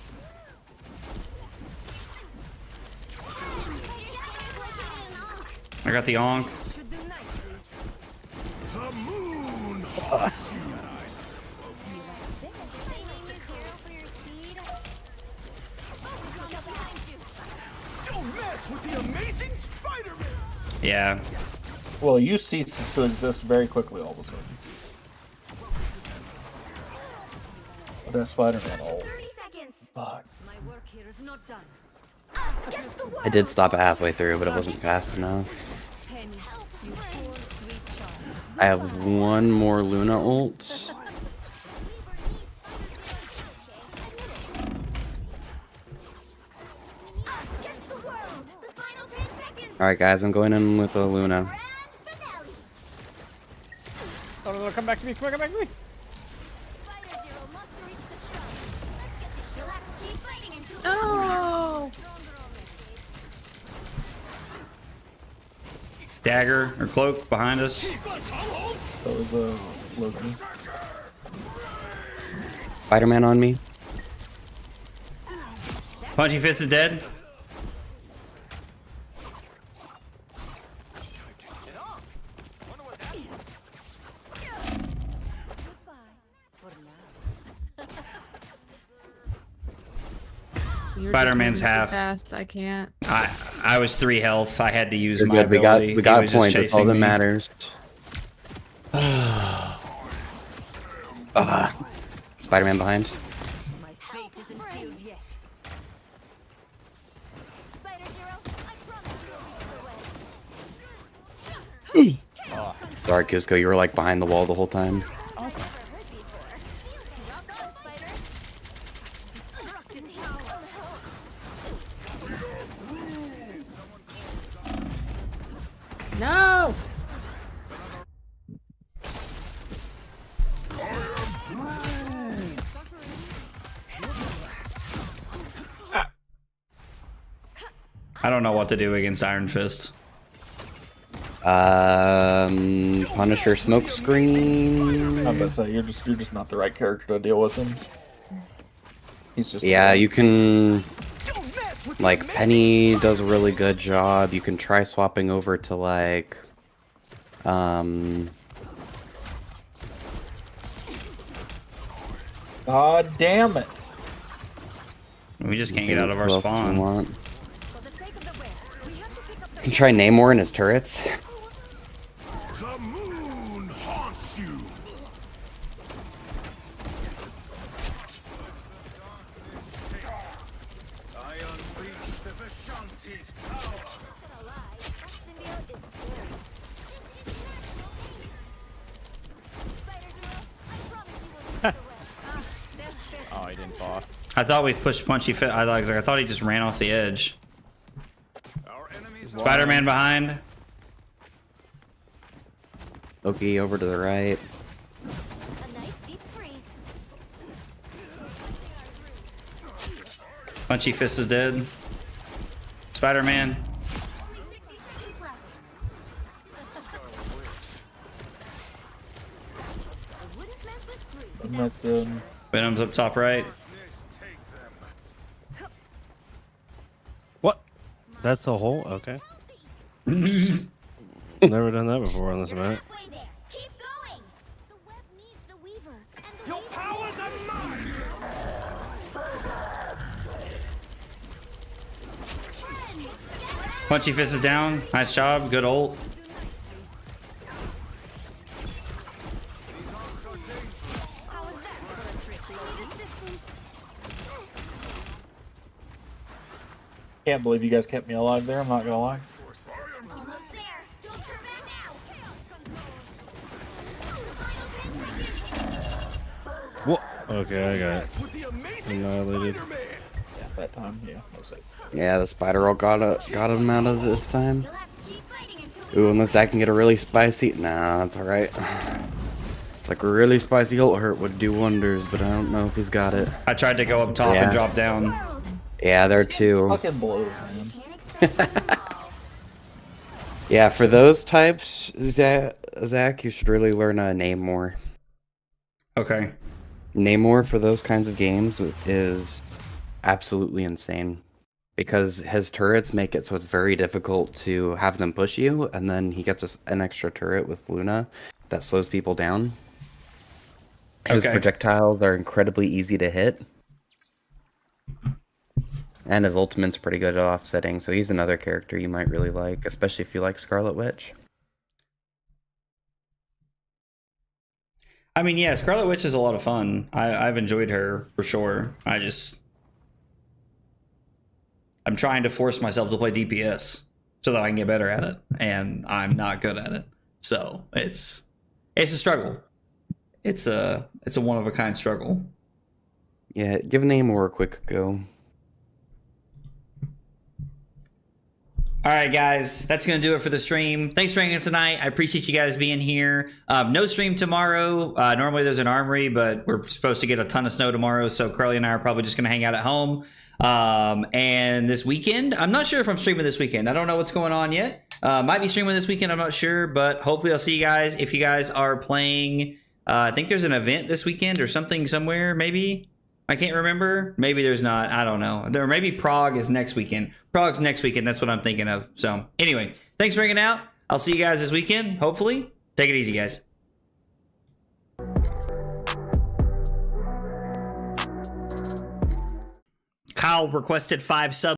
I got the Onk. Should do nicely. The moon. Don't mess with the amazing Spider-Man. Yeah. Well, you cease to exist very quickly all of a sudden. That Spider-Man ult. 30 seconds. Fuck. My work here is not done. Us against the world. I did stop it halfway through, but it wasn't fast enough. Penny, you poor sweet child. I have one more Luna ult. Us against the world. The final 10 seconds. Alright guys, I'm going in with a Luna. Grand finale. Oh no, come back to me, come back to me. Spider Zero must reach the shrub. Let's get this. You'll have to keep fighting until Oh! Dagger or cloak behind us. That was Loki. Spider-Man on me. Punchy Fist is dead. You're Spider-Man's just moving too half. Fast. I can't. I was 3 health. I had to use You're my good. ability. We got He was a point. just That's all chasing that me. matters. Spider-Man behind. My fate isn't sealed yet. Spider Zero, I promise you will reach the web. Sorry, Cusco, you were like behind the wall the whole time. Never heard before. Rock on, Spider. Destructive power. No! I don't know what to do against Iron Fist. Punisher smoke screen. I'm gonna say you're just not the right character to deal with him. He's just Yeah, you can. Like Penny does a really good job. You can try swapping over to like. God damn it! We just can't get out of our spawn. You can try Namor and his turrets. The moon haunts you. Oh, he didn't fall. I thought we pushed Punchy Fit. I thought he just ran off the edge. Spider-Man behind. Loki over to the right. Punchy Fist is dead. Spider-Man. That's good. Venom's up top right. What? That's a hole? Okay. Never done that before on this map. Your powers are mine! Punchy Fist is down. Nice job. Good ult. Can't believe you guys kept me alive there, I'm not gonna lie. What? Okay, I got it. Annihilated. Yeah, that time, yeah, no safe. Yeah, the spider ult got him out of this time. Ooh, unless I can get a really spicy. Nah, that's alright. It's like a really spicy ult hurt would do wonders, but I don't know if he's got it. I tried to go up top and drop down. Yeah, there too. Fucking blows, man. Yeah, for those types, Zach, you should really learn name more. Okay. Namor for those kinds of games is absolutely insane because his turrets make it so it's very difficult to have them push you, and then he gets an extra turret with Luna that slows people down. His projectiles are incredibly easy to hit, and his ultimate's pretty good at offsetting, so he's another character you might really like, especially if you like Scarlet Witch. I mean, yeah, Scarlet Witch is a lot of fun. I've enjoyed her for sure. I'm trying to force myself to play DPS so that I can get better at it, and I'm not good at it. So it's a struggle. It's a one of a kind struggle. Yeah, give Namor a quick go. All right, guys, that's going to do it for the stream. Thanks for hanging out tonight. I appreciate you guys being here. No stream tomorrow. Normally there's an armory, but we're supposed to get a ton of snow tomorrow, so Carly and I are probably just going to hang out at home. And this weekend, I'm not sure if I'm streaming this weekend. I don't know what's going on yet. Might be streaming this weekend, I'm not sure, but hopefully I'll see you guys. If you guys are playing, I think there's an event this weekend or something somewhere, maybe. I can't remember. Maybe there's not. I don't know. There maybe Prague is next weekend. Prague's next weekend. That's what I'm thinking of. So anyway, thanks for hanging out. I'll see you guys this weekend. Hopefully. Take it easy, guys. Kyle requested 5 subs.